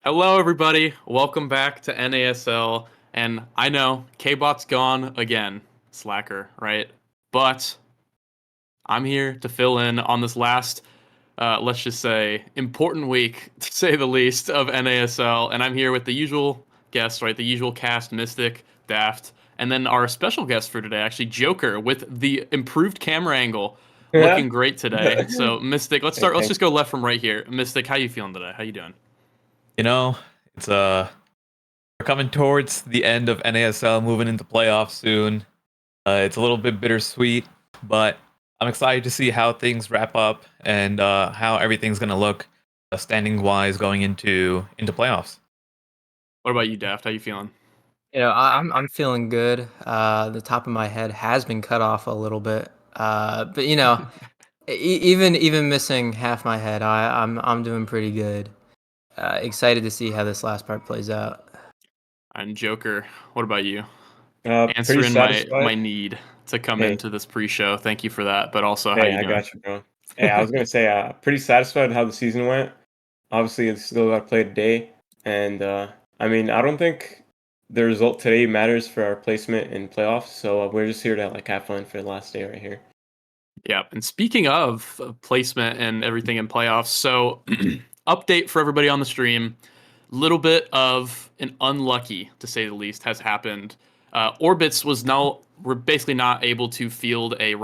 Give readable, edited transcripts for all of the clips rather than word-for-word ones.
Hello, everybody. Welcome back to NASL. And I know K-Bot's gone again, slacker, right? But I'm here to fill in on this last, let's just say, important week, to say the least, of NASL. And I'm here with the usual guests, right? The usual cast, Mystic, Daft, and then our special guest for today, actually, Joker, with the improved camera angle. Yeah. Looking great today. So, Mystic, let's Hey, start. Let's thanks. just go left from right here. Mystic, how you feeling today? How you doing? You know, it's we're coming towards the end of NASL, moving into playoffs soon. It's a little bit bittersweet, but I'm excited to see how things wrap up and how everything's gonna look standing wise going into playoffs. What about you, Daft? How you feeling? I'm feeling good. The top of my head has been cut off a little bit, but even missing half my head, I'm doing pretty good. Excited to see how this last part plays out. And Joker, what about you? Pretty Answering my satisfied. need to come Hey, into this pre-show. Thank you for that. But also, how hey, you I doing? got you, bro. Hey, I was gonna say, pretty satisfied with how the season went. Obviously, it's still got to play today, and I mean, I don't think the result today matters for our placement in playoffs. So we're just here to like have fun for the last day right here. Yeah. And speaking of placement and everything in playoffs, so update for everybody on the stream. Little bit of an unlucky, to say the least, has happened. Orbits was now we're basically not able to field a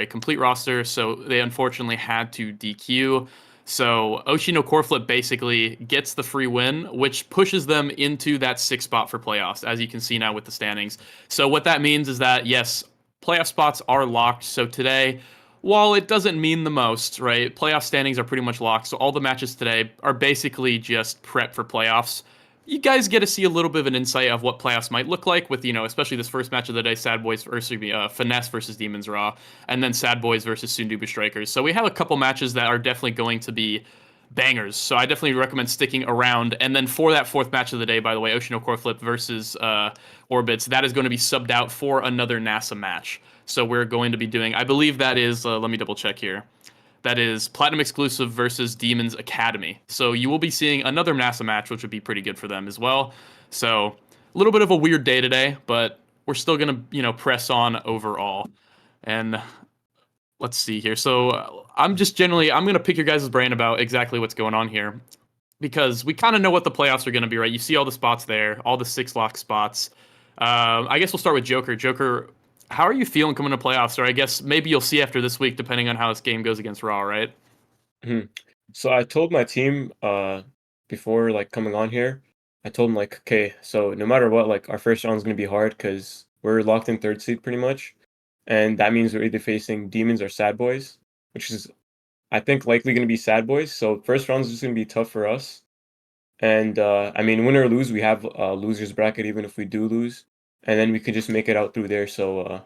complete roster, so they unfortunately had to DQ. So Oshino Coreflip basically gets the free win, which pushes them into that sixth spot for playoffs, as you can see now with the standings. So what that means is that yes, playoff spots are locked. So today, while it doesn't mean the most, right? Playoff standings are pretty much locked. So all the matches today are basically just prep for playoffs. You guys get to see a little bit of an insight of what playoffs might look like with, especially this first match of the day, Sad Boys versus Finesse versus Demons Raw, and then Sad Boys versus Sundubu Strikers. So we have a couple matches that are definitely going to be bangers. So I definitely recommend sticking around. And then for that fourth match of the day, by the way, Oshino Coreflip versus Orbits, that is going to be subbed out for another NASA match. So we're going to be doing, I believe that is, let me double check here. That is Platinum Exclusive versus Demons Academy. So you will be seeing another NASA match, which would be pretty good for them as well. So a little bit of a weird day today, but we're still going to, press on overall. And let's see here. So I'm going to pick your guys' brain about exactly what's going on here because we kind of know what the playoffs are going to be, right? You see all the spots there, all the 6 lock spots. I guess we'll start with Joker. Joker, how are you feeling coming to playoffs? Or I guess maybe you'll see after this week, depending on how this game goes against Raw, right? Mhm. So I told my team before like coming on here, I told them like, okay, so no matter what, like our first round is gonna be hard because we're locked in third seed pretty much, and that means we're either facing Demons or Sad Boys, which is I think likely gonna be Sad Boys. So first round is just gonna be tough for us, and I mean win or lose, we have a losers bracket even if we do lose, and then we can just make it out through there. So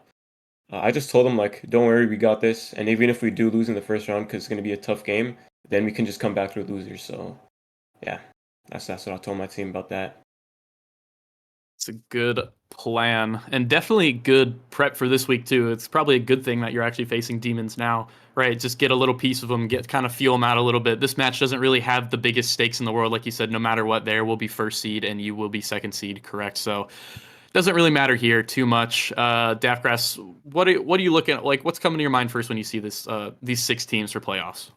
I just told them like, don't worry, we got this. And even if we do lose in the first round, because it's gonna be a tough game, then we can just come back to losers. So yeah, that's what I told my team about that. It's a good plan and definitely good prep for this week too. It's probably a good thing that you're actually facing Demons now, right? Just get a little piece of them, get kind of feel them out a little bit. This match doesn't really have the biggest stakes in the world, like you said. No matter what, there will be first seed and you will be second seed, correct? So doesn't really matter here too much. Daftgrass, what are you looking at? Like, what's coming to your mind first when you see this these 6 teams for playoffs?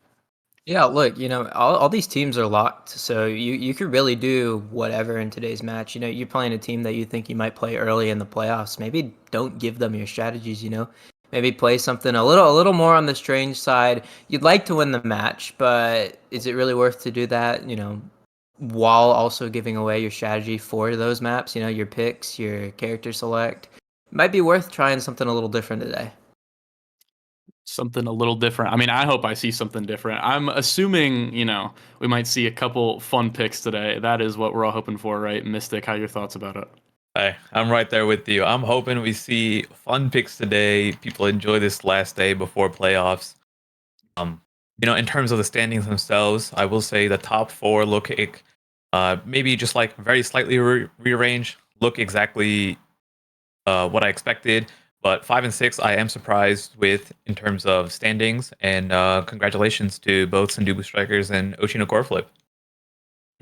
Yeah, look, all these teams are locked, so you could really do whatever in today's match. You're playing a team that you think you might play early in the playoffs. Maybe don't give them your strategies. maybe play something a little more on the strange side. You'd like to win the match, but is it really worth to do that? While also giving away your strategy for those maps. Your picks, your character select. Might be worth trying something a little different today. Something a little different. I mean, I hope I see something different. I'm assuming, we might see a couple fun picks today. That is what we're all hoping for, right? Mystic, how are your thoughts about it? Hey, I'm right there with you. I'm hoping we see fun picks today. People enjoy this last day before playoffs. In terms of the standings themselves, I will say the top four look maybe just like very slightly rearranged, look exactly what I expected. But 5 and 6, I am surprised with in terms of standings. And congratulations to both Sandubu Strikers and Oshino Coreflip.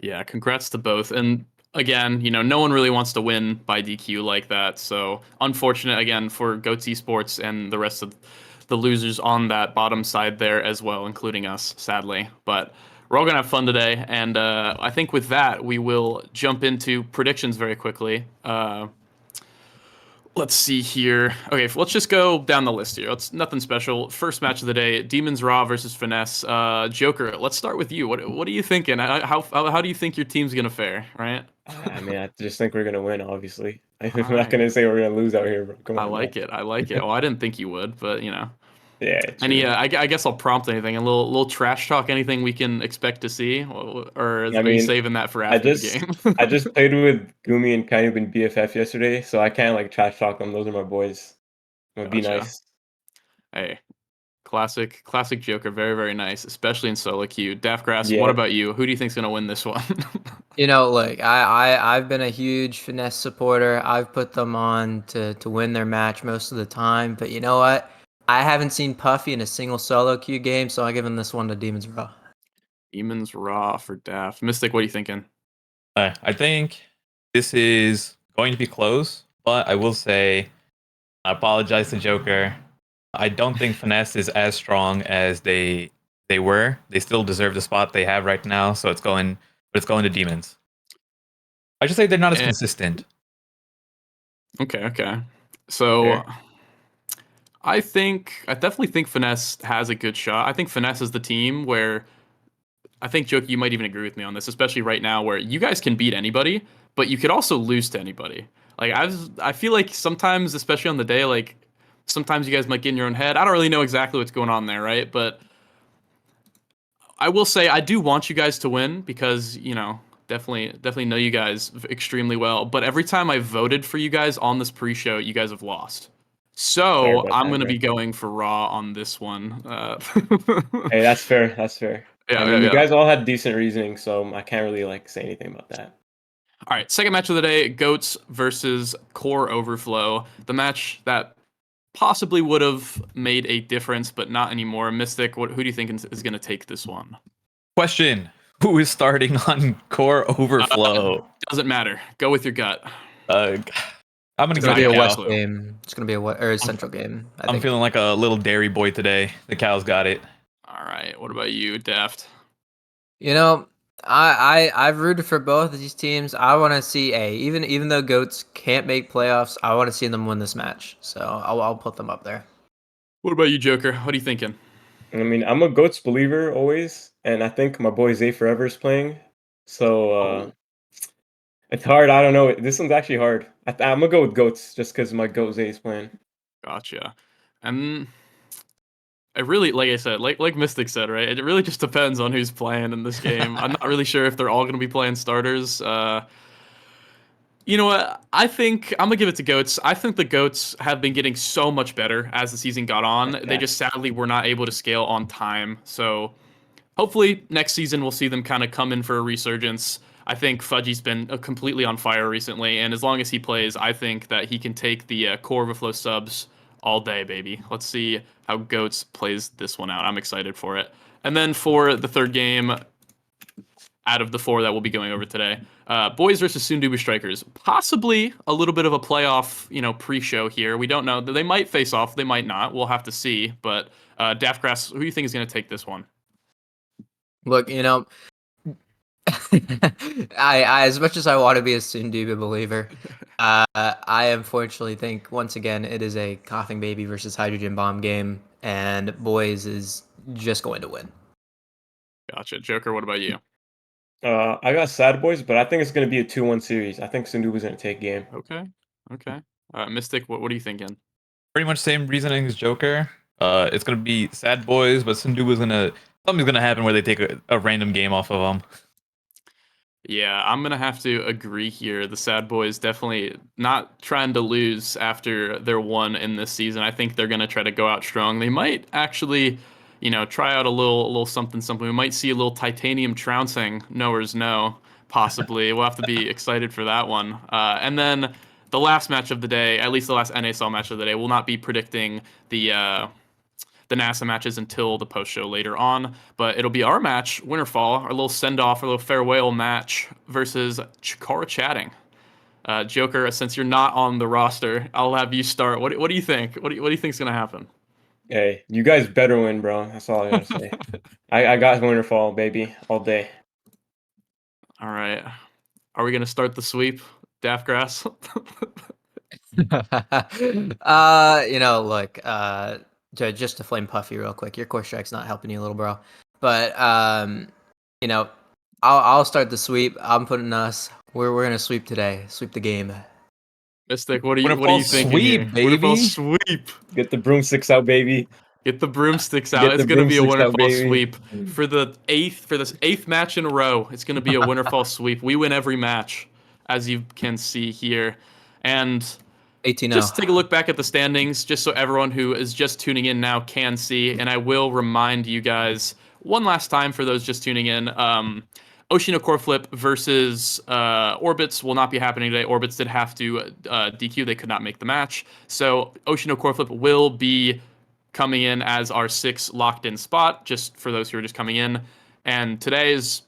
Yeah, congrats to both. And again, no one really wants to win by DQ like that. So unfortunate again for Goats Esports and the rest of the losers on that bottom side there as well, including us, sadly. But we're all gonna have fun today, and I think with that we will jump into predictions very quickly. Let's see here. Okay, let's just go down the list here. It's nothing special. First match of the day: Demons Raw versus Finesse. Joker, let's start with you. What are you thinking? How do you think your team's gonna fare? Right? I mean, I just think we're gonna win. Obviously, I'm All not right. gonna say we're gonna lose out here, bro. Come I on, now. like it. I like it. Well, I didn't think you would, but Yeah, any. true. I guess I'll prompt anything. A little trash talk. Anything we can expect to see, or I are you mean, saving that for I after the just game? I just played with Gumi and Kainub in BFF yesterday, so I can't like trash talk them. Those are my boys. I'm gonna be Gotcha. nice. Hey, classic Joker. Very very nice, especially in solo queue. Daftgrass, what Yeah. about you? Who do you think's gonna win this one? Look, I've been a huge Finesse supporter. I've put them on to win their match most of the time. But you know what? I haven't seen Puffy in a single solo queue game, so I'm giving this one to Demons Raw. Demons Raw for Daft. Mystic, what are you thinking? I think this is going to be close, but I will say I apologize to Joker. I don't think Finesse is as strong as they were. They still deserve the spot they have right now, so it's going to Demons. I should say they're not as Eh, consistent. okay. So Fair. I definitely think Finesse has a good shot. I think Finesse is the team where I think Joke, you might even agree with me on this, especially right now where you guys can beat anybody, but you could also lose to anybody. Like I feel like sometimes, especially on the day, like sometimes you guys might get in your own head. I don't really know exactly what's going on there, right? But I will say I do want you guys to win because, definitely know you guys extremely well. But every time I voted for you guys on this pre-show, you guys have lost. Sorry So about I'm that, gonna bro. be going for Raw on this one. Hey, that's fair. That's fair. I mean, you Yeah. guys all had decent reasoning, so I can't really like say anything about that. All right, second match of the day: Goats versus Core Overflow. The match that possibly would have made a difference, but not anymore. Mystic, who do you think is going to take this one? Question: who is starting on Core Uh, Overflow? doesn't matter. Go with your gut. Uh, I'm gonna It's go gonna with be the a Got West cow. Clue. game. It's gonna be a I'm, Central game, I I'm think. feeling like a little dairy boy today. The cow's got it. All right. What about you, Daft? You know, I've rooted for both of these teams. I want to see even though Goats can't make playoffs, I want to see them win this match. So I'll put them up there. What about you, Joker? What are you thinking? I mean, I'm a Goats believer always, and I think my boy Zay Forever is playing. So Oh, it's hard. I don't know. This one's actually hard. I'm gonna go with Goats just because my Goat Zay is playing. gotcha. And it really, like I said, like Mystic said, right? It really just depends on who's playing in this game. I'm not really sure if they're all going to be playing starters. You know what? I think I'm gonna give it to Goats. I think the Goats have been getting so much better as the season got on. They just That's sadly were not able to scale on time. So hopefully next season we'll see them kind of come in for a resurgence. I think Fudgy's been completely on fire recently, and as long as he plays, I think that he can take the Core Overflow subs all day, baby. Let's see how Goats plays this one out. I'm excited for it. And then for the third game, out of the four that we'll be going over today. Boys versus Sundubu Strikers. Possibly a little bit of a playoff, pre-show here. We don't know. They might face off. They might not. We'll have to see. But Daftgrass, who do you think is going to take this one? Look, I as much as I want to be a Sunduba believer, I unfortunately think once again it is a coughing baby versus hydrogen bomb game, and boys is just going to win. Gotcha. Joker, what about you? I got Sad Boys, but I think it's gonna be a 2-1 series. I think Sunduba's gonna take game. Okay. Okay. Mystic, what are you thinking? Pretty much same reasoning as Joker. It's gonna be sad boys, but Sunduba's gonna something's gonna happen where they take a random game off of them. Yeah, I'm gonna have to agree here. The Sad Boys definitely not trying to lose after their one in this season. I think they're gonna try to go out strong. They might actually, try out a little something something. We might see a little titanium trouncing. Knowers know, possibly. We'll have to be excited for that one. And then the last match of the day, at least the last NASL match of the day, we'll not be predicting the NASA matches until the post show later on. But it'll be our match, Winterfall, our little send off, our little farewell match versus Chikara Chatting. Joker, since you're not on the roster, I'll have you start. What do you think? What do you think's gonna happen? Hey, you guys better win, bro. That's all I gotta say. I got Winterfall, baby, all day. All right. Are we gonna start the sweep, Daft Grass? Look, just to flame Puffy real quick. Your core strike's not helping you, little bro. But you know, I'll start the sweep. I'm putting us. We're gonna sweep today. Sweep the game. Mystic, what are you Winterfall thinking sweep, here? baby. Winterfall sweep. Get the broomsticks out, baby. Get the broomsticks out. Get It's the going to be a broomsticks out, Winterfall baby. sweep for this eighth match in a row. It's going to be a Winterfall sweep. We win every match, as you can see here. And 18 just take a look back at the standings, just so everyone who is just tuning in now can see. And I will remind you guys one last time for those just tuning in. Oshino Core Flip versus Orbits will not be happening today. Orbits did have to DQ. They could not make the match. So Oshino Core Flip will be coming in as our 6 locked in spot, just for those who are just coming in. And today is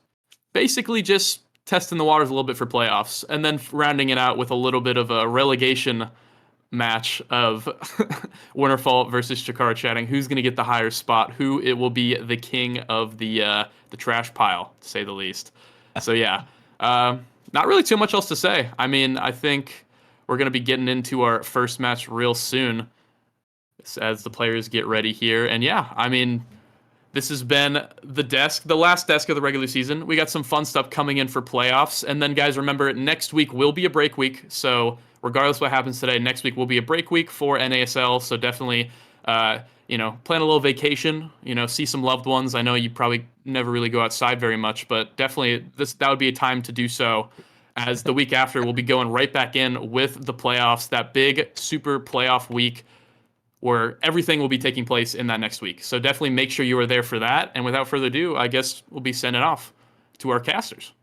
basically just testing the waters a little bit for playoffs, and then rounding it out with a little bit of a relegation match of Winterfall versus Chikara Chatting. Who's going to get the higher spot? Who it will be the king of the trash pile, to say the least. So yeah, not really too much else to say. I mean, I think we're going to be getting into our first match real soon as the players get ready here. And yeah, I mean, this has been the last desk of the regular season. We got some fun stuff coming in for playoffs. And then, guys, remember, next week will be a break week. So regardless of what happens today, next week will be a break week for NASL. So definitely, plan a little vacation, see some loved ones. I know you probably never really go outside very much, but definitely that would be a time to do so. As the week after, we'll be going right back in with the playoffs, that big super playoff week where everything will be taking place in that next week. So definitely make sure you are there for that. And without further ado, I guess we'll be sending off to our casters.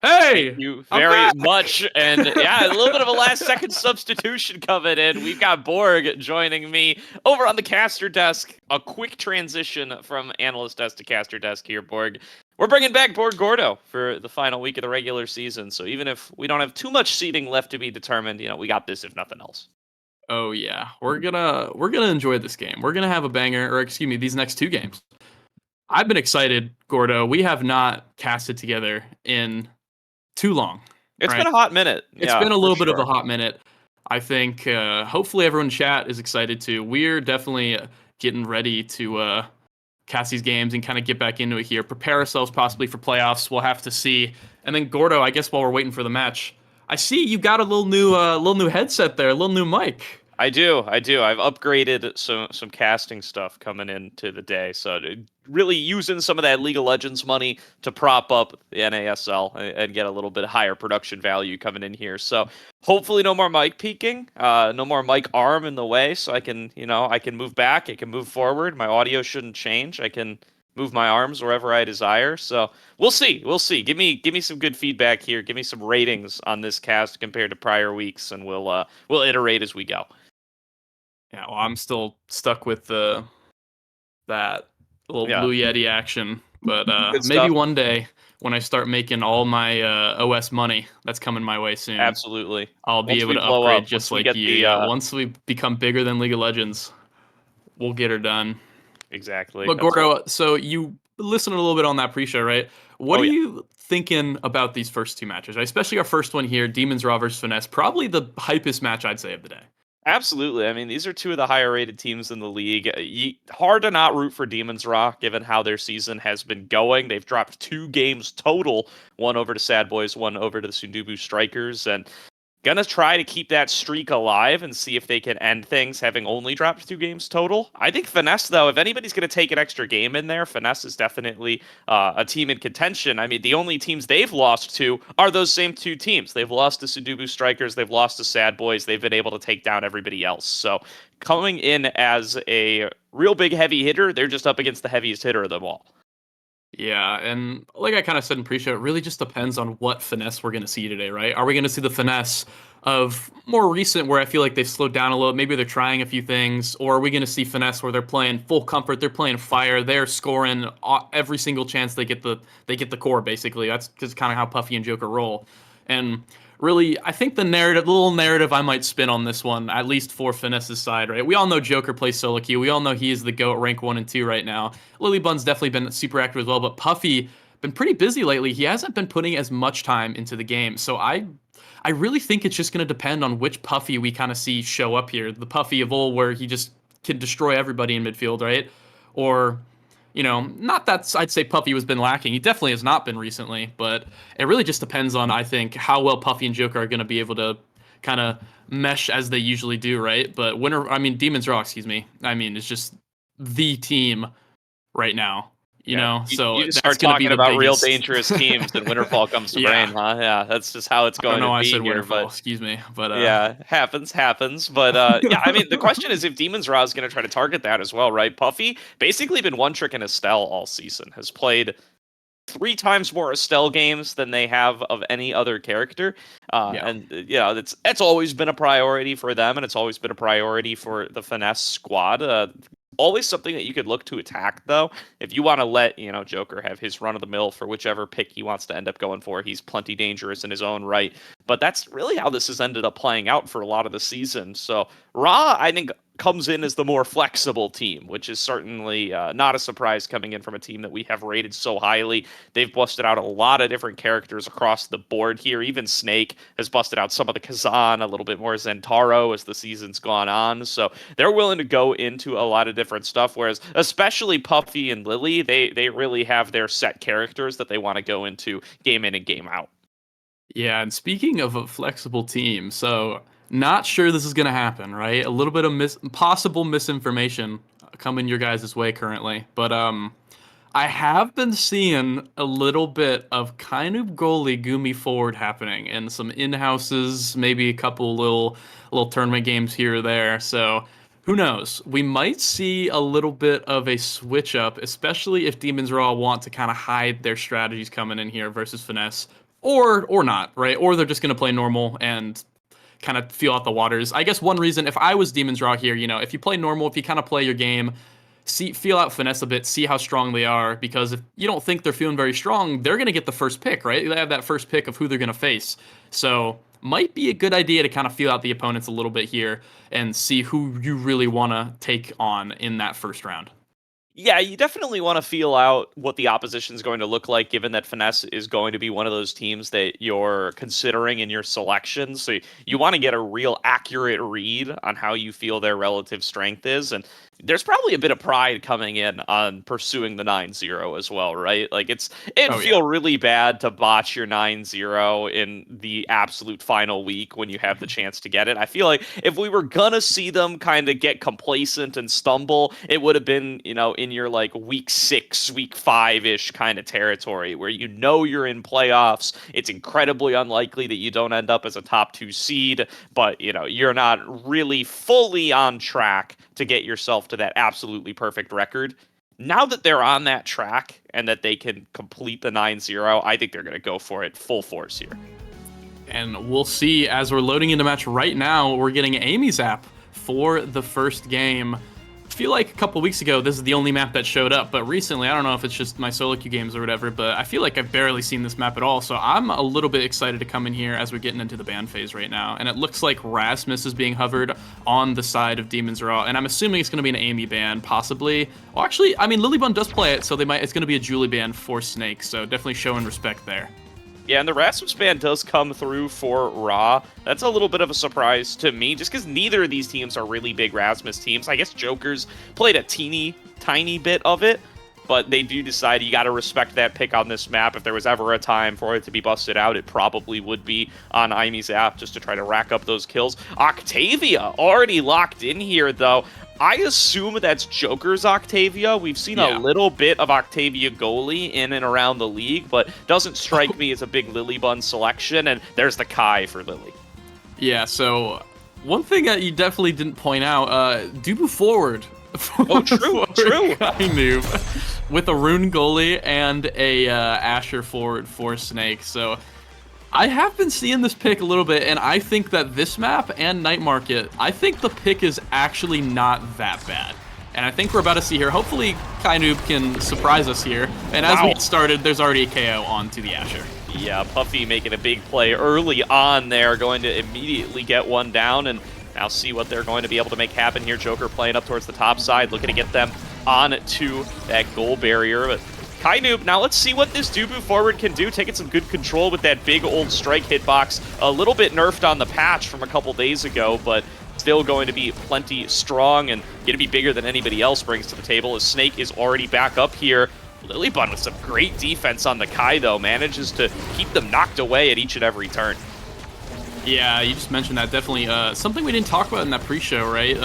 Hey! Thank you I'm very back! much. And yeah, a little bit of a last second substitution coming in. We've got Borg joining me over on the caster desk. A quick transition from analyst desk to caster desk here, Borg. We're bringing back Borg Gordo for the final week of the regular season. So even if we don't have too much seating left to be determined, we got this if nothing else. Oh yeah, we're gonna enjoy this game. We're gonna have a banger, or excuse me, these next 2 games. I've been excited, Gordo. We have not casted together in too long. It's right? been a hot minute. It's been a little bit of a hot minute. I think hopefully everyone in chat is excited too. We're definitely getting ready to cast these games and kind of get back into it here. Prepare ourselves possibly for playoffs. We'll have to see. And then Gordo, I guess while we're waiting for the match, I see you got a little new headset there, a little new mic. I do. I've upgraded some casting stuff coming into the day. So really using some of that League of Legends money to prop up the NASL and get a little bit higher production value coming in here. So hopefully no more mic peaking, no more mic arm in the way. So I can move back, I can move forward. My audio shouldn't change. I can move my arms wherever I desire. So we'll see. Give me some good feedback here. Give me some ratings on this cast compared to prior weeks, and we'll iterate as we go. Yeah, well, I'm still stuck with that little Blue Yeti action, but maybe one day when I start making all my OS money, that's coming my way soon. Absolutely, I'll be able to upgrade just like you. Once we become bigger than League of Legends, we'll get her done. Exactly. But Gordo, so you listening a little bit on that pre-show, right? What Oh, are yeah. you thinking about these first two matches, right? Especially our first one here, Demons Raw versus Finesse, probably the hypest match I'd say of the day. Absolutely. I mean, these are two of the higher rated teams in the league. Hard to not root for Demons Raw, given how their season has been going. They've dropped 2 games total, one over to Sad Boys, one over to the Sundubu Strikers, and gonna try to keep that streak alive and see if they can end things having only dropped 2 games total. I think Finesse, though, if anybody's gonna take an extra game in there, Finesse is definitely a team in contention. I mean, the only teams they've lost to are those same 2 teams. They've lost to Sundubu Strikers, they've lost to Sad Boys, they've been able to take down everybody else. So coming in as a real big heavy hitter, they're just up against the heaviest hitter of them all. Yeah, and like I kind of said in pre-show, it really just depends on what Finesse we're going to see today, right? Are we going to see the Finesse of more recent where I feel like they've slowed down a little, maybe they're trying a few things, or are we going to see Finesse where they're playing full comfort, they're playing fire, they're scoring every single chance they get the core, basically. That's just kind of how Puffy and Joker roll. And really, I think the little narrative I might spin on this one, at least for Finesse's side, right? We all know Joker plays solo queue. We all know he is the GOAT, rank 1 and 2 right now. Lily Bun's definitely been super active as well, but Puffy been pretty busy lately. He hasn't been putting as much time into the game. So I really think it's just going to depend on which Puffy we kind of see show up here. The Puffy of old where he just can destroy everybody in midfield, right? Or not that I'd say Puffy has been lacking. He definitely has not been recently, but it really just depends on, I think, how well Puffy and Joker are going to be able to kind of mesh as they usually do, right? But Demons Raw, excuse me. I mean, it's just the team right now, so You just that's start going to be talking the about real biggest. dangerous teams, and Winterfall comes to Yeah. brain, huh? Yeah, that's just how it's I don't going know to why I be said here. Winterfall, But excuse me, but yeah, happens. But yeah, I mean, the question is if Demons Raw is going to try to target that as well, right? Puffy basically been one trick in Estelle all season. Has played 3 times more Estelle games than they have of any other character. Yeah. And that's always been a priority for them, and it's always been a priority for the Finesse squad. Always something that you could look to attack, though. If you want to let Joker have his run of the mill for whichever pick he wants to end up going for, he's plenty dangerous in his own right. But that's really how this has ended up playing out for a lot of the season. So Ra, I think, comes in as the more flexible team, which is certainly not a surprise coming in from a team that we have rated so highly. They've busted out a lot of different characters across the board here. Even Snake has busted out some of the Kazan, a little bit more Zentaro as the season's gone on. So they're willing to go into a lot of different stuff, whereas especially Puffy and Lily, they really have their set characters that they want to go into game in and game out. Yeah, and speaking of a flexible team, so not sure this is going to happen, right? A little bit of possible misinformation coming your guys' way currently, but I have been seeing a little bit of kind of goalie Gumi forward happening and some in-houses, maybe a couple little tournament games here or there. So who knows? We might see a little bit of a switch up, especially if Demons Raw want to kind of hide their strategies coming in here versus Finesse, or not, right? Or they're just going to play normal and kind of feel out the waters. I guess one reason, if I was Demons Raw here, if you play normal, if you kind of play your game, feel out Finesse a bit, see how strong they are, because if you don't think they're feeling very strong, they're going to get the first pick, right? They have that first pick of who they're going to face. So might be a good idea to kind of feel out the opponents a little bit here and see who you really want to take on in that first round. Yeah, you definitely want to feel out what the opposition is going to look like, given that Finesse is going to be one of those teams that you're considering in your selection. So you want to get a real accurate read on how you feel their relative strength is. And there's probably a bit of pride coming in on pursuing the 9-0 as well, right? Like it'd feel really bad to botch your 9-0 in the absolute final week when you have the chance to get it. I feel like if we were gonna see them kind of get complacent and stumble, it would have been, in your like week 6, week 5-ish kind of territory where you're in playoffs. It's incredibly unlikely that you don't end up as a top 2 seed, but you're not really fully on track to get yourself to that absolutely perfect record. Now that they're on that track and that they can complete the 9-0, I think they're going to go for it full force here. And we'll see as we're loading into match right now. We're getting Amy's app for the first game feel like a couple weeks ago, this is the only map that showed up, but recently, I don't know if it's just my solo queue games or whatever, but I feel like I've barely seen this map at all, so I'm a little bit excited to come in here as we're getting into the ban phase right now, and it looks like Rasmus is being hovered on the side of Demon's Raw, and I'm assuming it's going to be an Amy ban, possibly. Well, actually, I mean, Lilybun does play it, so it's going to be a Julie ban for Snake, so definitely showing respect there. Yeah, and the Rasmus ban does come through for Raw. That's a little bit of a surprise to me, just because neither of these teams are really big Rasmus teams. I guess Joker's played a tiny bit of it, but they do decide you got to respect that pick on this map. If there was ever a time for it to be busted out, it probably would be on Imy's app, just to try to rack up those kills. Octavia already locked in here, though. I assume that's Joker's Octavia. We've seen a little bit of Octavia goalie in and around the league, but doesn't strike me as a big Lilybun selection, and there's the Kai for Lily. Yeah, so one thing that you definitely didn't point out, Dubu forward. Oh, true. Kai noob with a Rune goalie and a Asher forward for Snake, so I have been seeing this pick a little bit, and I think that this map and Night Market, I think the pick is actually not that bad. And I think we're about to see here, hopefully Kai Noob can surprise us here. And as we get started, there's already a KO onto the Asher. Yeah, Puffy making a big play early on there, going to immediately get one down, and now see what they're going to be able to make happen here. Joker playing up towards the top side, looking to get them on to that goal barrier. But Kai Noob, now let's see what this Dubu forward can do, taking some good control with that big old strike hitbox. A little bit nerfed on the patch from a couple days ago, but still going to be plenty strong and going to be bigger than anybody else brings to the table, as Snake is already back up here. Lilybun with some great defense on the Kai, though, manages to keep them knocked away at each and every turn. Yeah, you just mentioned that. Definitely something we didn't talk about in that pre-show, right?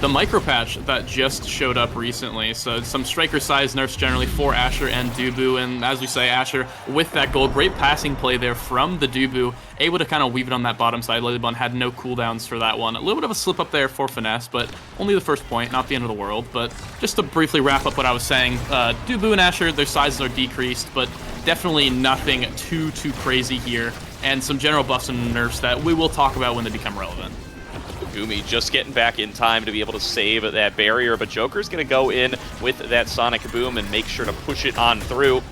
The micro patch that just showed up recently. So some striker size nerfs generally for Asher and Dubu. And as we say, Asher with that goal. Great passing play there from the Dubu. Able to kind of weave it on that bottom side. Lilybun had no cooldowns for that one. A little bit of a slip up there for Finesse, but only the first point, not the end of the world. But just to briefly wrap up what I was saying, Dubu and Asher, their sizes are decreased, but definitely nothing too crazy here. And some general buffs and nerfs that we will talk about when they become relevant. Gumi just getting back in time to be able to save that barrier, but Joker's going to go in with that Sonic Boom and make sure to push it on through.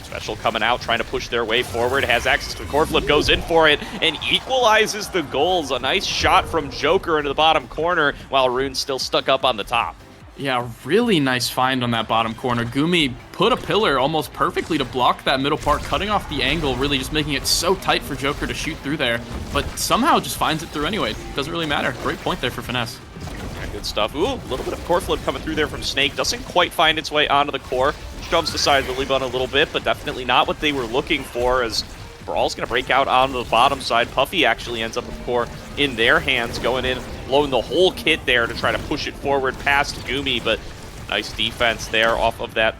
Special coming out, trying to push their way forward, has access to the core flip, goes in for it, and equalizes the goals. A nice shot from Joker into the bottom corner, while Rune's still stuck up on the top. Yeah, really nice find on that bottom corner. Gumi put a pillar almost perfectly to block that middle part, cutting off the angle, really just making it so tight for Joker to shoot through there, but somehow just finds it through anyway. Doesn't really matter. Great point there for Finesse. Yeah, good stuff. Ooh, a little bit of core flip coming through there from Snake. Doesn't quite find its way onto the core. Shoves aside Lilybun a little bit, but definitely not what they were looking for, as Brawl's going to break out onto the bottom side. Puffy actually ends up with core in their hands, going in, blowing the whole kit there to try to push it forward past Gumi, but nice defense there off of that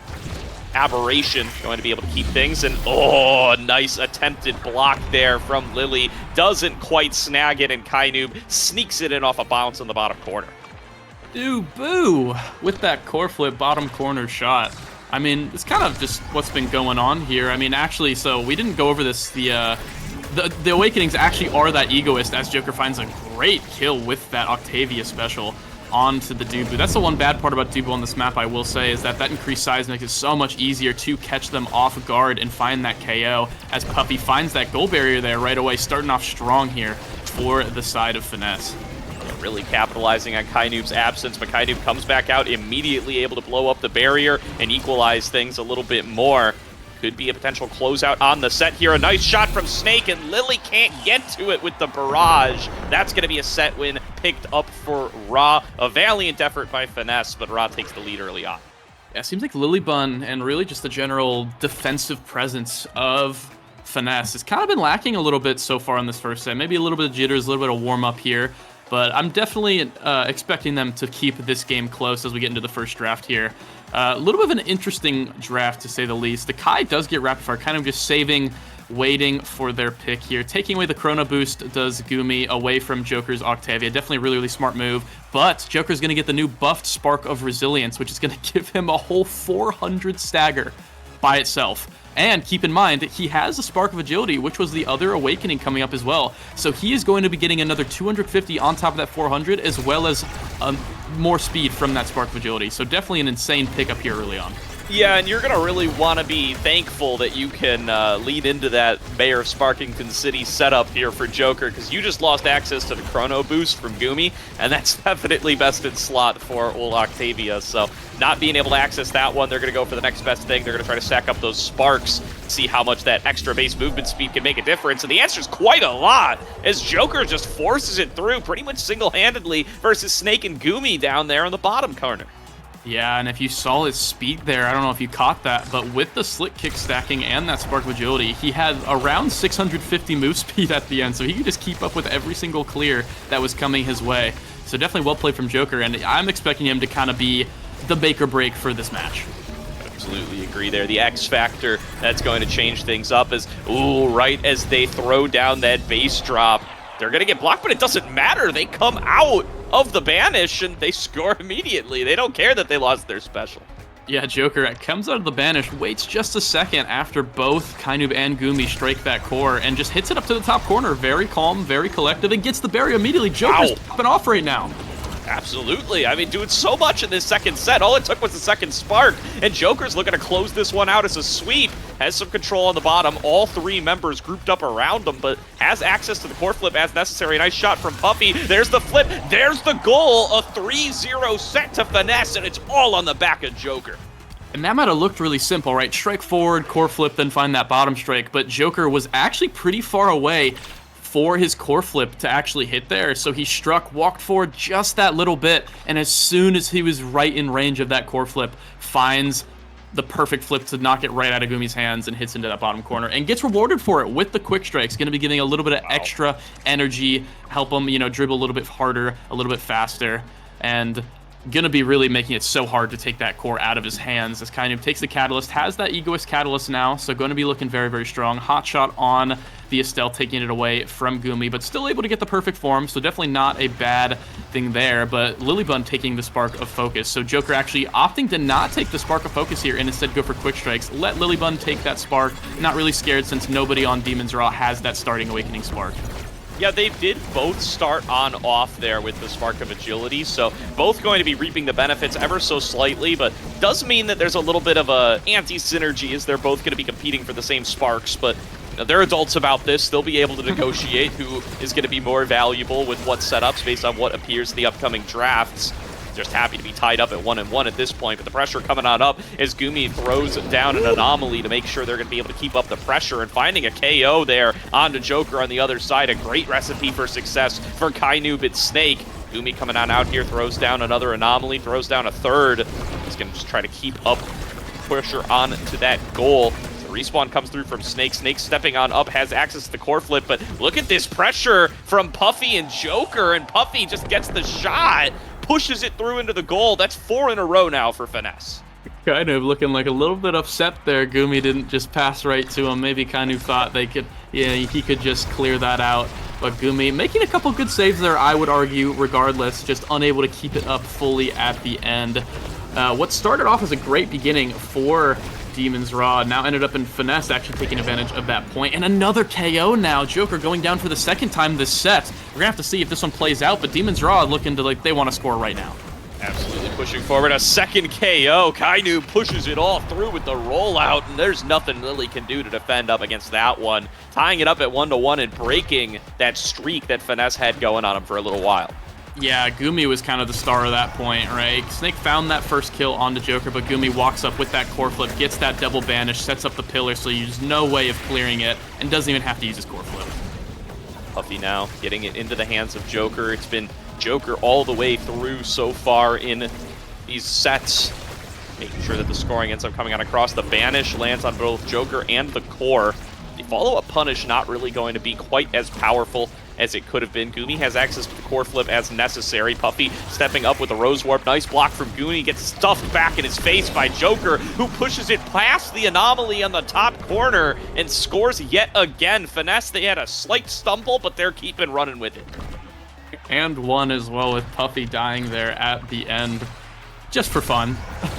aberration, going to be able to keep things. And oh, nice attempted block there from Lily. Doesn't quite snag it, and Kai Noob sneaks it in off a bounce in the bottom corner. Dubu with that core flip bottom corner shot. I mean, it's kind of just what's been going on here. I mean, actually, so we didn't go over this. The Awakenings actually are that egoist, as Joker finds a great kill with that Octavia special onto the Dubu. That's the one bad part about Dubu on this map, I will say, is that increased size makes it so much easier to catch them off guard and find that KO, as Puppy finds that goal barrier there right away, starting off strong here for the side of Finesse. Really capitalizing on Kai Noob's absence, but Kai Noob comes back out, immediately able to blow up the barrier and equalize things a little bit more. Could be a potential closeout on the set here. A nice shot from Snake, and Lily can't get to it with the barrage. That's going to be a set win picked up for Ra. A valiant effort by Finesse, but Ra takes the lead early on. Yeah, it seems like Lilybun and really just the general defensive presence of Finesse has kind of been lacking a little bit so far in this first set. Maybe a little bit of jitters, a little bit of warm-up here. But I'm definitely expecting them to keep this game close as we get into the first draft here. A little bit of an interesting draft, to say the least. The Kai does get rapid fire, kind of just saving, waiting for their pick here. Taking away the Chrono Boost does Gumi away from Joker's Octavia. Definitely a really, really smart move. But Joker's going to get the new buffed Spark of Resilience, which is going to give him a whole 400 stagger by itself. And keep in mind that he has a Spark of Agility, which was the other Awakening coming up as well. So he is going to be getting another 250 on top of that 400, as well as more speed from that Spark of Agility. So definitely an insane pickup here early on. Yeah, and you're going to really want to be thankful that you can lead into that Mayor of Sparkington City setup here for Joker, because you just lost access to the Chrono Boost from Gumi, and that's definitely best in slot for Ul Octavia. So not being able to access that one, they're going to go for the next best thing. They're going to try to stack up those Sparks, see how much that extra base movement speed can make a difference. And the answer is quite a lot, as Joker just forces it through pretty much single-handedly versus Snake and Gumi down there in the bottom corner. Yeah, and if you saw his speed there, I don't know if you caught that, but with the slick kick stacking and that Spark of Agility, he had around 650 move speed at the end, so he could just keep up with every single clear that was coming his way. So definitely well played from Joker, and I'm expecting him to kind of be the make or break for this match. Absolutely agree there. The X factor that's going to change things up is, ooh, right as they throw down that base drop, they're going to get blocked, but it doesn't matter. They come out of the banish and they score immediately. They don't care that they lost their special. Yeah, Joker comes out of the banish, waits just a second after both Kainoob and Gumi strike that core, and just hits it up to the top corner. Very calm, very collective, and gets the barrier immediately. Joker's popping off right now. Absolutely. I mean, doing so much in this second set. All it took was the second spark, and Joker's looking to close this one out as a sweep. Has some control on the bottom. All three members grouped up around him, but has access to the core flip as necessary. Nice shot from Puffy. There's the flip. There's the goal. A 3-0 set to Finesse, and it's all on the back of Joker. And that might have looked really simple, right? Strike forward, core flip, then find that bottom strike. But Joker was actually pretty far away for his core flip to actually hit there. So he struck, walked forward just that little bit, and as soon as he was right in range of that core flip, finds the perfect flip to knock it right out of Gumi's hands and hits into that bottom corner and gets rewarded for it with the quick strikes. Going to be giving a little bit of extra energy, help him, dribble a little bit harder, a little bit faster, and going to be really making it so hard to take that core out of his hands as Kainoob takes the Catalyst, has that Egoist Catalyst now, so going to be looking very, very strong. Hot shot on the Estelle, taking it away from Gumi, but still able to get the perfect form, so definitely not a bad thing there, but Lilybun taking the Spark of Focus. So Joker actually opting to not take the Spark of Focus here and instead go for quick strikes. Let Lilybun take that Spark, not really scared since nobody on Demon's Raw has that starting Awakening Spark. Yeah, they did both start on off there with the Spark of Agility, so both going to be reaping the benefits ever so slightly, but does mean that there's a little bit of a anti-synergy as they're both going to be competing for the same Sparks, but they're adults about this. They'll be able to negotiate who is going to be more valuable with what setups based on what appears in the upcoming drafts. Just happy to be tied up at 1-1 at this point, but the pressure coming on up as Gumi throws down an anomaly to make sure they're going to be able to keep up the pressure, and finding a KO there onto Joker on the other side. A great recipe for success for Kainoob and Snake. Gumi coming on out here, throws down another anomaly, throws down a third. He's going to just try to keep up pressure on to that goal. The respawn comes through from Snake. Snake stepping on up, has access to the core flip, but look at this pressure from Puffy and Joker, and Puffy just gets the shot. Pushes it through into the goal. That's 4 in a row now for Finesse. Kainoob looking like a little bit upset there. Gumi didn't just pass right to him. Maybe Kainoob thought he could just clear that out. But Gumi making a couple good saves there, I would argue, regardless. Just unable to keep it up fully at the end. What started off as a great beginning for Demon's Raw now ended up in Finesse actually taking advantage of that point. And another KO now. Joker going down for the second time this set. We're going to have to see if this one plays out, but Demon's Raw looking to they want to score right now. Absolutely pushing forward. A second KO. Kainoob pushes it all through with the rollout, and there's nothing Lily can do to defend up against that one. Tying it up at 1-1 and breaking that streak that Finesse had going on him for a little while. Yeah, Gumi was kind of the star of that point, right? Snake found that first kill onto Joker, but Gumi walks up with that core flip, gets that double banish, sets up the pillar, so there's no way of clearing it, and doesn't even have to use his core flip. Puffy now getting it into the hands of Joker. It's been Joker all the way through so far in these sets. Making sure that the scoring ends up coming on across. The banish lands on both Joker and the core. The follow-up punish not really going to be quite as powerful as it could have been. Gumi has access to the core flip as necessary. Puffy stepping up with a Rose Warp. Nice block from Gumi. Gets stuffed back in his face by Joker, who pushes it past the anomaly on the top corner and scores yet again. Finesse, they had a slight stumble, but they're keeping running with it. And one as well, with Puffy dying there at the end. Just for fun,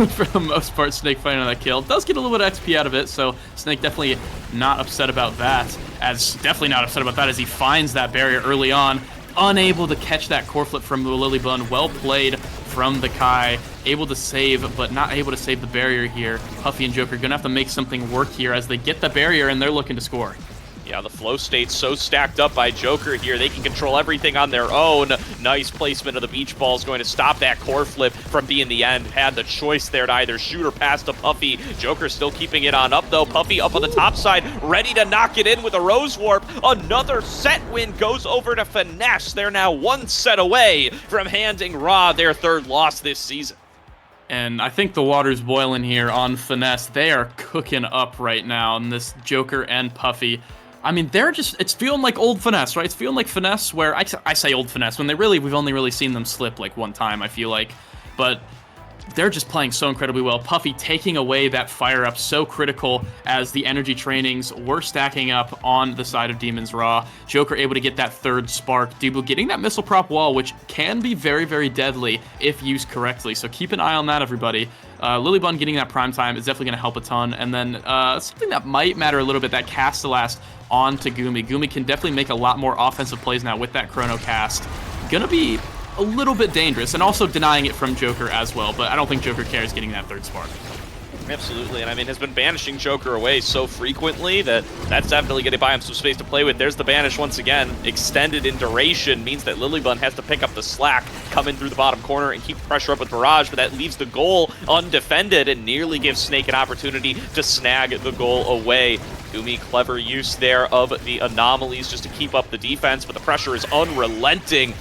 for the most part. Snake fighting on that kill. Does get a little bit of XP out of it, so Snake definitely not upset about that. As he finds that barrier early on, unable to catch that core flip from Lilybun. Well played from the Kai. Able to save, but not able to save the barrier here. Puffy and Joker gonna have to make something work here as they get the barrier and they're looking to score. Yeah, the flow state's so stacked up by Joker here. They can control everything on their own. Nice placement of the beach ball is going to stop that core flip from being the end. Had the choice there to either shoot or pass to Puffy. Joker still keeping it on up, though. Puffy up on the top side, ready to knock it in with a Rose Warp. Another set win goes over to Finesse. They're now one set away from handing Raw their third loss this season. And I think the water's boiling here on Finesse. They are cooking up right now, and this Joker and Puffy. I mean, it's feeling like old Finesse, right? It's feeling like Finesse where, I say old Finesse, when we've only really seen them slip like one time, I feel like. But they're just playing so incredibly well. Puffy taking away that fire up, so critical as the energy trainings were stacking up on the side of Demon's Raw. Joker able to get that third spark. Dubu getting that missile prop wall, which can be very, very deadly if used correctly. So keep an eye on that, everybody. Lilybun getting that prime time is definitely going to help a ton. And then something that might matter a little bit, that cast to last on to Gumi. Gumi can definitely make a lot more offensive plays now with that chrono cast. Gonna be a little bit dangerous, and also denying it from Joker as well, but I don't think Joker cares getting that third spark. Absolutely, and I mean, has been banishing Joker away so frequently that's definitely going to buy him some space to play with. There's the banish once again, extended in duration, means that Lilybun has to pick up the slack, come in through the bottom corner and keep the pressure up with Barrage, but that leaves the goal undefended and nearly gives Snake an opportunity to snag the goal away. Gumi, clever use there of the anomalies just to keep up the defense, but the pressure is unrelenting.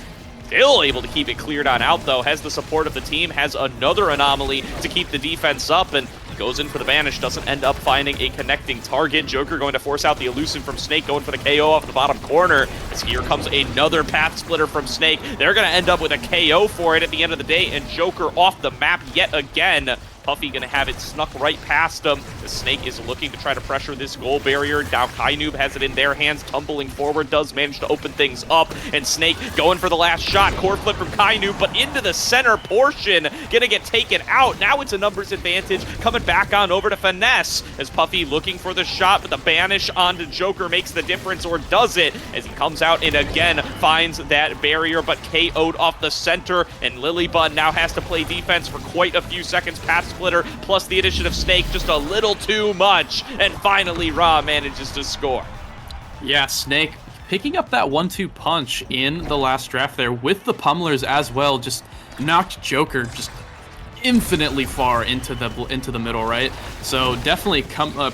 Still able to keep it cleared on out, though. Has the support of the team, has another anomaly to keep the defense up, and goes in for the banish, doesn't end up finding a connecting target. Joker going to force out the elusive from Snake, going for the KO off the bottom corner. As here comes another path splitter from Snake. They're going to end up with a KO for it at the end of the day, and Joker off the map yet again. Puffy going to have it snuck right past him. The Snake is looking to try to pressure this goal barrier. Now Kainoob has it in their hands, tumbling forward, does manage to open things up. And Snake going for the last shot. Core flip from Kainoob, but into the center portion. Going to get taken out. Now it's a numbers advantage. Coming back on over to Finesse. As Puffy looking for the shot, but the banish onto Joker makes the difference, or does it? As he comes out and again finds that barrier, but KO'd off the center. And Lilybun now has to play defense for quite a few seconds past splitter, plus the addition of Snake, just a little too much, and finally Ra manages to score. Yeah, Snake picking up that 1-2 punch in the last draft there with the pummelers as well, just knocked Joker just infinitely far into the middle, right? So definitely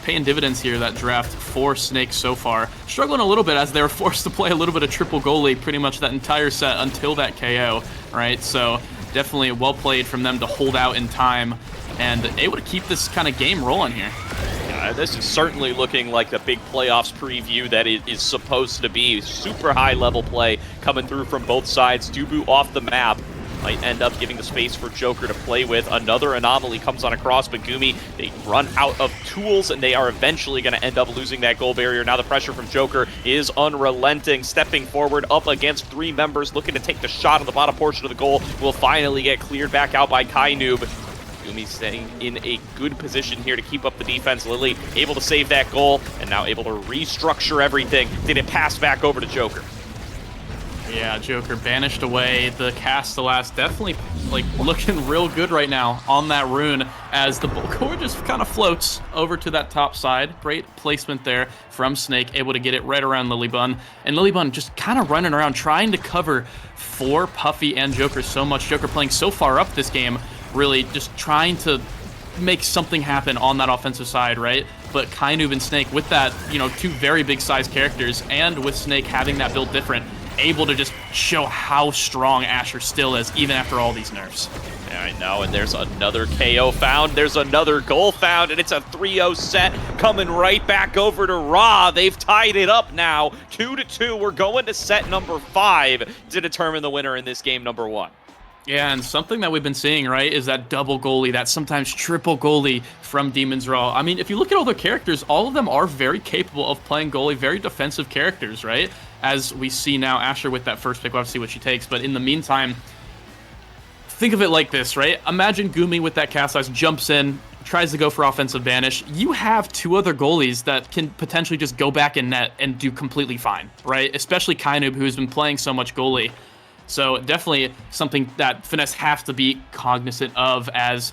paying dividends here, that draft for Snake so far. Struggling a little bit as they were forced to play a little bit of triple goalie pretty much that entire set until that KO, right? So definitely well played from them to hold out in time and able to keep this kind of game rolling here. This is certainly looking like the big playoffs preview that it is supposed to be. Super high level play coming through from both sides. Dubu off the map might end up giving the space for Joker to play with. Another anomaly comes on across, but Gumi, they run out of tools, and they are eventually going to end up losing that goal barrier. Now the pressure from Joker is unrelenting, stepping forward up against three members, looking to take the shot on the bottom portion of the goal. Will finally get cleared back out by Kainoob. Gumi staying in a good position here to keep up the defense. Lily able to save that goal, and now able to restructure everything. Did it pass back over to Joker? Yeah, Joker banished away. The cast to last definitely like looking real good right now on that rune as the core just kind of floats over to that top side. Great placement there from Snake, able to get it right around Lilybun. And Lilybun just kind of running around trying to cover for Puffy and Joker so much. Joker playing so far up this game, really just trying to make something happen on that offensive side, right? But Kainoob and Snake with that, two very big size characters, and with Snake having that build different, able to just show how strong Asher still is, even after all these nerfs. Yeah, I know, and there's another KO found, there's another goal found, and it's a 3-0 set coming right back over to Ra. They've tied it up now, 2-2. We're going to set number 5 to determine the winner in this game number 1. Yeah, and something that we've been seeing, right, is that double goalie, that sometimes triple goalie from Demon's Raw. I mean, if you look at all their characters, all of them are very capable of playing goalie, very defensive characters, right? As we see now, Asher with that first pick, we'll have to see what she takes. But in the meantime, think of it like this, right? Imagine Gumi with that cast size jumps in, tries to go for offensive banish. You have two other goalies that can potentially just go back in net and do completely fine, right? Especially Kainoob, who's been playing so much goalie. So definitely something that Finesse have to be cognizant of, as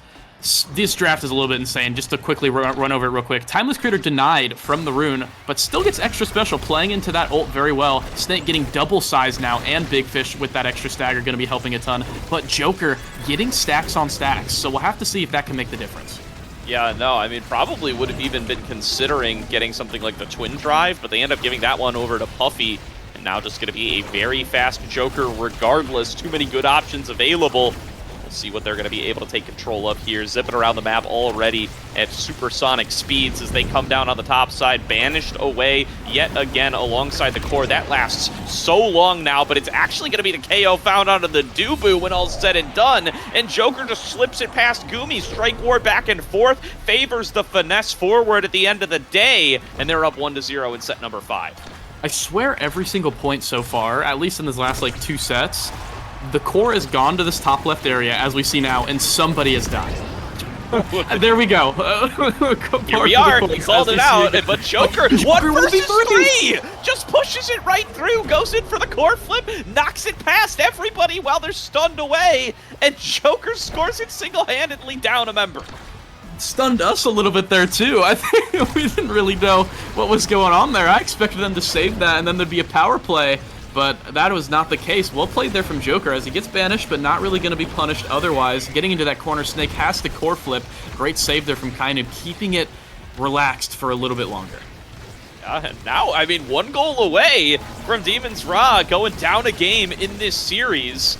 this draft is a little bit insane. Just to quickly run over it real quick. Timeless Creator denied from the rune, but still gets extra special, playing into that ult very well. Snake getting double size now, and Big Fish with that extra stagger going to be helping a ton. But Joker getting stacks on stacks, so we'll have to see if that can make the difference. Yeah, no, I mean, probably would have even been considering getting something like the Twin Drive, but they end up giving that one over to Puffy. And now just going to be a very fast Joker regardless. Too many good options available. See what they're going to be able to take control of here. Zipping around the map already at supersonic speeds as they come down on the top side. Banished away yet again alongside the core. That lasts so long now, but it's actually going to be the KO found onto the Dubu when all's said and done. And Joker just slips it past Gumi. Strike war back and forth. Favors the Finesse forward at the end of the day. And they're up 1-0 in set number 5. I swear every single point so far, at least in this last like 2 sets, the core has gone to this top left area, as we see now, and somebody has died. There we go. Here we are. He called it out, but Joker, 1 versus 3, just pushes it right through, goes in for the core flip, knocks it past everybody while they're stunned away, and Joker scores it single-handedly down a member. Stunned us a little bit there too. I think we didn't really know what was going on there. I expected them to save that, and then there'd be a power play. But that was not the case. Well played there from Joker as he gets banished, but not really going to be punished otherwise. Getting into that corner, Snake has to core flip. Great save there from Kainu, keeping it relaxed for a little bit longer. And now, I mean, 1 goal away from Demon's Ra going down a game in this series.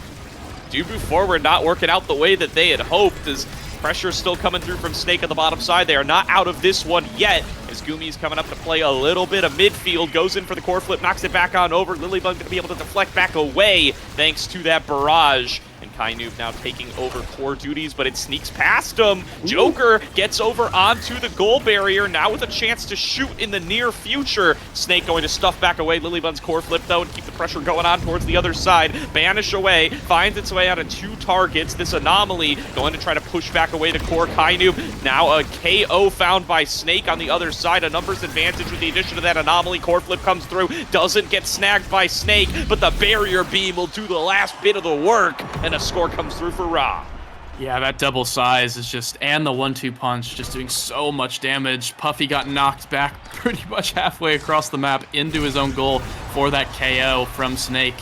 Dubu forward not working out the way that they had hoped, as pressure still coming through from Snake on the bottom side. They are not out of this one yet, as Gumi's coming up to play a little bit of midfield, goes in for the core flip, knocks it back on over. Lilybun going to be able to deflect back away thanks to that barrage. And Kainoob now taking over core duties, but it sneaks past him. Joker gets over onto the goal barrier, now with a chance to shoot in the near future. Snake going to stuff back away Lilybun's core flip, though, and keep the pressure going on towards the other side. Banish away, finds its way out of 2 targets. This anomaly going to try to push back away the core. Kainoob, now a KO found by Snake on the other side. A numbers advantage with the addition of that anomaly. Core flip comes through, doesn't get snagged by Snake, but the barrier beam will do the last bit of the work, and a score comes through for Ra. Yeah, that double size is just, and the 1-2 punch, just doing so much damage. Puffy got knocked back pretty much halfway across the map into his own goal for that KO from Snake.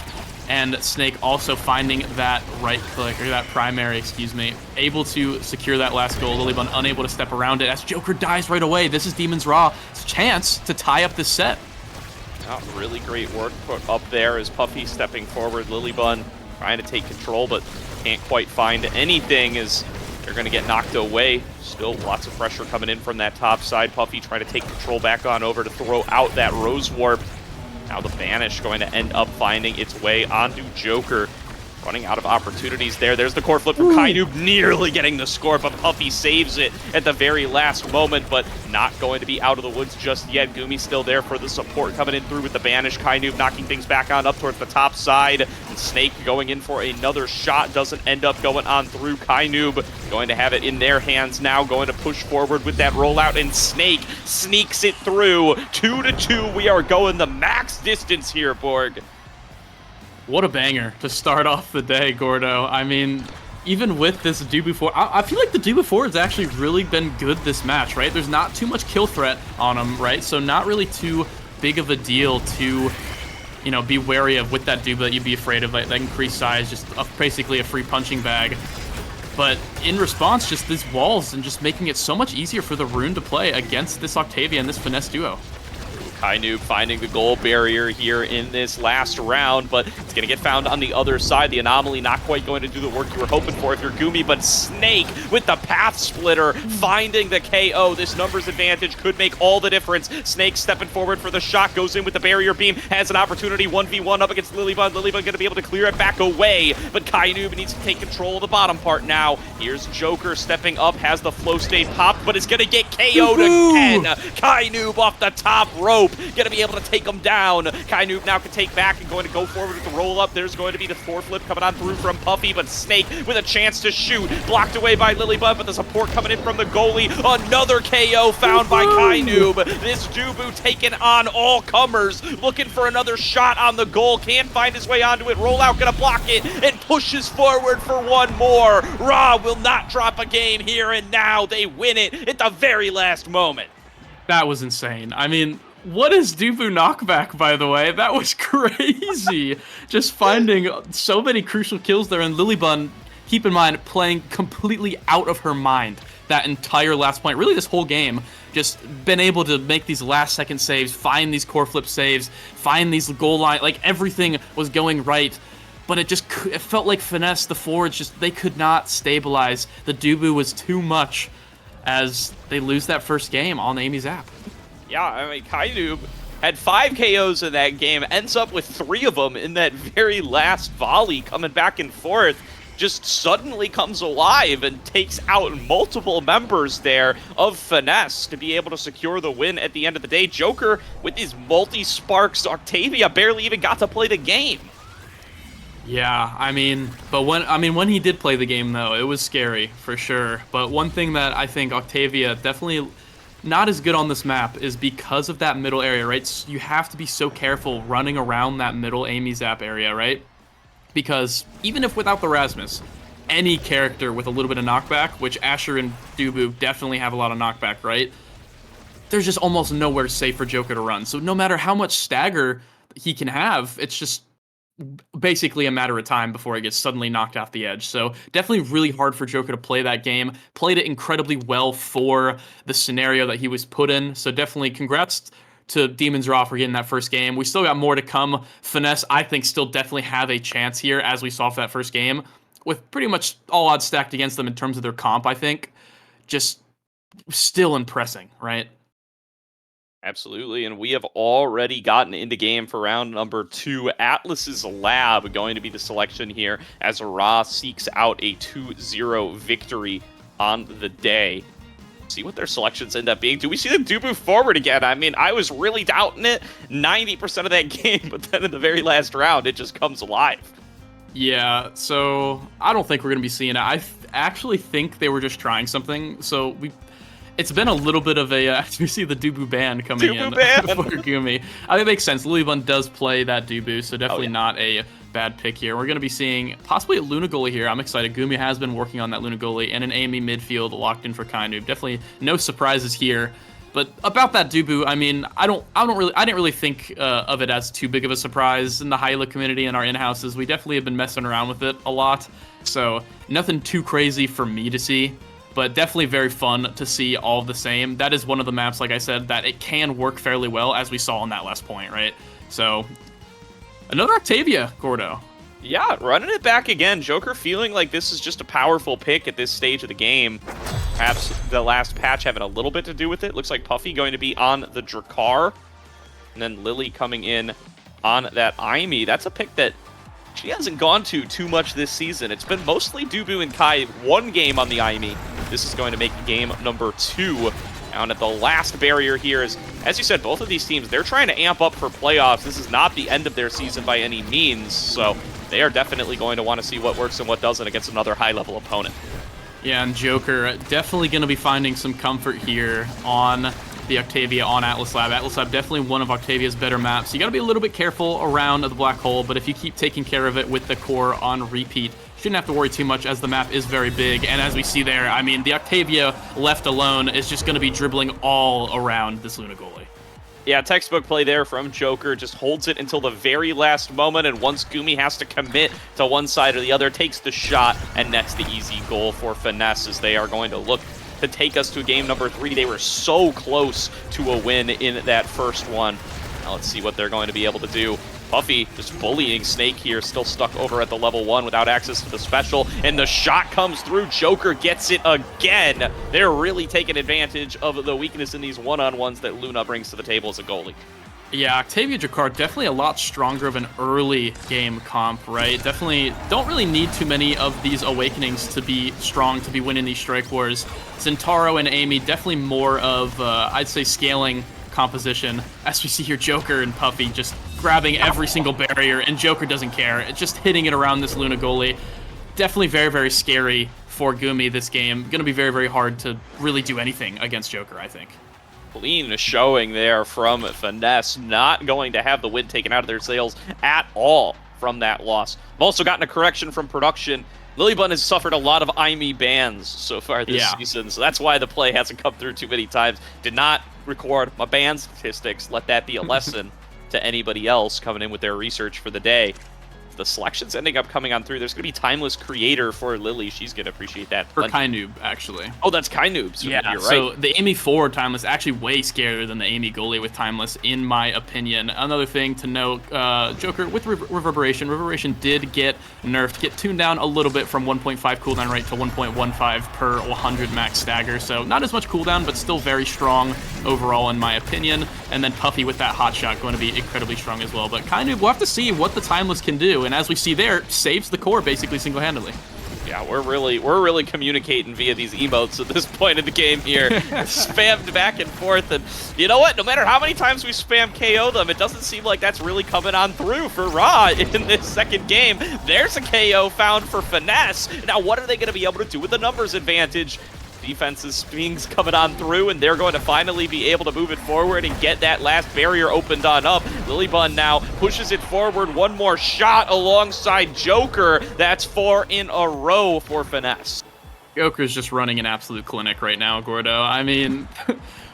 And Snake also finding that right click, or that primary, excuse me, able to secure that last goal. Lilybun unable to step around it as Joker dies right away. This is Demon's Raw. It's a chance to tie up this set. Really great work put up there as Puffy stepping forward. Lilybun trying to take control, but can't quite find anything as they're going to get knocked away. Still lots of pressure coming in from that top side. Puffy trying to take control back on over to throw out that Rose Warp. Now the Banish going to end up finding its way onto Joker. Running out of opportunities there. There's the core flip from Kainoob, nearly getting the score, but Puffy saves it at the very last moment, but not going to be out of the woods just yet. Gumi still there for the support coming in through with the Banish. Kainoob knocking things back on up towards the top side. And Snake going in for another shot. Doesn't end up going on through. Kainoob going to have it in their hands now, going to push forward with that rollout, and Snake sneaks it through. 2-2. We are going the max distance here, Borg. What a banger to start off the day, Gordo. I mean, even with this Dubu 4, I feel like the Dubu 4 has actually really been good this match, right? There's not too much kill threat on him, right? So not really too big of a deal to, you know, be wary of with that Dubu that you'd be afraid of, like that increased size, just basically a free punching bag. But in response, just these walls and just making it so much easier for the Rune to play against this Octavia and this Finesse duo. Kainoob finding the goal barrier here in this last round, but it's going to get found on the other side. The anomaly not quite going to do the work you were hoping for if you're Gumi, but Snake with the path splitter finding the KO. This numbers advantage could make all the difference. Snake stepping forward for the shot, goes in with the barrier beam, has an opportunity 1v1 up against Lilybun. Lilybun going to be able to clear it back away, but Kainoob needs to take control of the bottom part now. Here's Joker stepping up, has the flow state popped, but it's going to get KO'd again. Kainoob off the top rope. Noob going to be able to take him down. Kai Noob now can take back and going to go forward with the roll-up. There's going to be the foreflip coming on through from Puffy, but Snake with a chance to shoot. Blocked away by Lilybud, but the support coming in from the goalie. Another KO found by Kai Noob. This Dubu taking on all comers, looking for another shot on the goal. Can't find his way onto it. Rollout going to block it and pushes forward for one more. Ra will not drop a game here and now. They win it at the very last moment. That was insane. I mean, what is Dubu knockback, by the way? That was crazy. Just finding so many crucial kills there, and Lilybun, keep in mind, playing completely out of her mind that entire last point. Really, this whole game, just been able to make these last-second saves, find these core flip saves, find these goal line, like everything was going right. But it felt like Finesse, the forwards, just they could not stabilize. The Dubu was too much as they lose that first game on Amy's app. Yeah, I mean, Kai Noob had 5 KOs in that game, ends up with 3 of them in that very last volley coming back and forth. Just suddenly comes alive and takes out multiple members there of Finesse to be able to secure the win at the end of the day. Joker, with his multi-sparks, Octavia barely even got to play the game. Yeah, I mean, when he did play the game, though, it was scary, for sure. But one thing that I think Octavia definitely not as good on this map is because of that middle area, right? So you have to be so careful running around that middle Amy's app area, right? Because even if without the Rasmus, any character with a little bit of knockback, which Asher and Dubu definitely have a lot of knockback, right? There's just almost nowhere safe for Joker to run. So no matter how much stagger he can have, it's just basically a matter of time before he gets suddenly knocked off the edge. So definitely really hard for Joker to play that game. Played it incredibly well for the scenario that he was put in. So definitely congrats to Demon's Raw for getting that first game. We still got more to come. Finesse, I think, still definitely have a chance here, as we saw for that first game, with pretty much all odds stacked against them in terms of their comp, I think. Just still impressing, right? Absolutely, and we have already gotten into game for round number 2. Atlas's Lab going to be the selection here as Ra seeks out a 2-0 victory on the day. See what their selections end up being. Do we see them Dubu forward again? I mean, I was really doubting it 90% of that game, but then in the very last round, it just comes alive. Yeah, so I don't think we're going to be seeing it. I actually think they were just trying something. So it's been a little bit of a, we see the Dubu ban coming in for Gumi. I mean, it makes sense. Lilybun does play that Dubu, so definitely not a bad pick here. We're going to be seeing possibly a Luna goalie here. I'm excited. Gumi has been working on that Luna goalie and an Amy midfield locked in for Kai Noob. Definitely no surprises here. But about that Dubu, I mean, I didn't really think of it as too big of a surprise in the Hyla community and our in-houses. We definitely have been messing around with it a lot. So nothing too crazy for me to see, but definitely very fun to see all the same. That is one of the maps, like I said, that it can work fairly well, as we saw on that last point, right? So another Octavia, Gordo. Yeah, running it back again. Joker feeling like this is just a powerful pick at this stage of the game. Perhaps the last patch having a little bit to do with it. Looks like Puffy going to be on the Drakkar. And then Lily coming in on that Aimee. That's a pick that she hasn't gone to too much this season. It's been mostly Dubu and Kai. One game on the Aimee. This is going to make game number 2. Down at the last barrier here is, as you said, both of these teams, they're trying to amp up for playoffs. This is not the end of their season by any means, so they are definitely going to want to see what works and what doesn't against another high-level opponent. Yeah, and Joker definitely going to be finding some comfort here on the Octavia on Atlas Lab. Atlas Lab definitely one of Octavia's better maps. You got to be a little bit careful around the black hole, but if you keep taking care of it with the core on repeat, shouldn't have to worry too much as the map is very big. And as we see there, I mean, the Octavia left alone is just going to be dribbling all around this Luna goalie. Yeah, textbook play there from Joker. Just holds it until the very last moment, and once Gumi has to commit to one side or the other, takes the shot and nets the easy goal for Finesse as they are going to look to take us to game number 3. They were so close to a win in that first one. Now let's see what they're going to be able to do. Puffy just bullying Snake here, still stuck over at the level 1 without access to the special, and the shot comes through. Joker gets it again. They're really taking advantage of the weakness in these one-on-ones that Luna brings to the table as a goalie. Yeah, Octavia Drakkar definitely a lot stronger of an early game comp, right? Definitely don't really need too many of these awakenings to be strong, to be winning these strike wars. Zentaro and Amy definitely more of, I'd say, scaling composition. As we see here, Joker and Puffy just grabbing every single barrier, and Joker doesn't care. It's just hitting it around this Luna goalie. Definitely very, very scary for Gumi this game. Going to be very, very hard to really do anything against Joker, I think. Clean showing there from Finesse, not going to have the win taken out of their sails at all from that loss. I've also gotten a correction from production. Lilybun has suffered a lot of IME bans so far this season, so that's why the play hasn't come through too many times. Did not record my ban statistics. Let that be a lesson to anybody else coming in with their research for the day. The selection's ending up coming on through. There's going to be Timeless Creator for Lily. She's going to appreciate that. For Kainoob, actually. Oh, that's Kainoob. So yeah, you're right. So the Amy forward Timeless actually way scarier than the Amy goalie with Timeless, in my opinion. Another thing to note, Joker with Reverberation. Reverberation did get nerfed, get tuned down a little bit from 1.5 cooldown rate to 1.15 per 100 max stagger. So not as much cooldown, but still very strong overall, in my opinion. And then Puffy with that hot shot going to be incredibly strong as well. But Kainoob, we'll have to see what the Timeless can do. And as we see there, saves the core basically single-handedly. Yeah, we're really communicating via these emotes at this point in the game here. Spammed back and forth, and you know what? No matter how many times we spam KO them, it doesn't seem like that's really coming on through for Ra in this second game. There's a KO found for Finesse. Now, what are they going to be able to do with the numbers advantage? Defense's beings coming on through, and they're going to finally be able to move it forward and get that last barrier opened on up. Lilybun now pushes it forward. One more shot alongside Joker. That's 4 in a row for Finesse. Joker's just running an absolute clinic right now, Gordo. I mean,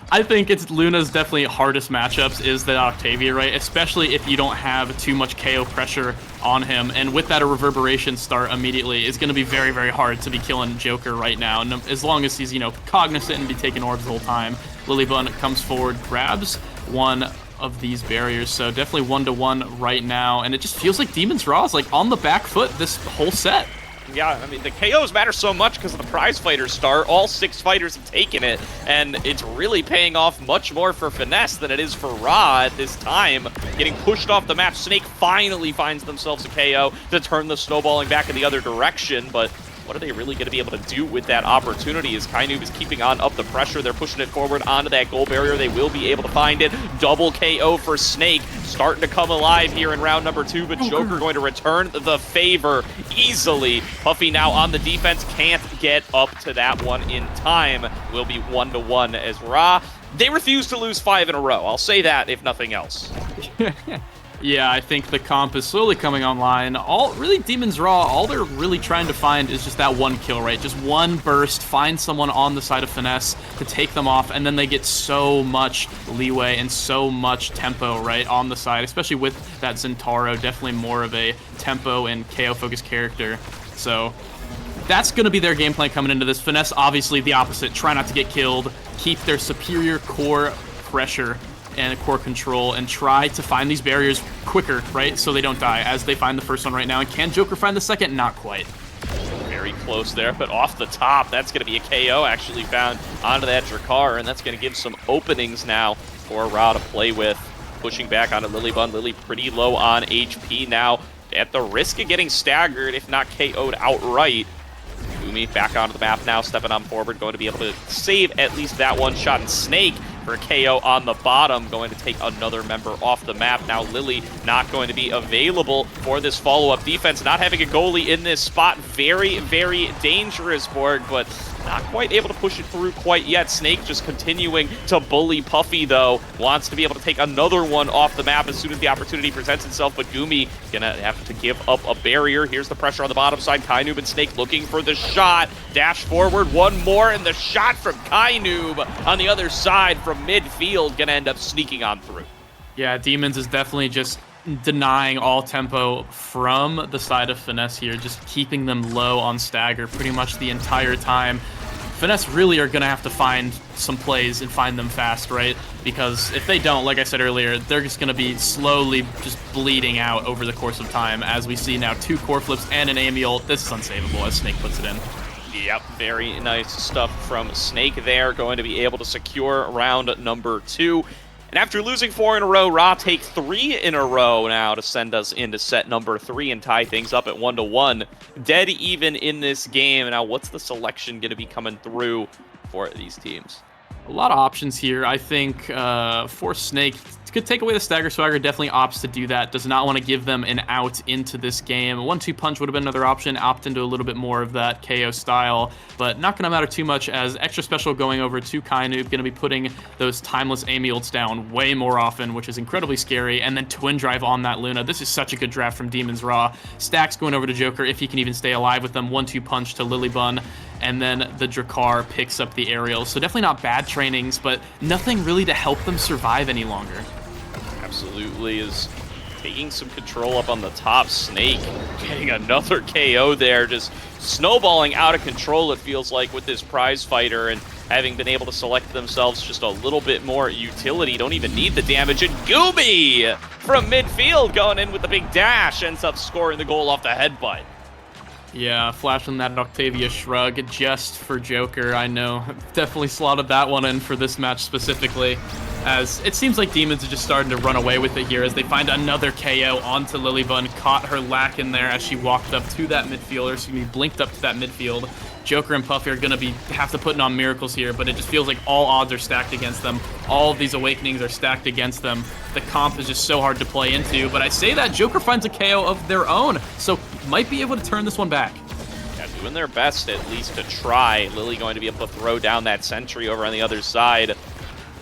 I think it's Luna's definitely hardest matchups is the Octavia, right? Especially if you don't have too much KO pressure on him. And with that, a Reverberation start immediately is going to be very, very hard to be killing Joker right now. And as long as he's, cognizant and be taking orbs the whole time, Lilybun comes forward, grabs one of these barriers. So definitely 1-1 right now. And it just feels like Demon's Raw is like on the back foot this whole set. Yeah, I mean, the KOs matter so much because of the prize fighter start. All 6 fighters have taken it, and it's really paying off much more for Finesse than it is for Ra at this time. Getting pushed off the map, Snake finally finds themselves a KO to turn the snowballing back in the other direction, but what are they really going to be able to do with that opportunity as Kainoob is keeping on up the pressure? They're pushing it forward onto that goal barrier. They will be able to find it. Double KO for Snake. Starting to come alive here in round number 2, but Joker going to return the favor easily. Puffy now on the defense. Can't get up to that one in time. Will be 1-1 as Ra. They refuse to lose 5 in a row. I'll say that, if nothing else. Yeah, I think the comp is slowly coming online. Really, Demon's Raw, all they're really trying to find is just that one kill, right? Just one burst, find someone on the side of Finesse to take them off, and then they get so much leeway and so much tempo, right, on the side, especially with that Zentaro, definitely more of a tempo and KO-focused character. So that's going to be their game plan coming into this. Finesse, obviously, the opposite. Try not to get killed, keep their superior core pressure and core control, and try to find these barriers quicker, right? So they don't die as they find the first one right now. And can Joker find the second? Not quite. Very close there, but off the top, that's going to be a KO actually found onto that Drakkar, and that's going to give some openings now for Ra to play with. Pushing back onto Lilybun. Lily pretty low on HP now, at the risk of getting staggered, if not KO'd outright. Gumi back onto the map now, stepping on forward, going to be able to save at least that one shot. And Snake for a KO on the bottom, going to take another member off the map. Now Lily not going to be available for this follow-up defense. Not having a goalie in this spot, very, very dangerous, Borg, but not quite able to push it through quite yet. Snake just continuing to bully Puffy, though. Wants to be able to take another one off the map as soon as the opportunity presents itself, but Gumi gonna have to give up a barrier. Here's the pressure on the bottom side. Kainoob and Snake looking for the shot. Dash forward, one more, and the shot from Kainoob on the other side from midfield gonna end up sneaking on through. Yeah, Demons is definitely just denying all tempo from the side of Finesse here, just keeping them low on stagger pretty much the entire time. Finesse really are going to have to find some plays and find them fast, right? Because if they don't, like I said earlier, they're just going to be slowly just bleeding out over the course of time. As we see now, 2 core flips and an Amy ult. This is unsavable as Snake puts it in. Yep, very nice stuff from Snake there. Going to be able to secure round number 2. And after losing 4 in a row, Ra take 3 in a row now to send us into set number 3 and tie things up at 1-1. Dead even in this game. Now, what's the selection going to be coming through for these teams? A lot of options here. I think for Snake, could take away the stagger swagger, definitely opts to do that. Does not want to give them an out into this game. A 1-2 punch would have been another option. Opt into a little bit more of that KO style, but not going to matter too much as extra special going over to Kainoob, going to be putting those timeless Amy ults down way more often, which is incredibly scary. And then twin drive on that Luna. This is such a good draft from Demon's Raw. Stacks going over to Joker if he can even stay alive with them. 1-2 punch to Lilybun. And then the Drakkar picks up the aerial. So definitely not bad trainings, but nothing really to help them survive any longer. Absolutely is taking some control up on the top. Snake getting another KO there, just snowballing out of control, it feels like, with this prize fighter, and having been able to select themselves just a little bit more utility. Don't even need the damage. And Goomy from midfield going in with the big dash ends up scoring the goal off the headbutt. Yeah, flashing that Octavia shrug just for Joker. I know, definitely slotted that one in for this match specifically, as it seems like Demons are just starting to run away with it here as they find another KO onto Lilybun. Caught her lack in there as she walked up to that midfielder, excuse me, blinked up to that midfield. Joker and Puffy are going to have to put on miracles here, but it just feels like all odds are stacked against them. All of these awakenings are stacked against them. The comp is just so hard to play into, but I say that Joker finds a KO of their own, so might be able to turn this one back. Yeah, doing their best at least to try. Lily going to be able to throw down that sentry over on the other side.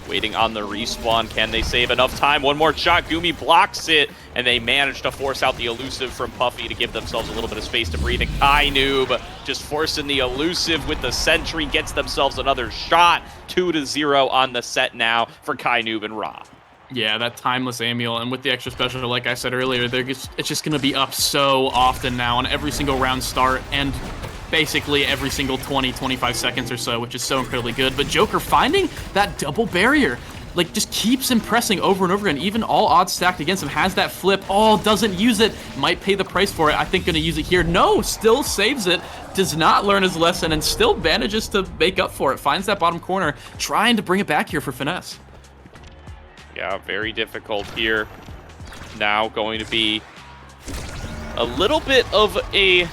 Waiting on the respawn. Can they save enough time? One more shot. Goomy blocks it, and they manage to force out the elusive from Puffy to give themselves a little bit of space to breathe. And Kainoob just forcing the elusive with the sentry, gets themselves another shot. 2-0 on the set now for Kainoob and Ra. Yeah, that timeless Amiel, and with the extra special, like I said earlier, it's just going to be up so often now on every single round start, and basically every single 20-25 seconds or so, which is so incredibly good. But Joker finding that double barrier, like, just keeps impressing over and over again. Even all odds stacked against him, has that flip. Oh, doesn't use it. Might pay the price for it. I think going to use it here. No, still saves it. Does not learn his lesson and still manages to make up for it. Finds that bottom corner, trying to bring it back here for Finesse. Yeah, very difficult here. Now going to be a little bit of a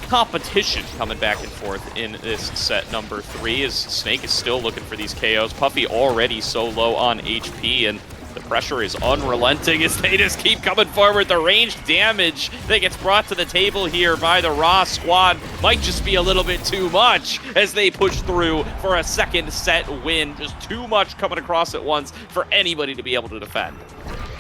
competition coming back and forth in this set number 3 as Snake is still looking for these KOs. Puffy already so low on HP, and the pressure is unrelenting as they just keep coming forward. The range damage that gets brought to the table here by the Raw squad might just be a little bit too much as they push through for a second set win. Just too much coming across at once for anybody to be able to defend.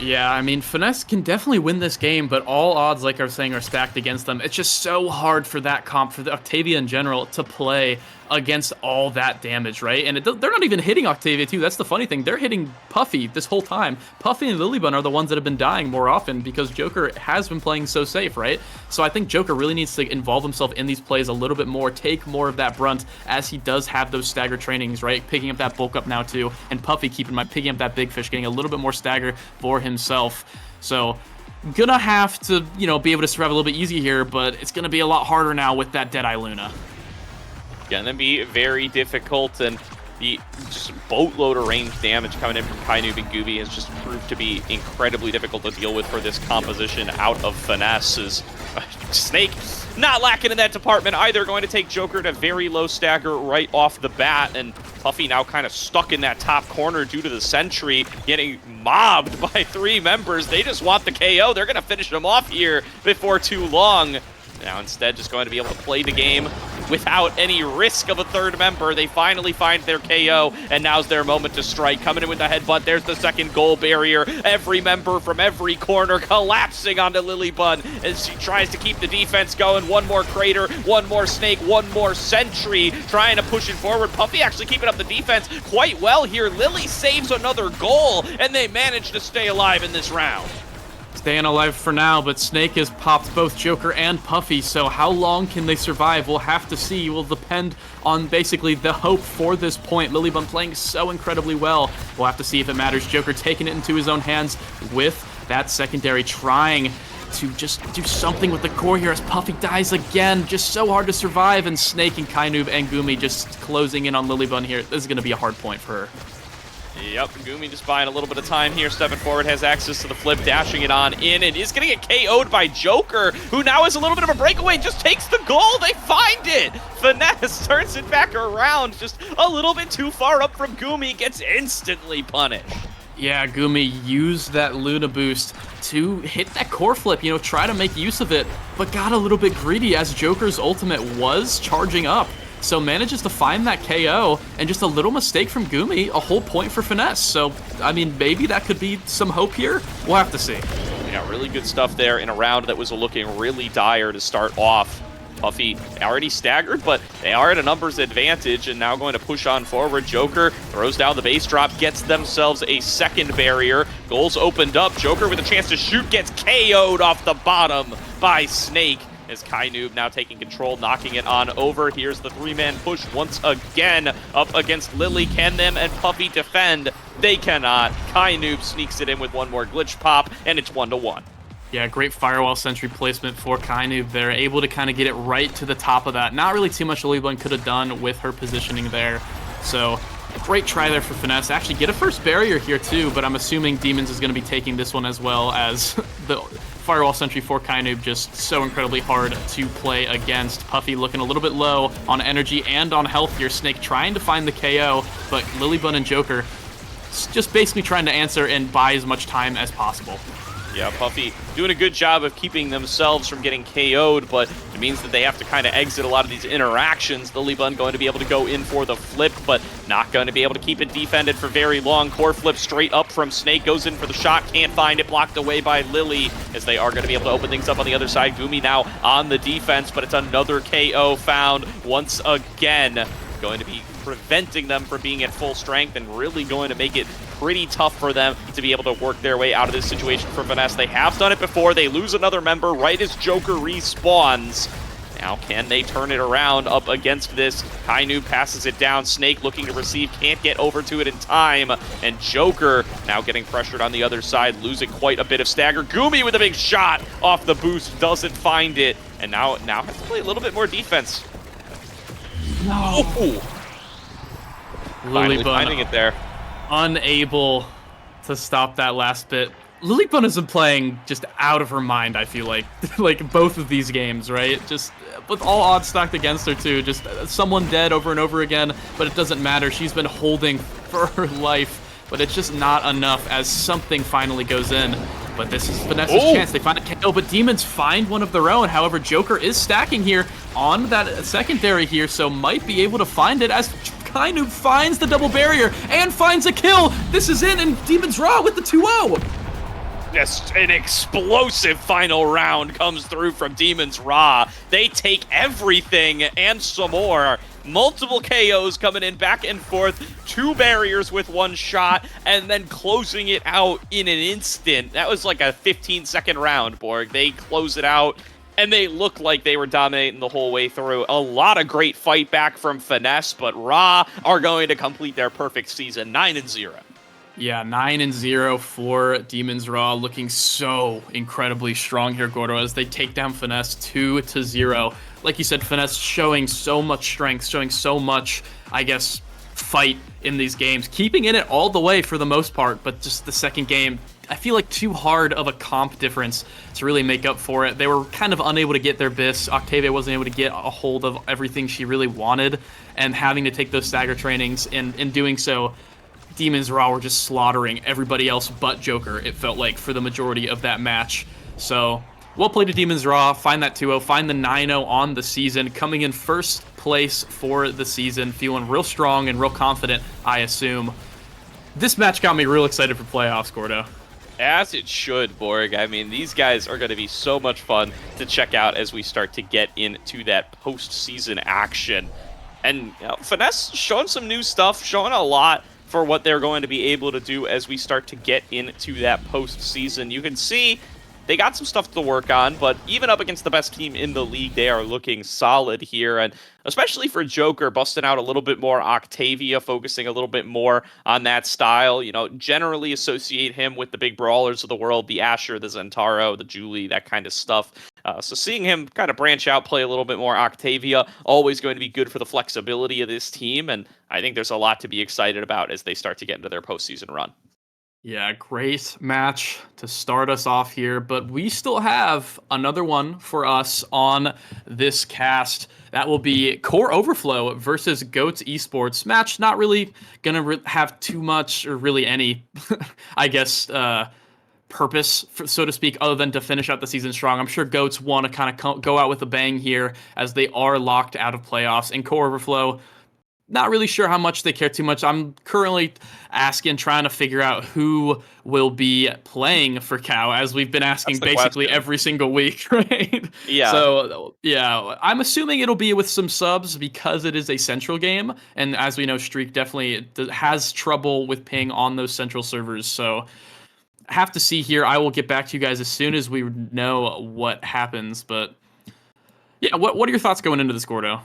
Yeah, I mean, Finesse can definitely win this game, but all odds, like I was saying, are stacked against them. It's just so hard for that comp, for the Octavia in general, to play against all that damage, right? And they're not even hitting Octavia, too. That's the funny thing. They're hitting Puffy this whole time. Puffy and Lilybun are the ones that have been dying more often because Joker has been playing so safe, right? So I think Joker really needs to involve himself in these plays a little bit more, take more of that brunt, as he does have those stagger trainings, right? Picking up that bulk up now, too. And Puffy, keep in mind, picking up that big fish, getting a little bit more stagger for himself. So gonna have to, be able to survive a little bit easier here, but it's gonna be a lot harder now with that Deadeye Luna. Gonna be very difficult, and the just boatload of range damage coming in from Kainoob and Gooby has just proved to be incredibly difficult to deal with for this composition out of Finesse. Is Snake not lacking in that department either, going to take Joker to very low stagger right off the bat, and Puffy now kind of stuck in that top corner due to the sentry, getting mobbed by 3 members. They just want the KO. They're going to finish them off here before too long. Now instead just going to be able to play the game without any risk of a 3rd member. They finally find their KO, and now's their moment to strike. Coming in with the headbutt, there's the second goal barrier. Every member from every corner collapsing onto Lilybun as she tries to keep the defense going. One more crater, one more Snake, one more sentry, trying to push it forward. Puffy actually keeping up the defense quite well here. Lily saves another goal, and they manage to stay alive in this round. Staying alive for now, but Snake has popped both Joker and Puffy, so how long can they survive? We'll have to see. Will depend on basically the hope for this point. Lilybun playing so incredibly well. We'll have to see if it matters. Joker taking it into his own hands with that secondary, trying to just do something with the core here as Puffy dies again. Just so hard to survive, and Snake and Kainoob and Goomy just closing in on Lilybun here. This is going to be a hard point for her. Yep, Gumi just buying a little bit of time here, stepping forward, has access to the flip, dashing it on in, and is going to get KO'd by Joker, who now has a little bit of a breakaway, just takes the goal, they find it! Finesse turns it back around, just a little bit too far up from Gumi, gets instantly punished. Yeah, Gumi used that Luna boost to hit that core flip, you know, try to make use of it, but got a little bit greedy as Joker's ultimate was charging up. So manages to find that KO, and just a little mistake from Gumi, a whole point for Finesse. So, I mean, maybe that could be some hope here. We'll have to see. Yeah, really good stuff there in a round that was looking really dire to start off. Puffy already staggered, but they are at a numbers advantage and now going to push on forward. Joker throws down the base drop, gets themselves a second barrier. Goals opened up. Joker with a chance to shoot gets KO'd off the bottom by Snake. As Kainoob now taking control, knocking it on over. Here's the three-man push once again up against Lily. Can them and Puffy defend? They cannot. Kainoob sneaks it in with one more glitch pop, and it's 1-1. Yeah, great firewall sentry placement for Kainoob. They're able to kind of get it right to the top of that. Not really too much Lilybun could have done with her positioning there. So, great try there for Finesse. Actually, get a first barrier here too, but I'm assuming Demons is going to be taking this one as well, as the firewall sentry for Kainoob just so incredibly hard to play against. Puffy looking a little bit low on energy and on health here. Snake trying to find the KO, but Lilybun and Joker just basically trying to answer and buy as much time as possible. Yeah, Puffy doing a good job of keeping themselves from getting KO'd, but it means that they have to kind of exit a lot of these interactions. Lilybun going to be able to go in for the flip, but not going to be able to keep it defended for very long. Core flip straight up from Snake, goes in for the shot, can't find it, blocked away by Lily, as they are going to be able to open things up on the other side. Gumi now on the defense, but it's another KO found once again. Going to be preventing them from being at full strength and really going to make it pretty tough for them to be able to work their way out of this situation for Finesse. They have done it before. They lose another member right as Joker respawns. Now, can they turn it around up against this? Kainoob passes it down. Snake looking to receive, can't get over to it in time. And Joker now getting pressured on the other side, losing quite a bit of stagger. Gumi with a big shot off the boost, doesn't find it. And now has to play a little bit more defense. No. Ooh. Finally Lilybun finding it there. unable to stop that last bit. Lilybun has been playing just out of her mind, I feel like. Like, both of these games, right? Just with all odds stacked against her, too. Just someone dead over and over again, but it doesn't matter. She's been holding for her life, but it's just not enough as something finally goes in. But this is Vanessa's chance. They find a KO, but Demons find one of their own. However, Joker is stacking here on that secondary here, so might be able to find it as Kainoob finds the double barrier and finds a kill. This is in, and Demons Raw with the 2-0. Yes, an explosive final round comes through from Demons Raw. They take everything and some more. Multiple KOs coming in back and forth, 2 barriers with 1 shot, and then closing it out in an instant. That was like a 15-second round, Borg. They close it out, and they look like they were dominating the whole way through. A lot of great fight back from Finesse, but Raw are going to complete their perfect season, 9-0. Yeah, 9-0 for Demons Raw, looking so incredibly strong here, Gordo, as they take down Finesse 2-0. Like you said, Finesse showing so much strength, showing so much, I guess, fight in these games, keeping in it all the way for the most part, but just the second game, I feel like too hard of a comp difference to really make up for it. They were kind of unable to get their bis. Octavia wasn't able to get a hold of everything she really wanted, and having to take those stagger trainings, and in doing so, Demons Raw were just slaughtering everybody else but Joker, it felt like, for the majority of that match. So, well played to Demons Raw, find that 2-0, find the 9-0 on the season, coming in first place for the season, feeling real strong and real confident, I assume. This match got me real excited for playoffs, Gordo. As it should, Borg. I mean, these guys are going to be so much fun to check out as we start to get into that postseason action. And you know, Finesse showing some new stuff, showing a lot for what they're going to be able to do as we start to get into that postseason. You can see they got some stuff to work on, but even up against the best team in the league, they are looking solid here. And especially for Joker, busting out a little bit more Octavia, focusing a little bit more on that style. Generally associate him with the big brawlers of the world, the Asher, the Zentaro, the Julie, that kind of stuff. So seeing him kind of branch out, play a little bit more Octavia, always going to be good for the flexibility of this team. And I think there's a lot to be excited about as they start to get into their postseason run. Yeah, great match to start us off here, but we still have another one for us on this cast. That will be Core Overflow versus Goats Esports. Match not really gonna have too much or really any, I guess, purpose, so to speak, other than to finish out the season strong. I'm sure Goats want to kind of go out with a bang here as they are locked out of playoffs. And Core Overflow, not really sure how much they care too much. I'm currently trying to figure out who will be playing for Cow, as we've been asking basically question. every single week, right? Yeah. So, yeah, I'm assuming it'll be with some subs because it is a central game. And as we know, Streak definitely has trouble with ping on those central servers. So, have to see here. I will get back to you guys as soon as we know what happens. But, yeah, what are your thoughts going into this, Gordo?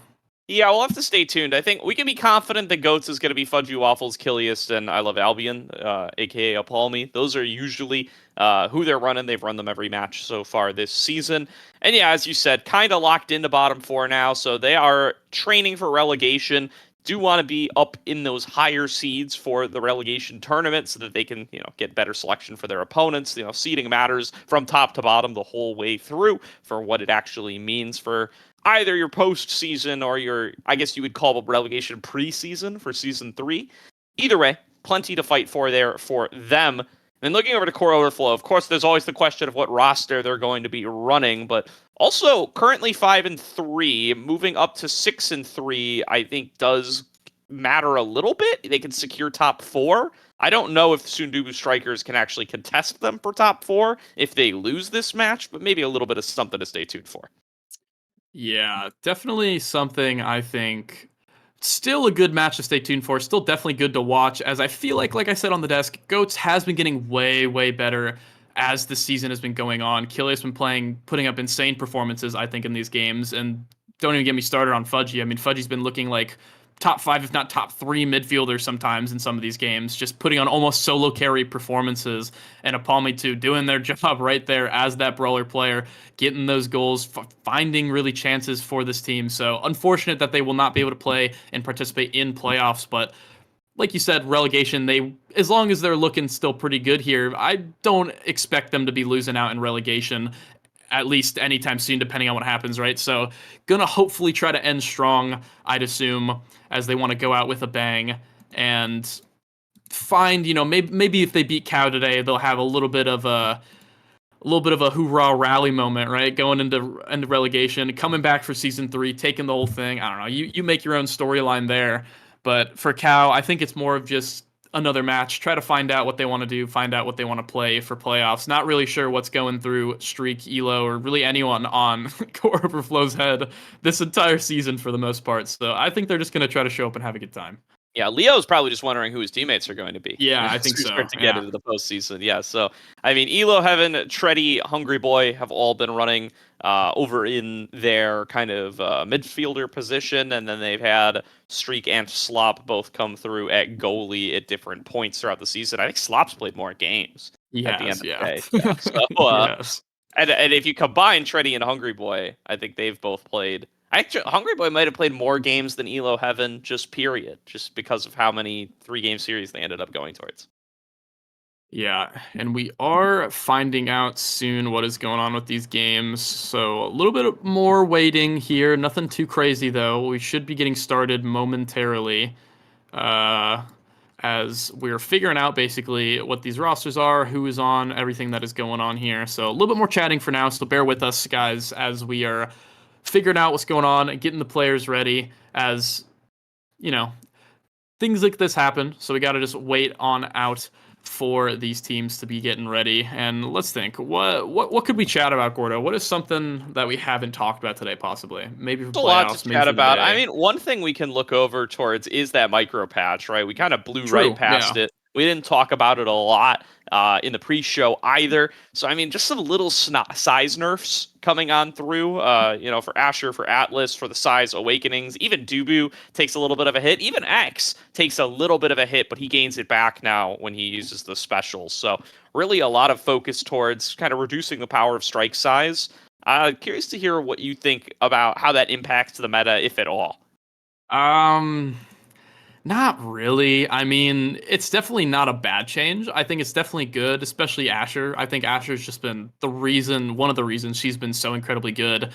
Yeah, we'll have to stay tuned. I think we can be confident that Goats is going to be Fudgy Waffles, Kilius, and I Love Albion, a.k.a. Apalmi. Those are usually who they're running. They've run them every match so far this season. And yeah, as you said, kind of locked into bottom four now, so they are training for relegation. Do want to be up in those higher seeds for the relegation tournament so that they can, get better selection for their opponents. Seeding matters from top to bottom the whole way through for what it actually means for either your postseason or your, I guess you would call it relegation preseason for season 3. Either way, plenty to fight for there for them. And looking over to Core Overflow, of course, there's always the question of what roster they're going to be running, but also currently 5-3, moving up to 6-3, I think does matter a little bit. They can secure top 4. I don't know if Sundubu Strikers can actually contest them for top 4 if they lose this match, but maybe a little bit of something to stay tuned for. Yeah, definitely something I think still a good match to stay tuned for. Still definitely good to watch, as I feel like I said on the desk, Goats has been getting way, way better as the season has been going on. Kilius been putting up insane performances, I think, in these games. And don't even get me started on Fudgy. I mean, Fudgy's been looking like top 5, if not top 3 midfielders sometimes in some of these games, just putting on almost solo carry performances, and Apalmi too, doing their job right there as that brawler player, getting those goals, finding really chances for this team. So unfortunate that they will not be able to play and participate in playoffs, but like you said, relegation, as long as they're looking still pretty good here, I don't expect them to be losing out in relegation, at least anytime soon, depending on what happens, right? So gonna hopefully try to end strong, I'd assume, as they want to go out with a bang and find, maybe if they beat Cow today, they'll have a little bit of a hoorah rally moment, right? Going into relegation, coming back for season 3, taking the whole thing. I don't know. You make your own storyline there. But for Cow, I think it's more of just another match. Try to find out what they want to do, find out what they want to play for playoffs. Not really sure what's going through Streak, Elo, or really anyone on Core Overflow's head this entire season for the most part. So I think they're just going to try to show up and have a good time. Yeah, Leo's probably just wondering who his teammates are going to be. Yeah, I think so. Start to get into the postseason. Yeah, so I mean, Elo, Heaven, Treddy, Hungry Boy have all been running over in their kind of midfielder position, and then they've had Streak and Slop both come through at goalie at different points throughout the season. I think Slop's played more games at the end of the day. Yeah, so, Yes. and if you combine Treddy and Hungry Boy, I think they've both played. Actually, Hungry Boy might have played more games than Elo Heaven, just because of how many 3-game series they ended up going towards. Yeah, and we are finding out soon what is going on with these games. So a little bit more waiting here. Nothing too crazy, though. We should be getting started momentarily as we're figuring out basically what these rosters are, who is on, everything that is going on here. So a little bit more chatting for now, so bear with us, guys, as we are figuring out what's going on and getting the players ready, as, things like this happen. So we got to just wait on out for these teams to be getting ready. And let's think, what could we chat about, Gordo? What is something that we haven't talked about today, possibly? Maybe for There's playoffs, a lot to maybe chat for the about. day. I mean, one thing we can look over towards is that micro patch, right? We kind of blew True, right past yeah. it We didn't talk about it a lot in the pre-show either. So, I mean, just some little size nerfs coming on through, for Asher, for Atlas, for the size Awakenings. Even Dubu takes a little bit of a hit. Even X takes a little bit of a hit, but he gains it back now when he uses the specials. So, really a lot of focus towards kind of reducing the power of strike size. Curious to hear what you think about how that impacts the meta, if at all. Not really. I mean, it's definitely not a bad change. I think it's definitely good, especially Asher. I think Asher's just been one of the reasons she's been so incredibly good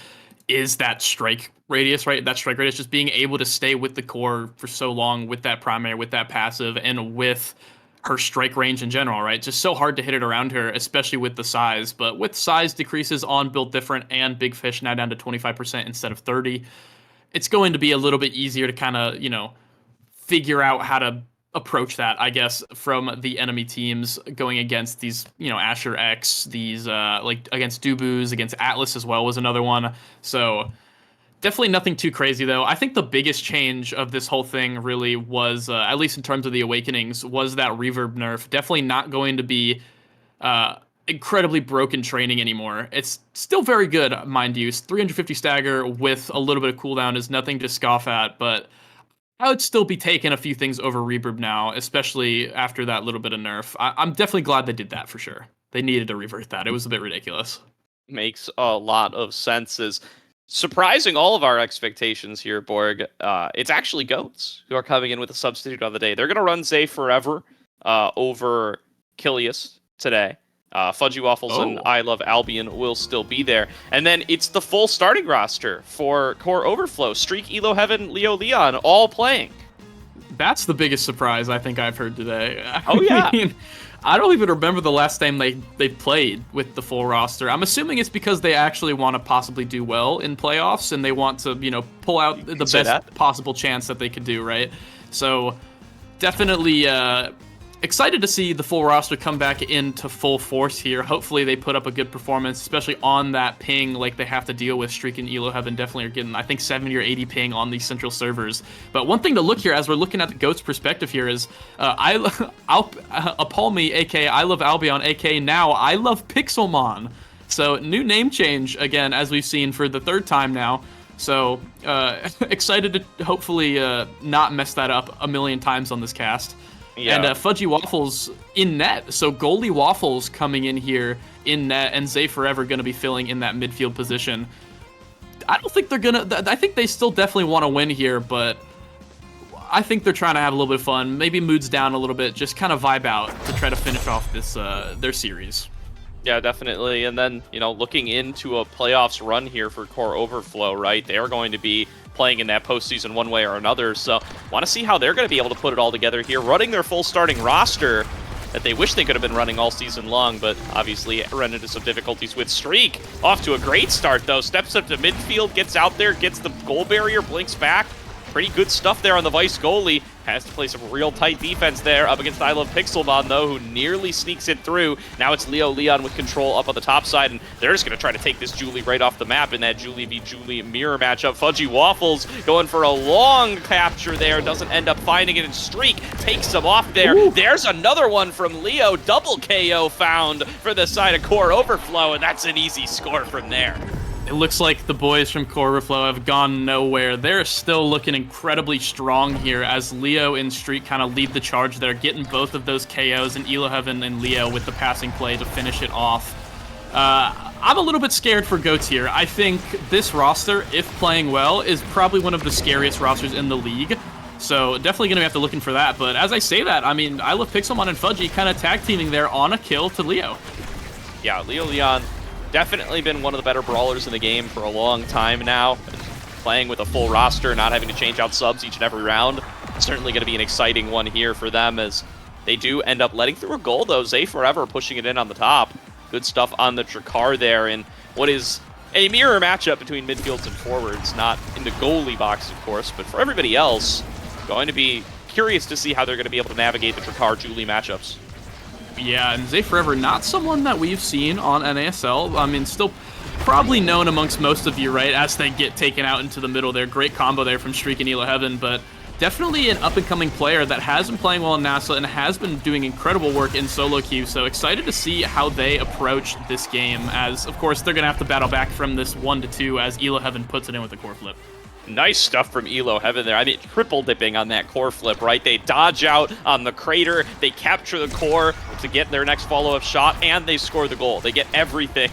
is that strike radius, right? That strike radius, just being able to stay with the core for so long with that primary, with that passive, and with her strike range in general, right? Just so hard to hit it around her, especially with the size. But with size decreases on build different and Big Fish now down to 25% instead of 30, it's going to be a little bit easier to kind of, figure out how to approach that, I guess, from the enemy teams going against these, Asher X, these against Dubus, against Atlas as well was another one. So definitely nothing too crazy though. I think the biggest change of this whole thing really was, at least in terms of the Awakenings, was that reverb nerf. Definitely not going to be incredibly broken training anymore. It's still very good, mind you. 350 stagger with a little bit of cooldown is nothing to scoff at, but I would still be taking a few things over reverb now, especially after that little bit of nerf. I'm definitely glad they did that for sure. They needed to revert that. It was a bit ridiculous. Makes a lot of sense. Is surprising all of our expectations here, Borg. It's actually Goats who are coming in with a substitute on the day. They're going to run Zay Forever over Kilius today. Fudgy Waffles and I Love Albion will still be there. And then it's the full starting roster for Core Overflow. Streak, Elo Heaven, Leo Leon, all playing. That's the biggest surprise I think I've heard today. Oh, yeah. I don't even remember the last time they played with the full roster. I'm assuming it's because they actually want to possibly do well in playoffs and they want to, pull out the best possible chance that they could do, right? So definitely excited to see the full roster come back into full force here. Hopefully they put up a good performance, especially on that ping like they have to deal with. Streak and Elo Heaven definitely are getting, I think, 70 or 80 ping on these central servers. But one thing to look here as we're looking at the GOAT's perspective here is Appall Me, aka I Love Albion, aka now I Love Pixelmon. So new name change again, as we've seen for the third time now. So excited to hopefully not mess that up a million times on this cast. Yeah. And Fudgy Waffles in net. So Goalie Waffles coming in here in net, and Zay Forever going to be filling in that midfield position. I don't think they're going to... I think they still definitely want to win here, but I think they're trying to have a little bit of fun. Maybe moods down a little bit, just kind of vibe out to try to finish off this their series. Yeah, definitely. And then, looking into a playoffs run here for Core Overflow, right? They are going to be playing in that postseason one way or another. So want to see how they're going to be able to put it all together here, running their full starting roster that they wish they could have been running all season long, but obviously ran into some difficulties with Streak. Off to a great start, though. Steps up to midfield, gets out there, gets the goal barrier, blinks back. Pretty good stuff there on the Vice goalie. Has to play some real tight defense there up against I Love Pixelmon, though, who nearly sneaks it through. Now it's Leo Leon with control up on the top side, and they're just going to try to take this Julie right off the map in that Julie v. Julie mirror matchup. Fudgy Waffles going for a long capture there. Doesn't end up finding it, and Streak takes him off there. Ooh. There's another one from Leo. Double KO found for the side of Core Overflow, and that's an easy score from there. It looks like the boys from Core Overflow have gone nowhere. They're still looking incredibly strong here as Leo and Streak kind of lead the charge there, getting both of those KOs, and Elo Heaven and Leo with the passing play to finish it off. I'm a little bit scared for Goats here. I think this roster, if playing well, is probably one of the scariest rosters in the league. So definitely going to have to looking for that. But as I say that, I mean, I Love Pixelmon and Fudgy kind of tag teaming there on a kill to Leo. Yeah, Leo Leon definitely been one of the better brawlers in the game for a long time now. Playing with a full roster, not having to change out subs each and every round. Certainly going to be an exciting one here for them as they do end up letting through a goal, though. Zay Forever pushing it in on the top. Good stuff on the Drakkar there in what is a mirror matchup between midfields and forwards. Not in the goalie box, of course, but for everybody else, going to be curious to see how they're going to be able to navigate the Drakkar-Julie matchups. Yeah, and Zay Forever, not someone that we've seen on NASL. I mean, still probably known amongst most of you, right, as they get taken out into the middle there. Great combo there from Streak and Elo Heaven, but definitely an up-and-coming player that has been playing well in NASL and has been doing incredible work in solo queue, so excited to see how they approach this game, as, of course, they're going to have to battle back from this 1-2 as Elo Heaven puts it in with a core flip. Nice stuff from Elo Heaven there. I mean, triple dipping on that core flip, right? They dodge out on the crater, they capture the core to get their next follow-up shot, and they score the goal. They get everything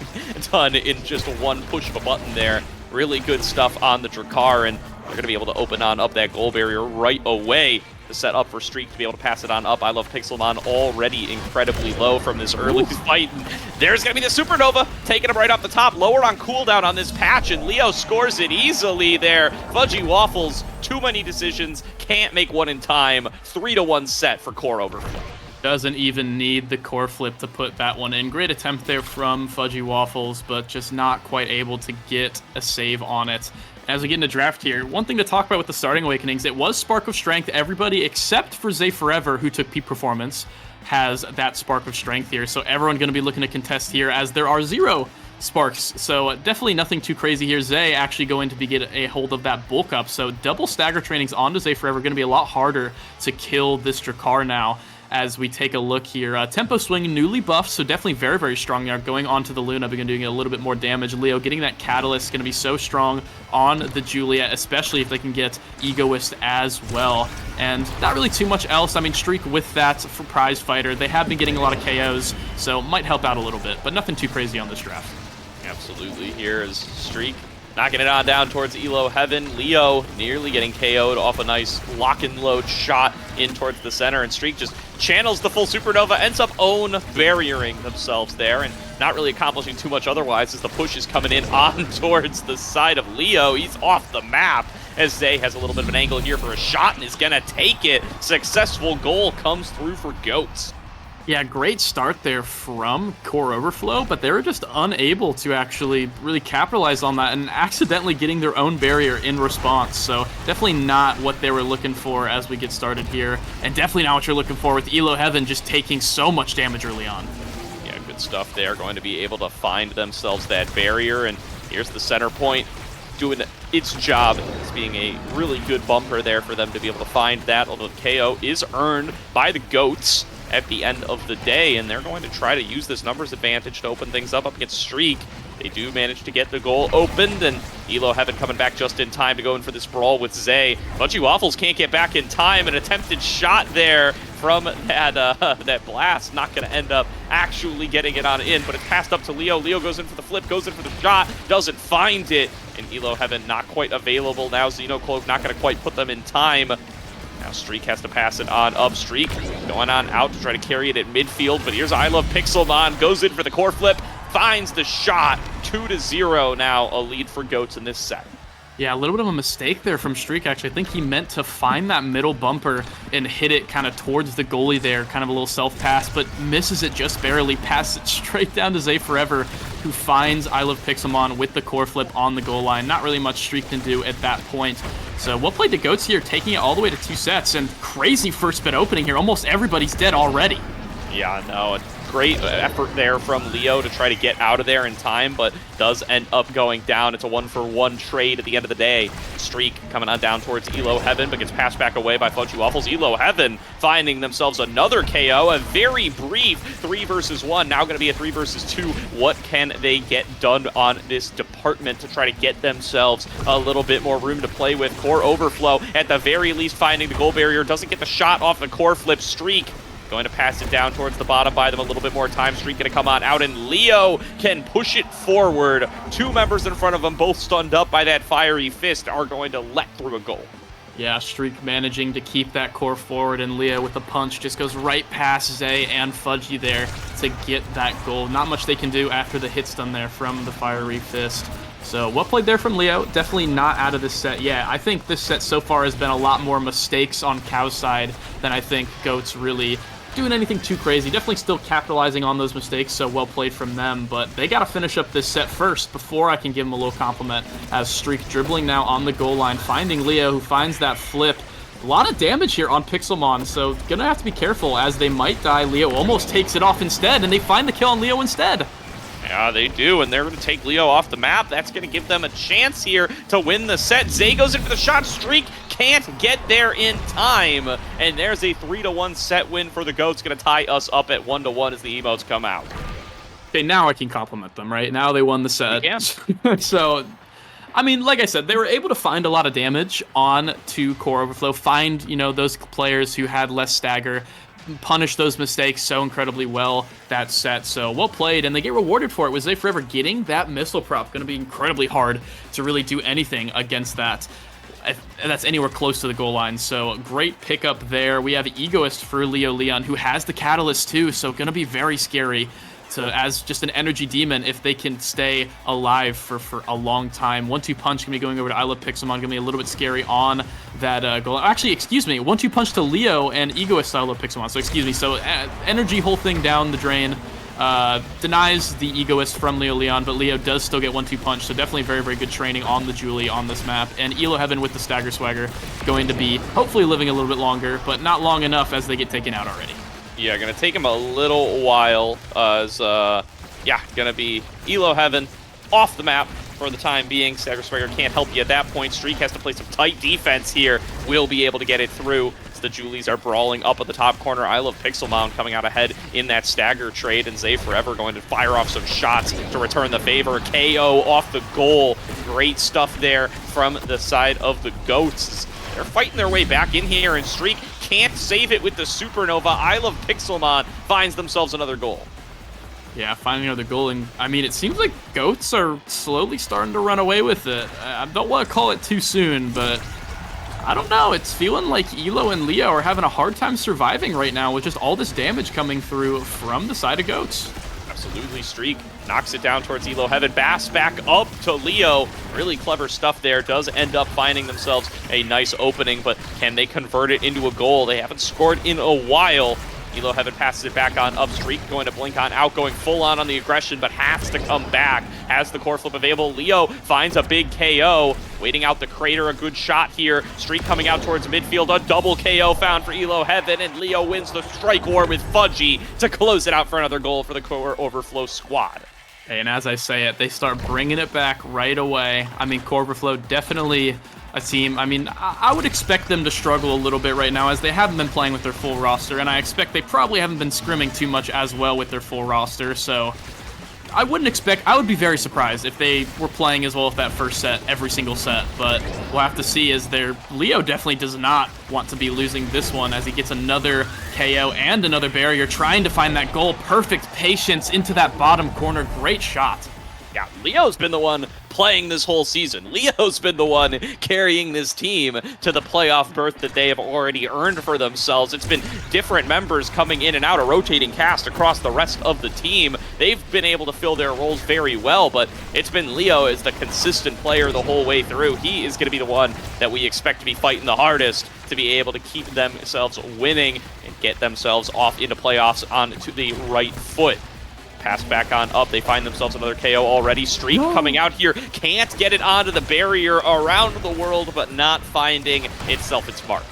done in just one push of a button there. Really good stuff on the Drakkar, and they're going to be able to open on up that goal barrier right away to set up for Streak to be able to pass it on up. I love Pixelmon already incredibly low from this early fight. And there's going to be the Supernova, taking him right off the top, lower on cooldown on this patch, and Leo scores it easily there. Fudgy Waffles, too many decisions, can't make one in time. 3-1 set for Core Overflow. Doesn't even need the core flip to put that one in. Great attempt there from Fudgy Waffles, but just not quite able to get a save on it. As we get into draft here, one thing to talk about with the starting awakenings, it was Spark of Strength. Everybody except for Zay Forever, who took peak performance, has that Spark of Strength here. So everyone going to be looking to contest here, as there are 0 sparks. So definitely nothing too crazy here. Zay actually going to be get a hold of that bulk up. So double stagger trainings onto Zay Forever going to be a lot harder to kill this Drakkar now. As we take a look here, tempo swing newly buffed, so definitely very, very strong there. Going onto the Luna, begin doing a little bit more damage. Leo getting that catalyst, going to be so strong on the Juliet, especially if they can get Egoist as well. And not really too much else. I mean, Streak with that for prize fighter. They have been getting a lot of KOs, so might help out a little bit, but nothing too crazy on this draft. Absolutely. Here is Streak knocking it on down towards Elo Heaven. Leo nearly getting KO'd off a nice lock and load shot in towards the center, and Streak just channels the full Supernova, ends up own barriering themselves there, and not really accomplishing too much otherwise as the push is coming in on towards the side of Leo. He's off the map as Zay has a little bit of an angle here for a shot and is gonna take it. Successful goal comes through for Goats. Yeah, great start there from Core Overflow, but they were just unable to actually really capitalize on that and accidentally getting their own barrier in response. So definitely not what they were looking for as we get started here, and definitely not what you're looking for with Elo Heaven just taking so much damage early on. Yeah, good stuff. They are going to be able to find themselves that barrier, and here's the center point doing its job as being a really good bumper there for them to be able to find that, although the KO is earned by the Goats at the end of the day, and they're going to try to use this numbers advantage to open things up against Streak. They do manage to get the goal opened, and Elo Heaven coming back just in time to go in for this brawl with Zay. Fudgy Waffles can't get back in time. An attempted shot there from that blast, not going to end up actually getting it on in, but it's passed up to Leo. Leo goes in for the flip, goes in for the shot, doesn't find it, and Elo Heaven not quite available now. Xenocloak not going to quite put them in time. Now Streak has to pass it on up. Streak going on out to try to carry it at midfield, but here's I Love Pixelmon, goes in for the core flip, finds the shot. 2-0 now, a lead for Goats in this set. Yeah, a little bit of a mistake there from Streak, actually. I think he meant to find that middle bumper and hit it kind of towards the goalie there, kind of a little self-pass, but misses it just barely, passes it straight down to Zay Forever, who finds I Love Pixelmon with the core flip on the goal line. Not really much Streak can do at that point. So well played to Goats here, taking it all the way to 2 sets, and crazy first bit opening here. Almost everybody's dead already. Yeah, no, great effort there from Leo to try to get out of there in time, but does end up going down. It's a 1-for-1 trade at the end of the day. Streak coming on down towards Elo Heaven, but gets passed back away by Fudgy Waffles. Elo Heaven finding themselves another KO, a very brief 3 versus 1, now going to be a 3 versus 2. What can they get done on this department to try to get themselves a little bit more room to play with? Core Overflow, at the very least, finding the goal barrier, doesn't get the shot off the core flip. Streak going to pass it down towards the bottom, buy them a little bit more time. Streak going to come on out, and Leo can push it forward. 2 members in front of him, both stunned up by that fiery fist, are going to let through a goal. Yeah, Streak managing to keep that core forward, and Leo with a punch just goes right past Zay and Fudgy there to get that goal. Not much they can do after the hit stun there from the fiery fist. So well played there from Leo. Definitely not out of this set. Yeah, I think this set so far has been a lot more mistakes on Cow's side than I think Goats really doing anything too crazy. Definitely still capitalizing on those mistakes, so well played from them, but they got to finish up this set first before I can give them a little compliment, as Streak dribbling now on the goal line, finding Leo, who finds that flip. A lot of damage here on Pixelmon, so gonna have to be careful as they might die. Leo almost takes it off instead, and they find the kill on Leo instead. Yeah, they do, and they're going to take Leo off the map. That's going to give them a chance here to win the set. Zay goes in for the shot. Streak can't get there in time, and there's a 3-1 set win for the Goats, going to tie us up at 1-1 as the emotes come out. Okay, now I can compliment them, right? Now they won the set. You can. So, I mean, like I said, they were able to find a lot of damage on to Core Overflow, find, you know, those players who had less stagger, punish those mistakes so incredibly well that set. So well played, and they get rewarded for it. Was they forever getting that missile prop? Going to be incredibly hard to really do anything against that. That's anywhere close to the goal line. So great pickup there. We have Egoist for Leo Leon, who has the Catalyst too, so going to be very scary as just an energy demon if they can stay alive for a long time. 1-2 punch gonna be going over to I Love Pixelmon, gonna be a little bit scary on that goal. Actually, excuse me, 1-2 punch to Leo and Egoist I Love Pixelmon, so excuse me. So energy whole thing down the drain. Denies the Egoist from Leo Leon, but Leo does still get 1-2 punch, so definitely very, very good training on the Julie on this map. And Elo Heaven with the Stagger Swagger going to be hopefully living a little bit longer, but not long enough as they get taken out already. Yeah, gonna take him a little while as, yeah, gonna be Elo Heaven off the map for the time being. Stagger Swagger can't help you at that point. Streak has to play some tight defense here. Will be able to get it through as the Julies are brawling up at the top corner. I Love Pixelmon coming out ahead in that stagger trade, and Zay Forever going to fire off some shots to return the favor. KO off the goal. Great stuff there from the side of the Goats. They're fighting their way back in here, and Streak can't save it with the Supernova. I Love Pixelmon finds themselves another goal. Yeah, finding another goal, and I mean, it seems like Goats are slowly starting to run away with it. I don't want to call it too soon, but I don't know. It's feeling like Elo and Leo are having a hard time surviving right now with just all this damage coming through from the side of Goats. Absolutely, Streak knocks it down towards Elo Heaven. Bass back up to Leo. Really clever stuff there. Does end up finding themselves a nice opening, but can they convert it into a goal? They haven't scored in a while. Elo Heaven passes it back on up. Streak going to blink on out, going full on the aggression, but has to come back. Has the core flip available. Leo finds a big KO. Waiting out the crater, a good shot here. Streak coming out towards midfield. A double KO found for Elo Heaven, and Leo wins the strike war with Fudgy to close it out for another goal for the Core Overflow squad. And as I say it, they start bringing it back right away. I mean, Core Overflow definitely a team. I mean, I would expect them to struggle a little bit right now as they haven't been playing with their full roster, and I expect they probably haven't been scrimming too much as well with their full roster, so I would be very surprised if they were playing as well with that first set, every single set, but we'll have to see as Leo definitely does not want to be losing this one as he gets another KO and another barrier, trying to find that goal. Perfect patience into that bottom corner. Great shot. Yeah, Leo's been the one playing this whole season. Leo's been the one carrying this team to the playoff berth that they have already earned for themselves. It's been different members coming in and out, a rotating cast across the rest of the team. They've been able to fill their roles very well, but it's been Leo as the consistent player the whole way through. He is going to be the one that we expect to be fighting the hardest to be able to keep themselves winning and get themselves off into playoffs onto the right foot. Pass back on up. They find themselves another KO already. Streak coming out here. Can't get it onto the barrier around the world, but not finding itself its mark.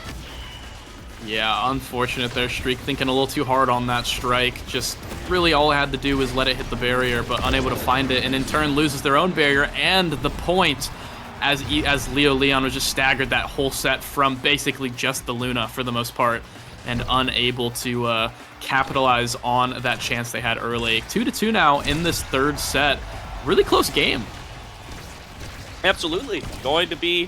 Yeah, unfortunate there. Streak thinking a little too hard on that strike. Just really all I had to do was let it hit the barrier, but unable to find it, and in turn loses their own barrier and the point as Leo Leon was just staggered that whole set from basically just the Luna for the most part, and unable to capitalize on that chance they had early. 2-2 now in this third set. Really close game. Absolutely. Going to be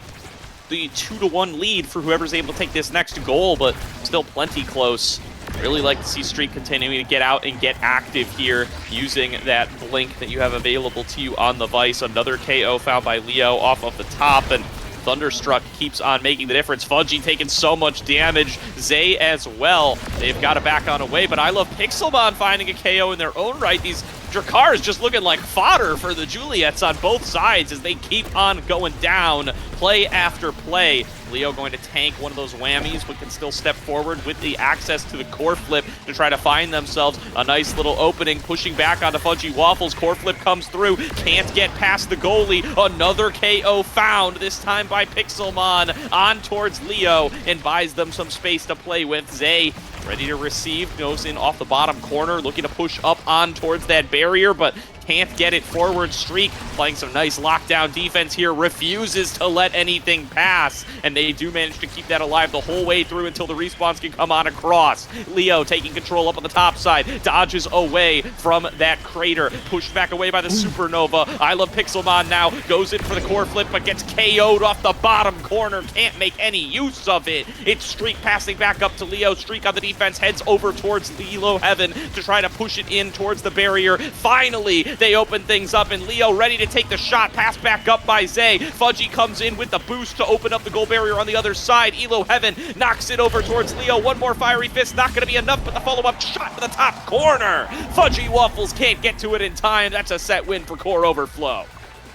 the 2-1 lead for whoever's able to take this next goal, but still plenty close. Really like to see Streak continuing to get out and get active here using that blink that you have available to you on the Vice. Another KO found by Leo off of the top, and Thunderstruck keeps on making the difference. Fudgy taking so much damage. Zay as well. They've got it back on away, but I Love Pixelmon finding a KO in their own right. These Drakars just looking like fodder for the Juliets on both sides as they keep on going down play after play. Leo going to tank one of those whammies, but can still step forward with the access to the core flip to try to find themselves a nice little opening, pushing back onto Fudgy Waffles. Core flip comes through, can't get past the goalie. Another KO found, this time by Pixelmon, on towards Leo, and buys them some space to play with. Zay ready to receive, goes in off the bottom corner, looking to push up on towards that barrier, but can't get it forward. Streak playing some nice lockdown defense here, refuses to let anything pass, and they do manage to keep that alive the whole way through until the respawns can come on across. Leo taking control up on the top side, dodges away from that crater, pushed back away by the Supernova. I Love Pixelmon now goes in for the core flip, but gets KO'd off the bottom corner, can't make any use of it. It's Streak passing back up to Leo. Streak on the defense heads over towards Elo Heaven to try to push it in towards the barrier. Finally, they open things up, and Leo ready to take the shot, passed back up by Zay. Fudgy comes in with the boost to open up the goal barrier on the other side. Elo Heaven knocks it over towards Leo. One more fiery fist, not going to be enough, but the follow-up shot to the top corner. Fudgy Waffles can't get to it in time. That's a set win for Core Overflow.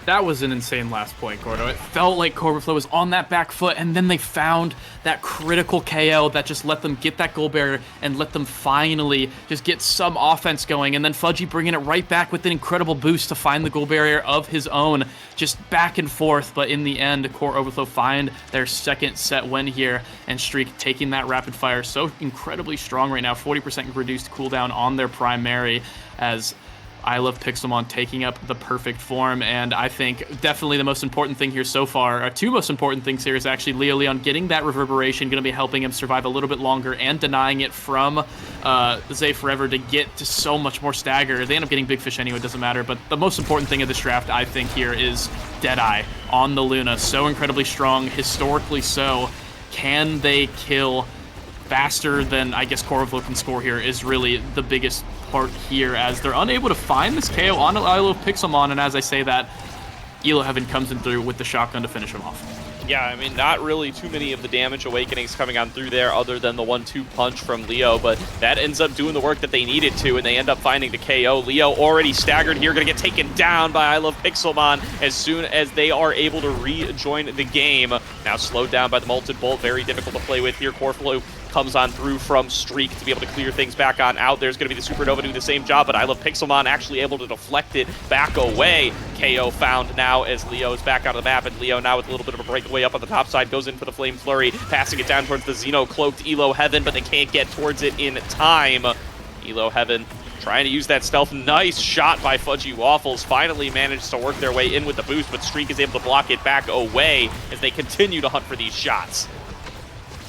That was an insane last point, Gordo. It felt like Core Overflow was on that back foot, and then they found that critical KO that just let them get that goal barrier and let them finally just get some offense going. And then Fudgy bringing it right back with an incredible boost to find the goal barrier of his own, just back and forth. But in the end, Core Overflow find their second set win here, and Streak taking that rapid fire so incredibly strong right now. 40% reduced cooldown on their primary, as I Love Pixelmon taking up the perfect form. And I think definitely the most important thing here so far, two most important things here, is actually Leo Leon getting that reverberation, going to be helping him survive a little bit longer, and denying it from Zay Forever to get to so much more stagger. They end up getting Big Fish anyway, it doesn't matter. But the most important thing of this draft, I think, here is Deadeye on the Luna. So incredibly strong, historically so. Can they kill faster than, I guess, Core Overflow can score here is really the biggest part here, as they're unable to find this KO on I Love Pixelmon, and as I say that, Elo Heaven comes in through with the shotgun to finish him off. Yeah, I mean, not really too many of the damage awakenings coming on through there other than the 1-2 punch from Leo, but that ends up doing the work that they needed to, and they end up finding the KO. Leo already staggered here, going to get taken down by I Love Pixelmon as soon as they are able to rejoin the game. Now slowed down by the Molten Bolt, very difficult to play with here. Core Flow comes on through from Streak to be able to clear things back on out. There's going to be the Supernova doing the same job, but I Love Pixelmon actually able to deflect it back away. KO found now as Leo is back out of the map, and Leo now with a little bit of a breakaway up on the top side goes in for the Flame Flurry, passing it down towards the Xeno-cloaked Elo Heaven, but they can't get towards it in time. Elo Heaven trying to use that stealth. Nice shot by Fudgy Waffles. Finally managed to work their way in with the boost, but Streak is able to block it back away as they continue to hunt for these shots.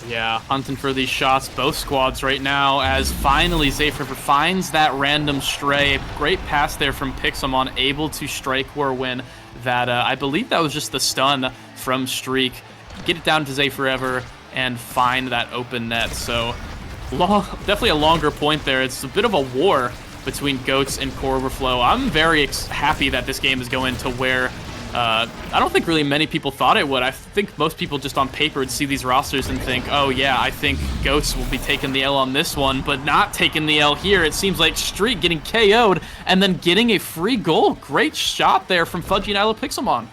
Yeah, hunting for these shots, both squads right now, as finally Zay Forever finds that random stray. Great pass there from Pixelmon, able to strike or win that. I believe that was just the stun from Streak. Get it down to Zay Forever and find that open net. So definitely a longer point there. It's a bit of a war between Goats and Core Overflow. I'm very happy that this game is going to where I don't think really many people thought it would. I think most people just on paper would see these rosters and think, oh yeah, I think Goats will be taking the L on this one, but not taking the L here. It seems like Streak getting KO'd and then getting a free goal. Great shot there from Fudgy and I Love Pixelmon.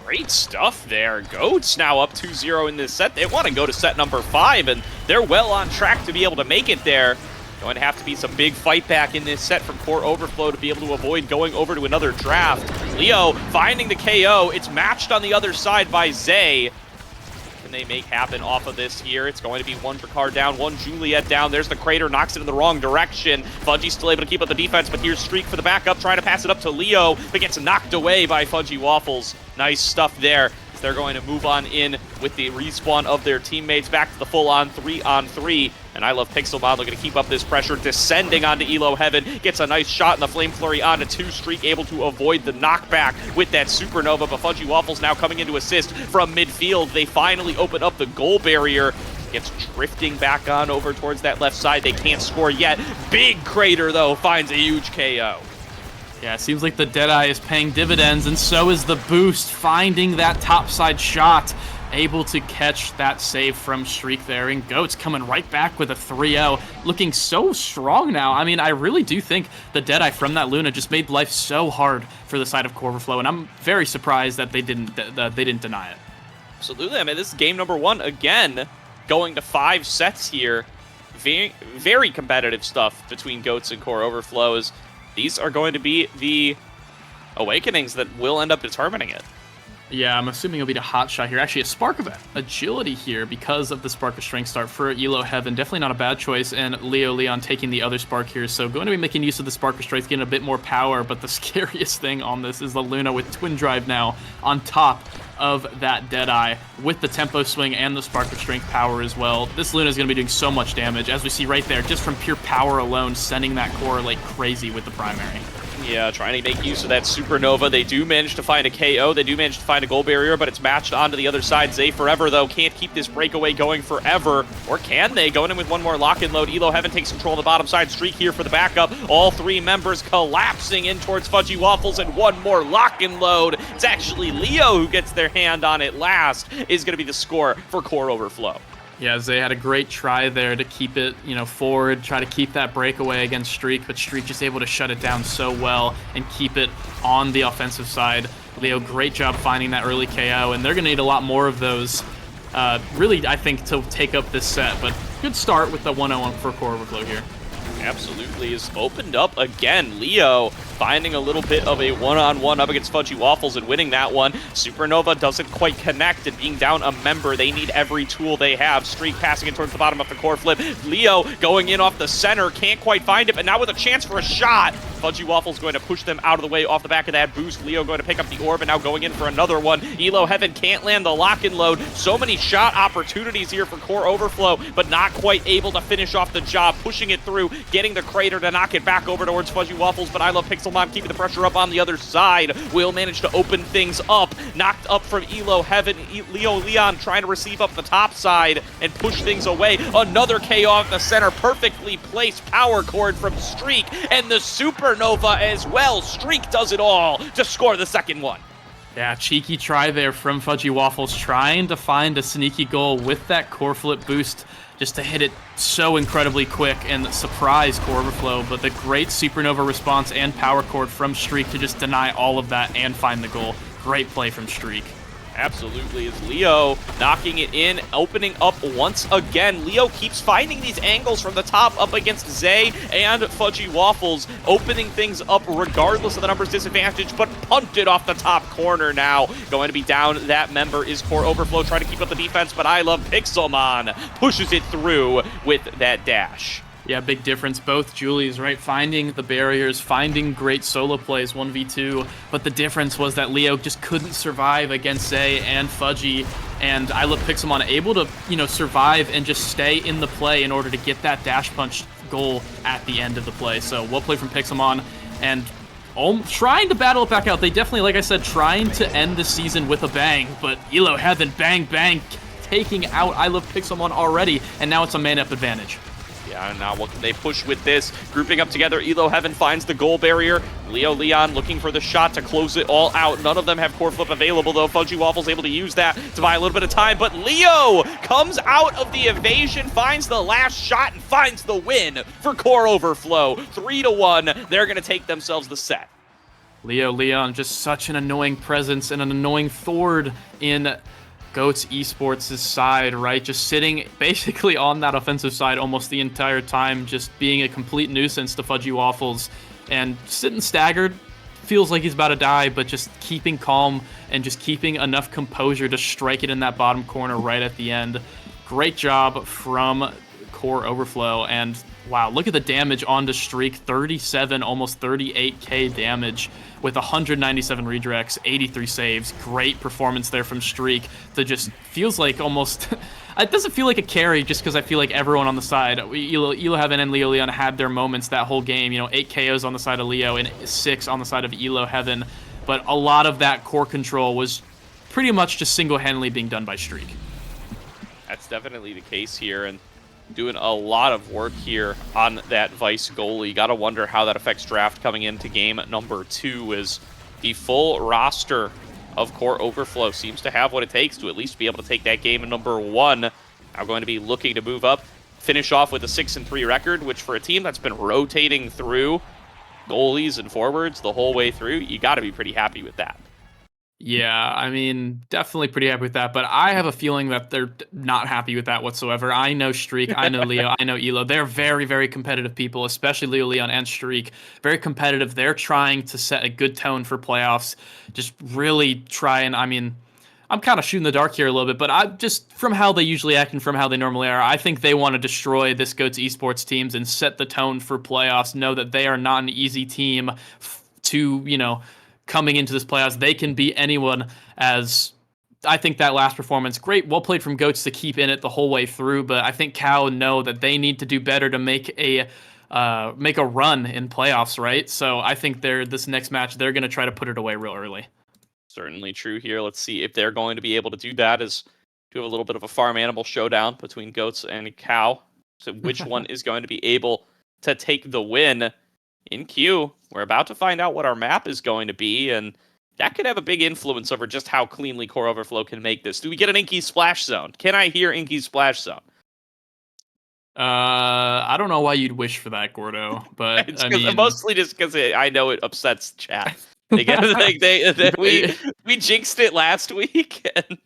Great stuff there. Goats now up 2-0 in this set. They want to go to set number 5, and they're well on track to be able to make it there. Going to have to be some big fight back in this set from Core Overflow to be able to avoid going over to another draft. Leo finding the KO. It's matched on the other side by Zay. Can they make happen off of this here? It's going to be one Drakkar down, one Juliet down. There's the crater, knocks it in the wrong direction. Fudgy's still able to keep up the defense, but here's Streak for the backup, trying to pass it up to Leo, but gets knocked away by Fudgy Waffles. Nice stuff there. They're going to move on in with the respawn of their teammates back to the full-on 3-on-3. And I Love Pixelmon looking to keep up this pressure, descending onto Elo Heaven. Gets a nice shot in the Flame Flurry onto 2. Streak able to avoid the knockback with that Supernova. But Fudgy Waffles now coming into assist from midfield. They finally open up the goal barrier. Gets drifting back on over towards that left side. They can't score yet. Big Crater, though, finds a huge KO. Yeah, it seems like the Deadeye is paying dividends, and so is the boost, finding that topside shot, able to catch that save from Streak there, and Goats coming right back with a 3-0, looking so strong now. I mean, I really do think the Deadeye from that Luna just made life so hard for the side of Core Overflow, and I'm very surprised that they didn't deny it. Absolutely. I mean, this is game number 1 again, going to 5 sets here. Very, very competitive stuff between Goats and Core Overflows. These are going to be the awakenings that will end up determining it. Yeah, I'm assuming it'll be the hot shot here. Actually, a spark of agility here because of the spark of strength start for Elo Heaven. Definitely not a bad choice. And Leo Leon taking the other spark here. So going to be making use of the spark of strength, getting a bit more power. But the scariest thing on this is the Luna with twin drive now on top of that Deadeye with the tempo swing and the spark of strength power as well. This Luna is going to be doing so much damage, as we see right there, just from pure power alone, sending that core like crazy with the primary. Yeah, trying to make use of that Supernova. They do manage to find a KO. They do manage to find a goal barrier, but it's matched onto the other side. Zay Forever, though, can't keep this breakaway going forever. Or can they? Going in with one more lock-and load. Elo Heaven takes control of the bottom side. Streak here for the backup. All three members collapsing in towards Fudgy Waffles, and one more lock-and load. It's actually Leo who gets their hand on it last, is going to be the score for Core Overflow. Yeah, Zay had a great try there to keep it, forward, try to keep that breakaway against Streak, but Streak just able to shut it down so well and keep it on the offensive side. Leo, great job finding that early KO, and they're going to need a lot more of those, really, I think, to take up this set. But good start with the 1-0 for Core Overflow here. Absolutely is opened up again. Leo finding a little bit of a one-on-one up against Fudgy Waffles and winning that one. Supernova doesn't quite connect, and being down a member, they need every tool they have. Streak passing it towards the bottom of the core flip. Leo going in off the center, can't quite find it, but now with a chance for a shot. Fudgy Waffles going to push them out of the way off the back of that boost. Leo going to pick up the orb and now going in for another one. Elo Heaven can't land the lock and load. So many shot opportunities here for Core Overflow, but not quite able to finish off the job. Pushing it through, getting the crater to knock it back over towards Fudgy Waffles, but I Love Pixelmon keeping the pressure up on the other side. Will manage to open things up. Knocked up from Elo Heaven. Leo Leon trying to receive up the top side and push things away. Another KO off the center. Perfectly placed power chord from Streak, and the Supernova as well. Streak does it all to score the second one. Yeah, cheeky try there from Fudgy Waffles, trying to find a sneaky goal with that core flip boost just to hit it so incredibly quick and surprise Core Overflow. But the great Supernova response and power chord from Streak to just deny all of that and find the goal. Great play from Streak. Absolutely, is Leo knocking it in, opening up once again. Leo keeps finding these angles from the top up against Zay and Fudgy Waffles, opening things up regardless of the numbers disadvantage, but punted off the top corner now. Going to be down, that member is Core Overflow, trying to keep up the defense, but I Love Pixelmon pushes it through with that dash. Yeah, big difference. Both Julies, right? Finding the barriers, finding great solo plays, 1v2. But the difference was that Leo just couldn't survive against Zay and Fudgy. And I Love Pixelmon able to, survive and just stay in the play in order to get that dash punch goal at the end of the play. So well played from Pixelmon. And trying to battle it back out. They definitely, like I said, trying to end the season with a bang. But Elo Heaven, bang, bang, taking out I Love Pixelmon already. And now it's a man-up advantage. Yeah, and now what can they push with this? Grouping up together, Elo Heaven finds the goal barrier. Leo Leon looking for the shot to close it all out. None of them have core flip available, though. Fudgy Waffles able to use that to buy a little bit of time, but Leo comes out of the evasion, finds the last shot, and finds the win for Core Overflow. 3-1. They're going to take themselves the set. Leo Leon, just such an annoying presence and an annoying Thord in Goats Esports' side, right? Just sitting basically on that offensive side almost the entire time, just being a complete nuisance to Fudgy Waffles and sitting staggered. Feels like he's about to die, but just keeping calm and just keeping enough composure to strike it in that bottom corner right at the end. Great job from Core Overflow, and wow, look at the damage onto Streak. 37, almost 38k damage with 197 redirects, 83 saves. Great performance there from Streak. To just feels like almost it doesn't feel like a carry just because I feel like everyone on the side, Elo Heaven and Leo Leon had their moments that whole game. 8 KOs on the side of Leo and 6 on the side of Elo Heaven, but a lot of that core control was pretty much just single-handedly being done by Streak. That's definitely the case here, and doing a lot of work here on that Vice goalie. You gotta wonder how that affects draft coming into game number 2, as the full roster of Core Overflow seems to have what it takes to at least be able to take that game number 1. Now going to be looking to move up, finish off with a 6-3 record, which for a team that's been rotating through goalies and forwards the whole way through, you gotta be pretty happy with that. Yeah, I mean, definitely pretty happy with that, but I have a feeling that they're not happy with that whatsoever. I know Streak, I know Leo, I know Elo. They're very, very competitive people, especially Leo, Leon, and Streak. Very competitive. They're trying to set a good tone for playoffs. Just really try and, I mean, I'm kind of shooting the dark here a little bit, but I just from how they usually act and from how they normally are, I think they want to destroy this GOATS esports teams and set the tone for playoffs. Know that they are not an easy team to, coming into this playoffs. They can beat anyone. As I think that last performance, great, well played from GOATS to keep in it the whole way through. But I think Cal know that they need to do better to make a run in playoffs, right? So I think this next match they're going to try to put it away real early. Certainly true here. Let's see if they're going to be able to do that. As to have a little bit of a farm animal showdown between goats and cow. So which one is going to be able to take the win in Q? We're about to find out what our map is going to be, and that could have a big influence over just how cleanly Core Overflow can make this. Do we get an Inky Splash Zone? Can I hear Inky Splash Zone? I don't know why you'd wish for that, Gordo, but It's I mean, mostly just because I know it upsets chat. We jinxed it last week, and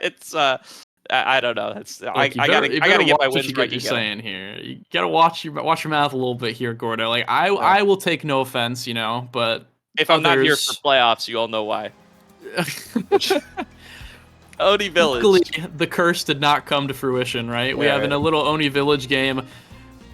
it's I don't know. It's look, I gotta get my wins right. You're saying here, you gotta watch your mouth a little bit here, Gordo. Like I will take no offense, but if I'm not here for playoffs, you all know why. Oni Village. Luckily, the curse did not come to fruition, right? We have in a little Oni Village game.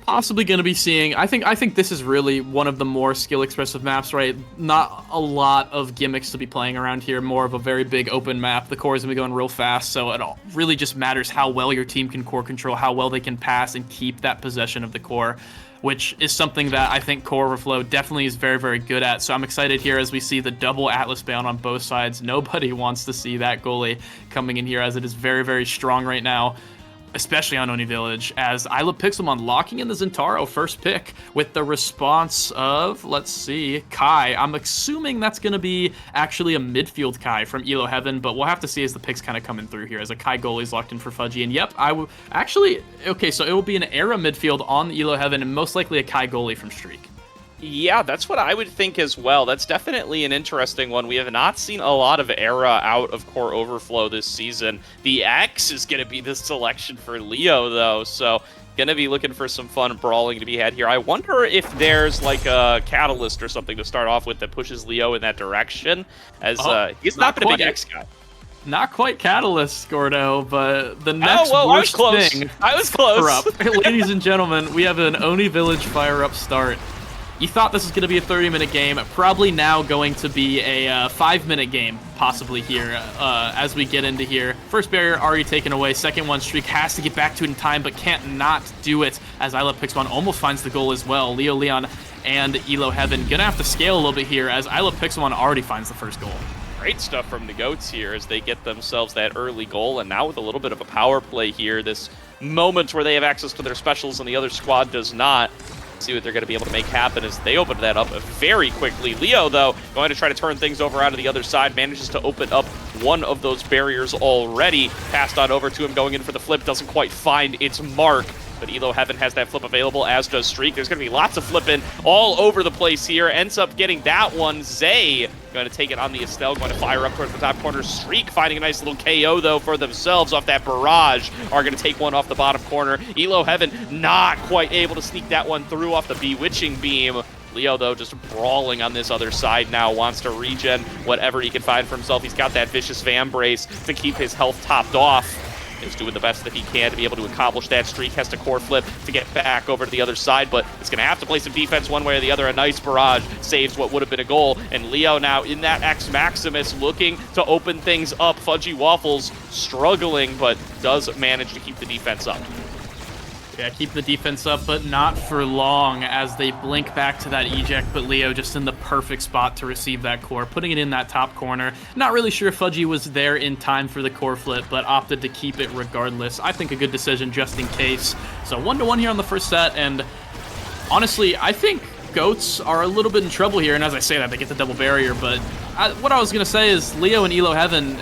Possibly going to be seeing. I think this is really one of the more skill expressive maps, right? Not a lot of gimmicks to be playing around here. More of a very big open map. The core is going to be going real fast, so it all really just matters how well your team can core control, how well they can pass and keep that possession of the core, which is something that I think Core Overflow definitely is very, very good at. So I'm excited here as we see the double Atlas bound on both sides. Nobody wants to see that goalie coming in here, as it is very, very strong right now, especially on Oni Village, as Isla Pixelmon locking in the Zentaro first pick with the response of, let's see, Kai. I'm assuming that's going to be actually a midfield Kai from Elo Heaven, but we'll have to see as the picks kind of coming through here, as a Kai goalie's locked in for Fudgy. And yep, okay, so it will be an Era midfield on Elo Heaven, and most likely a Kai goalie from Streak. Yeah, that's what I would think as well. That's definitely an interesting one. We have not seen a lot of Era out of Core Overflow this season. The X is going to be the selection for Leo, though, so going to be looking for some fun brawling to be had here. I wonder if there's like a catalyst or something to start off with that pushes Leo in that direction, as he's not been a big X guy. Not quite Catalyst, Gordo, but the next worst thing. I was close. Ladies and gentlemen, we have an Oni Village fire-up start. You thought this was going to be a 30-minute game, probably now going to be a 5-minute game, possibly here, as we get into here. First barrier already taken away, second one, Streak has to get back to it in time, but can't not do it, as Isla Pixelmon almost finds the goal as well. Leo, Leon, and Elo Heaven gonna have to scale a little bit here, as Isla Pixelmon already finds the first goal. Great stuff from the Goats here as they get themselves that early goal, and now with a little bit of a power play here, this moment where they have access to their specials and the other squad does not. See what they're going to be able to make happen as they open that up very quickly. Leo, though, going to try to turn things over onto the other side, manages to open up one of those barriers already. Passed on over to him, going in for the flip, doesn't quite find its mark. But Elo Heaven has that flip available, as does Streak. There's going to be lots of flipping all over the place here. Ends up getting that one. Zay going to take it on the Estelle, going to fire up towards the top corner. Streak finding a nice little KO, though, for themselves off that barrage. Are going to take one off the bottom corner. Elo Heaven not quite able to sneak that one through off the Bewitching Beam. Leo, though, just brawling on this other side now, wants to regen whatever he can find for himself. He's got that vicious Van Brace to keep his health topped off. Is doing the best that he can to be able to accomplish that. Streak has to core flip to get back over to the other side, but it's going to have to play some defense one way or the other. A nice barrage saves what would have been a goal, and Leo now in that X Maximus looking to open things up. Fudgy Waffles struggling, but does manage to keep the defense up. Yeah, keep the defense up, but not for long as they blink back to that eject, but Leo just in the perfect spot to receive that core, putting it in that top corner. Not really sure if Fudgy was there in time for the core flip, but opted to keep it regardless. I think a good decision just in case. So 1-1 here on the first set, and honestly, I think Goats are a little bit in trouble here, and as I say that, they get the double barrier, but what I was going to say is Leo and Elo Heaven,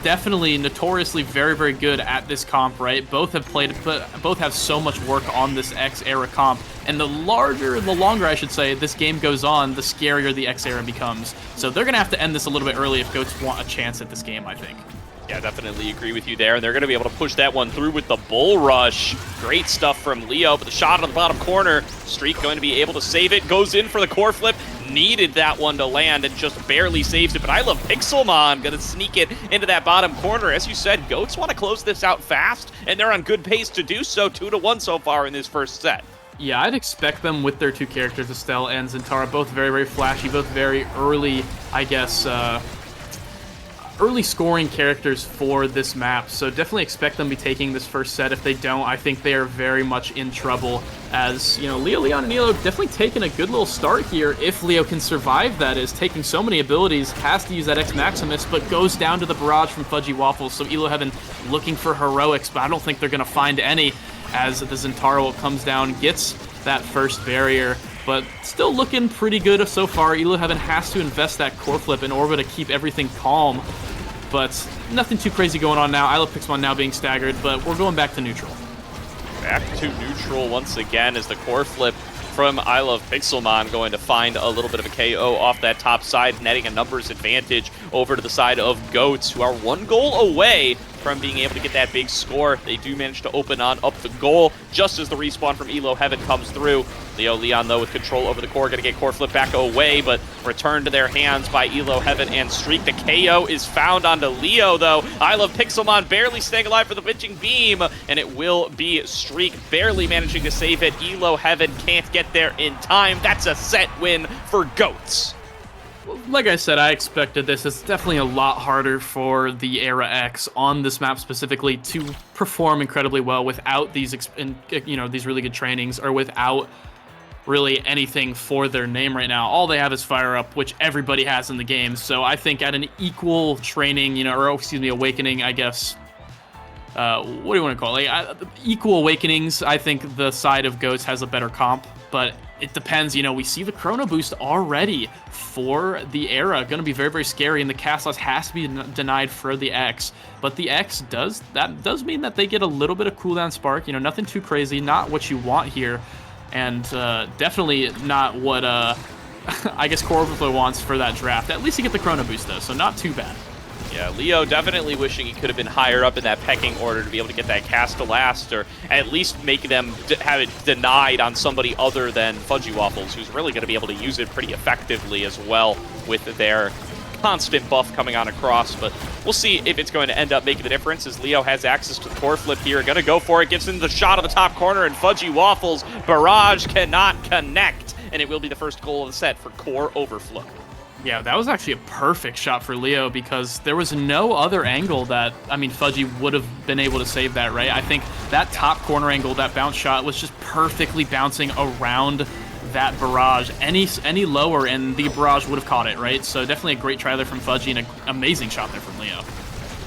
definitely notoriously very, very good at this comp, right? Both have played, but both have so much work on this X era comp. And the longer I should say, this game goes on, the scarier the X era becomes. So they're gonna have to end this a little bit early if Goats want a chance at this game, I think. Yeah, definitely agree with you there. And they're going to be able to push that one through with the Bull Rush. Great stuff from Leo, but the shot on the bottom corner. Streak going to be able to save it. Goes in for the core flip. Needed that one to land and just barely saves it. But I love Pixelmon. Going to sneak it into that bottom corner. As you said, Goats want to close this out fast, and they're on good pace to do so. 2-1 so far in this first set. Yeah, I'd expect them with their two characters, Estelle and Zentara, both very, very flashy, both very early, I guess, early scoring characters for this map, so definitely expect them to be taking this first set. If they don't, I think they are very much in trouble, as, you know, Leo, Leon, and Elo definitely taking a good little start here. If Leo can survive, that is, taking so many abilities, has to use that X Maximus, but goes down to the barrage from Fudgy Waffles, so Elo Heaven looking for heroics, but I don't think they're going to find any, as the Zentaro comes down, gets that first barrier. But still looking pretty good so far. Elo Heaven has to invest that core flip in order to keep everything calm. But nothing too crazy going on now. I love Pixelmon now being staggered, but we're going back to neutral. Back to neutral once again as the core flip from I Love Pixelmon going to find a little bit of a KO off that top side, netting a numbers advantage over to the side of Goats, who are 1 goal away from being able to get that big score. They do manage to open on up the goal just as the respawn from Elo Heaven comes through. Leo Leon, though, with control over the core, going to get core flip back away, but returned to their hands by Elo Heaven and Streak. The KO is found onto Leo, though. I Love Pixelmon barely staying alive for the pitching beam, and it will be Streak barely managing to save it. Elo Heaven can't get there in time. That's a set win for Goats. Like I said, I expected this. It's definitely a lot harder for the Era X on this map specifically to perform incredibly well without these, these really good trainings, or without really anything for their name right now. All they have is Fire Up, which everybody has in the game. So I think at an equal training, awakening, I guess. What do you want to call it? Equal awakenings, I think the side of Goats has a better comp, but it depends. We see the Chrono Boost already for the Era. Going to be very, very scary, and the cast loss has to be denied for the X. But the X does mean that they get a little bit of cooldown spark. Nothing too crazy, not what you want here, and definitely not what I guess Core Overflow wants for that draft. At least you get the Chrono Boost, though, so not too bad. Yeah, Leo definitely wishing he could have been higher up in that pecking order to be able to get that cast to last, or at least make them have it denied on somebody other than Fudgy Waffles, who's really going to be able to use it pretty effectively as well with their constant buff coming on across. But we'll see if it's going to end up making the difference, as Leo has access to the core flip here. Going to go for it, gets into the shot on the top corner, and Fudgy Waffles barrage cannot connect, and it will be the first goal of the set for Core Overflow. Yeah, that was actually a perfect shot for Leo, because there was no other angle that, Fudgy would have been able to save that, right? I think that top corner angle, that bounce shot, was just perfectly bouncing around that barrage. Any lower, and the barrage would have caught it, right? So definitely a great try there from Fudgy, and an amazing shot there from Leo.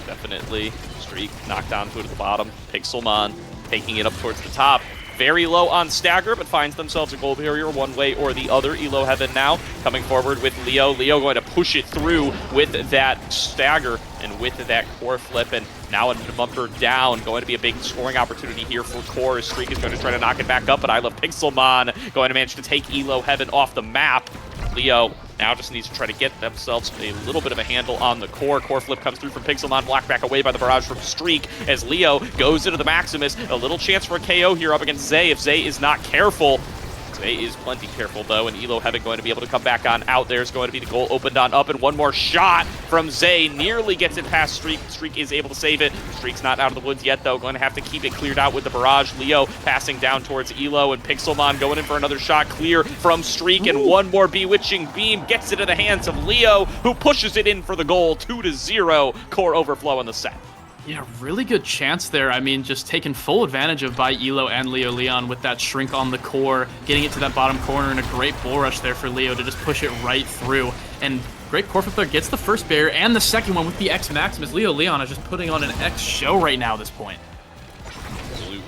Definitely. Streak knocked down to the bottom. Pixelmon taking it up towards the top. Very low on stagger, but finds themselves a goal barrier one way or the other. Elo Heaven now coming forward with Leo. Leo going to push it through with that stagger and with that core flip, and now a bumper down. Going to be a big scoring opportunity here for Core. Streak is going to try to knock it back up, but I Love Pixelmon going to manage to take Elo Heaven off the map. Leo now just needs to try to get themselves a little bit of a handle on the core. Core flip comes through from Pixelmon, blocked back away by the barrage from Streak as Leo goes into the Maximus. A little chance for a KO here up against Zay if Zay is not careful. Zay is plenty careful, though, and Elo Heaven going to be able to come back on out. There's going to be the goal opened on up, and one more shot from Zay. Nearly gets it past Streak. Streak is able to save it. Streak's not out of the woods yet, though. Going to have to keep it cleared out with the barrage. Leo passing down towards Elo, and Pixelmon going in for another shot. Clear from Streak, and one more Bewitching Beam gets it in the hands of Leo, who pushes it in for the goal. 2-0. Core Overflow in the set. Yeah, really good chance there. Just taken full advantage of by Elo and Leo Leon with that shrink on the core, getting it to that bottom corner, and a great bull rush there for Leo to just push it right through. And great core flip there, gets the first barrier and the second one with the X Maximus. Leo Leon is just putting on an X show right now at this point.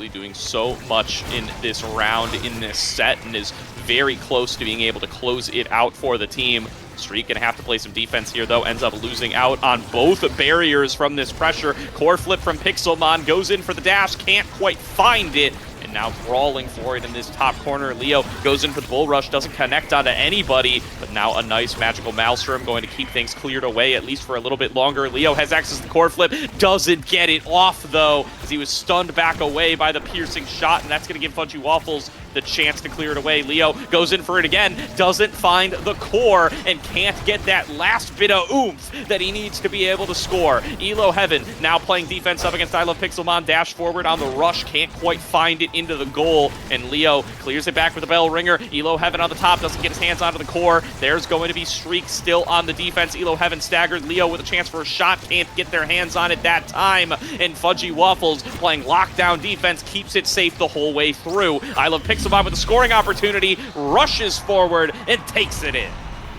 absolutely doing so much in this round, in this set, and is very close to being able to close it out for the team. Streak gonna have to play some defense here, though. Ends up losing out on both barriers from this pressure. Core flip from Pixelmon, goes in for the dash, can't quite find it. And now brawling for it in this top corner. Leo goes in for the bull rush, doesn't connect onto anybody, but now a nice magical Maelstrom going to keep things cleared away, at least for a little bit longer. Leo has access to the core flip, doesn't get it off, though, as he was stunned back away by the piercing shot, and that's going to give Fudgy Waffles the chance to clear it away. Leo goes in for it again, doesn't find the core, and can't get that last bit of oomph that he needs to be able to score. Elo Heaven now playing defense up against I Love Pixelmon, dash forward on the rush, can't quite find it into the goal, and Leo clears it back with a bell ringer. Elo Heaven on the top, doesn't get his hands onto the core. There's going to be Streak still on the defense. Elo Heaven staggered. Leo with a chance for a shot, can't get their hands on it that time, and Fudgy Waffles playing lockdown defense keeps it safe the whole way through. I Love Pixelmon with a scoring opportunity, rushes forward and takes it in.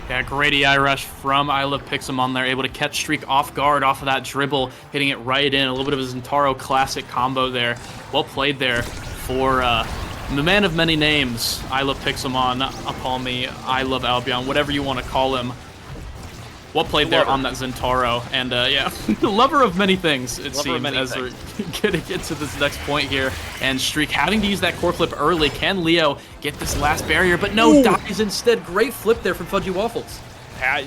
Yeah, great EI rush from I Love Pixelmon. They're able to catch Streak off guard off of that dribble, hitting it right in. A little bit of a Zentaro classic combo there. Well played there for the man of many names. I Love Pixelmon, Apalmi, I Love Albion, whatever you want to call him. Well played there on that Zentaro, and yeah, the lover of many things, it seems, as we're gonna get to this next point here. And Streak having to use that core flip early. Can Leo get this last barrier? But no, dies instead. Great flip there from Fudgy Waffles.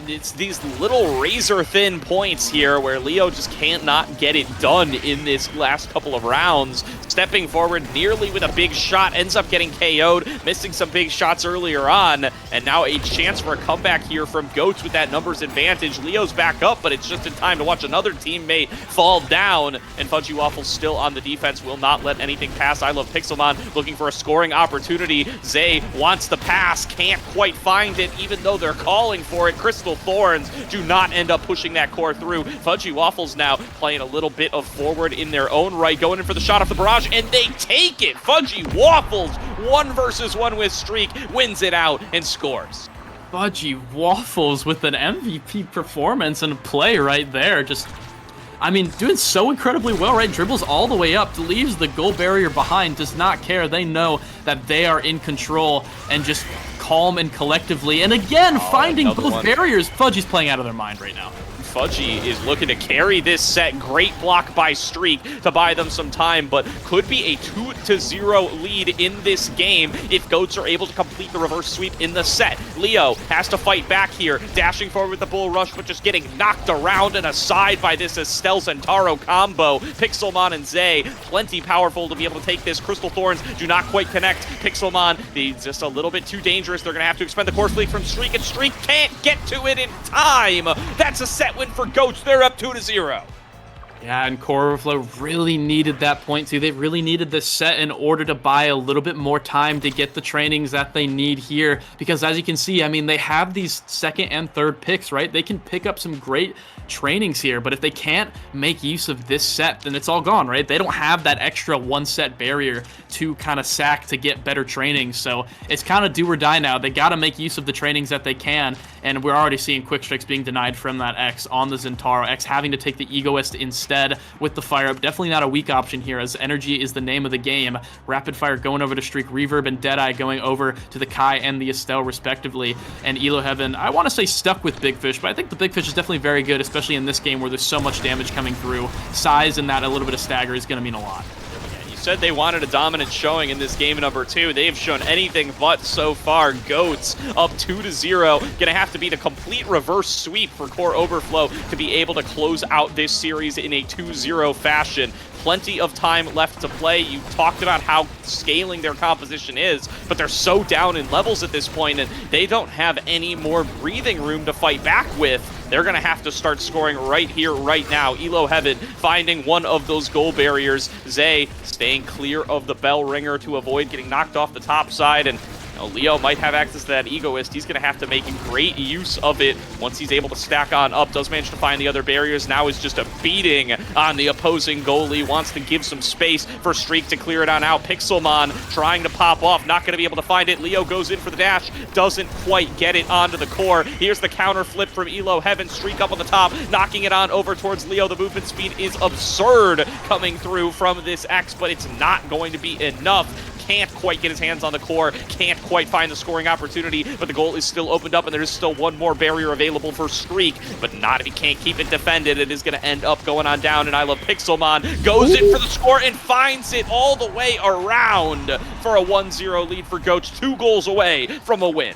It's these little razor-thin points here where Leo just can't not get it done in this last couple of rounds. Stepping forward nearly with a big shot, ends up getting KO'd, missing some big shots earlier on, and now a chance for a comeback here from Goats with that numbers advantage. Leo's back up, but it's just in time to watch another teammate fall down, and Fudgy Waffles still on the defense, will not let anything pass. I Love Pixelmon looking for a scoring opportunity. Zay wants the pass, can't quite find it, even though they're calling for it. Crystal Thorns do not end up pushing that core through. Fudgy Waffles now playing a little bit of forward in their own right, going in for the shot off the barrage, and they take it! Fudgy Waffles, 1 versus 1 with Streak, wins it out and scores. Fudgy Waffles with an MVP performance and a play right there. Just, I mean, doing so incredibly well, right? Dribbles all the way up, leaves the goal barrier behind, does not care. They know that they are in control, and just calm and collectively. And again, finding both barriers. Fudgy's playing out of their mind right now. Fudgy is looking to carry this set. Great block by Streak to buy them some time, but could be a 2-0 lead in this game if Goats are able to complete the reverse sweep in the set. Leo has to fight back here, dashing forward with the bull rush, but just getting knocked around and aside by this Estelle Zentaro combo. Pixelmon and Zay, plenty powerful to be able to take this. Crystal Thorns do not quite connect. Pixelmon, he's just a little bit too dangerous. They're going to have to expend the core fleet from Streak, and Streak can't get to it in time. That's a set win for Goats. They're up 2-0. Yeah, and Core Overflow really needed that point too. They really needed this set in order to buy a little bit more time to get the trainings that they need here. Because as you can see, I mean, they have these second and third picks, right? They can pick up some great trainings here, but if they can't make use of this set, then it's all gone, right? They don't have that extra 1 set barrier to kind of sack to get better trainings. So it's kind of do or die now. They got to make use of the trainings that they can, and we're already seeing quick strikes being denied from that X on the Zentaro. X having to take the Egoist instead with the fire up. Definitely not a weak option here, as energy is the name of the game. Rapid Fire going over to Streak, Reverb and Deadeye going over to the Kai and the Estelle respectively. And Elo Heaven, I want to say stuck with Big Fish, but I think the Big Fish is definitely very good, especially in this game where there's so much damage coming through. Size and that a little bit of stagger is going to mean a lot. Said they wanted a dominant showing in this game number 2. They've shown anything but so far. Goats up 2-0. Gonna have to be the complete reverse sweep for Core Overflow to be able to close out this series in a 2-0 fashion. Plenty of time left to play. You talked about how scaling their composition is, but they're so down in levels at this point, and they don't have any more breathing room to fight back with. They're going to have to start scoring right here, right now. Elo Heaven finding one of those goal barriers. Zay staying clear of the bell ringer to avoid getting knocked off the top side, and Leo might have access to that Egoist. He's going to have to make great use of it once he's able to stack on up. Does manage to find the other barriers. Now is just a beating on the opposing goalie. Wants to give some space for Streak to clear it on out. Pixelmon trying to pop off. Not going to be able to find it. Leo goes in for the dash. Doesn't quite get it onto the core. Here's the counter flip from Elo. Heaven Streak up on the top. Knocking it on over towards Leo. The movement speed is absurd coming through from this X, but it's not going to be enough. Can't quite get his hands on the core, can't quite find the scoring opportunity, but the goal is still opened up, and there is still one more barrier available for Streak, but not if he can't keep it defended. It is going to end up going on down, and I love Pixelmon goes in for the score and finds it all the way around for a 1-0 lead for Goats, 2 goals away from a win.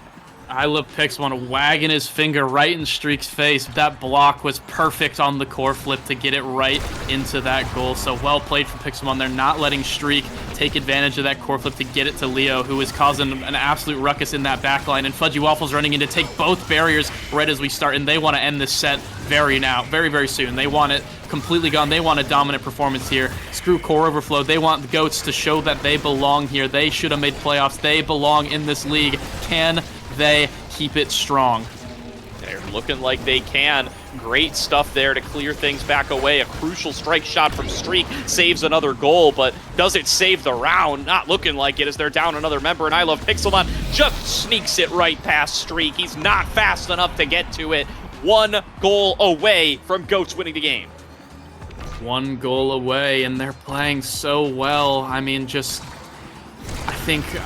I love Pixelmon wagging his finger right in Streak's face. That block was perfect on the core flip to get it right into that goal. So well played from Pixelmon. They're not letting Streak take advantage of that core flip to get it to Leo, who is causing an absolute ruckus in that back line. And Fudgy Waffles running in to take both barriers right as we start. And they want to end this set very, very soon. They want it completely gone. They want a dominant performance here. Screw core overflow. They want the Goats to show that they belong here. They should have made playoffs. They belong in this league. Can they keep it strong? They're looking like they can. Great stuff there to clear things back away. A crucial strike shot from Streak saves another goal, but does it save the round? Not looking like it as they're down another member, and I love Pixelmon just sneaks it right past Streak. He's not fast enough to get to it. 1 goal away from Goats winning the game. 1 goal away, and they're playing so well. I mean, I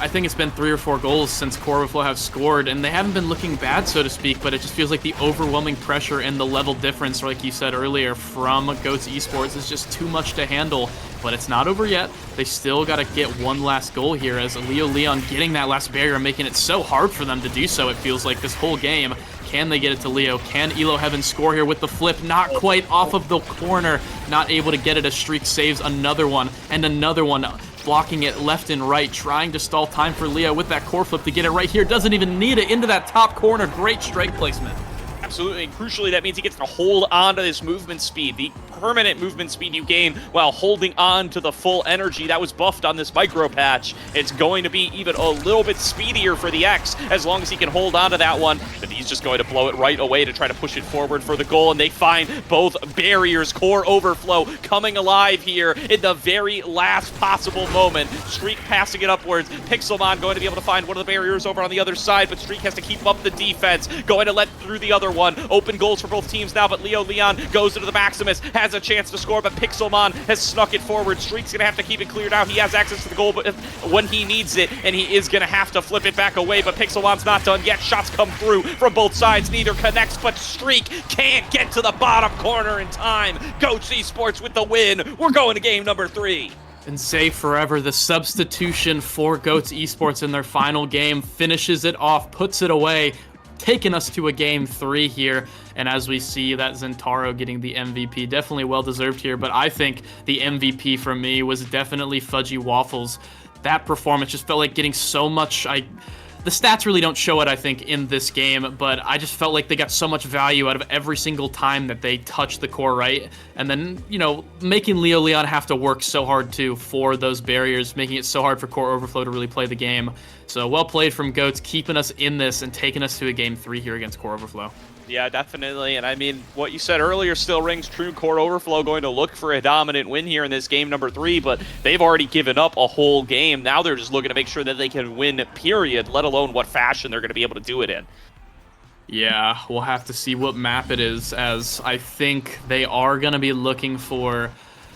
think it's been 3 or 4 goals since Core Overflow have scored, and they haven't been looking bad, so to speak, but it just feels like the overwhelming pressure and the level difference, like you said earlier, from Goats Esports is just too much to handle. But it's not over yet. They still got to get 1 last goal here, as Leo Leon getting that last barrier and making it so hard for them to do so, it feels like, this whole game. Can they get it to Leo? Can Elo Heaven score here with the flip? Not quite off of the corner. Not able to get it as Streak saves another one and another one. Blocking it left and right, trying to stall time for Leo with that core flip to get it right here. Doesn't even need it into that top corner. Great strike placement. Absolutely, and crucially, that means he gets to hold on to this movement speed, the permanent movement speed you gain while holding on to the full energy that was buffed on this micro patch. It's going to be even a little bit speedier for the X as long as he can hold on to that one, but he's just going to blow it right away to try to push it forward for the goal, and they find both barriers. Core Overflow coming alive here in the very last possible moment. Streak passing it upwards. Pixelmon going to be able to find one of the barriers over on the other side, but Streak has to keep up the defense, going to let through the other one. Open goals for both teams now, but Leo Leon goes into the Maximus, has a chance to score, but Pixelmon has snuck it forward. Streak's going to have to keep it cleared out. He has access to the goal but when he needs it, and he is going to have to flip it back away, but Pixelmon's not done yet. Shots come through from both sides. Neither connects, but Streak can't get to the bottom corner in time. Goats Esports with the win. We're going to game number 3. And say forever, the substitution for Goats Esports in their final game finishes it off, puts it away, taking us to a game 3 here. And as we see that Zentaro getting the MVP, definitely well deserved here, but I think the MVP for me was definitely Fudgy Waffles. That performance just felt like getting so much. The stats really don't show it, I think, in this game, but I just felt like they got so much value out of every single time that they touched the core, right? And then, you know, making Leo Leon have to work so hard, too, for those barriers, making it so hard for Core Overflow to really play the game. So well played from Goats, keeping us in this and taking us to a game 3 here against Core Overflow. Yeah, definitely. And I mean, what you said earlier still rings true. Core Overflow going to look for a dominant win here in this game number 3, but they've already given up a whole game. Now they're just looking to make sure that they can win, period, let alone what fashion they're going to be able to do it in. Yeah, we'll have to see what map it is, as I think they are going to be looking for...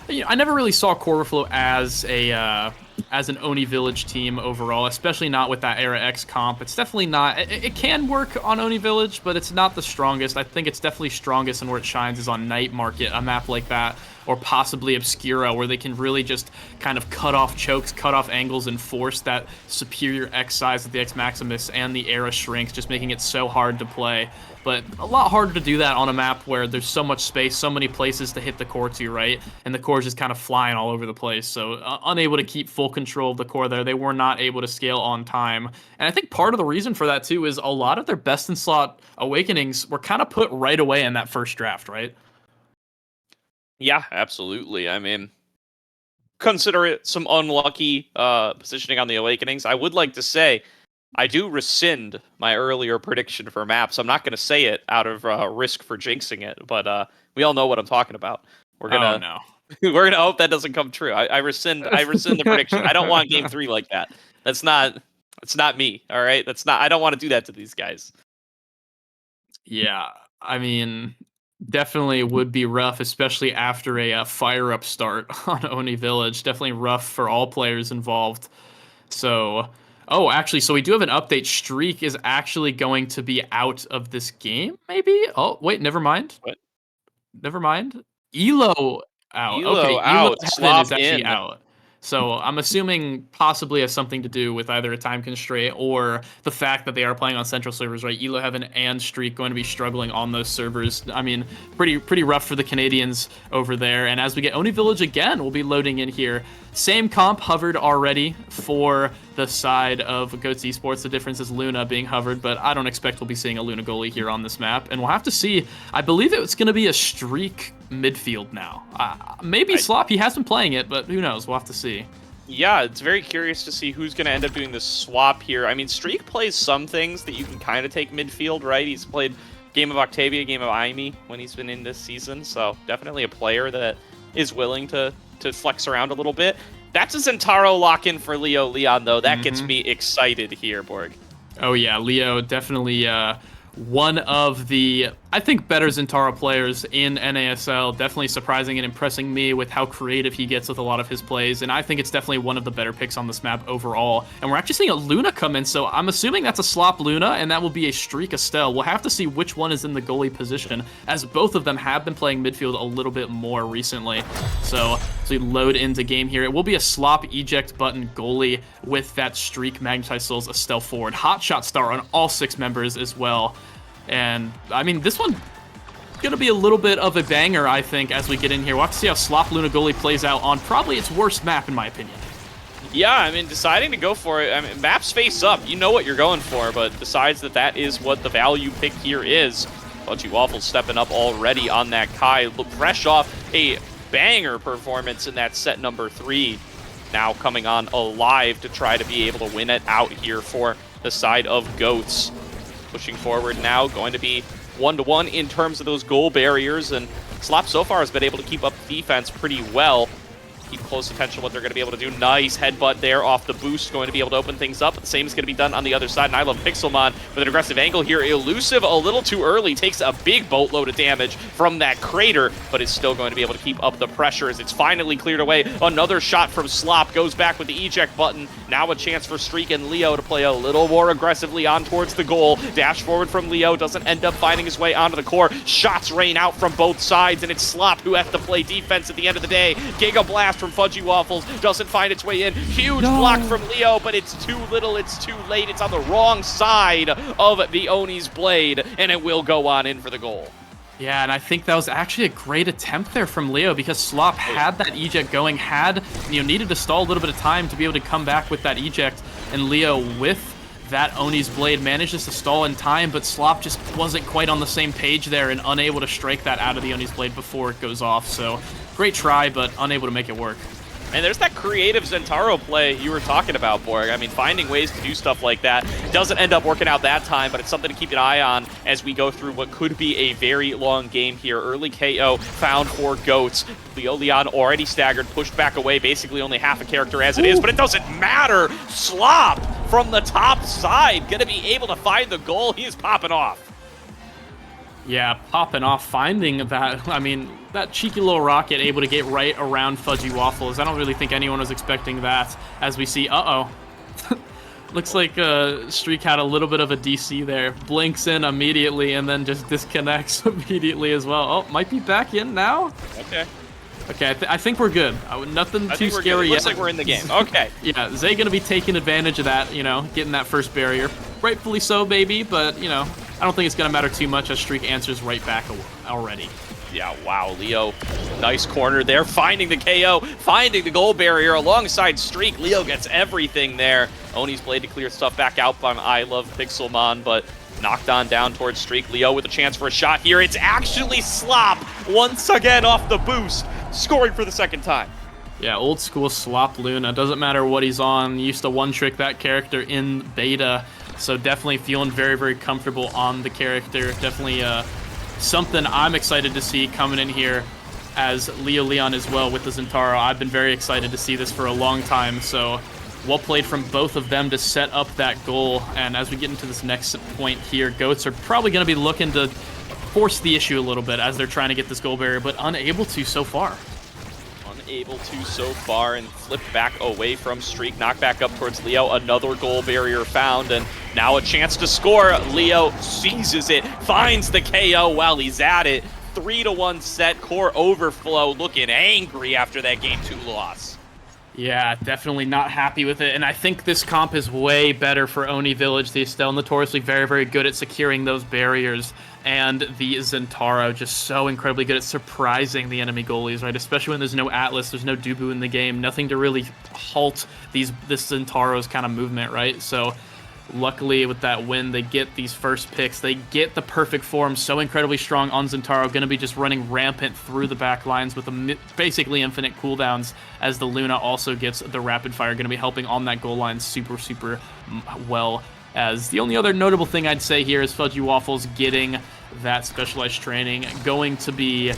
You know, I never really saw Core Overflow as an Oni Village team overall, especially not with that Era X comp. It's definitely not... It can work on Oni Village, but it's not the strongest. I think it's definitely strongest, and where it shines is on Night Market, a map like that, or possibly Obscura, where they can really just kind of cut off chokes, cut off angles, and force that superior X size with the X Maximus and the Era Shrinks, just making it so hard to play. But a lot harder to do that on a map where there's so much space, so many places to hit the core to, right? And the core's just kind of flying all over the place. So unable to keep full control of the core there. They were not able to scale on time. And I think part of the reason for that, too, is a lot of their best-in-slot awakenings were kind of put right away in that first draft, right? Yeah, absolutely. I mean, consider it some unlucky positioning on the awakenings. I would like to say I do rescind my earlier prediction for maps. I'm not going to say it out of risk for jinxing it, but we all know what I'm talking about. We're Oh gonna no. we're gonna hope that doesn't come true. I rescind the prediction. I don't want game 3 like that. That's not me. All right, that's not. I don't want to do that to these guys. Yeah, I mean, definitely would be rough, especially after a fire up start on Oni Village. Definitely rough for all players involved. So, oh, actually, so we do have an update. Streak is actually going to be out of this game, maybe? Oh, wait, never mind. What? Never mind. Elo out. Elo Okay, Elo out, Heaven is Slop actually in. out. So I'm assuming possibly has something to do with either a time constraint or the fact that they are playing on central servers, right? Elo Heaven and Streak going to be struggling on those servers. I mean, pretty rough for the Canadians over there. And as we get Oni Village again, we'll be loading in here. Same comp hovered already for the side of Goats Esports. The difference is Luna being hovered, but I don't expect we'll be seeing a Luna goalie here on this map. And we'll have to see. I believe it's going to be a Streak midfield now. Maybe Slop, he has been playing it, but who knows? We'll have to see. Yeah, it's very curious to see who's going to end up doing this swap here. I mean, Streak plays some things that you can kind of take midfield, right? He's played game of Octavia, game of Imi when he's been in this season, so definitely a player that is willing to flex around a little bit. That's a Zentaro lock-in for Leo Leon, though. That gets me excited here, Borg. Oh, yeah, Leo definitely one of the, I think, better Zentaro players in NASL. Definitely surprising and impressing me with how creative he gets with a lot of his plays. And I think it's definitely one of the better picks on this map overall. And we're actually seeing a Luna come in, so I'm assuming that's a Slop Luna, and that will be a Streak Estelle. We'll have to see which one is in the goalie position, as both of them have been playing midfield a little bit more recently. So as we load into game here, it will be a Slop eject button goalie with that Streak Magnetized Souls Estelle forward. Hotshot star on all 6 members as well. And, I mean, this one going to be a little bit of a banger, I think, as we get in here. We'll have to see how Slop Luna Goalie plays out on probably its worst map, in my opinion. Yeah, I mean, deciding to go for it, I mean, maps face up. You know what you're going for, but decides that is what the value pick here is. Fudgy Waffles stepping up already on that Kai. Fresh off a banger performance in that set number 3. Now coming on alive to try to be able to win it out here for the side of Goats. Pushing forward now, going to be 1-to-1 in terms of those goal barriers, and Slop so far has been able to keep up defense pretty well. Keep close attention what they're going to be able to do. Nice headbutt there off the boost, going to be able to open things up. The same is going to be done on the other side, and I love Pixelmon with an aggressive angle here. Elusive a little too early, takes a big boatload of damage from that crater, but is still going to be able to keep up the pressure as it's finally cleared away. Another shot from Slop, goes back with the eject button. Now a chance for Streak and Leo to play a little more aggressively on towards the goal. Dash forward from Leo, doesn't end up finding his way onto the core. Shots rain out from both sides, and it's Slop who has to play defense at the end of the day. Giga Blast from Fudgy Waffles doesn't find its way in. Huge block from Leo, but it's too little, it's too late. It's on the wrong side of the Oni's blade, and it will go on in for the goal. Yeah, and I think that was actually a great attempt there from Leo, because Slop had that eject going, needed to stall a little bit of time to be able to come back with that eject, and Leo with that Oni's blade manages to stall in time, but Slop just wasn't quite on the same page there and unable to strike that out of the Oni's blade before it goes off. So great try, but unable to make it work. And there's that creative Zentaro play you were talking about, Borg. I mean, finding ways to do stuff like that doesn't end up working out that time, but it's something to keep an eye on as we go through what could be a very long game here. Early KO found for Goats. Leo Leon already staggered, pushed back away, basically only half a character as it is, but it doesn't matter. Slop from the top side, gonna be able to find the goal. He is popping off. Yeah, popping off, finding that, I mean, that cheeky little rocket able to get right around Fudgy Waffles. I don't really think anyone was expecting that, as we see, looks like Streak had a little bit of a DC there. Blinks in immediately and then just disconnects immediately as well. Oh, might be back in now? Okay. Okay, I think we're good. Nothing too scary yet. Looks like we're in the game. Okay. Yeah, Zay gonna be taking advantage of that, getting that first barrier. Rightfully so, baby, but, I don't think it's gonna matter too much as Streak answers right back already. Yeah, wow, Leo, nice corner there, finding the KO, finding the goal barrier alongside Streak. Leo gets everything there. Oni's blade to clear stuff back out on I Love Pixelmon, but knocked on down towards Streak. Leo with a chance for a shot here. It's actually Slop once again off the boost, scoring for the second time. Yeah, old school Slop Luna. Doesn't matter what he's on. Used to one-trick that character in beta. So definitely feeling very, very comfortable on the character. Definitely something I'm excited to see coming in here as Leo Leon as well with the Zentaro. I've been very excited to see this for a long time. So well played from both of them to set up that goal. And as we get into this next point here, Goats are probably going to be looking to force the issue a little bit as they're trying to get this goal barrier, but unable to so far. Unable to so far, and flip back away from Streak, knock back up towards Leo. Another goal barrier found, and now a chance to score. Leo seizes it, finds the KO while he's at it. 3-1 set. Core Overflow looking angry after that Game 2 loss. Yeah, definitely not happy with it. And I think this comp is way better for Oni Village. They're still notoriously very, very good at securing those barriers. And the Zentaro just so incredibly good at surprising the enemy goalies, right? Especially when there's no Atlas, there's no Dubu in the game, nothing to really halt this Zentaro's kind of movement, right? So luckily with that win, they get these first picks. They get the perfect form, so incredibly strong on Zentaro, going to be just running rampant through the back lines with basically infinite cooldowns, as the Luna also gets the rapid fire, going to be helping on that goal line super, super well. As the only other notable thing I'd say here is Fudgy Waffles getting that specialized training, going to be,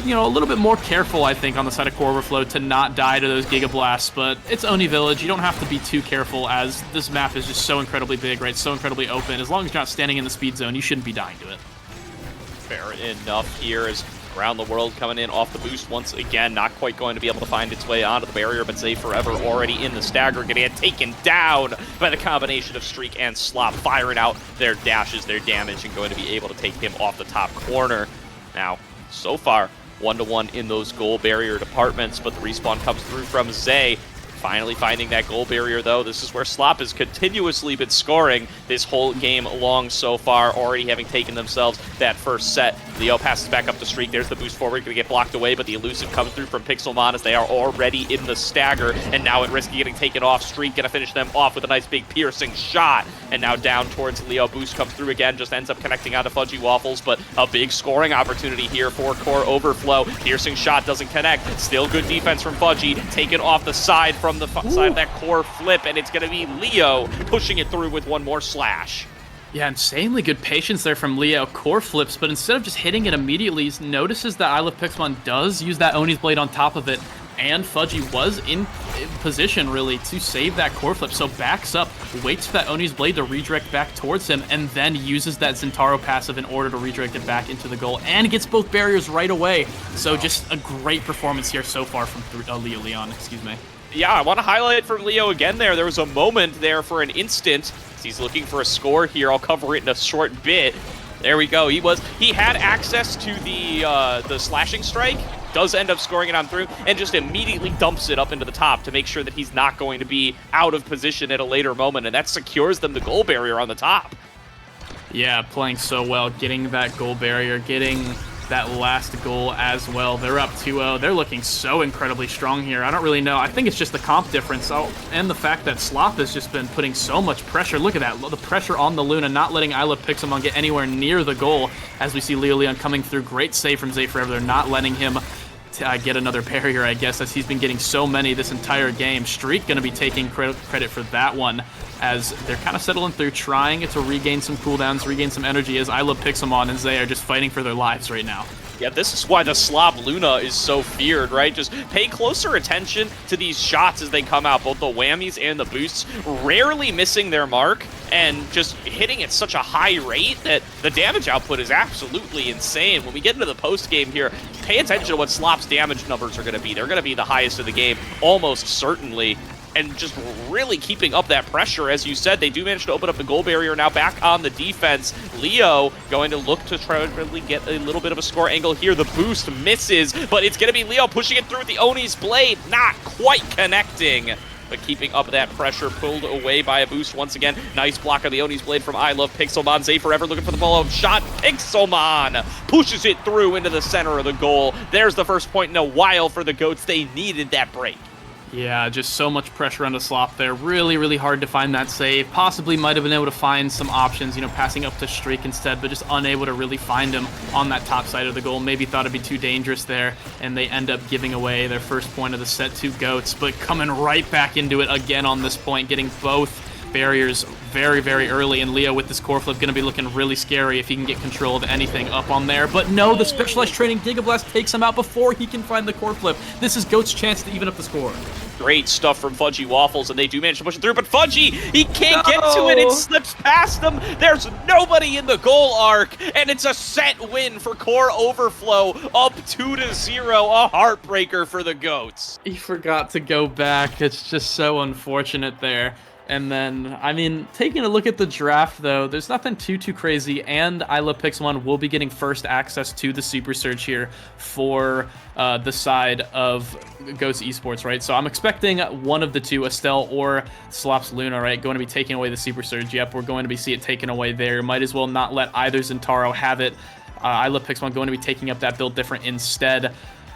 you know, a little bit more careful, I think, on the side of Core Overflow to not die to those Giga Blasts, but it's Oni Village. You don't have to be too careful, as this map is just so incredibly big, right? So incredibly open. As long as you're not standing in the speed zone, you shouldn't be dying to it. Fair enough here as Around the World coming in off the boost once again, not quite going to be able to find its way onto the barrier, but Zay Forever already in the stagger, getting taken down by the combination of Streak and Slop, firing out their dashes, their damage, and going to be able to take him off the top corner. Now, so far, 1-1 in those goal barrier departments, but the respawn comes through from Zay. Finally finding that goal barrier, though. This is where Slop has continuously been scoring this whole game long so far, already having taken themselves that first set. Leo passes back up the Streak. There's the boost forward, going to get blocked away, but the elusive comes through from Pixelmon as they are already in the stagger, and now at risk of getting taken off. Streak going to finish them off with a nice big piercing shot, and now down towards Leo. Boost comes through again, just ends up connecting onto Fudgy Waffles, but a big scoring opportunity here for Core Overflow. Piercing shot doesn't connect. Still good defense from Fudgy, taken off the side from the side of that core flip, and it's going to be Leo pushing it through with one more slash. Yeah, insanely good patience there from Leo. Core flips, but instead of just hitting it immediately, notices that I Love Pixelmon does use that Oni's Blade on top of it, and Fudgy was in position, really, to save that core flip. So backs up, waits for that Oni's Blade to redirect back towards him, and then uses that Zentaro passive in order to redirect it back into the goal, and gets both barriers right away. So just a great performance here so far from Leo Leon, excuse me. Yeah, I want to highlight from Leo again there. There was a moment there for an instant. He's looking for a score here. I'll cover it in a short bit. There we go. He had access to the slashing strike, does end up scoring it on through, and just immediately dumps it up into the top to make sure that he's not going to be out of position at a later moment, and that secures them the goal barrier on the top. Yeah, playing so well, getting that goal barrier, getting that last goal as well. They're up 2-0. They're looking so incredibly strong here. I don't really know. I think it's just the comp difference. Oh, and the fact that Slop has just been putting so much pressure. Look at that. The pressure on the Luna, not letting I Love Pixelmon get anywhere near the goal. As we see Leo Leon coming through. Great save from Zay Forever. They're not letting him get another barrier, I guess, as he's been getting so many this entire game. Streak going to be taking credit for that one, as they're kind of settling through, trying to regain some cooldowns, regain some energy, as I Love Pixelmon and Zay are just fighting for their lives right now. Yeah, this is why the Slop Luna is so feared, right? Just pay closer attention to these shots as they come out, both the whammies and the boosts, rarely missing their mark, and just hitting at such a high rate that the damage output is absolutely insane. When we get into the post-game here, pay attention to what Slop's damage numbers are going to be. They're going to be the highest of the game, almost certainly. And just really keeping up that pressure. As you said, they do manage to open up the goal barrier, now back on the defense. Leo going to look to try to really get a little bit of a score angle here. The boost misses, but it's going to be Leo pushing it through with the Oni's Blade, not quite connecting, but keeping up that pressure, pulled away by a boost once again. Nice block on the Oni's Blade from I Love Pixelmon. Zay Forever looking for the follow-up shot. Pixelmon pushes it through into the center of the goal. There's the first point in a while for the Goats. They needed that break. Yeah, just so much pressure on the Slop there. Really, really hard to find that save. Possibly might have been able to find some options, you know, passing up to Streak instead, but just unable to really find him on that top side of the goal. Maybe thought it'd be too dangerous there, and they end up giving away their first point of the set to Goats, but coming right back into it again on this point, getting both barriers very, very early, and Leo with this core flip going to be looking really scary if he can get control of anything up on there. But no, the specialized training Giga Blast takes him out before he can find the core flip. This is Goat's chance to even up the score. Great stuff from Fudgy Waffles, and they do manage to push it through, but Fudgy, he can't get to it. It slips past them. There's nobody in the goal arc, and it's a set win for Core Overflow, up 2-0, a heartbreaker for the Goats. He forgot to go back. It's just so unfortunate there. And then, I mean, taking a look at the draft, though, there's nothing too crazy, and I Love Pixelmon will be getting first access to the Super Surge here for the side of Ghost Esports, right? So I'm expecting one of the two, Estelle or Slops Luna, right, going to be taking away the Super Surge. Yep, we're going to see it taken away there. Might as well not let either Zentaro have it. I Love Pixelmon going to be taking up that build different instead.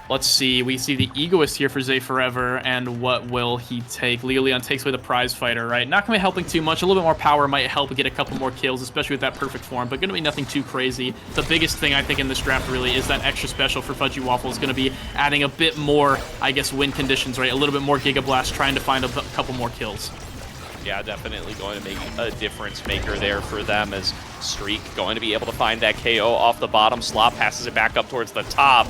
Let's see, we see the Egoist here for Zay Forever, and what will he take? Leo Leon takes away the prize fighter, right? Not going to be helping too much. A little bit more power might help get a couple more kills, especially with that perfect form, but going to be nothing too crazy. The biggest thing, I think, in this draft really is that extra special for Fudgy Waffle is going to be adding a bit more, I guess, win conditions, right? A little bit more Giga Blast, trying to find a couple more kills. Yeah, definitely going to make a difference maker there for them, as Streak going to be able to find that KO off the bottom. Slop passes it back up towards the top.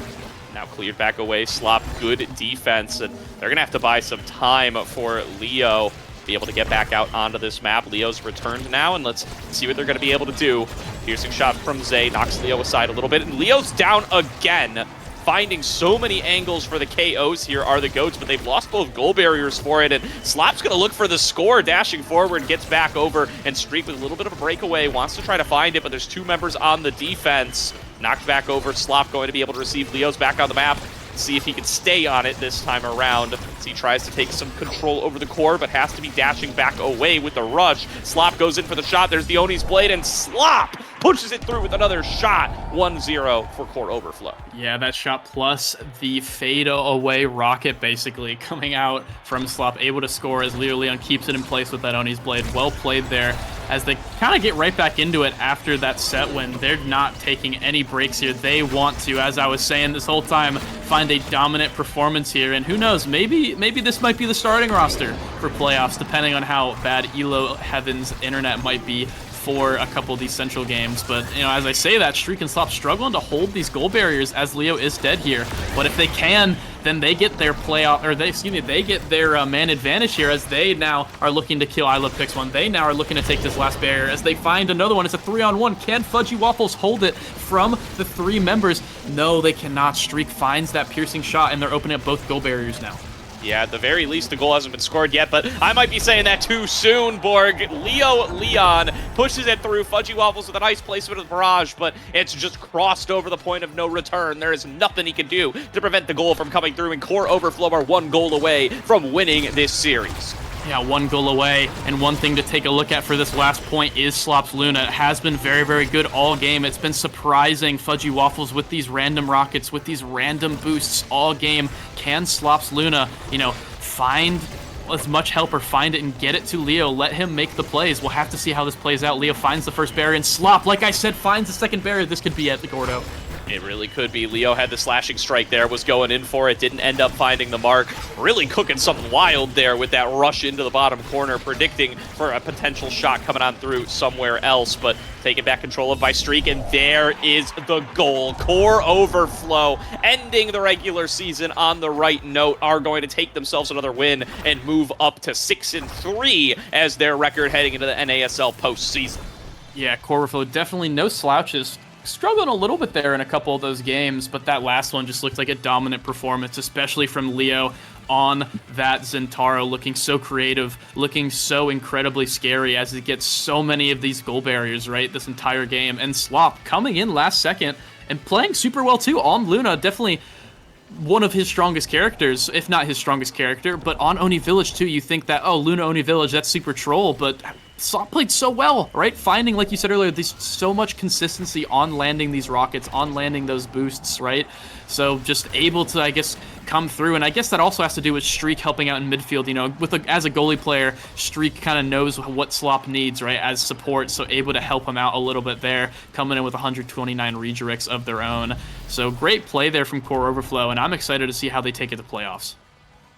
Now cleared back away. Slop, good defense, and they're going to have to buy some time for Leo to be able to get back out onto this map. Leo's returned now, and let's see what they're going to be able to do. Piercing shot from Zay knocks Leo aside a little bit, and Leo's down again. Finding so many angles for the KOs here are the Goats, but they've lost both goal barriers for it, and Slop's going to look for the score, dashing forward, gets back over, and Streak with a little bit of a breakaway, wants to try to find it, but there's two members on the defense. Knocked back over, Slop going to be able to receive Leo's back on the map. See if he can stay on it this time around. As he tries to take some control over the core, but has to be dashing back away with the rush. Slop goes in for the shot. There's the Oni's blade, and Slop pushes it through with another shot. 1-0 for Core Overflow. Yeah, that shot plus the fade away rocket basically coming out from Slop, able to score as Leo Leon keeps it in place with that Oni's blade. Well played there as they kind of get right back into it after that set win. They're not taking any breaks here. They want to, as I was saying this whole time, find a dominant performance here. And who knows, maybe this might be the starting roster for playoffs, depending on how bad Elo Heaven's internet might be for a couple of these central games. But, you know, as I say that, Streak and Slop struggling to hold these goal barriers as Leo is dead here. But if they can, then they get their playoff, or they get their man advantage here as they now are looking to kill I Love Pixelmon. They now are looking to take this last barrier as they find another one. It's a 3-on-1. Can Fudgy Waffles hold it from the three members? No, they cannot. Streak finds that piercing shot, and they're opening up both goal barriers now. Yeah, at the very least, the goal hasn't been scored yet, but I might be saying that too soon, Borg. Leo Leon pushes it through. Fudgy Waffles with a nice placement of the barrage, but it's just crossed over the point of no return. There is nothing he can do to prevent the goal from coming through, and Core Overflow are one goal away from winning this series. Yeah, one goal away, and one thing to take a look at for this last point is Slops Luna. It has been very, very good all game. It's been surprising Fudgy Waffles with these random rockets, with these random boosts all game. Can Slops Luna, you know, find as much help or find it and get it to Leo? Let him make the plays. We'll have to see how this plays out. Leo finds the first barrier, and Slop, like I said, finds the second barrier. This could be it, the Gordo. It really could be. Leo had the slashing strike there, was going in for it, didn't end up finding the mark. Really cooking something wild there with that rush into the bottom corner, predicting for a potential shot coming on through somewhere else, but taken back control of by Streak, and there is the goal. Core Overflow, ending the regular season on the right note, are going to take themselves another win and move up to 6-3 as their record heading into the NASL postseason. Yeah, Core Overflow, definitely no slouches. Struggling a little bit there in a couple of those games, but that last one just looked like a dominant performance, especially from Leo on that Zentaro, looking so creative, looking so incredibly scary as he gets so many of these goal barriers, right, this entire game. And Slop coming in last second and playing super well too on Luna, definitely one of his strongest characters, if not his strongest character. But on Oni Village too, you think that, oh, Luna Oni Village, that's super troll, but Slop played so well, right? Finding, like you said earlier, there's so much consistency on landing these rockets, on landing those boosts, right? So just able to, I guess, come through. And I guess that also has to do with Streak helping out in midfield. You know, as a goalie player, Streak kind of knows what Slop needs, right, as support. So able to help him out a little bit there, coming in with 129 redirects of their own. So great play there from Core Overflow, and I'm excited to see how they take it to playoffs.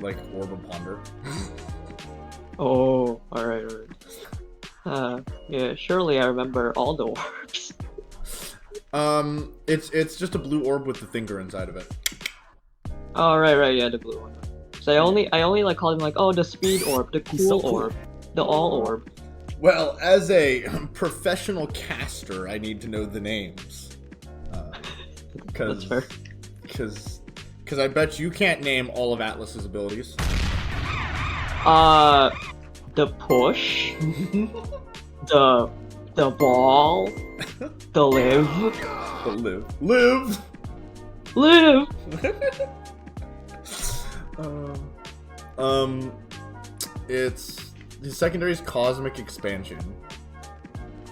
like Orb of Ponder. Oh, alright. Yeah, surely I remember all the orbs. It's just a blue orb with the finger inside of it. Oh, right, yeah, the blue one. So I only like call him like, oh, the speed orb, the He's so cool cool. orb, the all orb. Well, as a professional caster, I need to know the names. That's fair. Because I bet you can't name all of Atlas's abilities. The push, the ball, the live, The live. live. It's the secondary is Cosmic Expansion.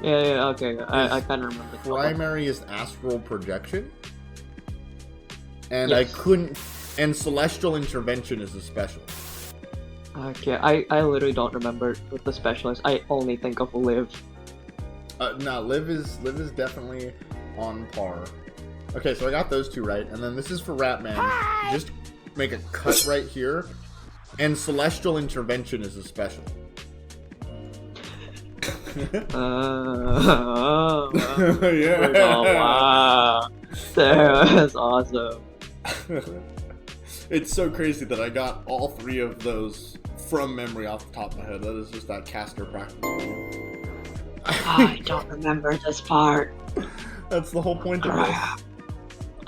Yeah, okay. I kind of remember. Primary is Astral Projection. And Yes. and Celestial Intervention is a special. Okay, I literally don't remember what the special is. I only think of live. No, Liv is definitely on par. Okay, so I got those two right, and then this is for Ratman. Just make a cut right here, and Celestial Intervention is a special. Oh, Yeah. wow. That's awesome. It's so crazy that I got all three of those from memory off the top of my head. That is just that caster practice. I don't remember this part. That's the whole point of this.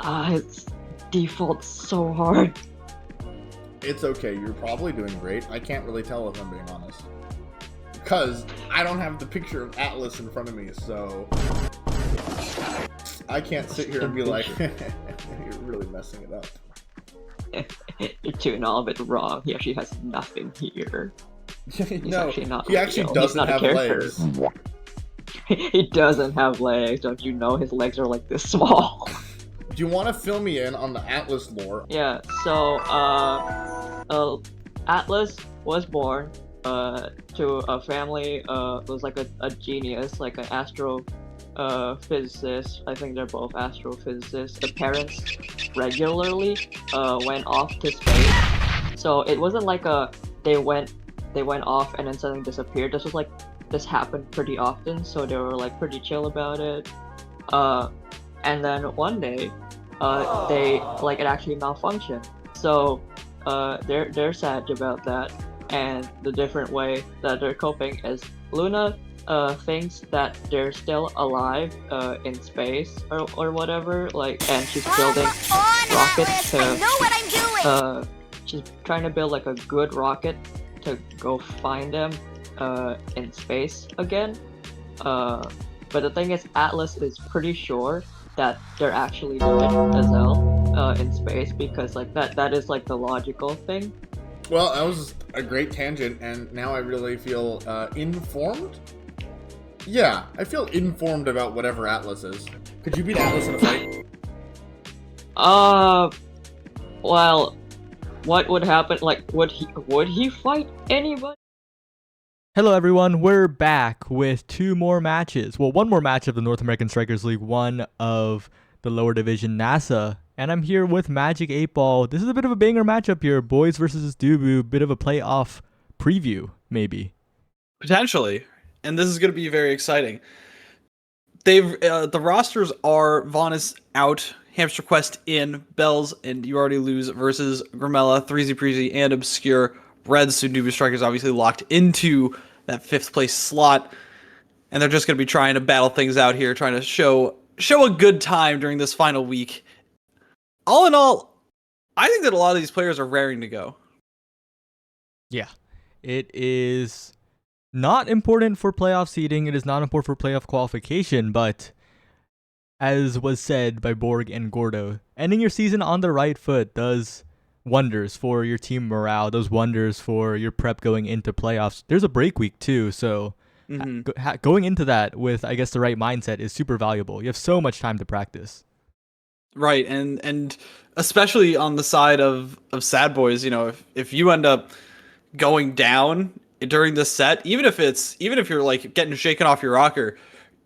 It's default so hard. It's okay, you're probably doing great. I can't really tell if I'm being honest. Because I don't have the picture of Atlas in front of me, so I can't sit here and be like, you're really messing it up. You're doing all of it wrong. He actually has nothing here. No, actually not he actually real. He's doesn't not a have character. legs. He doesn't have legs. Don't you know his legs are like this small? Do you want to fill me in on the Atlas lore? Yeah, so, Atlas was born, to a family, was like a genius, like an physicist. I think they're both astrophysicists. The parents regularly, went off to space. So it wasn't like they went off and then suddenly disappeared. This was like, this happened pretty often, so they were like pretty chill about it. And then one day, they like it actually malfunctioned. So they're sad about that, and the different way that they're coping is Luna thinks that they're still alive in space or whatever, like, and she's building rockets to she's trying to build like a good rocket to go find them in space again. But the thing is, Atlas is pretty sure that they're actually dead as hell in space, because like that is like the logical thing. Well, that was a great tangent, and now I really feel informed. Yeah, I feel informed about whatever Atlas is. Could you beat Atlas in a fight? Well, what would happen? Like, would he fight anybody? Hello everyone, we're back with two more matches. Well, one more match of the North American Strikers League, one of the lower division NASA, and I'm here with Magic 8 Ball. This is a bit of a banger matchup here, boys versus Dubu, bit of a playoff preview, maybe. Potentially, and this is going to be very exciting. They've the rosters are Vaughn is out, Hamster Quest in, Bells and You Already Lose versus Grimella, 3Z Preezy, and Obscure. Reds, so Dubu Strikers obviously locked into that 5th place slot, and they're just going to be trying to battle things out here, trying to show a good time during this final week. All in all, I think that a lot of these players are raring to go. Yeah, it is not important for playoff seeding. It is not important for playoff qualification, but as was said by Borg and Gordo, ending your season on the right foot does wonders for your team morale, does wonders for your prep going into playoffs. There's a break week too, so going into that with, I guess, the right mindset is super valuable. You have so much time to practice. Right, and especially on the side of Sad Boys, you know, if you end up going down during this set, even if you're like getting shaken off your rocker,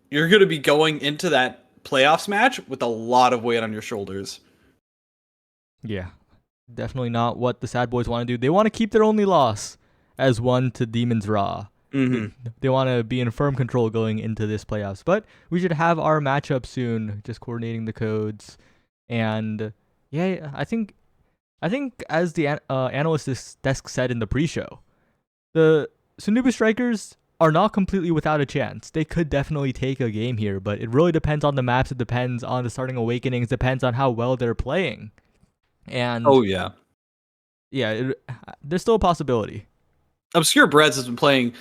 you're going to be going into that playoffs match with a lot of weight on your shoulders. Yeah. definitely not what the Sad Boys want to do. They want to keep their only loss as one to Demon's Raw. They want to be in firm control going into this playoffs. But we should have our matchup soon, just coordinating the codes. And yeah, I think as the analyst desk said in the pre-show, the Sunubu Strikers are not completely without a chance. They could definitely take a game here, but it really depends on the maps. It depends on the starting awakenings. Depends on how well they're playing. And there's still a possibility. Obscure Breads has been playing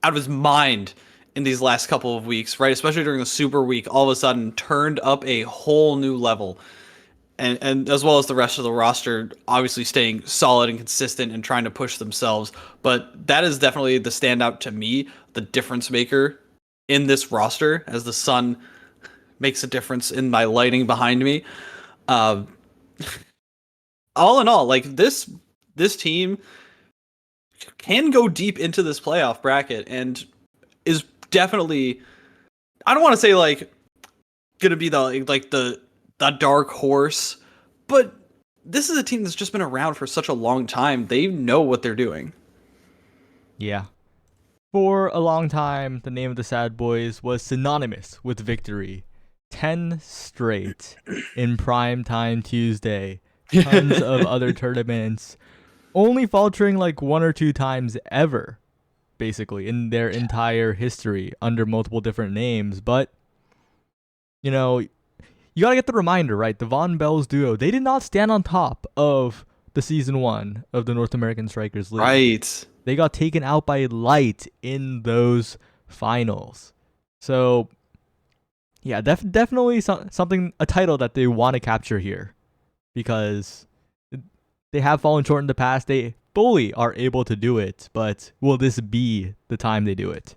out of his mind in these last couple of weeks, right? Especially during the Super Week, all of a sudden turned up a whole new level. And as well as the rest of the roster, obviously staying solid and consistent and trying to push themselves. But that is definitely the standout to me, the difference maker in this roster, as the sun makes a difference in my lighting behind me. All in all, like this team can go deep into this playoff bracket and is definitely, I don't want to say like gonna be the dark horse, but this is a team that's just been around for such a long time. They know what they're doing. Yeah. For a long time, the name of the Sad Boys was synonymous with victory. 10 straight in Primetime Tuesday. Tons of other tournaments. Only faltering like 1 or 2 times ever, basically, in their entire history under multiple different names. But, you know, you gotta get the reminder, right? The Von Bells duo, they did not stand on top of the Season 1 of the North American Strikers League. Right. They got taken out by Light in those finals. So, yeah, definitely something, a title that they want to capture here. Because they have fallen short in the past. They fully are able to do it. But will this be the time they do it?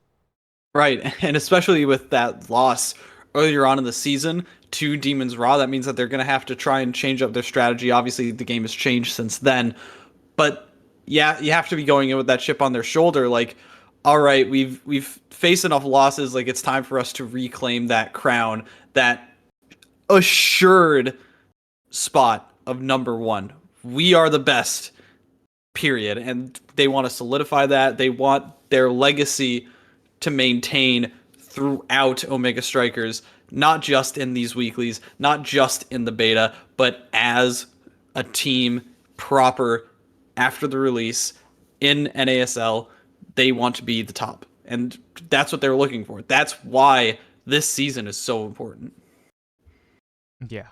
Right. And especially with that loss earlier on in the season to Demon's Raw, that means that they're going to have to try and change up their strategy. Obviously, the game has changed since then. But yeah, you have to be going in with that chip on their shoulder. Like, all right, we've faced enough losses. Like, it's time for us to reclaim that crown, that assured spot of number 1. We are the best, period. And they want to solidify that. They want their legacy to maintain throughout Omega Strikers, not just in these weeklies, not just in the beta, but as a team proper after the release in NASL. They want to be the top. And that's what they're looking for. That's why this season is so important. Yeah.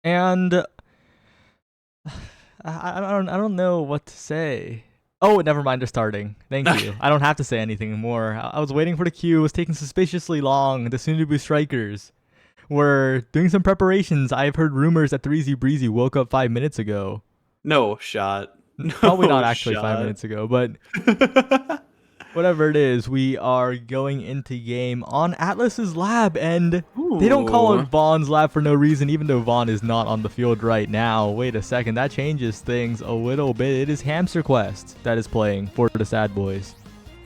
And I don't know what to say. Oh, never mind, they're starting. Thank you. I don't have to say anything more. I was waiting for the cue. It was taking suspiciously long. The Sunubu Strikers were doing some preparations. I've heard rumors that 3Z Breezy woke up 5 minutes ago. No shot. Probably not actually 5 minutes ago, but whatever it is, we are going into game on Atlas's lab, and they don't call it Vaughn's lab for no reason, even though Vaughn is not on the field right now. Wait a second, that changes things a little bit. It is Hamster Quest that is playing for the Sad Boys.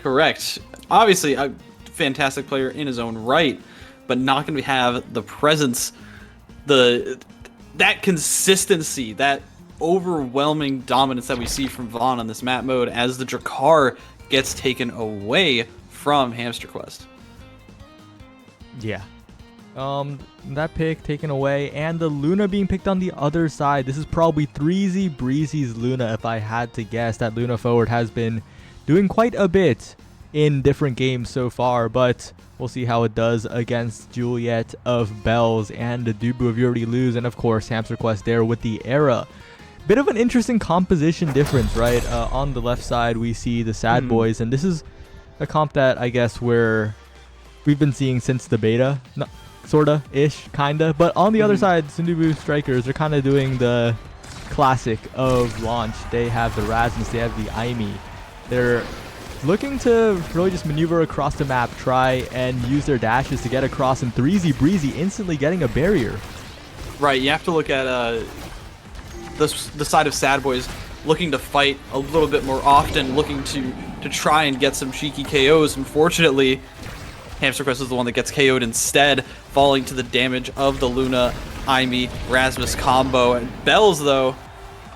Correct. Obviously, a fantastic player in his own right, but not going to have the presence, that consistency, that overwhelming dominance that we see from Vaughn on this map mode as the Drakkar gets taken away from Hamster Quest. Yeah. That pick taken away, and the Luna being picked on the other side. This is probably 3Z Breezy's Luna, if I had to guess. That Luna forward has been doing quite a bit in different games so far, but we'll see how it does against Juliet of Bells and the Dubu of Yuri Lose, and of course Hamster Quest there with the Era. Bit of an interesting composition difference, right? On the left side, we see the Sad Boys, and this is a comp that I guess we've been seeing since the beta, sorta-ish, kinda. But on the other side, Sunubu Strikers are kind of doing the classic of launch. They have the Rasmus, they have the Aimi. They're looking to really just maneuver across the map, try and use their dashes to get across, and 3Z Breezy instantly getting a barrier. Right, you have to look at the side of Sad Boys looking to fight a little bit more often, looking to try and get some cheeky KOs. Unfortunately, Hamster Quest is the one that gets KO'd instead, falling to the damage of the Luna, Aimi, Rasmus combo. And Bells, though,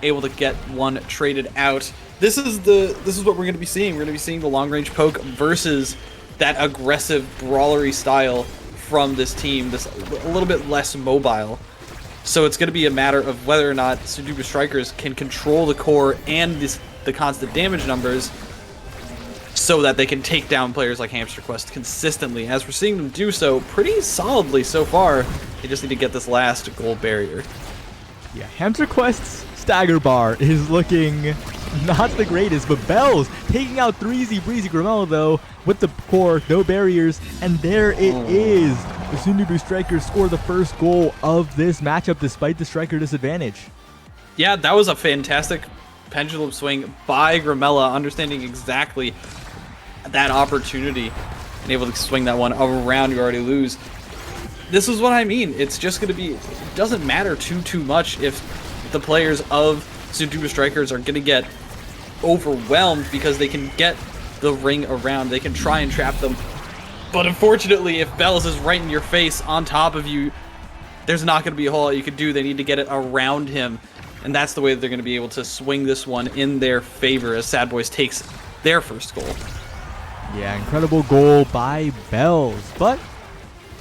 able to get one traded out. This is what we're going to be seeing. We're going to be seeing the long range poke versus that aggressive brawlery style from this team, this a little bit less mobile. So it's going to be a matter of whether or not Sudoku Strikers can control the core and the constant damage numbers so that they can take down players like Hamster Quest consistently, as we're seeing them do so pretty solidly so far. They just need to get this last gold barrier. Yeah, Hamster Quest's stagger bar is looking not the greatest, but Bells taking out 3Z Breezy Grimella though with the core, no barriers, and there it is. The Sundubu Strikers score the first goal of this matchup despite the striker disadvantage. Yeah, that was a fantastic pendulum swing by Grimella, understanding exactly that opportunity and able to swing that one around. You already lose. This is what I mean. It's just going to be, it doesn't matter too much if the players of Sundubu Strikers are going to get overwhelmed because they can get the ring around. They can try and trap them. But unfortunately, if Bells is right in your face on top of you, there's not going to be a whole lot you can do. They need to get it around him. And that's the way that they're going to be able to swing this one in their favor as Sad Boys takes their first goal. Yeah, incredible goal by Bells, but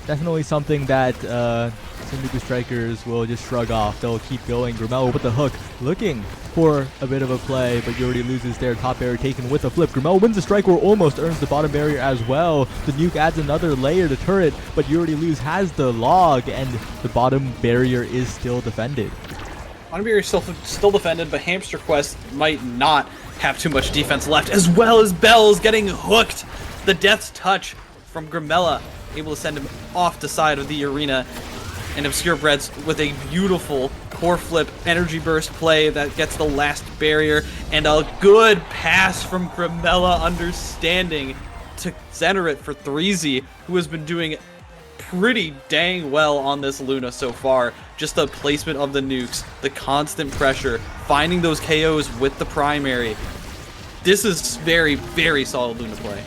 definitely something that Sundubu Strikers will just shrug off. They'll keep going. Grimella with the hook, looking for a bit of a play, but Yuri loses their top barrier taken with a flip. Grimella wins the strike or almost earns the bottom barrier as well. The nuke adds another layer to turret, but Yuri lose has the log, and the bottom barrier is still defended. Bottom barrier is still defended, but Hamster Quest might not have too much defense left, as well as Bells getting hooked. The Death's Touch from Grimella, able to send him off the side of the arena. And Obscure Breads with a beautiful core flip energy burst play that gets the last barrier, and a good pass from Grimella, understanding to center it for 3Z, who has been doing pretty dang well on this Luna so far. Just the placement of the nukes, the constant pressure, finding those KOs with the primary. This is very, very solid Luna play.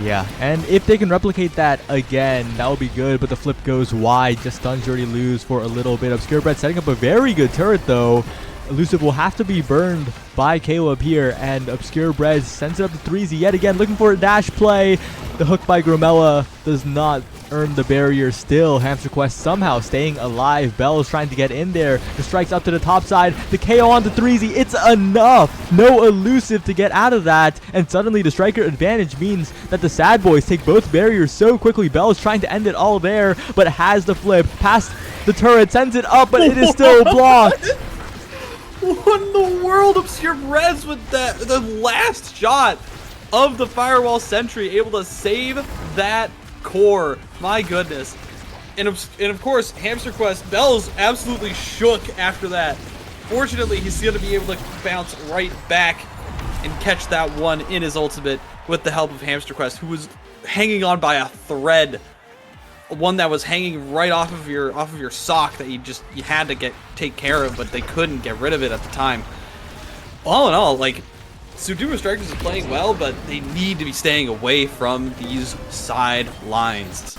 Yeah, and if they can replicate that again, that would be good, but the flip goes wide, just stuns Yuri lose for a little bit. Obscure Bread setting up a very good turret though. Elusive will have to be burned by Caleb here, and Obscure Bread sends it up to 3Z yet again, looking for a dash play. The hook by Grimella does not earn the barrier still. Hamster Quest somehow staying alive. Bell is trying to get in there. The strike's up to the top side. The KO onto 3Z. It's enough. No Elusive to get out of that. And suddenly the striker advantage means that the Sad Boys take both barriers so quickly. Bell is trying to end it all there, but has the flip past the turret, sends it up, but it is still blocked. What in the world? Obscure Breads with the last shot of the Firewall Sentry, able to save that core. My goodness. And of course, Hamster Quest, Bell's absolutely shook after that. Fortunately, he's going to be able to bounce right back and catch that one in his ultimate with the help of Hamster Quest, who was hanging on by a thread. One that was hanging right off of your sock that you had to take care of, but they couldn't get rid of it at the time. All in all, like, Sundubu Strikers is playing well, but they need to be staying away from these side lines.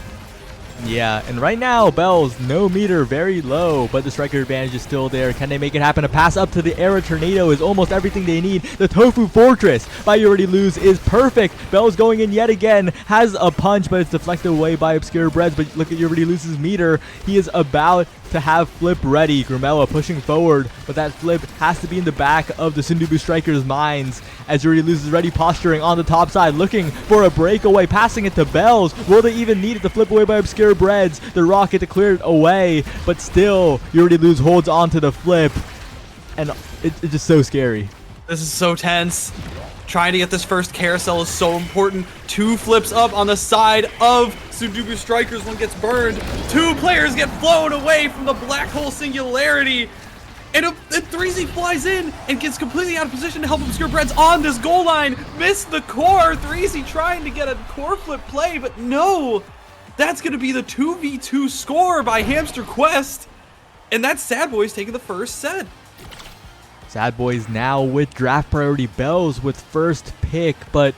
Yeah, and right now, Bell's no meter, very low, but the striker advantage is still there. Can they make it happen? A pass up to the Era Tornado is almost everything they need. The Tofu Fortress by You Already Lose is perfect. Bell's going in yet again, has a punch, but it's deflected away by Obscure Breads. But look at You Already Lose's meter. He is about to have flip ready. Grimella pushing forward, but that flip has to be in the back of the Sundubu Strikers' minds as You Already Lose is ready, posturing on the top side, looking for a breakaway, passing it to Bells. Will they even need it? The flip away by Obscure Breads. The rocket to clear it away, but still, You Already Lose holds on to the flip, and it's just so scary. This is so tense. Trying to get this first carousel is so important. 2 flips up on the side of Sundubu Strikers. One gets burned. 2 players get flown away from the black hole singularity. And 3Z flies in and gets completely out of position to help Obscure Breads on this goal line. Missed the core. 3Z trying to get a core flip play, but no. That's going to be the 2v2 score by Hamster Quest. And that's Sad Boys taking the first set. Sad Boys now with draft priority. Bells with first pick, but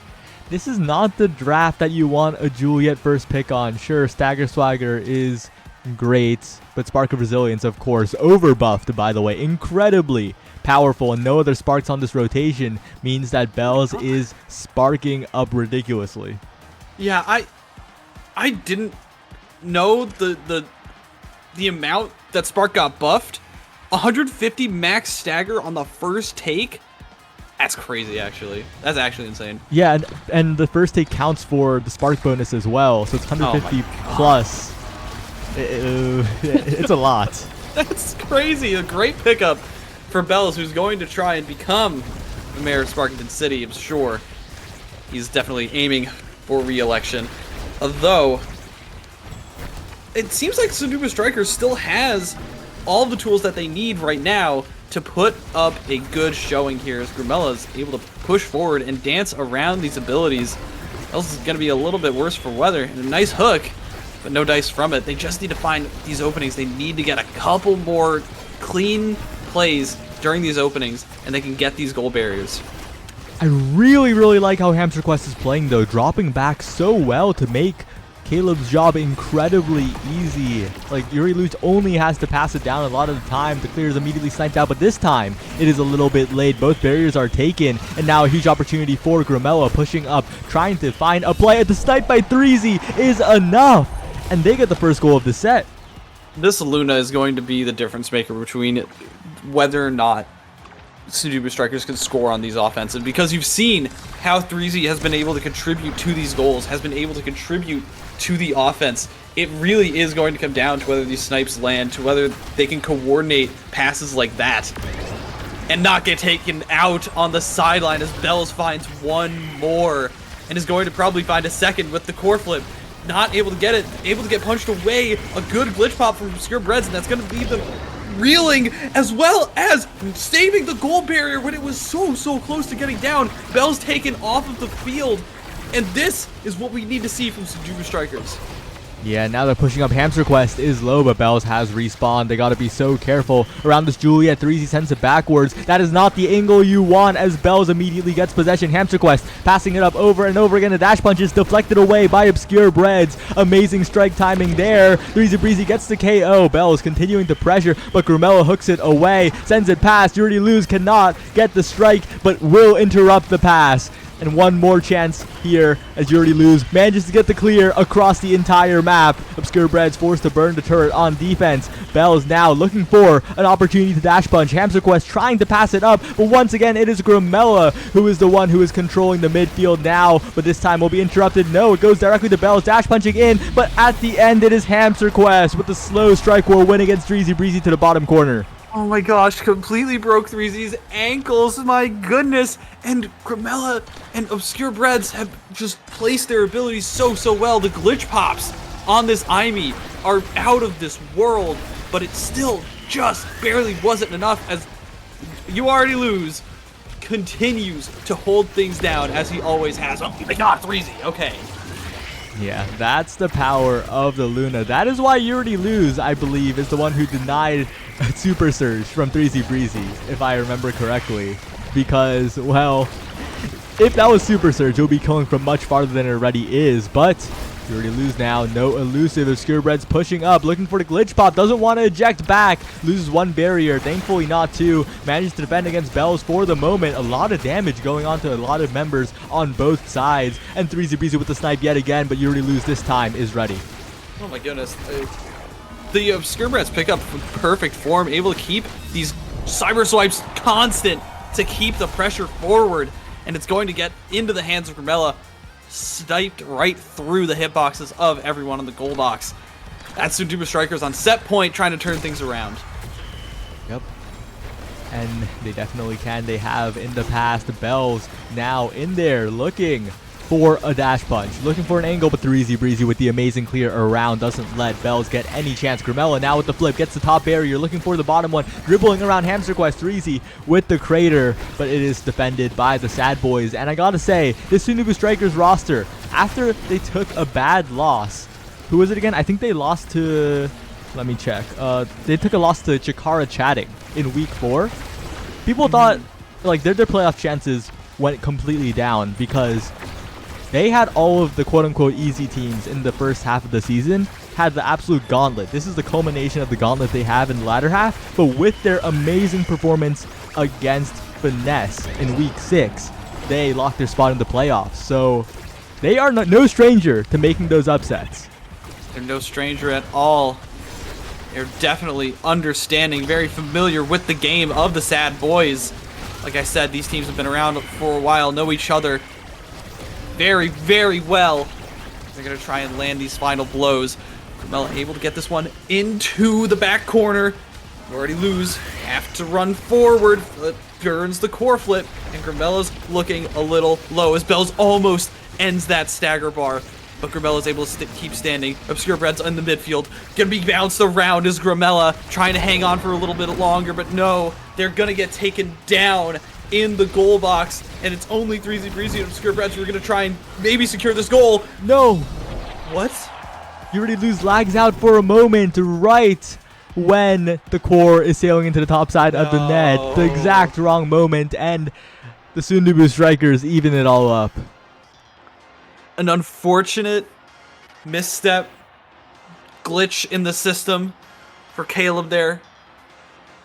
this is not the draft that you want a Juliet first pick on. Sure, Stagger Swagger is great. But Spark of Resilience, of course, overbuffed, by the way, incredibly powerful, and no other sparks on this rotation means that Bells is sparking up ridiculously. Yeah, I didn't know the amount that Spark got buffed. 150 max stagger on the first take. That's crazy, actually. That's actually insane. Yeah, and the first take counts for the spark bonus as well, so it's 150 plus. It's a lot. That's crazy. A great pickup for Bells, who's going to try and become the mayor of Sparkington City, I'm sure. He's definitely aiming for re-election. Although, it seems like Sunuba Strikers still has all the tools that they need right now to put up a good showing here, as Grimella is able to push forward and dance around these abilities. Else is going to be a little bit worse for weather. And a nice hook, but no dice from it. They just need to find these openings. They need to get a couple more clean plays during these openings, and they can get these goal barriers. I really, really like how Hamster Quest is playing, though, dropping back so well to make Caleb's job incredibly easy. Like, Yuri Lutz only has to pass it down a lot of the time. The clear is immediately sniped out, but this time it is a little bit late. Both barriers are taken, and now a huge opportunity for Grimella pushing up, trying to find a play. The snipe by 3Z is enough, and they get the first goal of the set. This Luna is going to be the difference maker between whether or not Sunuba Strikers can score on these offensive, because you've seen how 3Z has been able to contribute to these goals, has been able to contribute to the offense. It really is going to come down to whether these snipes land, to whether they can coordinate passes like that and not get taken out on the sideline, as Bells finds one more and is going to probably find a second with the core flip. Not able to get it, able to get punched away. A good glitch pop from Obscure Breads, and that's going to leave them reeling, as well as saving the goal barrier when it was so close to getting down. Bell's taken off of the field, and this is what we need to see from Sunuba Strikers. Yeah, now they're pushing up. Hamster Quest is low, but Bells has respawned. They got to be so careful around this Juliet. 3Z sends it backwards. That is not the angle you want, as Bells immediately gets possession. Hamster Quest passing it up over and over again. The dash punch is deflected away by Obscure Breads. Amazing strike timing there. 3Z Breezy gets the KO. Bells continuing to pressure, but Grimella hooks it away, sends it past. Yuri Luz cannot get the strike, but will interrupt the pass. And one more chance here as Yuri Luz manages to get the clear across the entire map. Obscure Breads forced to burn the turret on defense. Bells now looking for an opportunity to dash punch. Hamster Quest trying to pass it up, but once again it is Grimella who is the one who is controlling the midfield now, but this time will be interrupted. No, it goes directly to Bells, dash punching in, but at the end it is Hamster Quest with the slow strike war win against Dreezy Breezy to the bottom corner. Oh my gosh, completely broke 3Z's ankles, my goodness. And Grimella and Obscure Breads have just placed their abilities so well. The glitch pops on this Aimee are out of this world, but it still just barely wasn't enough, as You Already Lose continues to hold things down as he always has. Oh my god, 3Z, okay. Yeah, that's the power of the Luna. That is why Yuri Luz, I believe, is the one who denied a Super Surge from 3Z Breezy, if I remember correctly. Because, well, if that was Super Surge, it would be killing from much farther than it already is. But Yuri Luz now, no elusive. Obscure Breads pushing up, looking for the glitch pop. Doesn't want to eject back. Loses one barrier, thankfully not two. Manages to defend against Bells for the moment. A lot of damage going on to a lot of members on both sides. And 3Z Breezy with the snipe yet again, but Yuri Luz this time is ready. Oh my goodness. The Obscure Breads pick up perfect form, able to keep these cyber swipes constant to keep the pressure forward. And it's going to get into the hands of Grimella. Sniped right through the hitboxes of everyone in the goal box. That's Sunuba Strikers on set point, trying to turn things around. Yep. And they definitely can. They have in the past. Bells now in there looking for a dash punch, looking for an angle, but 3Z Breezy with the amazing clear around doesn't let Bells get any chance. Grimella now with the flip, gets the top barrier, looking for the bottom one, dribbling around Hamster Quest. 3Z with the crater, but it is defended by the Sad Boys. And I gotta say, this Sunuba Strikers roster, after they took a bad loss, who was it again? I think they lost to, let me check. They took a loss to Chikara Chatting in week 4. People thought like their playoff chances went completely down because they had all of the quote-unquote easy teams in the first half of the season, had the absolute gauntlet. This is the culmination of the gauntlet they have in the latter half, but with their amazing performance against Finesse in week 6, they locked their spot in the playoffs. So they are no stranger to making those upsets. They're no stranger at all. They're definitely understanding, very familiar with the game of the Sad Boys. Like I said, these teams have been around for a while, know each other very, very well. They're going to try and land these final blows. Grimella able to get this one into the back corner. You already lose. Have to run forward. Burns the core flip. And Grimella's looking a little low as Bells almost ends that stagger bar. But Grimella's able to keep standing. Obscure Bread's in the midfield. Gonna be bounced around as Grimella trying to hang on for a little bit longer. But no, they're gonna get taken down in the goal box. And it's only 3Z Breezy and Obscure Breads who are gonna try and maybe secure this goal. No! What? You already lose Lags out for a moment right when the core is sailing into the top side of the net. The exact wrong moment, and the Sundubu Strikers even it all up. An unfortunate misstep, glitch in the system for Caleb there.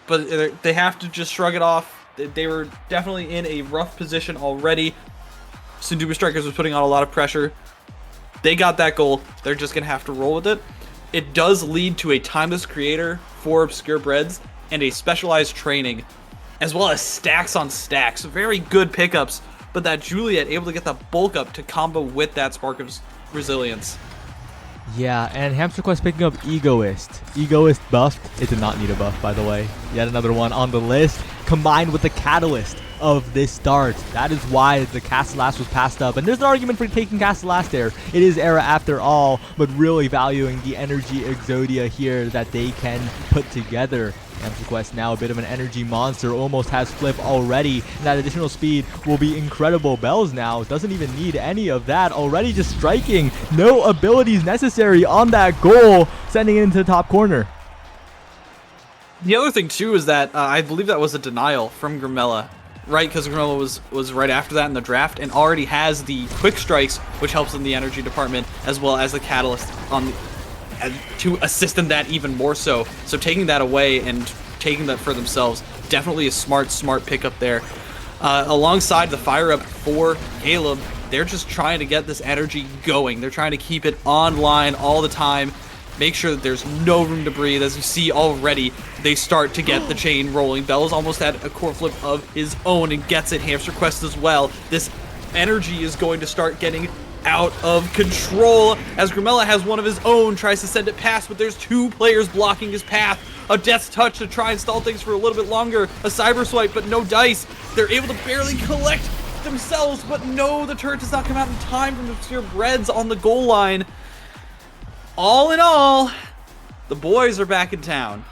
But they have to just shrug it off. They were definitely in a rough position already. Sundubu Strikers was putting on a lot of pressure. They got that goal. They're just going to have to roll with it. It does lead to a timeless creator for Obscure Breads and a specialized training, as well as stacks on stacks. Very good pickups, but that Juliet able to get the bulk up to combo with that spark of resilience. Yeah, and Hamster Quest picking up Egoist. Egoist buffed. It did not need a buff, by the way. Yet another one on the list, combined with the Catalyst of this start. That is why the Castellast was passed up. And there's an argument for taking Castellast there. It is Era after all, but really valuing the energy Exodia here that they can put together. Hamster Quest now a bit of an energy monster, almost has flip already, and that additional speed will be incredible. Bells now doesn't even need any of that, already just striking, no abilities necessary on that goal, sending it into the top corner. The other thing too is that I believe that was a denial from Grimella, right? Because Grimella was right after that in the draft and already has the quick strikes, which helps in the energy department, as well as the catalyst on the to assist in that even more so. So taking that away and taking that for themselves, definitely a smart pickup there. Alongside the fire up for Caleb, they're just trying to get this energy going. They're trying to keep it online all the time, make sure that there's no room to breathe. As you see already, they start to get the chain rolling. Bell's almost had a core flip of his own and gets it. Hamster Quest as well. This energy is going to start getting out of control as Grimella has one of his own, tries to send it past, but there's two players blocking his path. A Death's Touch to try and stall things for a little bit longer. A Cyber Swipe, but no dice. They're able to barely collect themselves, but no, the turret does not come out in time from Obscure Breads on the goal line. All in all, the boys are back in town.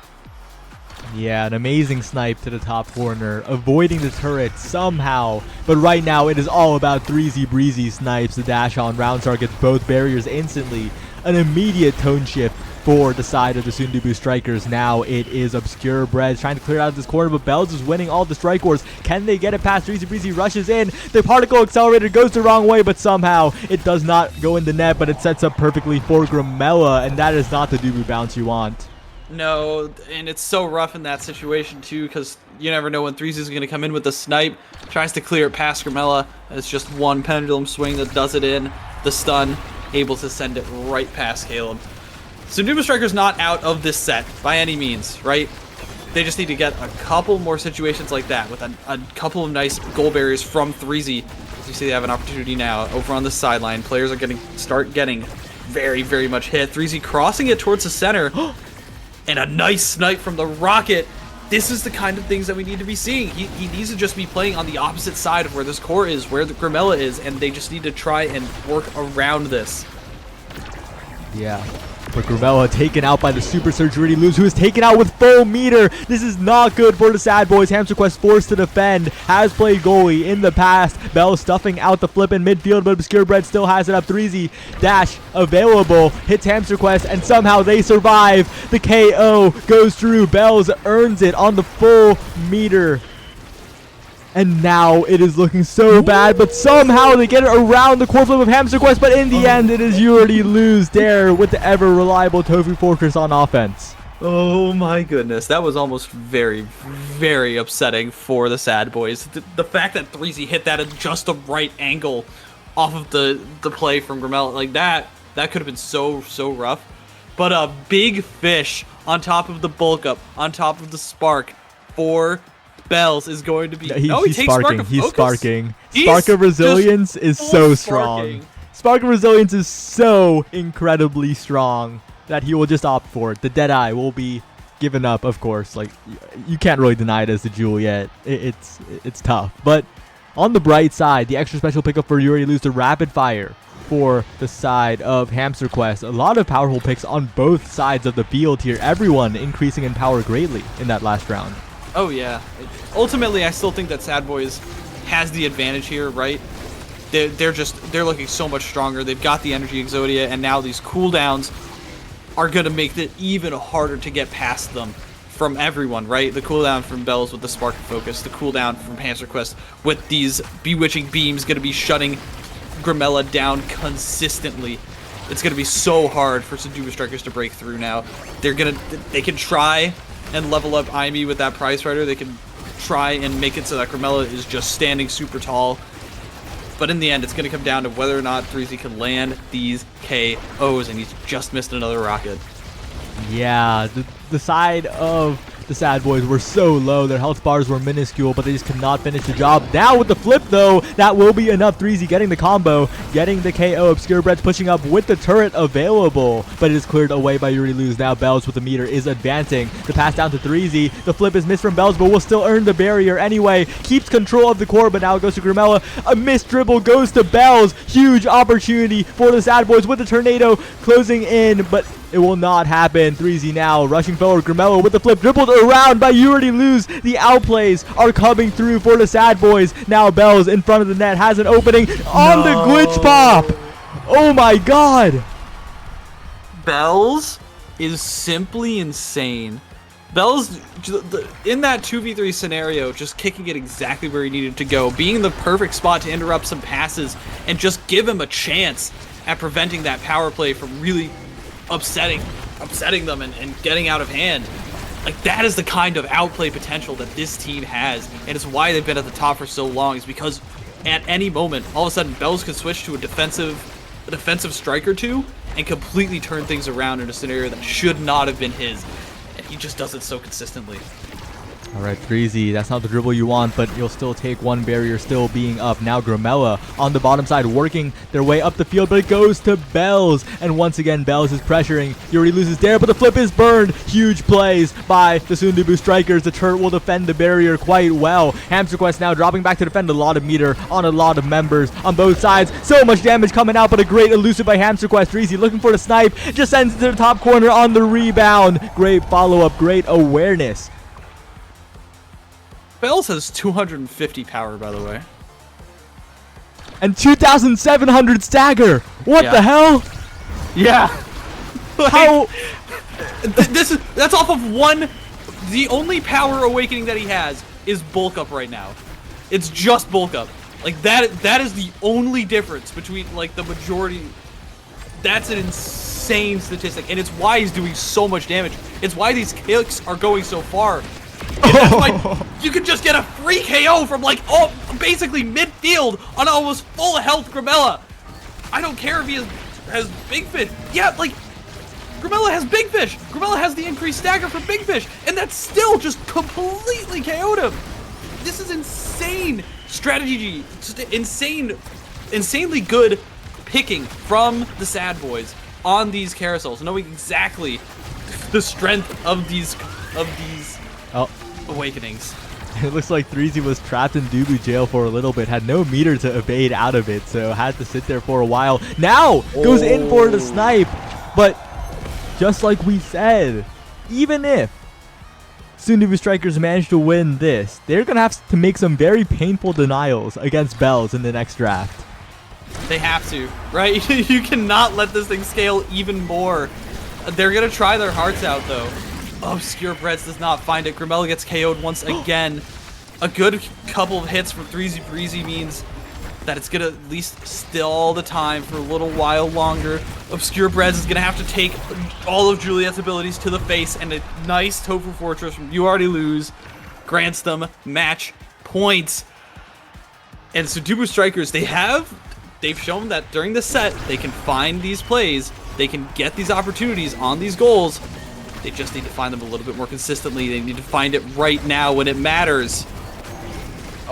Yeah, an amazing snipe to the top corner, avoiding the turret somehow. But right now, it is all about 3Z Breezy snipes. The dash on Roundstar gets both barriers instantly. An immediate tone shift for the side of the Sundubu Strikers. Now it is Obscure Breads trying to clear it out of this corner, but Bells is winning all the strike wars. Can they get it past 3Z Breezy? Rushes in. The particle accelerator goes the wrong way, but somehow it does not go in the net, but it sets up perfectly for Grimella, and that is not the Dubu bounce you want. No, and it's so rough in that situation too, because you never know when 3Z is going to come in with the snipe. Tries to clear it past Grimella. It's just one pendulum swing that does it in. The stun, able to send it right past Caleb. So Sundubu Striker's not out of this set by any means, right? They just need to get a couple more situations like that with a couple of nice goal barriers from 3Z. As you see, they have an opportunity now over on the sideline. Players are start getting very, very much hit. 3Z crossing it towards the center. And a nice snipe from the Rocket. This is the kind of things that we need to be seeing. He needs to just be playing on the opposite side of where this core is, where the Grimella is, and they just need to try and work around this. Yeah. But Grimella taken out by the Super Surge Rudy Luz, who is taken out with full meter. This is not good for the Sad Boys. Hamster Quest forced to defend. Has played goalie in the past. Bell stuffing out the flip in midfield, but Obscure Bread still has it up. 3Z dash available. Hits Hamster Quest, and somehow they survive. The KO goes through. Bells earns it on the full meter. And now it is looking so bad, but somehow they get it around the core flip of Hamster Quest, but in the end, it is Yuri lose there with the ever-reliable Tofu Fortress on offense. Oh my goodness, that was almost very, very upsetting for the Sad Boys. The fact that 3Z hit that at just the right angle off of the play from Grimella, like that could have been so rough. But a big fish on top of the bulk up, on top of the spark for Bells is going to be. He's takes sparking. He's Sparking. Spark of Resilience is so strong. Spark of Resilience is so incredibly strong that he will just opt for it. The Deadeye will be given up, of course. Like, you can't really deny it as the Juliet. It's tough. But on the bright side, the extra special pickup for Yuri lose to Rapid Fire for the side of Hamster Quest. A lot of powerful picks on both sides of the field here. Everyone increasing in power greatly in that last round. Oh yeah. Ultimately, I still think that Sad Boys has the advantage here, right? They're looking so much stronger. They've got the Energy Exodia, and now these cooldowns are going to make it even harder to get past them from everyone, right? The cooldown from Bells with the Spark of Focus, the cooldown from Hamster Quest with these Bewitching Beams going to be shutting Grimella down consistently. It's going to be so hard for Seduba Strikers to break through now. They can try and level up Imi with that Prize Fighter. They can try and make it so that Grimella is just standing super tall. But in the end, it's going to come down to whether or not 3Z can land these KOs, and he's just missed another rocket. Yeah, the side of the Sad Boys were so low. Their health bars were minuscule, but they just could not finish the job. Now with the flip, though, that will be enough. 3Z getting the combo, getting the KO. Obscure Breads pushing up with the turret available, but it is cleared away by Yuri Luz. Now Bells with the meter is advancing. The pass down to 3Z. The flip is missed from Bells, but will still earn the barrier anyway. Keeps control of the core, but now it goes to Grimella. A missed dribble goes to Bells. Huge opportunity for the Sad Boys with the tornado closing in, but it will not happen. 3Z now rushing forward. Grimella with the flip, dribbled around by Yuri Luz. The outplays are coming through for the Sad Boys. Now Bells in front of the net has an opening on the glitch pop. Oh my god. Bells is simply insane. Bells, in that 2v3 scenario, just kicking it exactly where he needed to go, being the perfect spot to interrupt some passes and just give him a chance at preventing that power play from really upsetting them and getting out of hand. Like, that is the kind of outplay potential that this team has, and it's why they've been at the top for so long, is because at any moment, all of a sudden, Bells could switch to a defensive strike or two and completely turn things around in a scenario that should not have been his, and he just does it so consistently. All right, 3Z, that's not the dribble you want, but you'll still take one barrier still being up. Now Grimella on the bottom side working their way up the field, but it goes to Bells. And once again, Bells is pressuring. Yuri loses there, but the flip is burned. Huge plays by the Sundubu Strikers. The turret will defend the barrier quite well. Hamster Quest now dropping back to defend a lot of meter on a lot of members on both sides. So much damage coming out, but a great elusive by Hamster Quest. 3Z looking for the snipe, just sends it to the top corner on the rebound. Great follow-up, great awareness. Bells has 250 power, by the way. And 2,700 stagger. What the hell? Yeah. How? That's off of one. The only power awakening that he has is bulk up right now. It's just bulk up. Like, that is the only difference between, like, the majority. That's an insane statistic, and it's why he's doing so much damage. It's why these kicks are going so far. And that's why you could just get a free KO from, like, basically midfield on almost full health Grimella. I don't care if he has Big Fish. Yeah, like, Grimella has Big Fish. Grimella has the increased stagger for Big Fish, and that's still just completely KO'd him. This is insane strategy. Insanely good picking from the Sad Boys on these carousels, knowing exactly the strength of these awakenings. It looks like 3Z was trapped in Dubu jail for a little bit, had no meter to evade out of it, so had to sit there for a while. Now goes in for the snipe, but just like we said, even if Sundubu Strikers manage to win this, they're going to have to make some very painful denials against Bells in the next draft. They have to, right? You cannot let this thing scale even more. They're going to try their hearts out, though. Obscure Breads does not find it. Grimella gets KO'd once again. a good couple of hits from 3Z Breezy means that it's going to at least still the time for a little while longer. Obscure Breads is going to have to take all of Juliet's abilities to the face, and a nice Tofu Fortress from You Already Lose grants them match points. And Sudoku Strikers, they've shown that during the set, they can find these plays, they can get these opportunities on these goals. They just need to find them a little bit more consistently. They need to find it right now when it matters.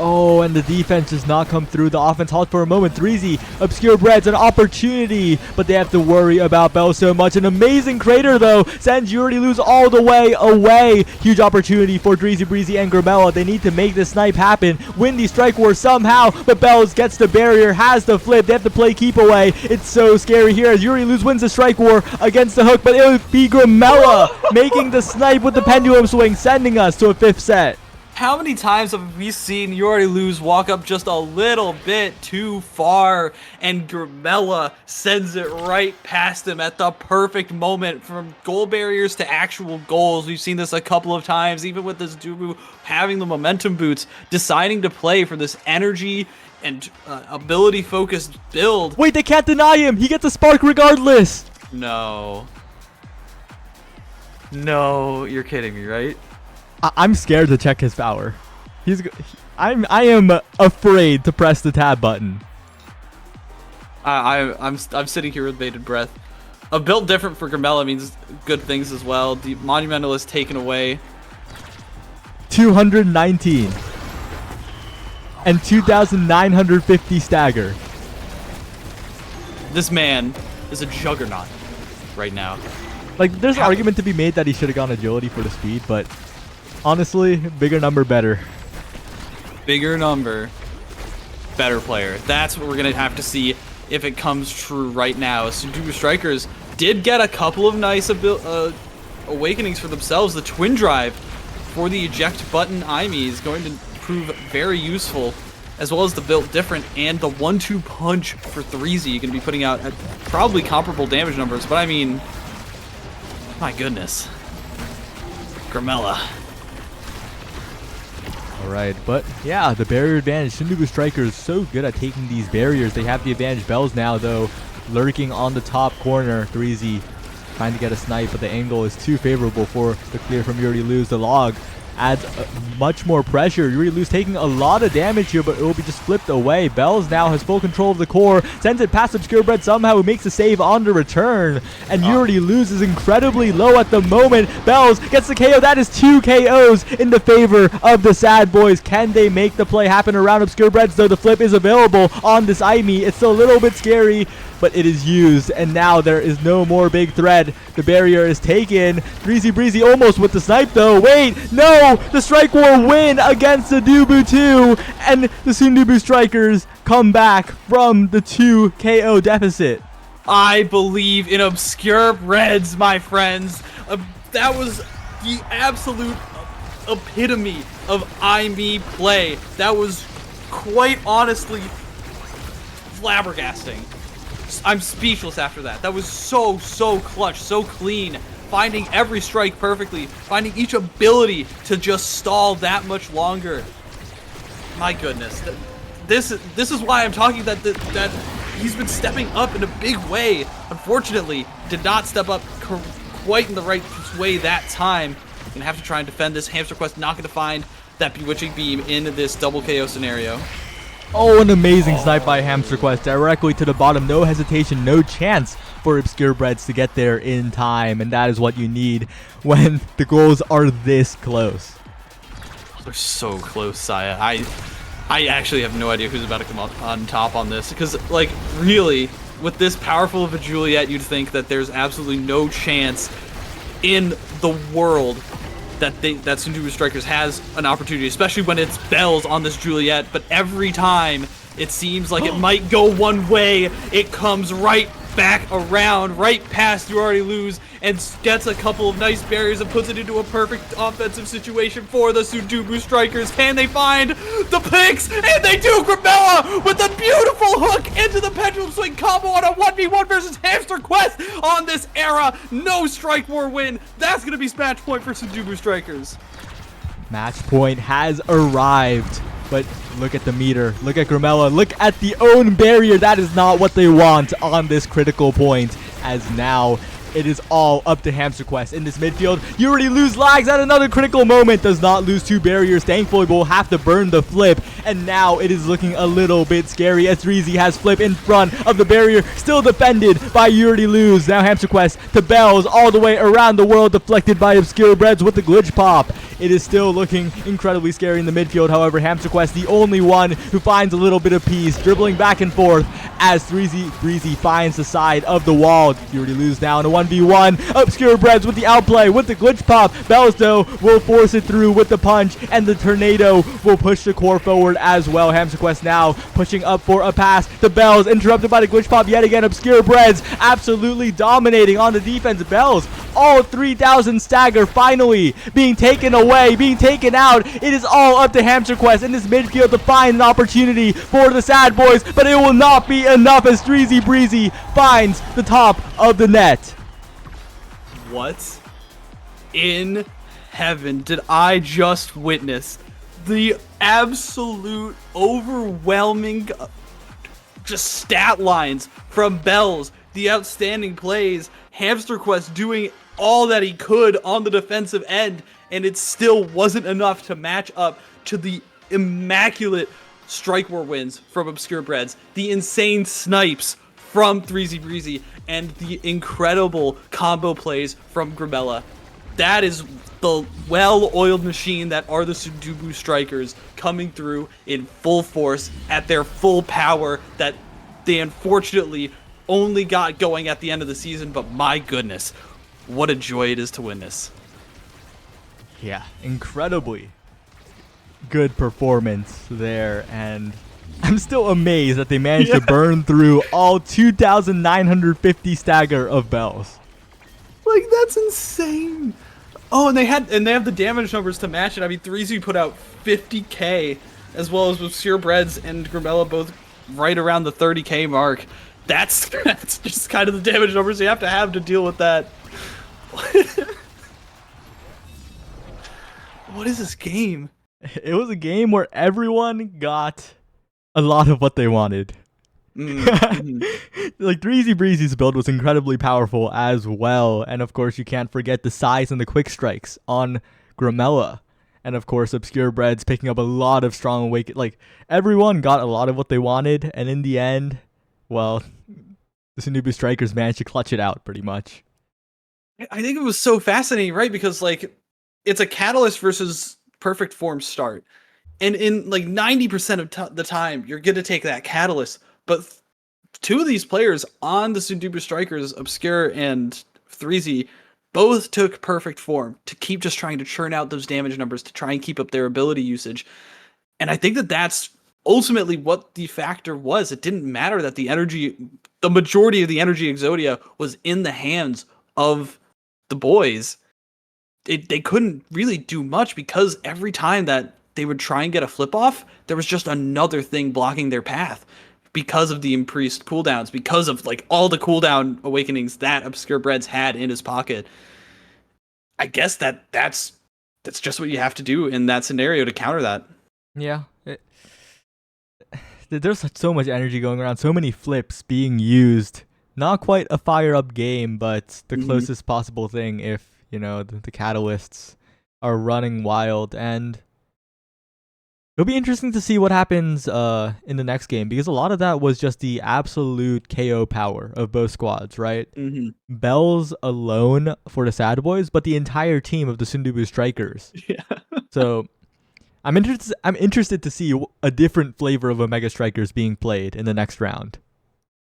Oh, and the defense does not come through. The offense halts for a moment. 3Z, Obscure Breads, an opportunity, but they have to worry about Bell so much. An amazing crater, though, sends You Already Lose all the way away. Huge opportunity for 3Z Breezy and Gramella. They need to make this snipe happen. Win the strike war somehow, but Bells gets the barrier, has the flip. They have to play keep away. It's so scary here as You Already Lose wins the strike war against the hook, but it would be Gramella making the snipe with the pendulum swing, sending us to a 5th set. How many times have we seen You Already Lose walk up just a little bit too far, and Gramella sends it right past him at the perfect moment? From goal barriers to actual goals, we've seen this a couple of times, even with this Dubu having the momentum boots, deciding to play for this energy and ability-focused build. Wait, they can't deny him. He gets a spark regardless. No. No, you're kidding me, right? I'm scared to check his power. I am afraid to press the tab button. I'm sitting here with bated breath. A build different for Gramella means good things as well. The Monumental is taken away. 219 and 2,950 stagger. This man is a juggernaut right now. Like, there's an argument to be made that he should have gone agility for the speed, but honestly, bigger number, better. Bigger number, better player. That's what we're going to have to see if it comes true right now. Sudoku Strikers did get a couple of nice awakenings for themselves. The Twin Drive for the eject button Aimi is going to prove very useful, as well as the built different, and the 1-2 punch for 3Z. You're going to be putting out at probably comparable damage numbers, but I mean, my goodness. Gramella. Alright, but yeah, the barrier advantage. Sudoku Strikers so good at taking these barriers. They have the advantage. Bells now, though, lurking on the top corner. 3Z trying to get a snipe, but the angle is too favorable for the clear from You Already Lose. The log adds much more pressure. You Already Lose taking a lot of damage here, but it will be just flipped away. Bells now has full control of the core, sends it past Obscure Bread somehow, who makes a save on the return, and You Already Lose is incredibly low at the moment. Bells gets the KO. That is 2 KOs in the favor of the Sad Boys. Can they make the play happen around Obscure Breads, though? The flip is available on this Aimi. It's still a little bit scary, but it is used, and now there is no more big threat. The barrier is taken. 3Z Breezy almost with the snipe, though. Wait, no! The Strike War win against the Dubu 2, and the Sudoku Strikers come back from the 2 KO deficit. I believe in Obscure Breads, my friends. That was the absolute epitome of I-Me play. That was quite honestly flabbergasting. I'm speechless after that. That was so clutch, so clean. Finding every strike perfectly. Finding each ability to just stall that much longer. My goodness. This is why I'm talking that he's been stepping up in a big way. Unfortunately, did not step up quite in the right way that time. Gonna have to try and defend this. Hamster Quest not gonna find that Bewitching Beam in this double KO scenario. Oh, an amazing snipe by Hamster Quest directly to the bottom. No hesitation, no chance for Obscure Breads to get there in time, and that is what you need when the goals are this close. They're so close, Saya. I actually have no idea who's about to come up on top on this, because, like, really, with this powerful of a Juliet, you'd think that there's absolutely no chance in the world that Sudoku Strikers has an opportunity, especially when it's Bells on this Juliet. But every time it seems like it might go one way, it comes right back around, right past You Already Lose, and gets a couple of nice barriers and puts it into a perfect offensive situation for the Sudoku Strikers. Can they find the picks? And they do! Gramella with a beautiful hook into the pendulum swing combo on a 1v1 versus Hamster Quest on this era. No Strike War win. That's going to be match point for Sudoku Strikers. Match point has arrived. But look at the meter. Look at Grimella. Look at the own barrier. That is not what they want on this critical point. As now it is all up to Hamster Quest in this midfield. You already lose lags at another critical moment. Does not lose 2 barriers. Thankfully, will have to burn the flip. And now it is looking a little bit scary as Reezy has flip in front of the barrier. Still defended by You Already Lose. Now Hamster Quest to Bells all the way around the world. Deflected by Obscure Breads with the glitch pop. It is still looking incredibly scary in the midfield. However, Hamster Quest, the only one who finds a little bit of peace, dribbling back and forth as Breezy finds the side of the wall. You Already Lose now in a 1v1. Obscure Breads with the outplay, with the glitch pop. Bells, though, will force it through with the punch, and the tornado will push the core forward as well. Hamster Quest now pushing up for a pass to Bells, interrupted by the glitch pop yet again. Obscure Breads absolutely dominating on the defense. Bells, all 3,000 stagger finally being taken away, being taken out. It is all up to Hamster Quest in this midfield to find an opportunity for the Sad Boys, but it will not be enough as Streezy Breezy finds the top of the net. What in heaven did I just witness? The absolute overwhelming just stat lines from Bells, the outstanding plays, Hamster Quest doing all that he could on the defensive end, and it still wasn't enough to match up to the immaculate Strike War wins from Obscure Breads, the insane snipes from 3Z Breezy, and the incredible combo plays from Grimella. That is the well-oiled machine that are the Sundubu Strikers coming through in full force at their full power that they unfortunately only got going at the end of the season, but my goodness, what a joy it is to win this. Yeah, incredibly good performance there, and I'm still amazed that they managed to burn through all 2,950 stagger of Bells. Like, that's insane. Oh, and they have the damage numbers to match it. I mean, 3Z put out 50k, as well as Obscure Breads and Grimella both right around the 30k mark. That's just kind of the damage numbers you have to deal with that. What is this game? It was a game where everyone got a lot of what they wanted. Like 3Z Breezy's build was incredibly powerful as well, and of course you can't forget the size and the quick strikes on Grimella, and of course Obscure Breads picking up a lot of strong awaken. Like everyone got a lot of what they wanted, and in the end, well, the Sundubu Strikers managed to clutch it out pretty much. I think it was so fascinating, right? Because like it's a Catalyst versus Perfect Form start, and in like 90% of the time you're going to take that Catalyst. But 2 of these players on the Sundubu Strikers, Obscure and 3Z, both took Perfect Form to keep just trying to churn out those damage numbers to try and keep up their ability usage. And I think that that's ultimately what the factor was. It didn't matter that the majority of the energy Exodia was in the hands of the boys. They couldn't really do much because every time that they would try and get a flip off, there was just another thing blocking their path. Because of the increased cooldowns, because of like all the cooldown awakenings that Obscure Breads had in his pocket. I guess that's just what you have to do in that scenario to counter that. Yeah. There's so much energy going around, so many flips being used. Not quite a fire-up game, but the closest possible thing if, you know, the catalysts are running wild. And it'll be interesting to see what happens in the next game, because a lot of that was just the absolute KO power of both squads, right? Bells alone for the Sad Boys, but the entire team of the Sundubu Strikers. Yeah. So I'm interested to see a different flavor of Omega Strikers being played in the next round.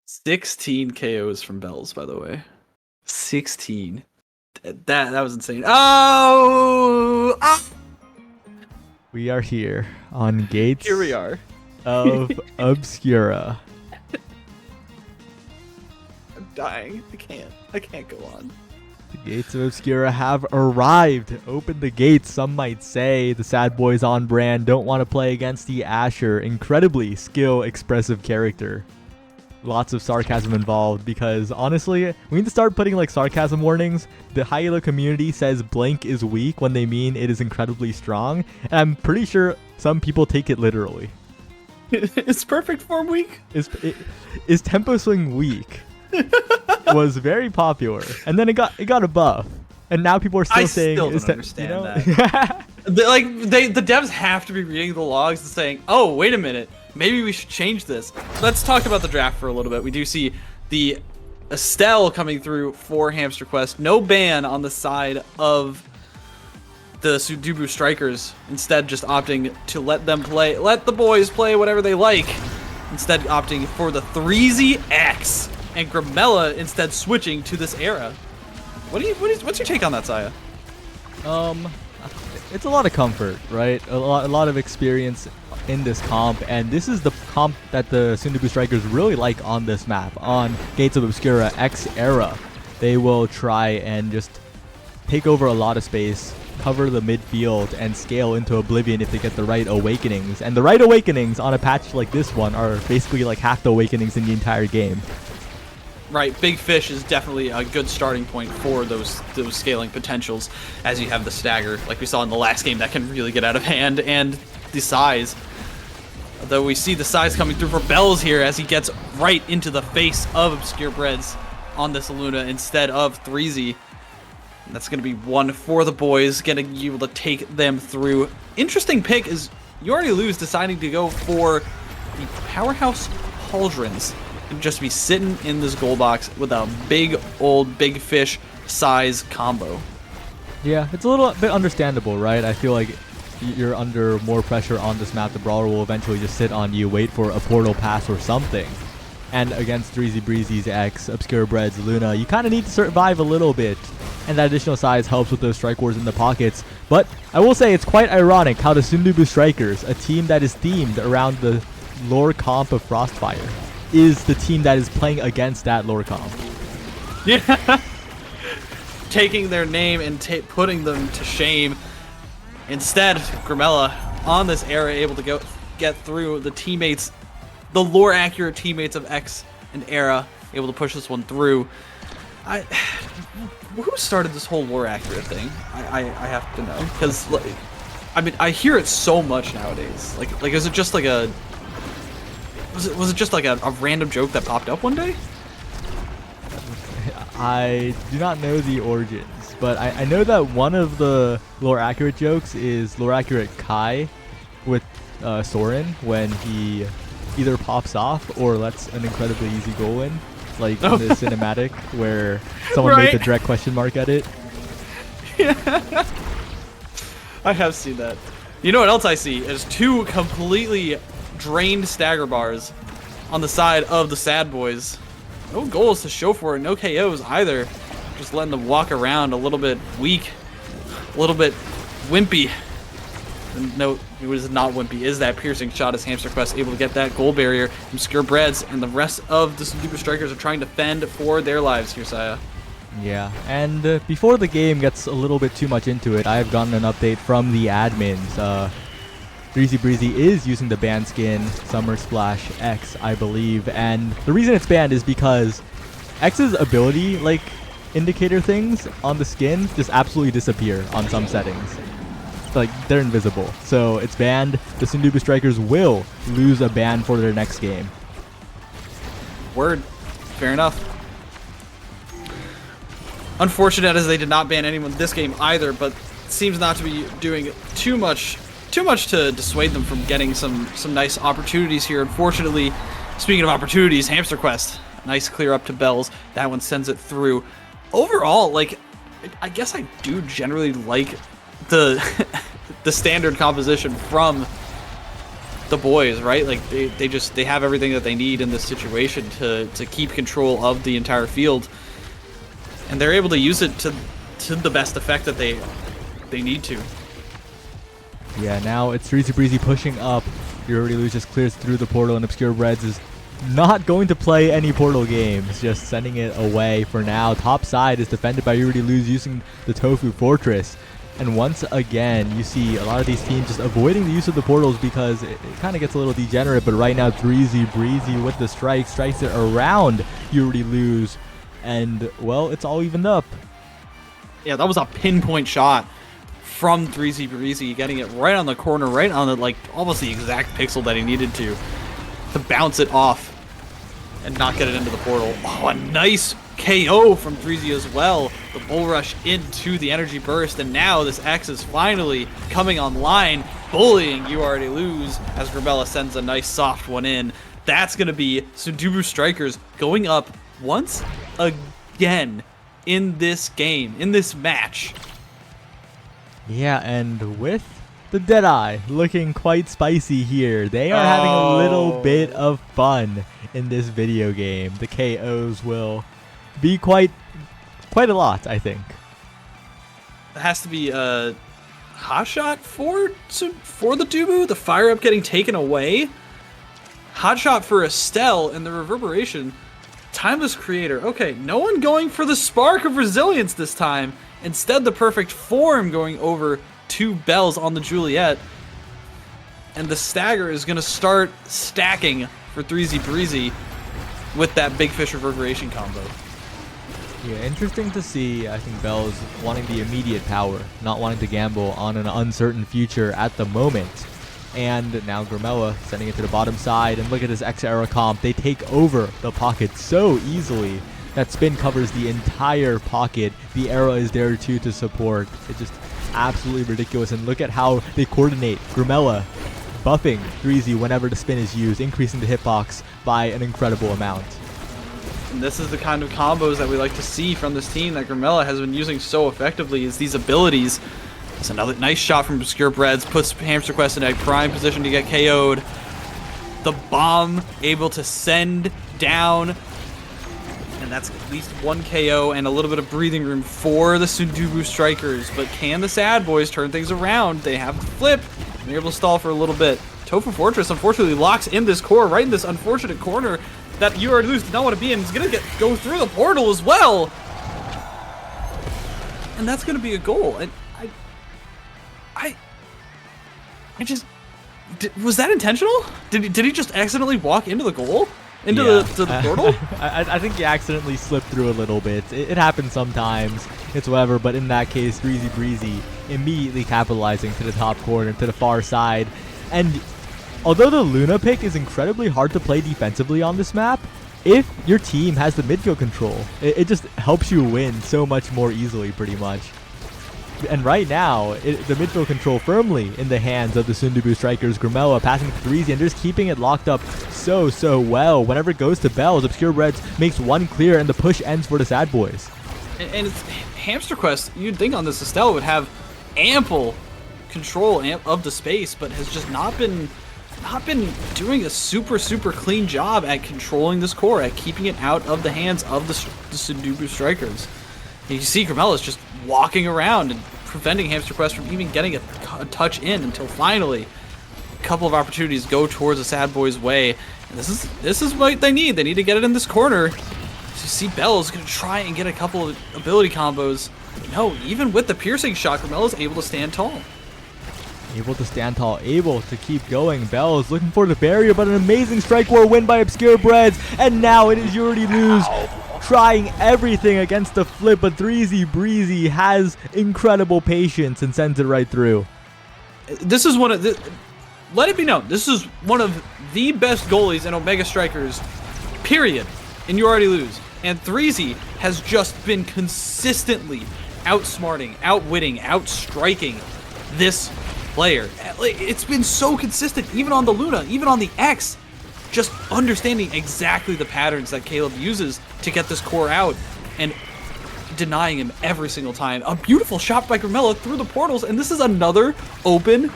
16 KOs from Bells, by the way. 16. That was insane. Oh! We are here on Gates. Here we are. Of Obscura. I'm dying. I can't go on. The Gates of Obscura have arrived. Open the gates, some might say. The Sad Boys on brand don't want to play against the Asher. Incredibly expressive character. lots of sarcasm involved, because honestly, we need to start putting like sarcasm warnings. The high elo community says blank is weak when they mean it is incredibly strong, and I'm pretty sure some people take it literally. It's perfect form weak. Is tempo swing weak? Was very popular, and then it got a buff, and now people are still saying still is don't understand that. The devs have to be reading the logs and saying, "Oh, wait a minute, maybe we should change this." Let's talk about the draft for a little bit. We do see the Estelle coming through for Hamster Quest. No ban on the side of the Sudobu Strikers. Instead, just opting to let the boys play whatever they like. Instead, opting for the 3ZX, and Gramella instead switching to this era. What's your take on that, Saya? It's a lot of comfort, right? A lot of experience in this comp, and this is the comp that the Sundubu Strikers really like on this map. On Gates of Obscura X era, they will try and just take over a lot of space, cover the midfield, and scale into Oblivion if they get the right awakenings. And the right awakenings on a patch like this one are basically like half the awakenings in the entire game. Right, Big Fish is definitely a good starting point for those scaling potentials, as you have the stagger, like we saw in the last game, that can really get out of hand, and the size. Though we see the size coming through for Bells here as he gets right into the face of Obscure Breads on this Luna instead of 3Z. That's going to be one for the boys, getting able to take them through. Interesting pick is You Already Lose deciding to go for the Powerhouse Pauldrons and just be sitting in this gold box with a big old Big Fish size combo. Yeah, it's a little bit understandable, right? I feel like you're under more pressure on this map. The Brawler will eventually just sit on you, wait for a portal pass or something. And against 3Z Breezy's X, Obscure Bread's Luna, you kind of need to survive a little bit. And that additional size helps with those strike wars in the pockets. But I will say it's quite ironic how the Sundubu Strikers, a team that is themed around the lore comp of Frostfire, is the team that is playing against that lore comp. Yeah. Taking their name and putting them to shame. Instead, Gramella on this era able to get through the teammates, the lore accurate teammates of X and Era, able to push this one through. Who started this whole lore accurate thing? I have to know, because like, I mean, I hear it so much nowadays. Like is it just like a was it just like a random joke that popped up one day? I do not know the origins, but I know that one of the lore accurate jokes is lore accurate Kai with Soren when he either pops off or lets an incredibly easy goal in, like in the cinematic where someone made the direct question mark at it. Yeah. I have seen that. You know what else I see is two completely drained stagger bars on the side of the Sad Boys. No goals to show for it, no KOs either. Just letting them walk around a little bit weak, a little bit wimpy. And no, it was not wimpy. Is that piercing shot as Hamster Quest able to get that goal barrier? Obscure Breads and the rest of the Super Strikers are trying to fend for their lives here, Saya. Yeah, and before the game gets a little bit too much into it, I have gotten an update from the admins. Breezy Breezy is using the ban skin Summer Splash X, I believe, and the reason it's banned is because X's ability, like, indicator things on the skin just absolutely disappear on some settings. Like, they're invisible. So it's banned. The Sundubu Strikers will lose a ban for their next game. Word. Fair enough. Unfortunate as they did not ban anyone this game either, but seems not to be doing too much to dissuade them from getting some nice opportunities here. Unfortunately, speaking of opportunities, Hamster Quest, nice clear up to Bells. That one sends it through. Overall, like, I guess I do generally like the the standard composition from the boys, right? Like they have everything that they need in this situation to keep control of the entire field, and they're able to use it to the best effect that they need to. Yeah, now it's Breezy Breezy pushing up. You Already Lose just clears through the portal, and Obscure Breads is not going to play any portal games, just sending it away for now. Top side is defended by You Already Lose using the Tofu Fortress. And once again, you see a lot of these teams just avoiding the use of the portals because it kind of gets a little degenerate. But right now, Breezy with the strikes it around. You already lose. And, well, it's all evened up. Yeah, that was a pinpoint shot from Breezy, getting it right on the corner, right on the, like, almost the exact pixel that he needed to bounce it off and not get it into the portal. Oh, a nice KO from Breezy as well. The bull rush into the energy burst, and now this X is finally coming online, bullying You Already Lose as Grimella sends a nice soft one in. That's going to be Sundubu Strikers going up once again in this game, in this match. Yeah, and with the Deadeye looking quite spicy here, they are having a little bit of fun in this video game. The KOs will be quite a lot, I think. It has to be a hot shot for the Dubu, the fire up getting taken away. Hot shot for Estelle and the reverberation. Timeless Creator. Okay, no one going for the spark of resilience this time. Instead, the perfect form going over to Bells on the Juliet. And the stagger is going to start stacking for 3Z Breezy with that Big Fish reverberation combo. Yeah, interesting to see. I think Bell's wanting the immediate power, not wanting to gamble on an uncertain future at the moment. And now Grimella sending it to the bottom side, and look at this X-Era comp. They take over the pocket so easily. That spin covers the entire pocket. The arrow is there too to support. It's just absolutely ridiculous. And look at how they coordinate. Grimella buffing 3Z whenever the spin is used, increasing the hitbox by an incredible amount. And this is the kind of combos that we like to see from this team that Grimella has been using so effectively, is these abilities. It's another nice shot from Obscure Breads, puts Hamster Quest in a prime position to get KO'd. The bomb able to send down, and that's at least one KO and a little bit of breathing room for the Sundubu Strikers. But can the Sad Boys turn things around? They have to flip, and they're able to stall for a little bit. Tofu Fortress unfortunately locks in this core, right in this unfortunate corner that You Already Lose did not want to be in. He's going to go through the portal as well. And that's going to be a goal. And I just... was that intentional? Did he just accidentally walk into the goal? Into the portal? I think he accidentally slipped through a little bit. It happens sometimes. It's whatever, but in that case, Breezy immediately capitalizing to the top corner, to the far side. And although the Luna pick is incredibly hard to play defensively on this map, if your team has the midfield control, it just helps you win so much more easily, pretty much. And right now, the midfield control firmly in the hands of the Sundubu Strikers. Grimella passing to 3Z and just keeping it locked up so well. Whenever it goes to Bells, Obscure Reds makes one clear and the push ends for the Sad Boys. And it's Hamster Quest, you'd think on this Estelle would have ample control of the space, but has just not been doing a super clean job at controlling this core, at keeping it out of the hands of the Sundubu Strikers. And you see Grimella's just walking around and preventing Hamster Quest from even getting a touch in until finally a couple of opportunities go towards the Sad Boys' way. And this is what they need. They need to get it in this corner. So you see Bell's going to try and get a couple of ability combos. No, even with the piercing shot, Grimella's able to stand tall. Able to stand tall, able to keep going. Bells looking for the barrier, but an amazing strike war win by Obscure Breads. And now it is You Already Lose, trying everything against the flip, but 3Z Breezy has incredible patience and sends it right through. This is one of the... Let it be known, this is one of the best goalies in Omega Strikers, period, and You Already Lose. And 3Z has just been consistently outsmarting, outwitting, outstriking this player. It's been so consistent, even on the Luna, even on the X, just understanding exactly the patterns that Caleb uses to get this core out and denying him every single time. A beautiful shot by Grimella through the portals, and this is another open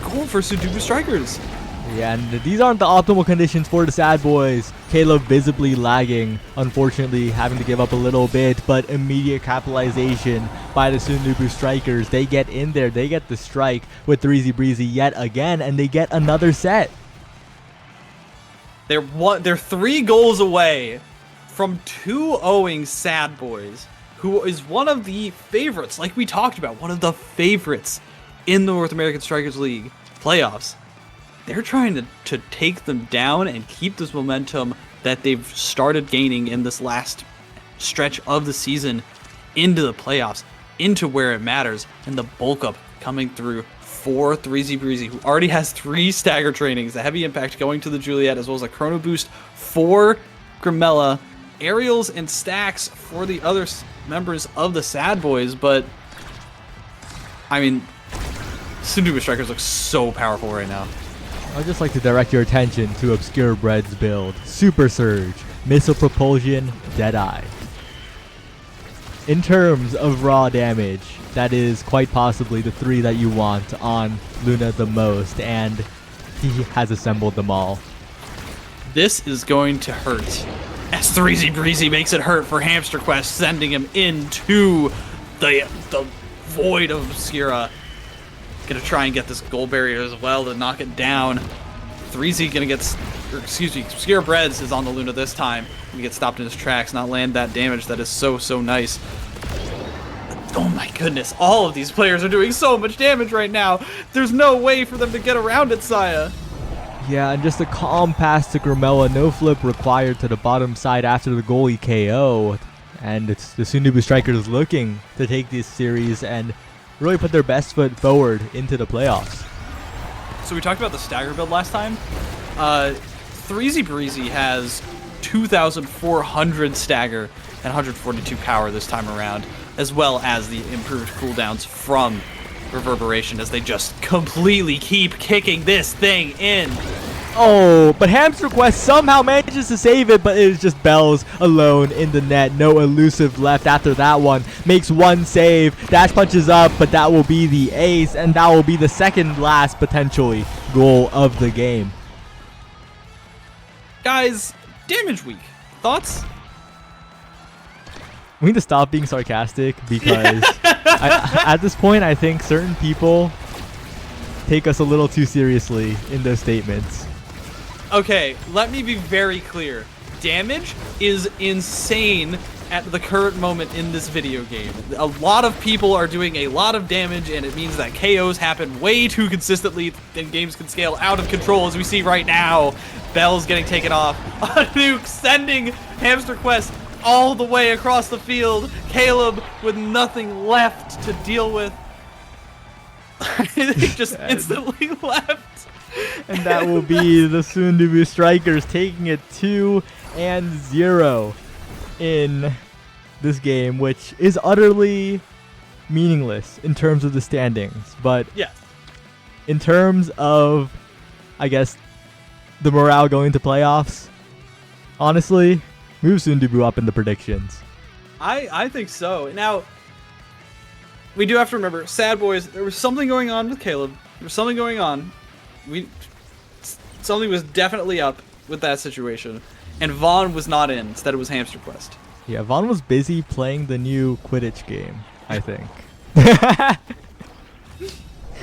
goal for Sundubu Strikers. Yeah, and these aren't the optimal conditions for the Sad Boys. Caleb visibly lagging, unfortunately having to give up a little bit, but immediate capitalization by the Sundubu Strikers. They get in there, they get the strike with 3Z Breezy yet again, and they get another set. They're 3 goals away from 2-0ing Sad Boys, who is one of the favorites, like we talked about, one of the favorites in the North American Strikers League playoffs. They're trying to take them down and keep this momentum that they've started gaining in this last stretch of the season into the playoffs, into where it matters, and the bulk up coming through for 3Z Breezy, who already has 3 stagger trainings, the heavy impact going to the Juliet, as well as a chrono boost for Grimella, aerials and stacks for the other members of the Sad Boys. But I mean, Sundubu Strikers look so powerful right now. I'd just like to direct your attention to Obscure Bread's build. Super Surge, Missile Propulsion, Deadeye. In terms of raw damage, that is quite possibly the 3 that you want on Luna the most, and he has assembled them all. This is going to hurt. As 3Z Breezy makes it hurt for Hamster Quest, sending him into the void of Obscura. Gonna try and get this gold barrier as well to knock it down. 3Z gonna get, Obscure Breads is on the Luna this time. Gonna get stopped in his tracks, not land that damage. That is so nice. Oh my goodness, all of these players are doing so much damage right now. There's no way for them to get around it, Saya. Yeah, and just a calm pass to Grimella, no flip required to the bottom side after the goalie KO. And it's the Sundubu Strikers looking to take this series and really put their best foot forward into the playoffs. So we talked about the stagger build last time. 3Z Breezy has 2,400 stagger and 142 power this time around, as well as the improved cooldowns from Reverberation, as they just completely keep kicking this thing in. Oh, but Hamster Quest somehow manages to save it, but it is just Bells alone in the net. No elusive left after that one. Makes one save, dash punches up, but that will be the ace, and that will be the second last, potentially, goal of the game. Guys, damage week. Thoughts? We need to stop being sarcastic, because at this point, I think certain people take us a little too seriously in those statements. Okay, let me be very clear. Damage is insane at the current moment in this video game. A lot of people are doing a lot of damage, and it means that KOs happen way too consistently, and games can scale out of control, as we see right now. Bell's getting taken off. A nuke sending Hamster Quest all the way across the field. Caleb with nothing left to deal with. He just instantly left. And that will be the Sundubu Strikers taking it 2-0 in this game, which is utterly meaningless in terms of the standings. But yeah, in terms of, I guess, the morale going to playoffs, honestly, move Sundubu up in the predictions. I think so. Now, we do have to remember, Sad Boys, there was something going on with Caleb. There was something going on. Something was definitely up with that situation. And Vaughn was not in. Instead, it was Hamster Quest. Yeah, Vaughn was busy playing the new Quidditch game, I think.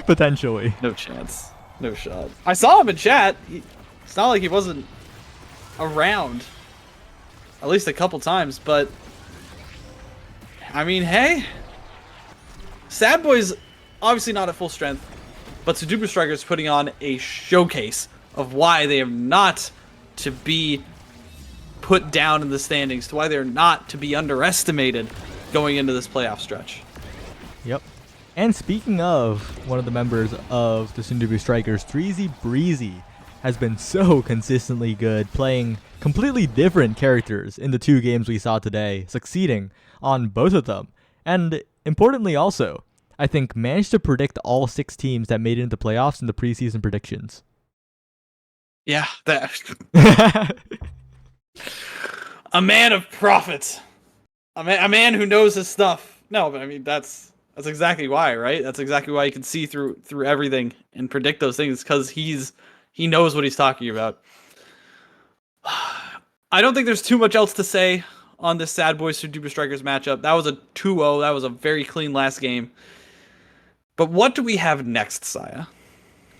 Potentially. No chance. No shot. I saw him in chat. It's not like he wasn't around. At least a couple times, but I mean, hey. Sad Boys obviously not at full strength, but Sundubu Strikers putting on a showcase of why they are not to be put down in the standings, to why they're not to be underestimated going into this playoff stretch. Yep. And speaking of one of the members of the Sundubu Strikers, 3Z Breezy has been so consistently good, playing completely different characters in the 2 games we saw today, succeeding on both of them. And importantly also, I think managed to predict all 6 teams that made it into playoffs in the preseason predictions. Yeah, that. A man of profit. A man who knows his stuff. No, but I mean, that's exactly why, right? That's exactly why you can see through everything and predict those things, because he knows what he's talking about. I don't think there's too much else to say on this Sad Boys Sundubu Strikers matchup. That was a 2-0. That was a very clean last game. But what do we have next, Saya?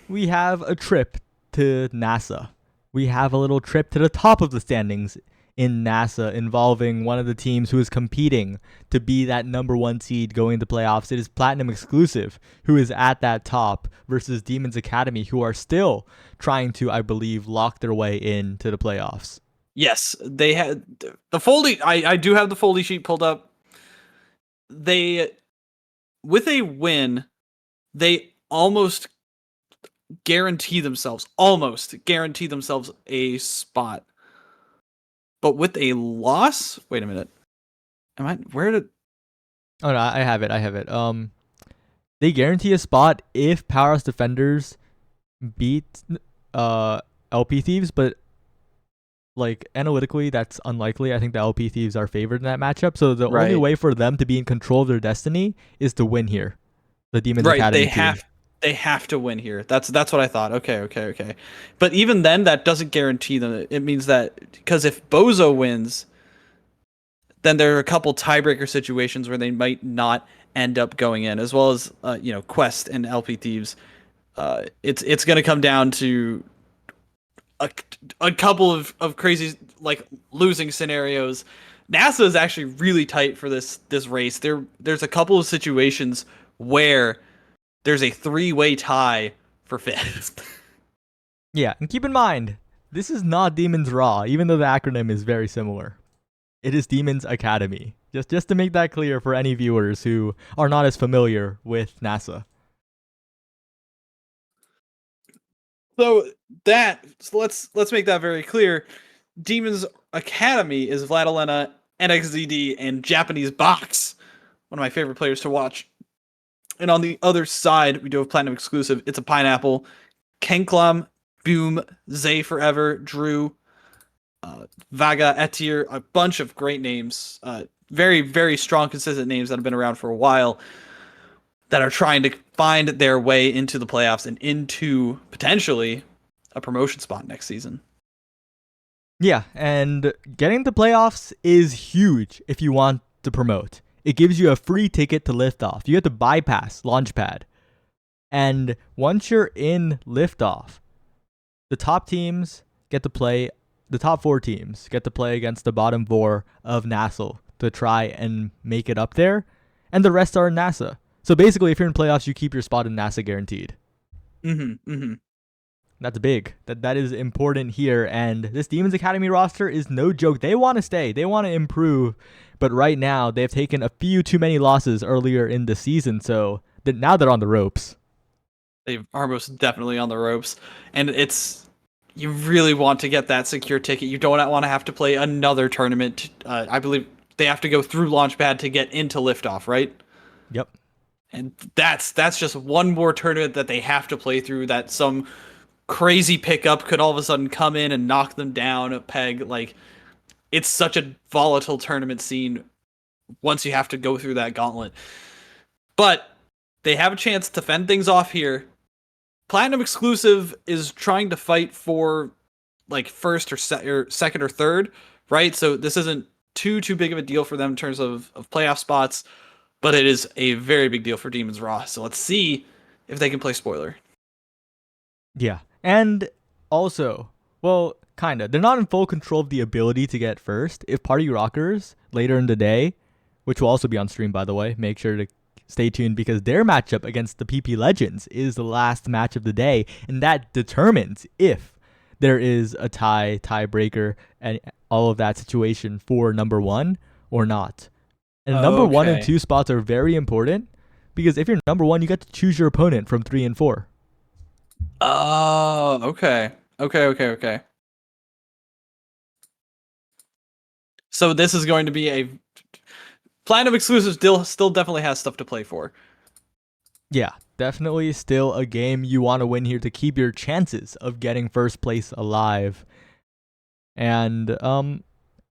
We have a trip to NASA. We have a little trip to the top of the standings in NASA involving one of the teams who is competing to be that number 1 seed going to playoffs. It is Platinum Exclusive who is at that top versus Demons Academy, who are still trying to, I believe, lock their way into the playoffs. Yes, they had the Foldy. I do have the Foldy sheet pulled up. They, with a win, they almost guarantee themselves a spot. But with a loss, wait a minute. Where did? Oh no, I have it. They guarantee a spot if Powerhouse Defenders beat LP Thieves, but like analytically that's unlikely. I think the LP Thieves are favored in that matchup, so the only way for them to be in control of their destiny is to win here. The Demons Academy team. They have to win here. That's what I thought. Okay. But even then, that doesn't guarantee them. It means that because if Bozo wins, then there are a couple tiebreaker situations where they might not end up going in, as well as Quest and LP Thieves. It's going to come down to a couple of crazy like losing scenarios. NASA is actually really tight for this race. There's a couple of situations where there's a 3-way tie for 5th. Yeah, and keep in mind, this is not Demons Raw, even though the acronym is very similar. It is Demons Academy. Just to make that clear for any viewers who are not as familiar with NASA. So let's make that very clear. Demons Academy is Vladilena, NXZD, and Japanese Box. One of my favorite players to watch. And on the other side, we do have Platinum Exclusive. It's a Pineapple, Kenklam, Boom, Zay Forever, Drew, Vaga, Etir, a bunch of great names. Very, very strong, consistent names that have been around for a while that are trying to find their way into the playoffs and into potentially a promotion spot next season. Yeah, and getting to playoffs is huge if you want to promote. It gives you a free ticket to Liftoff. You have to bypass Launchpad. And once you're in Liftoff, the top teams get to play, the top 4 teams get to play against the bottom 4 of NASL to try and make it up there. And the rest are in NASA. So basically, if you're in playoffs, you keep your spot in NASA guaranteed. That's big. That is important here. And this Demons Academy roster is no joke. They want to stay. They want to improve. But right now, they've taken a few too many losses earlier in the season. So now they're on the ropes. They are most definitely on the ropes. And you really want to get that secure ticket. You don't want to have to play another tournament. I believe they have to go through Launchpad to get into Liftoff, right? Yep. And that's just one more tournament that they have to play through, that some crazy pickup could all of a sudden come in and knock them down a peg. Like, it's such a volatile tournament scene once you have to go through that gauntlet. But they have a chance to fend things off here. Platinum Exclusive is trying to fight for like first or second or third, right? So this isn't too big of a deal for them in terms of playoff spots, but it is a very big deal for Demons Raw. So let's see if they can play spoiler. Yeah. And also, well, kinda. They're not in full control of the ability to get first. If Party Rockers later in the day, which will also be on stream, by the way, make sure to stay tuned because their matchup against the PP Legends is the last match of the day, and that determines if there is a tiebreaker and all of that situation for number 1 or not. And number 1 and 2 spots are very important because if you're number 1, you get to choose your opponent from 3 and 4. Oh, okay. So this is going to be a Platinum Exclusive. Still definitely has stuff to play for. Yeah, definitely still a game you want to win here to keep your chances of getting first place alive. And it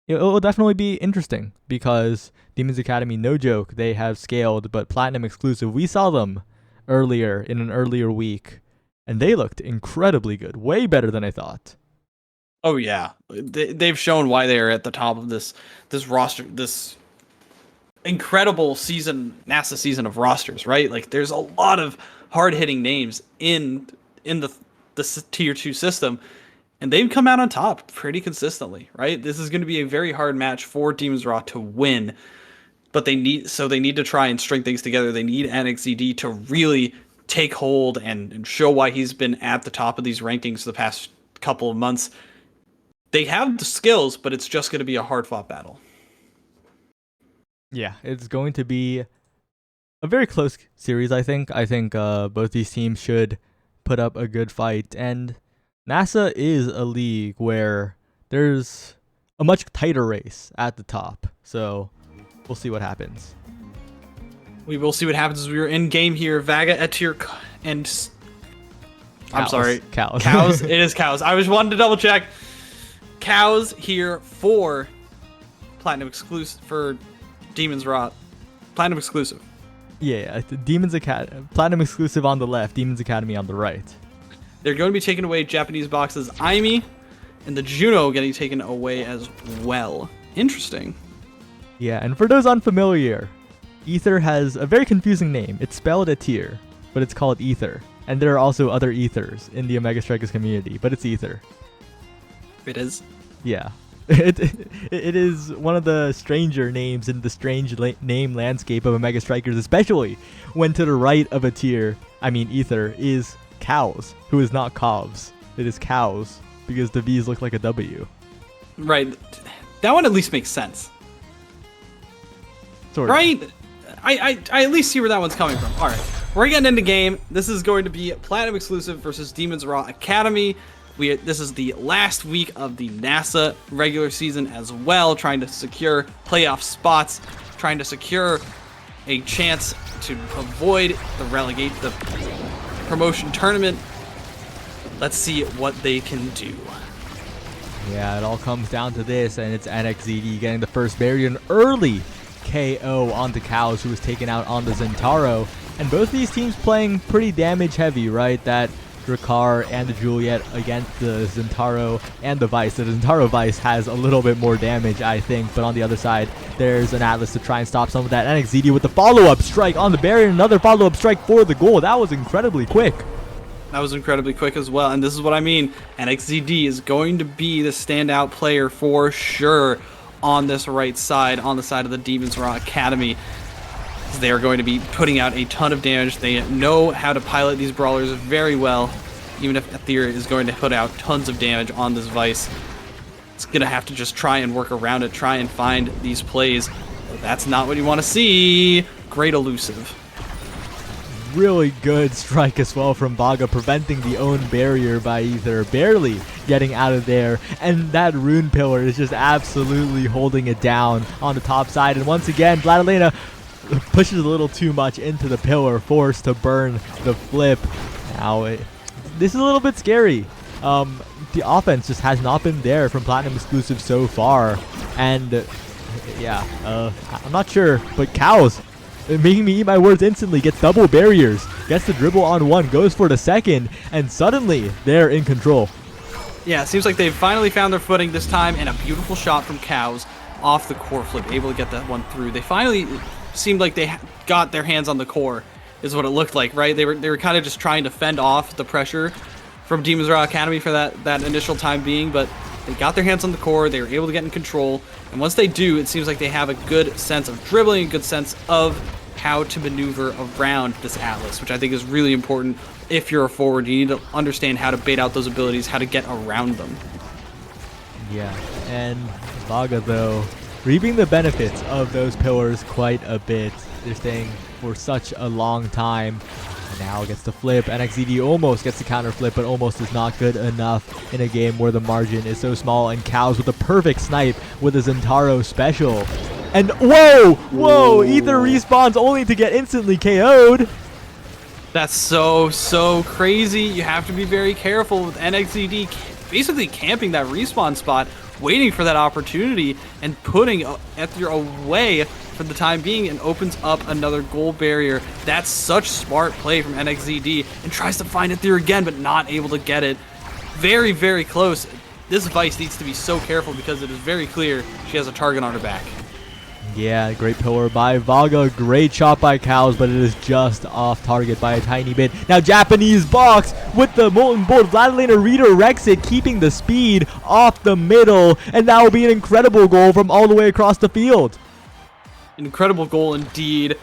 will definitely be interesting because Demons Academy, no joke, they have scaled, but Platinum Exclusive, we saw them earlier in an earlier week, and they looked incredibly good, way better than I thought. Oh yeah, they've shown why they are at the top of this roster, this incredible NASA season of rosters, right? Like, there's a lot of hard hitting names in the tier 2 system, and they've come out on top pretty consistently, right? This is going to be a very hard match for Demon's Raw to win, but they need to try and string things together. They need NXZD to really take hold and show why he's been at the top of these rankings the past couple of months. They have the skills, but it's just going to be a hard-fought battle. Yeah, it's going to be a very close series, I think. I think both these teams should put up a good fight. And NASA is a league where there's a much tighter race at the top. So we'll see what happens. We will see what happens as we are in game here. Vaga, Etir, and... I'm sorry. Cows. Cows. It is Cows. I was wanting to double check. Cows here for Platinum exclusive for Demon's Raw. Platinum exclusive. Yeah, Demons Academy, Platinum exclusive on the left, Demons Academy on the right. They're going to be taking away Japanese boxes Aimi, and the Juno getting taken away as well. Interesting. Yeah, and for those unfamiliar, Ether has a very confusing name. It's spelled Etir, but it's called Ether. And there are also other Ethers in the Omega Strikers community, but it's Ether. It is? Yeah. It is one of the stranger names in the strange name landscape of Omega Strikers, especially when to the right of Ether is Cows, who is not Covs. It is Cows, because the V's look like a W. Right. That one at least makes sense. Sort of. Right? I at least see where that one's coming from. Alright. We're getting into game. This is going to be Platinum exclusive versus Demon's Raw Academy. This is the last week of the NASA regular season as well, trying to secure playoff spots, trying to secure a chance to avoid the promotion tournament. Let's see what they can do. Yeah, it all comes down to this, and it's NXZD getting the first barrier, an early KO onto Cows, who was taken out on the Zentaro. And both these teams playing pretty damage heavy, right? That Drakkar and the Juliet against the Zentaro and the Vice. The Zentaro Vice has a little bit more damage, I think, but on the other side, there's an Atlas to try and stop some of that. NXZD with the follow-up strike on the barrier, another follow-up strike for the goal. That was incredibly quick. That was incredibly quick as well, and this is what I mean. NXZD is going to be the standout player for sure on this right side, on the side of the Demon's Raw Academy. They are going to be putting out a ton of damage. They know how to pilot these brawlers very well, even if Aether is going to put out tons of damage on this Vice. It's going to have to just try and work around it, try and find these plays. But that's not what you want to see. Great elusive. Really good strike as well from Vaga, preventing the own barrier by Ether, barely getting out of there. And that rune pillar is just absolutely holding it down on the top side. And once again, Vladilena pushes a little too much into the pillar, forced to burn the flip. Now, this is a little bit scary. The offense just has not been there from Platinum exclusive so far. And, yeah, I'm not sure, but Cows, making me eat my words instantly, gets double barriers, gets the dribble on one, goes for the second, and suddenly they're in control. Yeah, it seems like they've finally found their footing this time, and a beautiful shot from Cows off the core flip, able to get that one through. They finally seemed like they got their hands on the core, is what it looked like, right? They were kind of just trying to fend off the pressure from Demon's Raw Academy for that initial time being, but they got their hands on the core, they were able to get in control, and once they do, it seems like they have a good sense of dribbling, a good sense of how to maneuver around this Atlas, which I think is really important. If you're a forward, you need to understand how to bait out those abilities, how to get around them. Yeah, and Vaga, though, reaping the benefits of those pillars quite a bit. They're staying for such a long time. And now gets the flip. NXZD almost gets the counter flip, but almost is not good enough in a game where the margin is so small. And Cows with the perfect snipe with a Zentaro special. And whoa! Ether respawns only to get instantly KO'd. That's so crazy. You have to be very careful with NXZD basically camping that respawn spot, waiting for that opportunity, and putting Ether away for the time being, and opens up another goal barrier. That's such smart play from NXZD, and tries to find Ether again, but not able to get it. Very close. This Vice needs to be so careful because it is very clear she has a target on her back. Yeah, great pillar by Vaga. Great shot by Cows, but it is just off target by a tiny bit. Now Japanese box with the Molten Bolt. Vladilena redirects it, keeping the speed off the middle. And that will be an incredible goal from all the way across the field. Incredible goal indeed.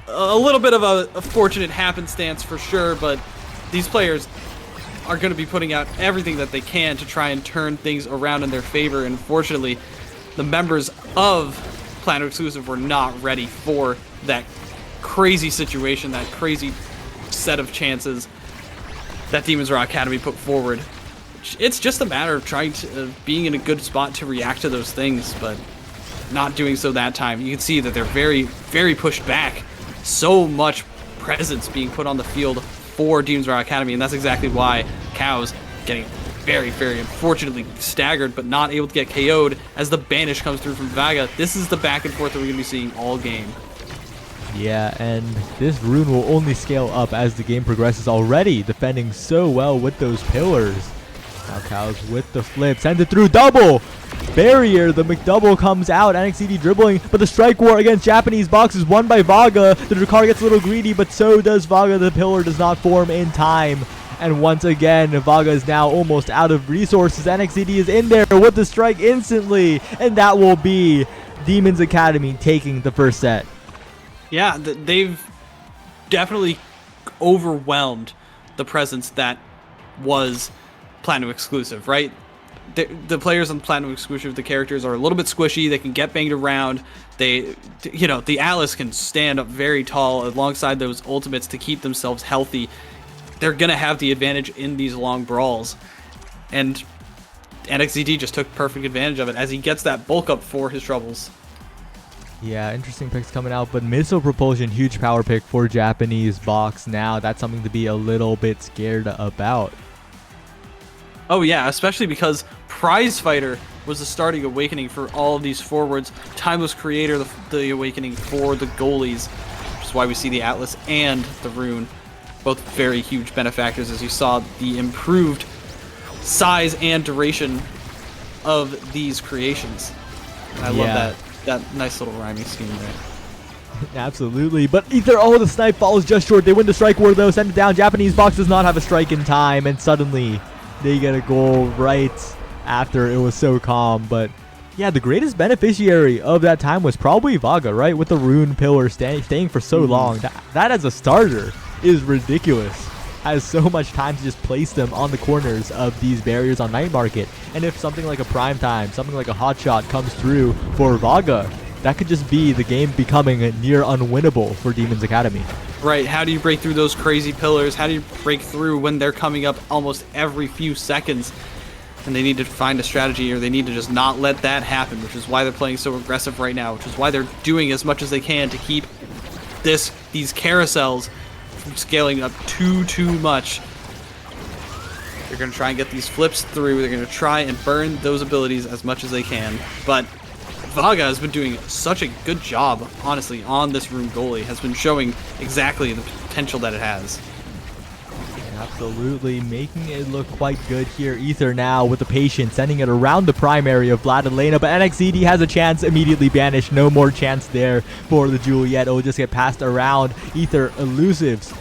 A little bit of a fortunate happenstance for sure, but these players are going to be putting out everything that they can to try and turn things around in their favor. And fortunately, the members of Planet Exclusive were not ready for that crazy situation, that crazy set of chances that Demons Raw Academy put forward. It's just a matter of trying to being in a good spot to react to those things, but not doing so that time. You can see that they're very, very pushed back. So much presence being put on the field for Demons Raw Academy, and that's exactly why Cows getting very, very unfortunately staggered, but not able to get KO'd as the banish comes through from Vaga. This is the back and forth that we're going to be seeing all game. Yeah, and this rune will only scale up as the game progresses, already defending so well with those pillars. Now Cows with the flip, sends it through, double! Barrier, the McDouble comes out, NXCD dribbling, but the strike war against Japanese box is won by Vaga. The Drakkar gets a little greedy, but so does Vaga. The pillar does not form in time. And once again, Vaga is now almost out of resources. NXCD is in there with the strike instantly, and that will be Demons Academy taking the first set. Yeah, they've definitely overwhelmed the presence that was Platinum Exclusive, right? The players on Platinum Exclusive, the characters are a little bit squishy. They can get banged around. The Atlas can stand up very tall alongside those ultimates to keep themselves healthy. They're going to have the advantage in these long brawls. And NXCD just took perfect advantage of it as he gets that bulk up for his troubles. Yeah, interesting picks coming out, but Missile Propulsion, huge power pick for Japanese box now. That's something to be a little bit scared about. Oh yeah, especially because Prize Fighter was the starting awakening for all of these forwards. Timeless Creator, the awakening for the goalies, which is why we see the Atlas and the Rune, both very huge benefactors, as you saw the improved size and duration of these creations. And I love that nice little rhyming scheme there. Absolutely, but Ether, the snipe falls just short. They win the strike war though, send it down. Japanese box does not have a strike in time, and suddenly they get a goal right after it was so calm. But yeah, the greatest beneficiary of that time was probably Vaga, right? With the Rune Pillar staying for so long. That as a starter is ridiculous. Has so much time to just place them on the corners of these barriers on Night Market. And if something like a Prime Time, something like a Hot Shot comes through for Vaga, that could just be the game becoming near unwinnable for Demons Academy. Right, how do you break through those crazy pillars? How do you break through when they're coming up almost every few seconds? And they need to find a strategy, or they need to just not let that happen, which is why they're playing so aggressive right now, which is why they're doing as much as they can to keep these carousels from scaling up too much. They're going to try and get these flips through. They're going to try and burn those abilities as much as they can. But Vaga has been doing such a good job, honestly, on this Rune goalie. Has been showing exactly the potential that it has. Absolutely, making it look quite good here. Ether now with the patience, sending it around the primary of Vladilena, but NXCD has a chance, immediately banished. No more chance there for the Juliet. It will just get passed around. Ether elusives,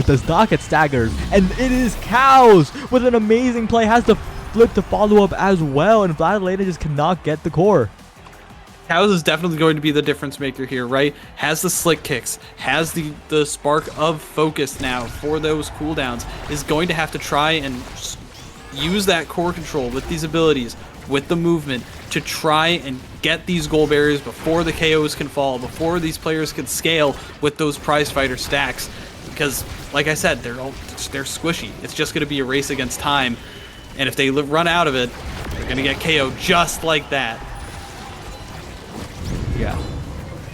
does not get staggered, and it is Cows with an amazing play. Has the flip to follow up as well, and Vladilena just cannot get the core. Cows is definitely going to be the difference maker here, right? Has the slick kicks, has the spark of focus now for those cooldowns, is going to have to try and use that core control with these abilities, with the movement, to try and get these goal barriers before the KOs can fall, before these players can scale with those Prize Fighter stacks. Because, like I said, they're squishy. It's just going to be a race against time. And if they run out of it, they're going to get KO'd just like that. Yeah.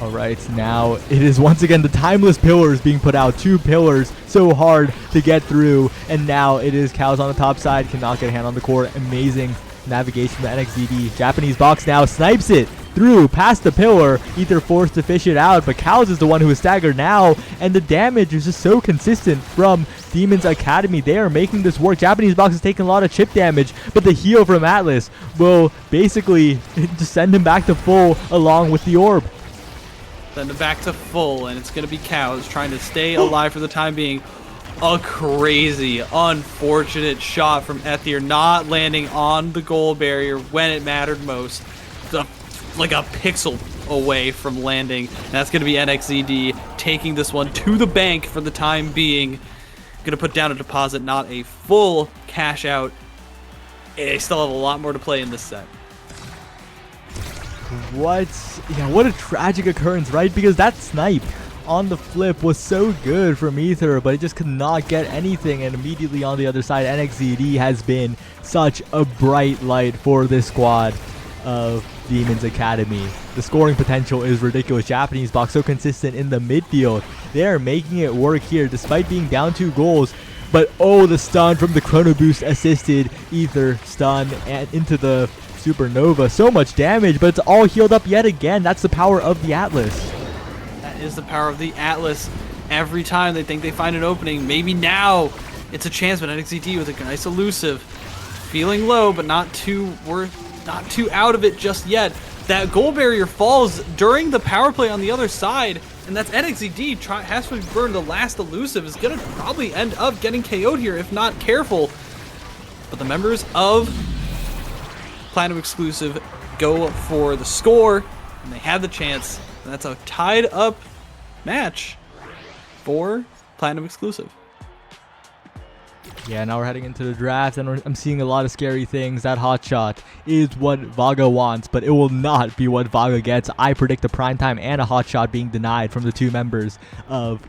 All right, now it is once again the timeless pillars being put out. 2 pillars, so hard to get through. And now it is Cows on the top side, cannot get a hand on the core. Amazing navigation by NXDD. Japanese box now snipes it. through past the pillar. Ether forced to fish it out, but Cows is the one who is staggered now, and the damage is just so consistent from Demons Academy. They are making this work. Japanese Box is taking a lot of chip damage, but the heal from Atlas will basically just send him back to full along with the orb. Send him back to full, and it's going to be Cows trying to stay alive for the time being. A crazy, unfortunate shot from Ethier, not landing on the goal barrier when it mattered most. Like a pixel away from landing. And that's going to be NXZD taking this one to the bank for the time being. Going to put down a deposit, not a full cash out. They still have a lot more to play in this set. What a tragic occurrence, right? Because that snipe on the flip was so good from Ether, but it just could not get anything, and immediately on the other side, NXZD has been such a bright light for this squad of Demons Academy. The scoring potential is ridiculous. Japanese Box so consistent in the midfield. They are making it work here despite being down 2 goals. But oh, the stun from the Chrono Boost assisted Ether stun and into the Supernova. So much damage, but it's all healed up yet again. That's the power of the Atlas. That is the power of the Atlas. Every time they think they find an opening, maybe now it's a chance, but NXT with a nice elusive. Feeling low, but not too out of it just yet. That goal barrier falls during the power play on the other side, and that's NXZD has to burn the last elusive. Is going to probably end up getting KO'd here if not careful. But the members of Platinum Exclusive go for the score, and they have the chance. And that's a tied up match for Platinum Exclusive. Yeah, now we're heading into the draft, and I'm seeing a lot of scary things. That hot shot is what Vaga wants, but it will not be what Vaga gets. I predict a prime time and a hot shot being denied from the 2 members of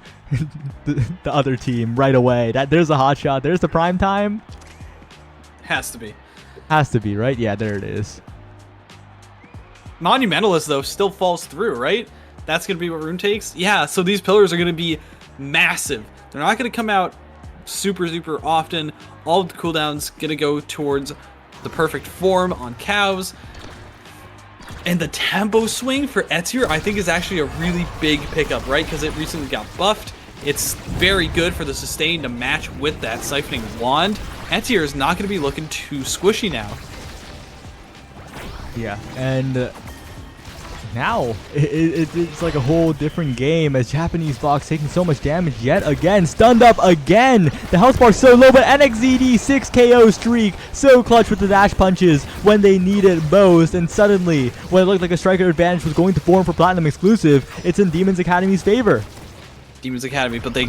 the other team right away. There's a hot shot. There's the prime time. Has to be. Has to be, right? Yeah, there it is. Monumentalist, though, still falls through, right? That's going to be what Rune takes? Yeah, so these pillars are going to be massive. They're not going to come out super often. All of the cooldowns going to go towards the perfect form on Cows. And the tempo swing for Etier, I think, is actually a really big pickup, right? Because it recently got buffed. It's very good for the sustain to match with that siphoning wand. Etier is not going to be looking too squishy now. Yeah, and now it's like a whole different game as Japanese Box taking so much damage yet again. Stunned up again. The health bar so low, but NXZD 6 KO streak. So clutch with the dash punches when they need it most. And suddenly, when it looked like a striker advantage was going to form for Platinum Exclusive, it's in Demons Academy's favor. Demons Academy, but they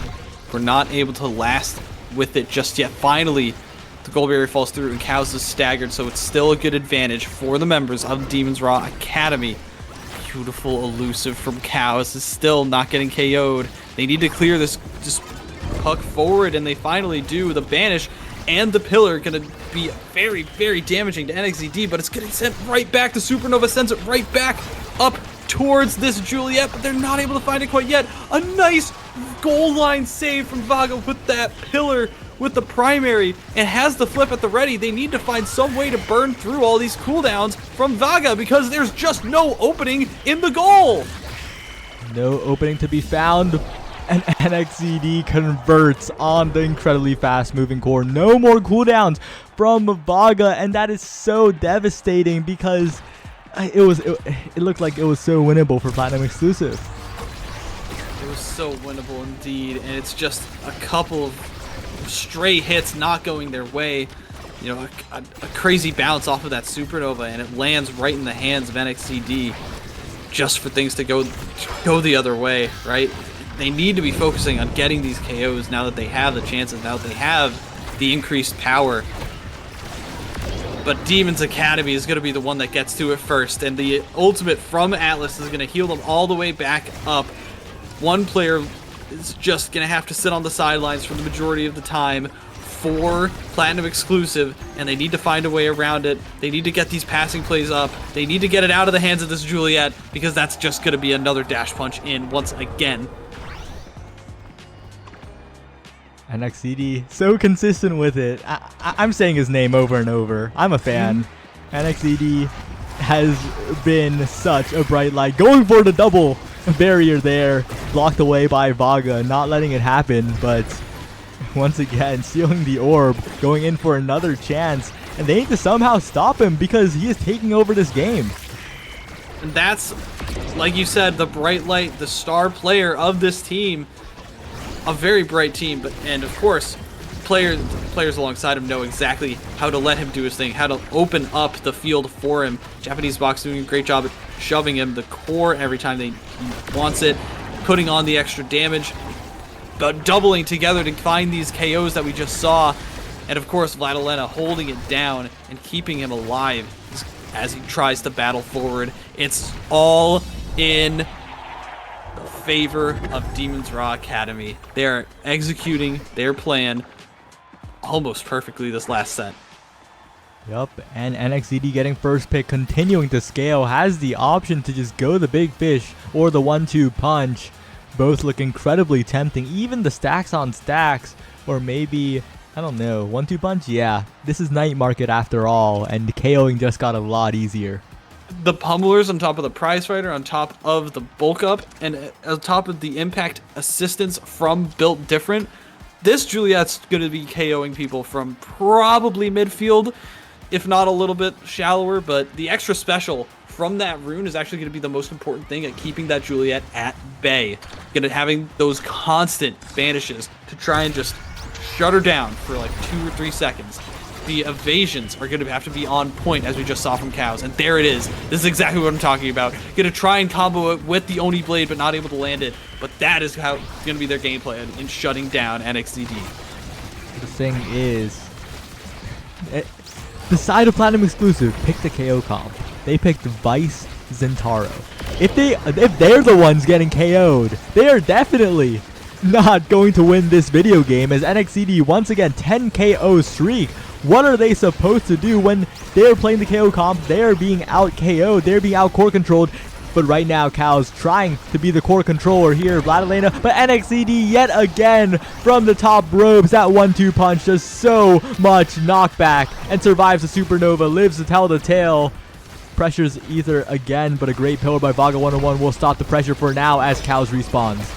were not able to last with it just yet. Finally, the goal barrier falls through and Cows is staggered, so it's still a good advantage for the members of Demons Raw Academy. Beautiful elusive from Cows is still not getting KO'd. They need to clear this just puck forward, and they finally do. The banish and the pillar going to be very damaging to NXZD, but it's getting sent right back. The Supernova sends it right back up towards this Juliet, but they're not able to find it quite yet. A nice goal line save from Vaga with that pillar with the primary, and has the flip at the ready. They need to find some way to burn through all these cooldowns from Vaga because there's just no opening in the goal. No opening to be found, and NXZD converts on the incredibly fast moving core. No more cooldowns from Vaga, and that is so devastating because it looked like it was so winnable for Platinum Exclusive. It was so winnable indeed, and it's just a couple of stray hits not going their way. You know, a crazy bounce off of that Supernova, and it lands right in the hands of NXZD just for things to go the other way, right? They need to be focusing on getting these KOs now that they have the chances, now that they have the increased power. But Demons Academy is going to be the one that gets to it first, and the ultimate from Atlas is going to heal them all the way back up. One player is just going to have to sit on the sidelines for the majority of the time for Platinum Exclusive, and they need to find a way around it. They need to get these passing plays up. They need to get it out of the hands of this Juliet, because that's just going to be another dash punch in once again. NXZD, so consistent with it. I'm saying his name over and over. I'm a fan. NXZD has been such a bright light. Going for the double barrier there, blocked away by Vaga, not letting it happen, but once again stealing the orb, going in for another chance, and they need to somehow stop him because he is taking over this game. And that's, like you said, the bright light, the star player of this team. A very bright team, and of course, players alongside him know exactly how to let him do his thing, how to open up the field for him. Japanese Box doing a great job at shoving him the core every time he wants it, putting on the extra damage, but doubling together to find these KOs that we just saw. And of course, Vladilena holding it down and keeping him alive as he tries to battle forward. It's all in the favor of Demon's Raw Academy. They are executing their plan almost perfectly this last set. Yup, and NXCD getting first pick, continuing to scale, has the option to just go the big fish or the 1-2 punch. Both look incredibly tempting, even the stacks on stacks, or maybe, I don't know, 1-2 punch? Yeah, this is night market after all, and KOing just got a lot easier. The pummelers on top of the prize fighter, on top of the bulk up, and on top of the impact assistance from Built Different, this Juliet's going to be KOing people from probably midfield, if not a little bit shallower, but the extra special from that rune is actually going to be the most important thing at keeping that Juliet at bay. Having those constant banishes to try and just shut her down for like 2 or 3 seconds. The evasions are going to have to be on point, as we just saw from Cows, and there it is. This is exactly what I'm talking about. Going to try and combo it with the Oni Blade, but not able to land it. But that is how it's going to be their game plan in shutting down NXCD. The thing is, the side of Platinum exclusive picked the KO comp. They picked Vice Zentaro. If they're the ones getting KO'd, they are definitely not going to win this video game, as NXCD once again 10 KO streak. What are they supposed to do when they're playing the KO comp? They're being out KO'd, they're being out core controlled. But right now, Cal's trying to be the core controller here, Vladilena, but NXCD yet again from the top ropes. That 1-2 punch does so much knockback and survives the supernova, lives to tell the tale. Pressures Ether again, but a great pillar by Vaga 101 will stop the pressure for now as Cal's respawns.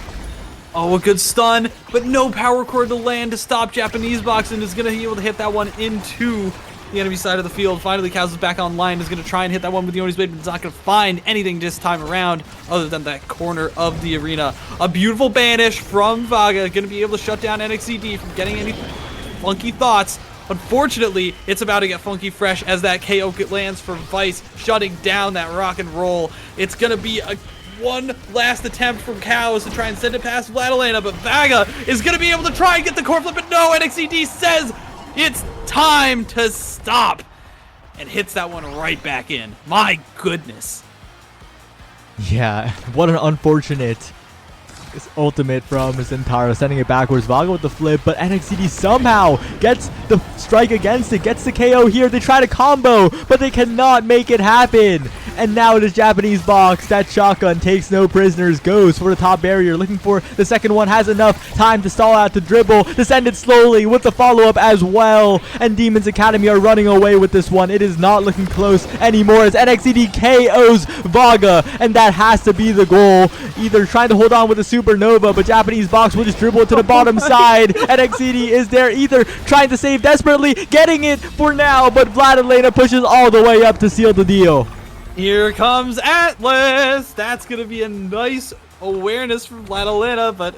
Oh, a good stun, but no power core to land to stop Japanese Box, and is going to be able to hit that one into the enemy side of the field. Finally, Cows is back online, is going to try and hit that one with the Oni's Blade, but it's not going to find anything this time around other than that corner of the arena. A beautiful banish from Vaga, going to be able to shut down NXCD from getting any funky thoughts. Unfortunately, it's about to get funky fresh as that KO lands for Vice, shutting down that rock and roll. It's going to be a one last attempt from Cows to try and send it past Vladilena, but Vaga is going to be able to try and get the core flip, but no, NXCD says it's time to stop and hits that one right back in. My goodness. Yeah, what an unfortunate ultimate from Zentaro, sending it backwards. Vaga with the flip, but NXCD somehow gets the strike against it, gets the KO here. They try to combo, but they cannot make it happen. And now it is Japanese Box. That shotgun takes no prisoners, goes for the top barrier, looking for the second one, has enough time to stall out, to dribble, to send it slowly with the follow-up as well. And Demons Academy are running away with this one. It is not looking close anymore as NXCD KOs Vaga, and that has to be the goal. Either trying to hold on with the supernova, but Japanese Box will just dribble it to the bottom side. NXCD is there, either trying to save desperately, getting it for now, but Vladilena pushes all the way up to seal the deal. Here comes Atlas. That's going to be a nice awareness from Vladilena, but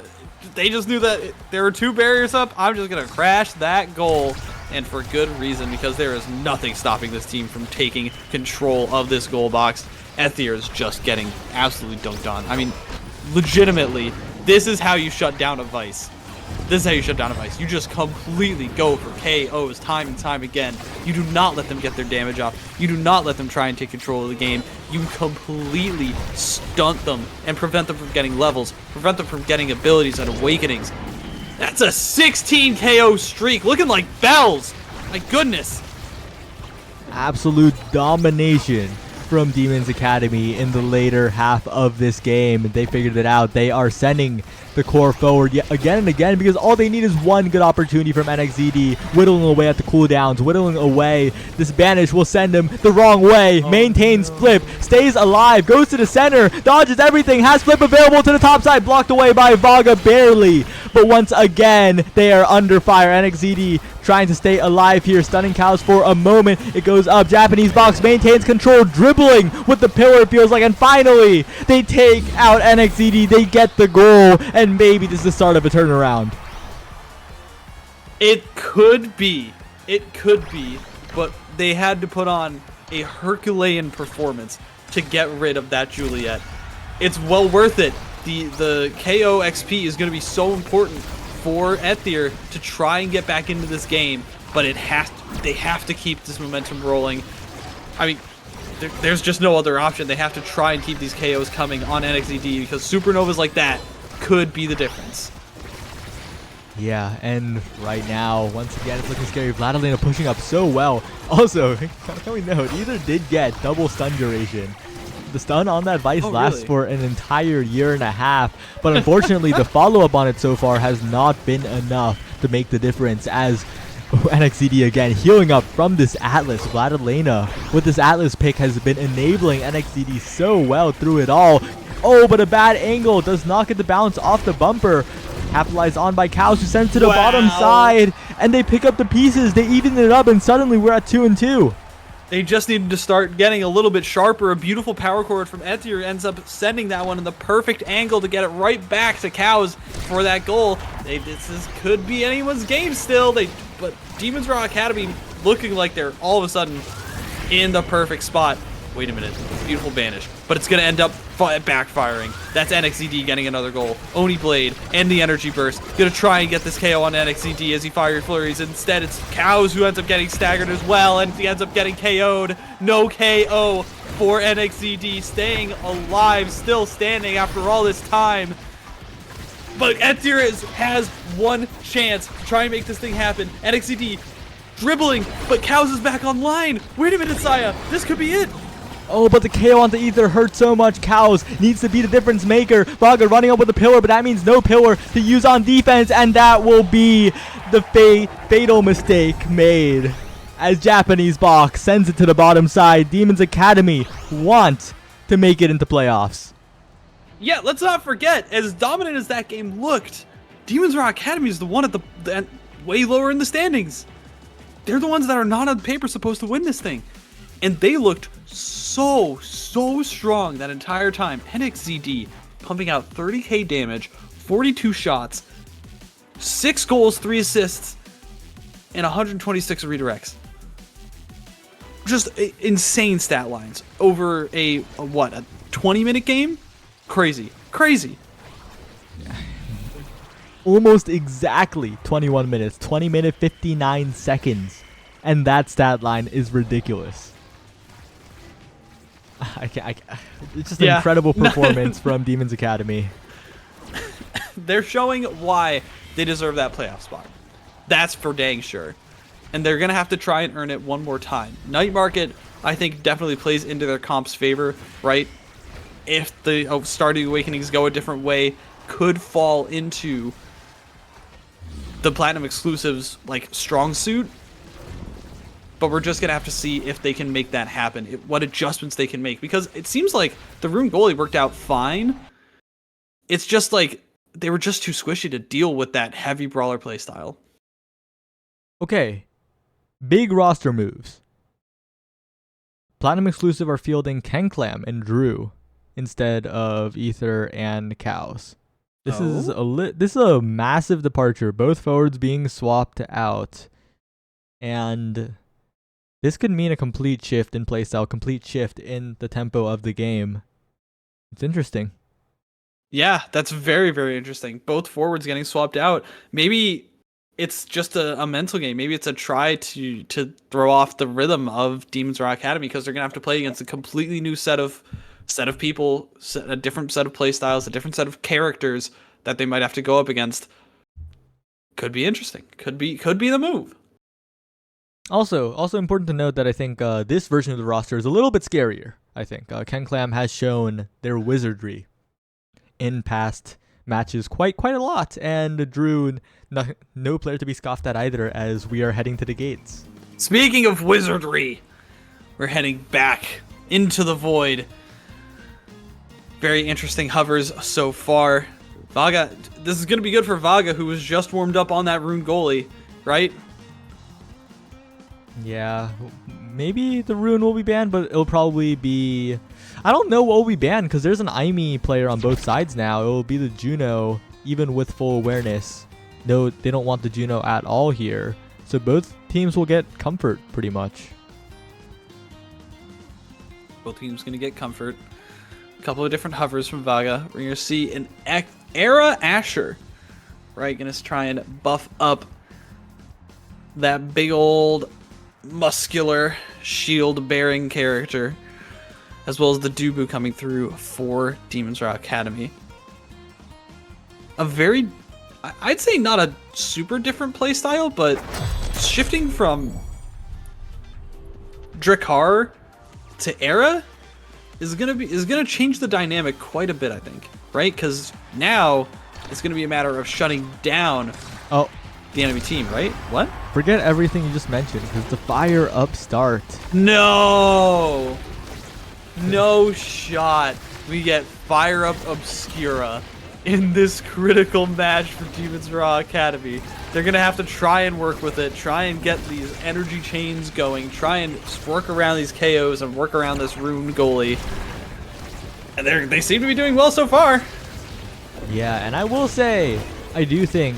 they just knew that there were 2 barriers up. I'm just going to crash that goal, and for good reason, because there is nothing stopping this team from taking control of this goal box. Ethier is just getting absolutely dunked on. I mean, legitimately, this is how you shut down a Vice. This is how you shut down a Vice. You just completely go for KOs time and time again. You do not let them get their damage off. You do not let them try and take control of the game. You completely stunt them and prevent them from getting levels, prevent them from getting abilities and awakenings. That's a 16 KO streak, looking like bells. My goodness. Absolute domination from Demons Academy in the later half of this game. They figured it out. They are sending the core forward yet again and again because all they need is one good opportunity from NXZD, whittling away at the cooldowns, whittling away. This banish will send him the wrong way. Maintains flip, stays alive, goes to the center, dodges everything, has flip available to the top side, blocked away by Vaga barely. But once again, they are under fire. NXZD trying to stay alive here, stunning cows for a moment. It goes up, Japanese box maintains control, dribbling with the pillar, it feels like, and finally they take out NXZD. They get the goal, and maybe this is the start of a turnaround. It could be, but they had to put on a Herculean performance to get rid of that Juliet. It's well worth it. The KO XP is going to be so important for Ethier to try and get back into this game, but they have to keep this momentum rolling. I mean, there's just no other option. They have to try and keep these KOs coming on NXZD because supernovas like that could be the difference. Yeah, and right now, once again, it's looking scary. Vladilena pushing up so well. Also, can we note, either did get double stun duration. The stun on that Vice lasts really? for an entire year and a half, but unfortunately the follow-up on it so far has not been enough to make the difference, as NXZD again healing up from this Atlas. Vladilena with this Atlas pick has been enabling NXZD so well through it all. Oh, but a bad angle does not get the bounce off the bumper. Capitalized on by Cows, who sends to the bottom side, and they pick up the pieces. They even it up, and suddenly we're at 2-2. They just needed to start getting a little bit sharper. A beautiful power chord from Ethier ends up sending that one in the perfect angle to get it right back to Cows for that goal. This could be anyone's game still. But Demons Raw Academy looking like they're all of a sudden in the perfect spot. Wait a minute, beautiful banish, but it's gonna end up backfiring. That's NXZD getting another goal. Oni Blade and the energy burst gonna try and get this KO on NXZD as he fires flurries. Instead, it's Cows who ends up getting staggered as well, and he ends up getting KO'd. No KO for NXZD, staying alive, still standing after all this time. But Ethier has one chance to try and make this thing happen. NXZD dribbling, but Cows is back online. Wait a minute, Saya, this could be it. Oh, but the KO onto Ether hurt so much. Cows needs to be the difference maker. Vaga running up with the pillar, but that means no pillar to use on defense, and that will be the fatal mistake made as Japanese Box sends it to the bottom side. Demons Academy want to make it into playoffs. Yeah, let's not forget, as dominant as that game looked, Demons Raw Academy is the one at the way lower in the standings. They're the ones that are not on paper supposed to win this thing. And they looked so strong that entire time. NXZD pumping out 30k damage, 42 shots, 6 goals, 3 assists, and 126 redirects. Just insane stat lines over a 20-minute game? Crazy. Almost exactly 21 minutes, 20 minutes, 59 seconds. And that stat line is ridiculous. It's just an incredible performance from Demons Academy. They're showing why they deserve that playoff spot. That's for dang sure. And they're going to have to try and earn it one more time. Night Market, I think, definitely plays into their comp's favor, right? If the Stardew Awakenings go a different way, could fall into the Platinum Exclusives, like, strong suit. But we're just going to have to see if they can make that happen, what adjustments they can make. Because it seems like the Rune goalie worked out fine. It's just like they were just too squishy to deal with that heavy brawler playstyle. Okay, big roster moves. Platinum Exclusive are fielding Kenclam and Drew instead of Ether and Cows. This is a massive departure. Both forwards being swapped out. And this could mean a complete shift in playstyle, complete shift in the tempo of the game. It's interesting. Yeah, that's very, very interesting. Both forwards getting swapped out. Maybe it's just a mental game. Maybe it's a try to throw off the rhythm of Demons Raw Academy, because they're going to have to play against a completely new set of people, a different set of playstyles, a different set of characters that they might have to go up against. Could be interesting. Could be the move. Also important to note that I think this version of the roster is a little bit scarier. I think. KenClam has shown their wizardry in past matches quite a lot, and Drew, no player to be scoffed at either, as we are heading to the gates. Speaking of wizardry, we're heading back into the void. Very interesting hovers so far. Vaga, this is going to be good for Vaga, who was just warmed up on that rune goalie, right? Yeah, maybe the rune will be banned, but it'll probably be... I don't know what will be banned, because there's an Aimi player on both sides now. It will be the Juno, even with full awareness. No, they don't want the Juno at all here. So both teams will get comfort, pretty much. Both teams going to get comfort. A couple of different hovers from Vaga. We're going to see an Era Asher. Right, going to try and buff up that big old muscular shield-bearing character, as well as the Dubu coming through for Demon's Rock Academy. A very, I'd say not a super different playstyle, but shifting from Drakkar to Era is gonna change the dynamic quite a bit, I think, right? Because now it's gonna be a matter of shutting down the enemy team, right? What? Forget everything you just mentioned, because the fire up start. No! No shot. We get Fire Up Obscura in this critical match for Demon's Raw Academy. They're going to have to try and work with it, try and get these energy chains going, try and work around these KOs and work around this rune goalie. And they seem to be doing well so far. Yeah, and I will say, I do think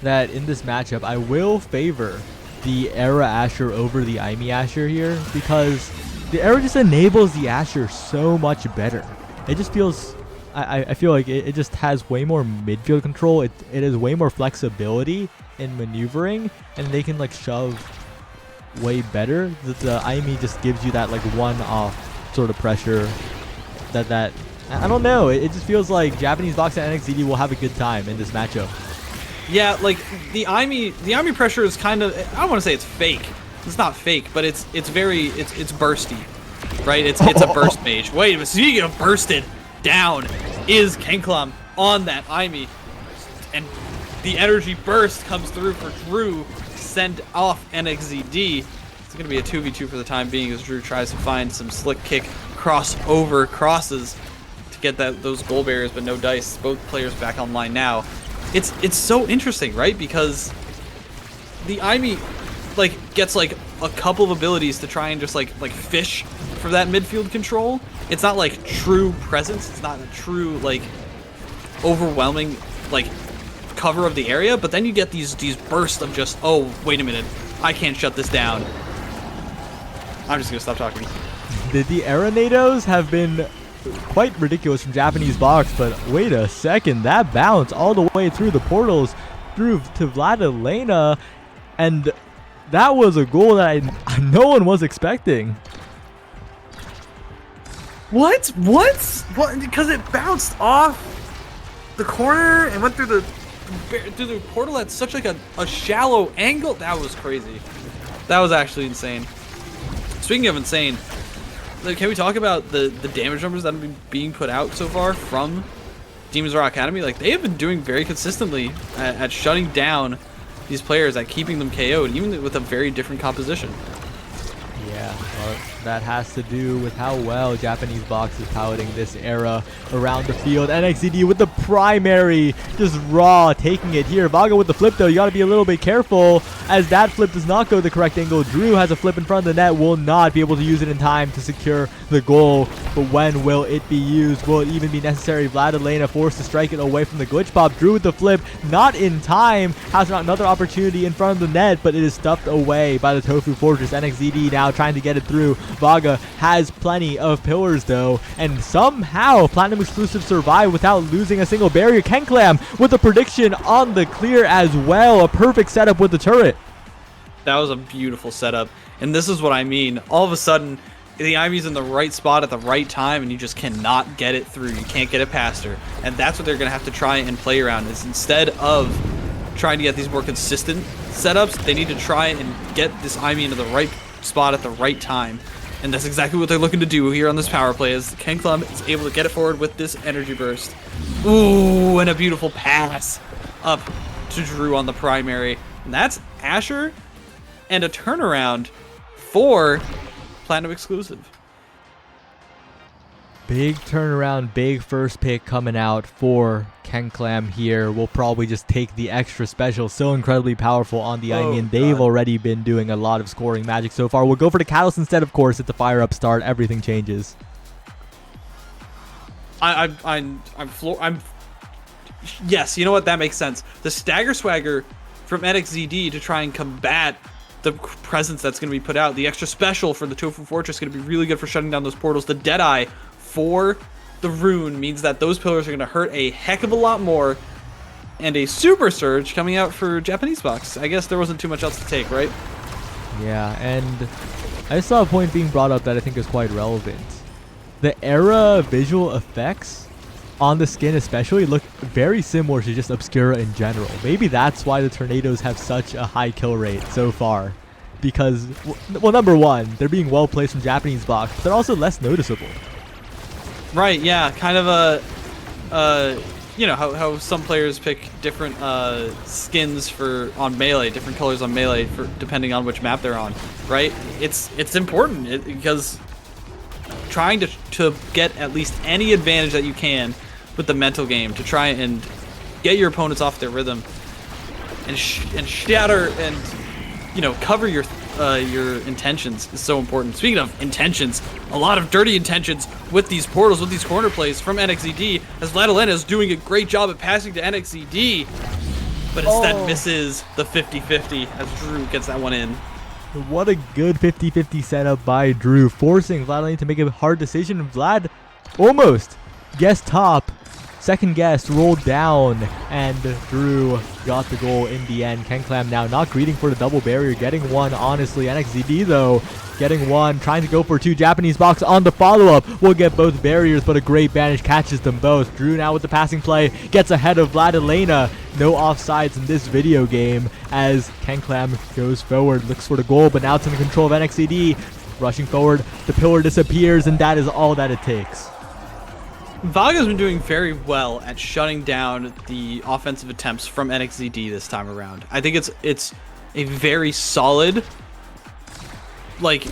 that in this matchup, I will favor the Era Asher over the Aimi Asher here, because the Era just enables the Asher so much better. It just feels, I feel like it just has way more midfield control. It has way more flexibility in maneuvering, and they can like shove way better. The Aimi just gives you that like one-off sort of pressure that I don't know. It just feels like Japanese Box and NXDD will have a good time in this matchup. Yeah, like the Aimi pressure is kind of, I don't want to say it's fake. It's not fake, but it's bursty, right? It's a burst mage. Wait, but speaking of bursted down, is KenClam on that Aimi, and the energy burst comes through for Drew to send off NXZD. It's going to be a 2v2 for the time being as Drew tries to find some slick kick crossover crosses to get those goal barriers, but no dice. Both players back online now. It's so interesting, right? Because the Aimi like gets like a couple of abilities to try and just like fish for that midfield control. It's not like true presence. It's not a true like overwhelming like cover of the area. But then you get these bursts of just, oh wait a minute, I can't shut this down. I'm just gonna stop talking. The Arenados have been quite ridiculous from Japanese Box, but wait a second, that bounce all the way through the portals through to Vladilena, and that was a goal that no one was expecting. What? Because it bounced off the corner and went through the portal at such like a shallow angle. That was crazy. That was actually insane. Speaking of insane, like, can we talk about the damage numbers that have been being put out so far from Demon's Rock Academy? Like, they have been doing very consistently at shutting down these players, at keeping them KO'd, even with a very different composition. Yeah, well, that has to do with how well Japanese Box is piloting this era around the field. NXDD with the primary, just raw, taking it here. Vaga with the flip, though. You got to be a little bit careful, as that flip does not go the correct angle. Drew has a flip in front of the net, will not be able to use it in time to secure the goal. But when will it be used? Will it even be necessary? Vladilena forced to strike it away from the glitch pop. Drew with the flip, not in time. Has another opportunity in front of the net, but it is stuffed away by the Tofu Fortress. NXDD now trying to get it through. Vaga has plenty of pillars though, and somehow Platinum Exclusive survived without losing a single barrier. KenClam with a prediction on the clear as well. A perfect setup with the turret. That was a beautiful setup, and this is what I mean. All of a sudden, the Ivy's in the right spot at the right time, and you just cannot get it through. You can't get it past her, and that's what they're going to have to try and play around, is instead of trying to get these more consistent setups, they need to try and get this Ivy into the right spot at the right time. And that's exactly what they're looking to do here on this power play, as KenClem is able to get it forward with this energy burst. Ooh, and a beautiful pass up to Drew on the primary. And that's Asher and a turnaround for Platinum exclusive. Big turnaround, big first pick coming out for KenClam here. We'll probably just take the extra special. So incredibly powerful on the Onion. They've already been doing a lot of scoring magic so far. We'll go for the Catalyst instead, of course. It's a fire-up start. Everything changes. Yes, you know what? That makes sense. The Stagger Swagger from NXZD to try and combat the presence that's going to be put out. The extra special for the Tofu Fortress is going to be really good for shutting down those portals. The Deadeye for the rune means that those pillars are going to hurt a heck of a lot more. And a Super Surge coming out for Japanese Box. I guess there wasn't too much else to take, right? Yeah, and I saw a point being brought up that I think is quite relevant. The era visual effects on the skin especially look very similar to just Obscura in general. Maybe that's why the Tornadoes have such a high kill rate so far. Because, well, number one, they're being well placed from Japanese Box, but they're also less noticeable. Right, yeah, kind of you know, how some players pick different skins on melee, different colors on melee for depending on which map they're on, right? It's important because trying to get at least any advantage that you can with the mental game to try and get your opponents off their rhythm and shatter and, you know, cover your intentions is so important. Speaking of intentions, a lot of dirty intentions with these portals, with these corner plays from NXZD, as Vladilena is doing a great job at passing to NXZD, but instead misses the 50-50 as Drew gets that one in. What a good 50-50 setup by Drew, forcing Vladilena to make a hard decision. Vlad almost guessed top. Second guess rolled down, and Drew got the goal in the end. KenClam now not greeting for the double barrier, getting one, honestly. NXZD, though, getting one, trying to go for two. Japanese Box on the follow-up will get both barriers, but a great banish catches them both. Drew now with the passing play, gets ahead of Vladilena. No offsides in this video game as KenClam goes forward, looks for the goal, but now it's in the control of NXZD. Rushing forward, the pillar disappears, and that is all that it takes. Vaga's been doing very well at shutting down the offensive attempts from NXZD this time around. I think it's a very solid, like,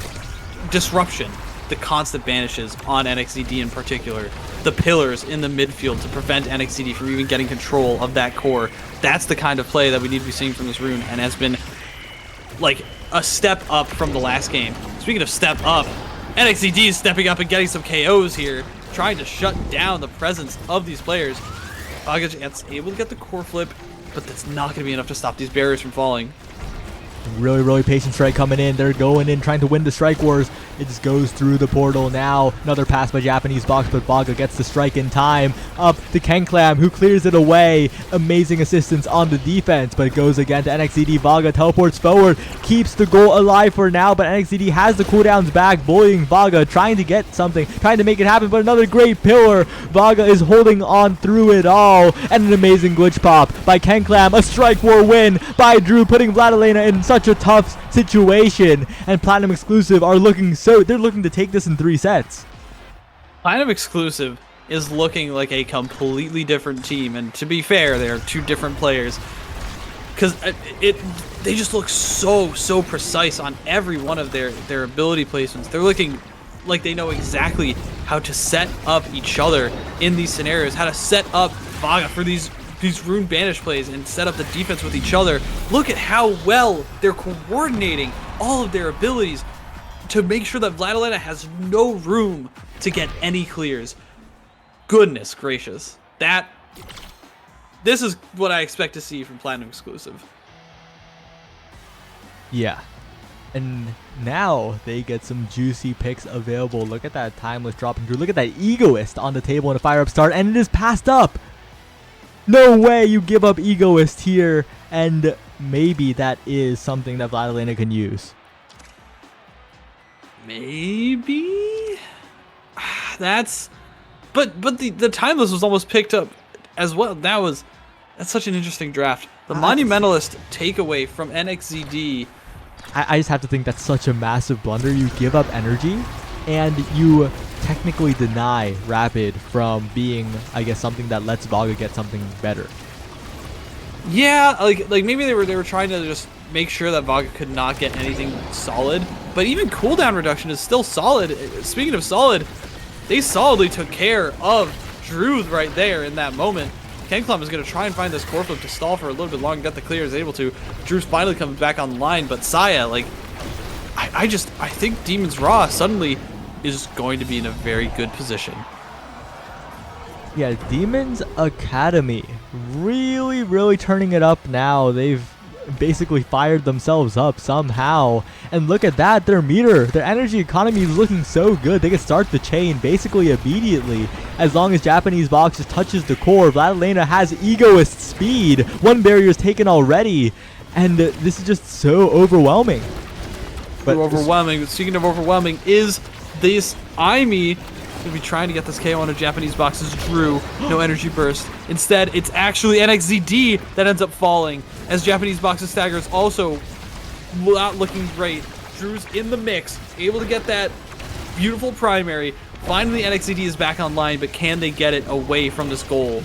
disruption. The constant banishes on NXZD in particular. The pillars in the midfield to prevent NXZD from even getting control of that core. That's the kind of play that we need to be seeing from this rune, and has been, like, a step up from the last game. Speaking of step up, NXZD is stepping up and getting some KOs here, trying to shut down the presence of these players. Vag's able to get the core flip, but that's not going to be enough to stop these barriers from falling. Really patient strike coming in. They're going in, trying to win the strike wars. It just goes through the portal now. Another pass by Japanese Box, but Vaga gets the strike in time. Up to KenClam, who clears it away. Amazing assistance on the defense, but it goes again to NXZD. Vaga teleports forward, keeps the goal alive for now, but NXZD has the cooldowns back, bullying Vaga, trying to get something, trying to make it happen, but another great pillar. Vaga is holding on through it all, and an amazing glitch pop by KenClam. A strike war win by Drew, putting Vladilena in such a tough situation, and Platinum Exclusive are looking they're looking to take this in 3 sets. Platinum Exclusive is looking like a completely different team, and to be fair, they are two different players, because they just look so precise on every one of their ability placements. They're looking like they know exactly how to set up each other in these scenarios, how to set up Vaga for these rune banish plays and set up the defense with each other. Look at how well they're coordinating all of their abilities to make sure that Vladilena has no room to get any clears. Goodness gracious. This is what I expect to see from Platinum Exclusive. Yeah. And now they get some juicy picks available. Look at that timeless drop and Drew. Look at that Egoist on the table in a fire-up start, and it is passed up. No way you give up Egoist here, and maybe that is something that Vladilena can use. Maybe? But the timeless was almost picked up as well. That's such an interesting draft. The Monumentalist takeaway from NXZD. I just have to think that's such a massive blunder. You give up energy and you technically deny Rapid from being, I guess, something that lets Vaga get something better. Yeah, like maybe they were trying to just make sure that Vaga could not get anything solid. But even cooldown reduction is still solid. Speaking of solid, they solidly took care of Druth right there in that moment. KenClum is going to try and find this core flip to stall for a little bit longer, get the clear, is able to. Druth finally comes back online, but Saya, like, I think Demon's Raw suddenly is going to be in a very good position. Yeah, Demon's Academy really turning it up now. They've basically fired themselves up somehow. And look at that, their energy economy is looking so good. They can start the chain basically immediately. As long as Japanese Box just touches the core, Vladilena has egoist speed. One barrier is taken already. And this is just so overwhelming. But overwhelming. Speaking of overwhelming, is this Aimi going to be trying to get this KO on a Japanese Box's Drew. No energy burst. Instead, it's actually NXZD that ends up falling, as Japanese Box's stagger is also not looking great. Drew's in the mix, able to get that beautiful primary. Finally, NXZD is back online, but can they get it away from this goal?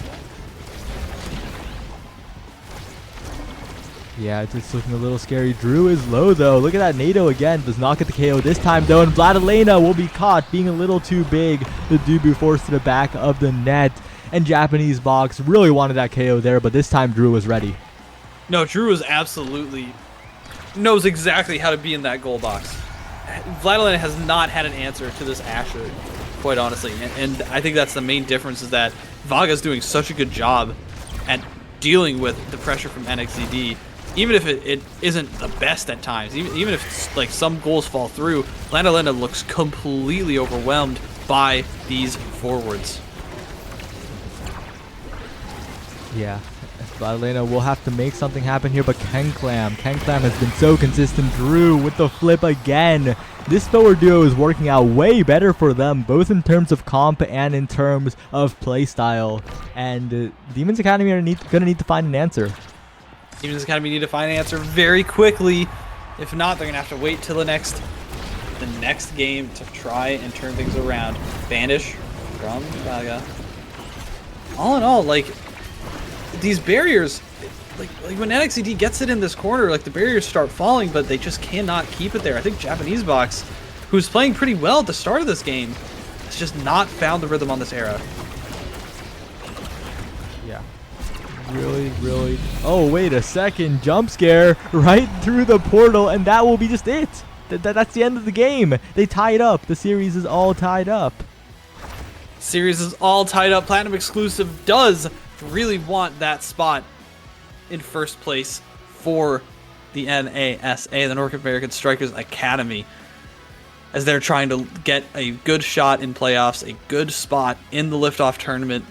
Yeah, it's just looking a little scary. Drew is low, though. Look at that NATO again. Does not get the KO this time, though. And Vladilena will be caught being a little too big. The Dubu forced to the back of the net. And Japanese Box really wanted that KO there, but this time Drew was ready. No, Drew is absolutely knows exactly how to be in that goal box. Vladilena has not had an answer to this Asher, quite honestly. And I think that's the main difference, is that Vaga's doing such a good job at dealing with the pressure from NXZD. Even if it isn't the best at times, even if it's like some goals fall through, Vladilena looks completely overwhelmed by these forwards. Yeah, Vladilena will have to make something happen here, but KenClam has been so consistent. Drew with the flip again. This forward duo is working out way better for them, both in terms of comp and in terms of playstyle. And Demon's Academy are gonna need to find an answer. Demon's Academy need to find an answer very quickly. If not, they're gonna have to wait till the next game to try and turn things around. Banish from Vaga. All in all, like, these barriers, like when NXCD gets it in this corner, like, the barriers start falling, but they just cannot keep it there. I think Japanese Box, who's playing pretty well at the start of this game, has just not found the rhythm on this era. Yeah. Really. Oh, wait a second. Jump scare right through the portal, and that will be just it. That's the end of the game. They tie it up. The series is all tied up. Series is all tied up. Platinum Exclusive does really want that spot in first place for the NASA, the North American Strikers Academy, as they're trying to get a good shot in playoffs, a good spot in the liftoff tournament.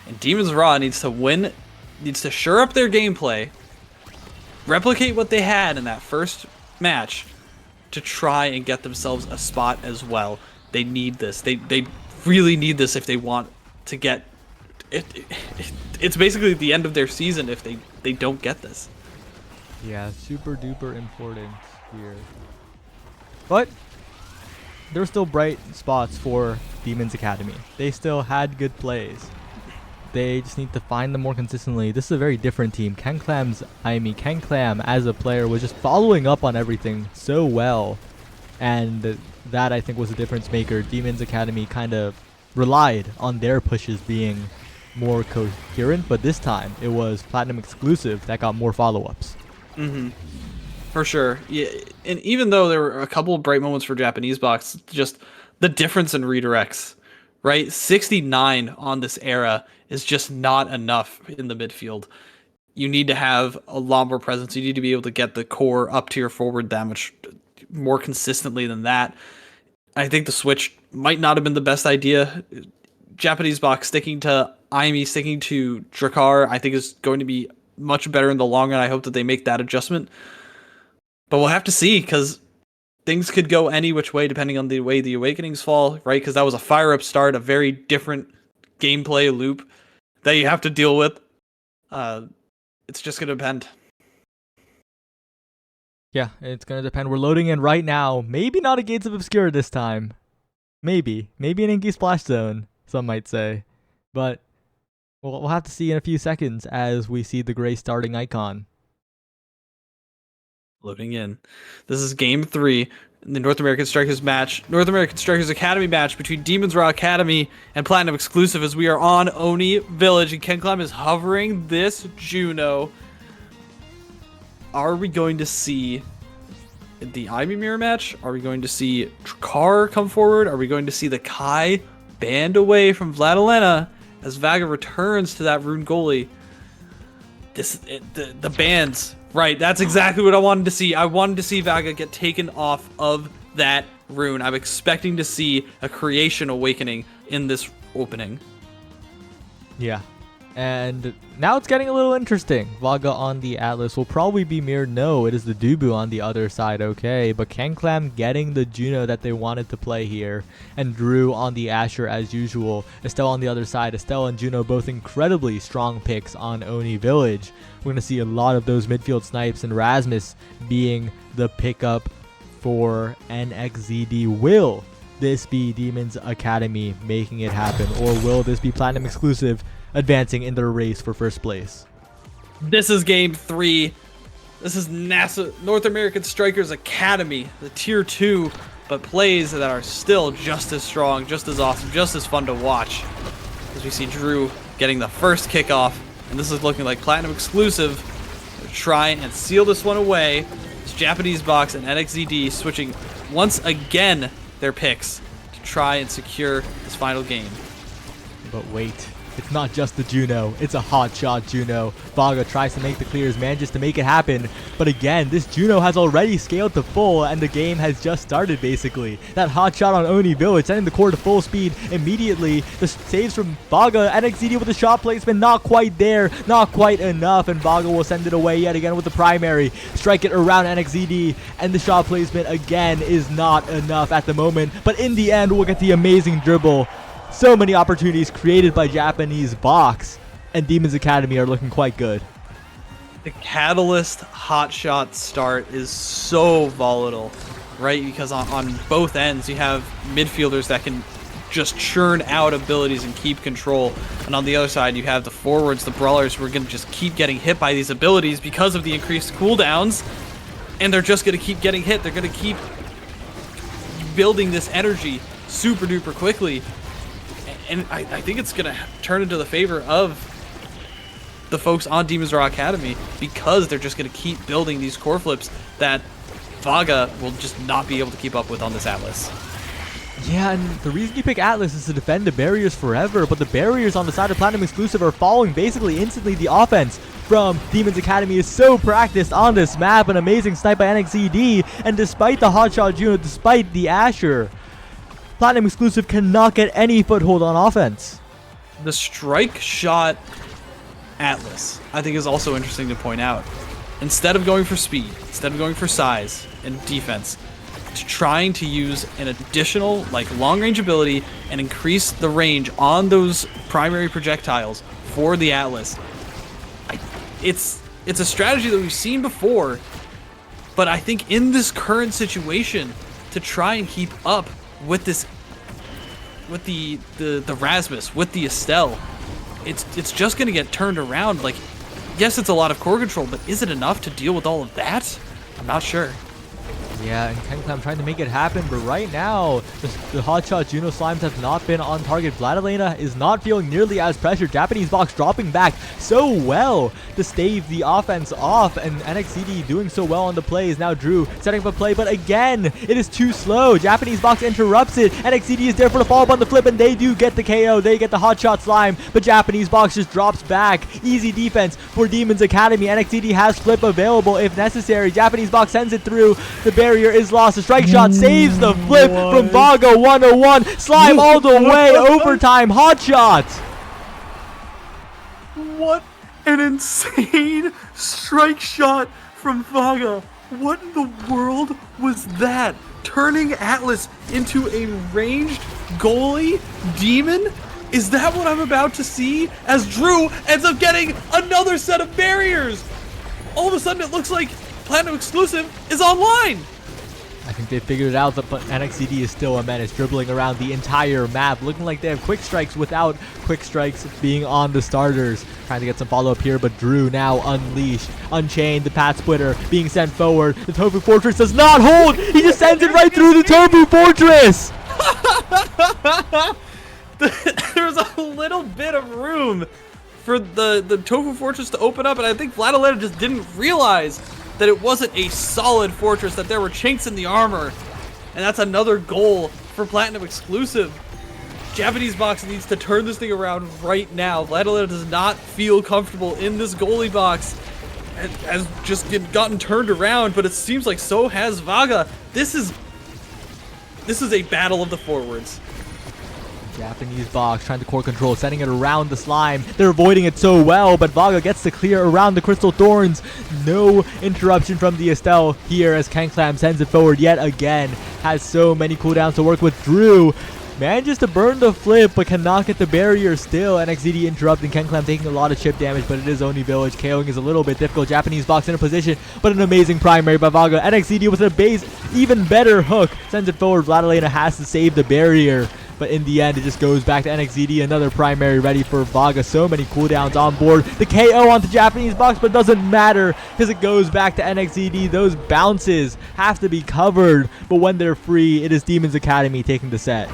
And Demon's Raw needs to win, needs to shore up their gameplay, replicate what they had in that first match to try and get themselves a spot as well. They need this. They really need this if they want to get it. It's basically the end of their season if they don't get this. Yeah, super duper important here. But there are still bright spots for Demon's Academy. They still had good plays. They just need to find them more consistently. This is a very different team. KenClam as a player was just following up on everything so well. And that, I think, was a difference maker. Demon's Academy kind of relied on their pushes being more coherent, but this time it was Platinum Exclusive that got more follow-ups. For sure. Yeah, and even though there were a couple of bright moments for Japanese Box, just the difference in redirects, right? 69 on this era is just not enough in the midfield. You need to have a lot more presence. You need to be able to get the core up to your forward damage more consistently than that. I think the switch might not have been the best idea. Japanese Box sticking to Aimi, sticking to Drakkar, I think is going to be much better in the long run. I hope that they make that adjustment. But we'll have to see, because things could go any which way depending on the way the Awakenings fall, right? Because that was a fire-up start, a very different gameplay loop that you have to deal with. It's just going to depend. Yeah, it's going to depend. We're loading in right now. Maybe not a Gates of Obscura this time. Maybe an Inky Splash Zone, some might say. But we'll have to see in a few seconds as we see the gray starting icon. Loading in. This is game 3 in the North American Strikers Academy match between Demon's Raw Academy and Platinum Exclusive, as we are on Oni Village and KenClam is hovering this Juno. Are we going to see the Ivy Mirror match? Are we going to see Trakar come forward? Are we going to see the Kai banned away from Vladilena as Vaga returns to that rune goalie? The bans. Right, that's exactly what I wanted to see. I wanted to see Vaga get taken off of that rune. I'm expecting to see a creation awakening in this opening. Yeah. And now it's getting a little interesting. Vaga on the Atlas will probably be mirrored. No, it is the Dubu on the other side. Okay, but KenClam getting the Juno that they wanted to play here. And Drew on the Asher as usual. Estelle on the other side. Estelle and Juno both incredibly strong picks on Oni Village. We're going to see a lot of those midfield snipes, and Rasmus being the pickup for NXZD. Will this be Demons Academy making it happen, or will this be Platinum Exclusive advancing in their race for first place? This is game 3. This is NASA North American Strikers Academy, the tier 2, but plays that are still just as strong, just as awesome, just as fun to watch. As we see Drew getting the first kickoff, and this is looking like Platinum Exclusive to try and seal this one away. It's Japanese Box and NXZD switching once again their picks to try and secure this final game. But wait, it's not just the Juno, it's a hot shot Juno. Vaga tries to make the clears, manages to make it happen, but again, this Juno has already scaled to full and the game has just started basically. That hot shot on Oni Village, sending the core to full speed immediately. The saves from Vaga, NXZD with the shot placement, not quite there, not quite enough, and Vaga will send it away yet again with the primary. Strike it around NXZD, and the shot placement again is not enough at the moment, but in the end, we'll get the amazing dribble. So many opportunities created by Japanese Box, and Demons Academy are looking quite good. The Catalyst hotshot start is so volatile, right? Because on both ends, you have midfielders that can just churn out abilities and keep control. And on the other side, you have the forwards, the brawlers, who are going to just keep getting hit by these abilities because of the increased cooldowns. And they're just going to keep getting hit. They're going to keep building this energy super duper quickly. And I think it's going to turn into the favor of the folks on Demon's Raw Academy because they're just going to keep building these core flips that Vaga will just not be able to keep up with on this Atlas. Yeah, and the reason you pick Atlas is to defend the barriers forever, but the barriers on the side of Platinum Exclusive are falling basically instantly. The offense from Demons Academy is so practiced on this map. An amazing snipe by NXZD, and despite the hotshot Juno, despite the Asher, Platinum Exclusive cannot get any foothold on offense. The strike shot Atlas, I think, is also interesting to point out. Instead of going for speed, instead of going for size and defense, it's trying to use an additional long range ability and increase the range on those primary projectiles for the Atlas. It's a strategy that we've seen before, but I think in this current situation, to try and keep up with this, with the Rasmus, with the Estelle, it's just gonna get turned around. Yes, it's a lot of core control, but is it enough to deal with all of that? I'm not sure. Yeah, and KenClam trying to make it happen, but right now, the hotshot Juno Slimes have not been on target. Vladilena is not feeling nearly as pressured. Japanese Box dropping back so well to stave the offense off, and NXZD doing so well on the plays. Now Drew setting up a play, but again, it is too slow. Japanese Box interrupts it. NXZD is there for the follow-up on the flip, and they do get the KO. They get the hotshot Slime, but Japanese Box just drops back. Easy defense for Demons Academy. NXZD has flip available if necessary. Japanese Box sends it through. The barrier is lost. A strike shot saves the flip from Vaga 101. Slime all the way. Overtime hot shot. What an insane strike shot from Vaga. What in the world was that? Turning Atlas into a ranged goalie demon? Is that what I'm about to see? As Drew ends up getting another set of barriers. All of a sudden it looks like Platinum Exclusive is online. I think they figured it out, but NXCD is still a menace, dribbling around the entire map, looking like they have quick strikes without quick strikes being on the starters. Trying to get some follow-up here, but Drew now unleashed, unchained, the Pat Splitter being sent forward. The Tofu Fortress does not hold! He just sends it right through the Tofu Fortress! There's a little bit of room for the Tofu Fortress to open up, and I think Vladilena just didn't realize that it wasn't a solid fortress, that there were chinks in the armor. And that's another goal for Platinum exclusive. Japanese box needs to turn this thing around right now. Vladilena does not feel comfortable in this goalie box. Has just gotten turned around, but it seems like so has Vaga. This is a battle of the forwards. Japanese box trying to core control, sending it around the slime. They're avoiding it so well, but Vaga gets to clear around the Crystal Thorns. No interruption from the Estelle here as KenClam sends it forward yet again. Has so many cooldowns to work with. Drew manages to burn the flip, but cannot get the barrier still. NXZD interrupting, KenClam taking a lot of chip damage, but it is only Village. KOing is a little bit difficult. Japanese box in a position, but an amazing primary by Vaga. NXZD with a base, even better hook. Sends it forward. Vladilena has to save the barrier. But in the end, it just goes back to NXZD. Another primary ready for Vaga. So many cooldowns on board. The KO onto Japanese box, but it doesn't matter because it goes back to NXZD. Those bounces have to be covered. But when they're free, it is Demons Academy taking the set.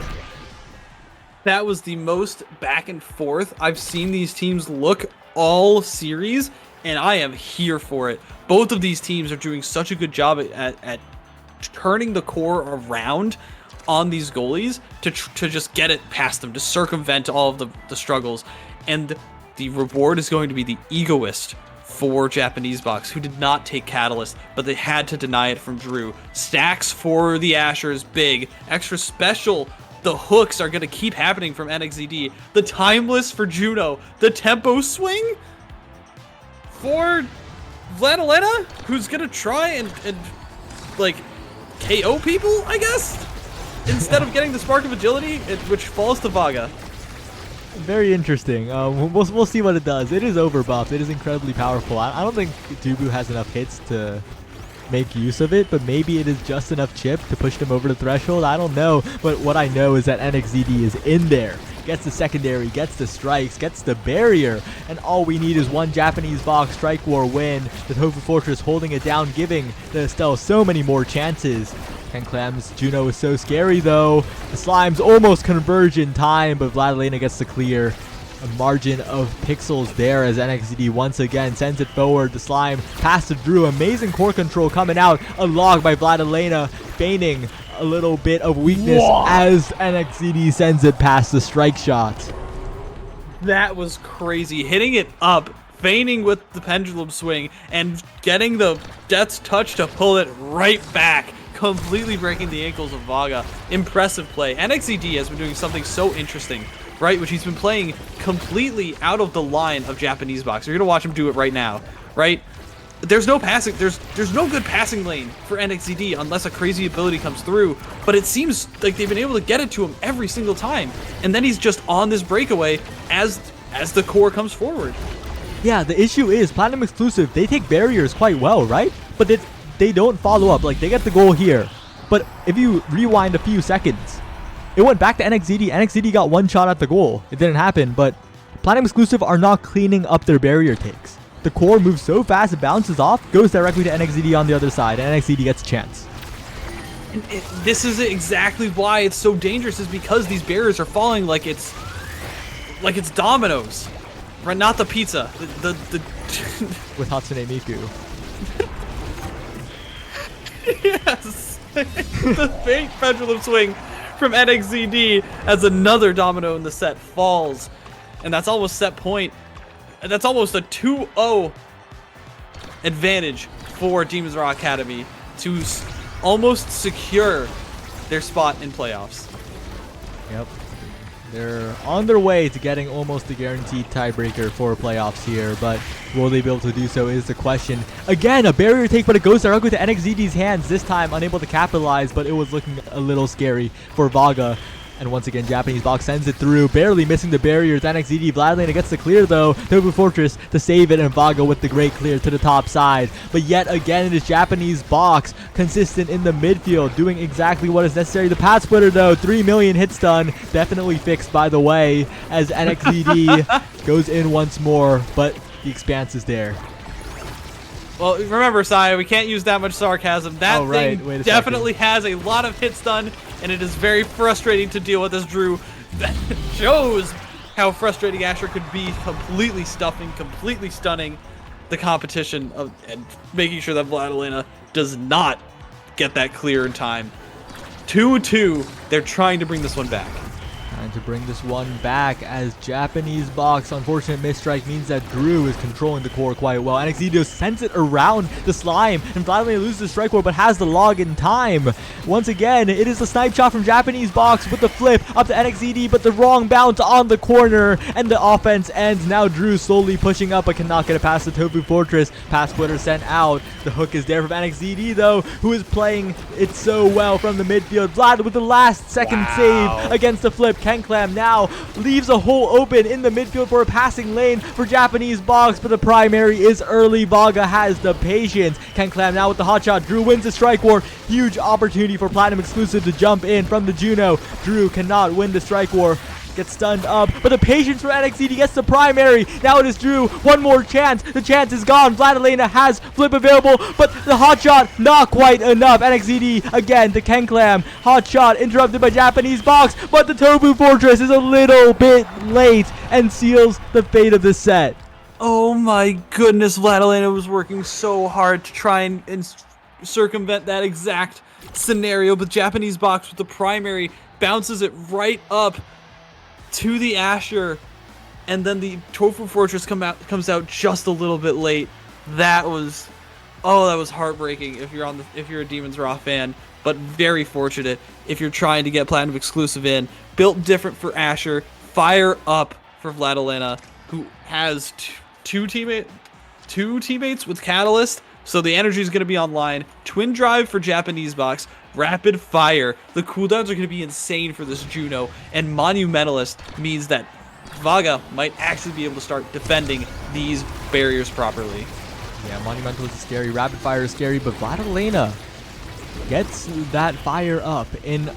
That was the most back and forth I've seen these teams look all series, and I am here for it. Both of these teams are doing such a good job at turning the core around on these goalies to just get it past them, to circumvent all of the struggles. And the reward is going to be the egoist for Japanese box, who did not take Catalyst, but they had to deny it from Drew. Stacks for the Ashers, big. Extra special, the hooks are going to keep happening from NXZD. The Timeless for Juno. The tempo swing for Vladilena, who's going to try and like KO people, I guess? Instead of getting the Spark of Agility, which falls to Vaga. Very interesting. We'll see what it does. It is overbuffed. It is incredibly powerful. I don't think Dubu has enough hits to make use of it, but maybe it is just enough chip to push them over the threshold. I don't know, but what I know is that NXZD is in there. Gets the secondary, gets the strikes, gets the barrier, and all we need is one Japanese box strike war win. The Tofu Fortress holding it down, giving the Estelle so many more chances. KenClam's Juno is so scary though. The slimes almost converge in time, but Vladilena gets to clear. A margin of pixels there as NXZD once again sends it forward. The slime pass to Drew. Amazing core control coming out. A log by Vladilena, feigning a little bit of weakness as NXZD sends it past the strike shot. That was crazy. Hitting it up, feigning with the pendulum swing, and getting the Death's Touch to pull it right back, completely breaking the ankles of Vaga. Impressive play. NXZD has been doing something so interesting, right? Which he's been playing completely out of the line of Japanese box. You're gonna watch him do it right now, right? There's no passing. There's no good passing lane for NXZD unless a crazy ability comes through. But it seems like they've been able to get it to him every single time, and then he's just on this breakaway as the core comes forward. Yeah, the issue is Platinum exclusive. They take barriers quite well, right? But they don't follow up. Like, they get the goal here, but if you rewind a few seconds, it went back to NXZD. NXZD got one shot at the goal. It didn't happen, but Platinum exclusive are not cleaning up their barrier takes. The core moves so fast, it bounces off, goes directly to NXZD on the other side, and NXZD gets a chance. And this is exactly why it's so dangerous, is because these barriers are falling like it's dominoes, right? Not the pizza. The With Hatsune Miku. Yes, the fake pendulum swing from NXZD as another domino in the set falls, and that's almost set point. And that's almost a 2-0 advantage for Demons Raw Academy to almost secure their spot in playoffs. Yep. They're on their way to getting almost a guaranteed tiebreaker for playoffs here, but will they be able to do so is the question. Again, a barrier take, but it goes directly to NXZD's hands, this time unable to capitalize, but it was looking a little scary for Vaga. And once again, Japanese box sends it through, barely missing the barriers. NXZD, Vladilena gets the clear though. Tobu Fortress to save it, and Vaga with the great clear to the top side. But yet again, it is Japanese box consistent in the midfield, doing exactly what is necessary. The path splitter though, 3 million hit stun, definitely fixed by the way, as NXZD goes in once more, but the expanse is there. Well, remember, Saya, we can't use that much sarcasm. That thing definitely has a lot of hit stun, and it is very frustrating to deal with as Drew. That shows how frustrating Asher could be, completely stuffing, completely stunning the competition and making sure that Vladilena does not get that clear in time. 2-2. They're trying to bring this one back. Trying to bring this one back as Japanese box. Unfortunate misstrike means that Drew is controlling the core quite well. NXZD sends it around the slime, and Vladimir loses the strike core but has the log in time. Once again, it is a snipe shot from Japanese box with the flip up to NXZD, but the wrong bounce on the corner, and the offense ends. Now Drew slowly pushing up but cannot get it past the Tofu Fortress. Pass splitter sent out. The hook is there from NXZD though, who is playing it so well from the midfield. Vlad with the last second save against the flip. KenClam now leaves a hole open in the midfield for a passing lane for Japanese box, but the primary is early. Vaga has the patience. KenClam now with the hot shot. Drew wins the strike war. Huge opportunity for Platinum Exclusive to jump in from the Juno. Drew cannot win the strike war. Gets stunned up, but the patience for NXZD gets the primary. Now it is Drew. One more chance. The chance is gone. Vladilena has flip available, but the hot shot not quite enough. NXZD again to KenClam. Hot shot interrupted by Japanese box, but the Tobu Fortress is a little bit late and seals the fate of the set. Oh my goodness, Vladilena was working so hard to try and circumvent that exact scenario, but Japanese box with the primary bounces it right up to the Asher, and then the Tofu Fortress comes out just a little bit late. That was heartbreaking if you're a Demon's Raw fan, but very fortunate if you're trying to get Platinum Exclusive in. Built different for Asher, fire up for Vladilena, who has two teammates with Catalyst, so the energy is going to be online. Twin drive for Japanese box. Rapid fire. The cooldowns are going to be insane for this Juno, and Monumentalist means that Vaga might actually be able to start defending these barriers properly. Yeah, Monumentalist is scary, Rapid fire is scary, but Vladilena gets that fire up in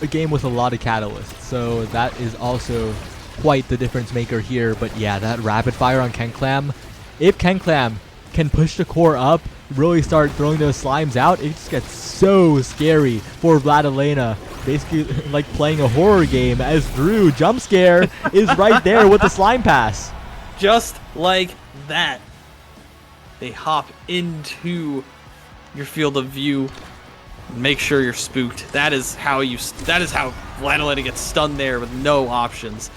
a game with a lot of catalysts, so that is also quite the difference maker here. But yeah, that Rapid fire on KenClam, if KenClam can push the core up, really start throwing those slimes out, it just gets so scary for Vladilena. Basically like playing a horror game, as Drew jump scare is right there with the slime pass. Just like that, they hop into your field of view. Make sure you're spooked. That is how Vladilena gets stunned there with no options.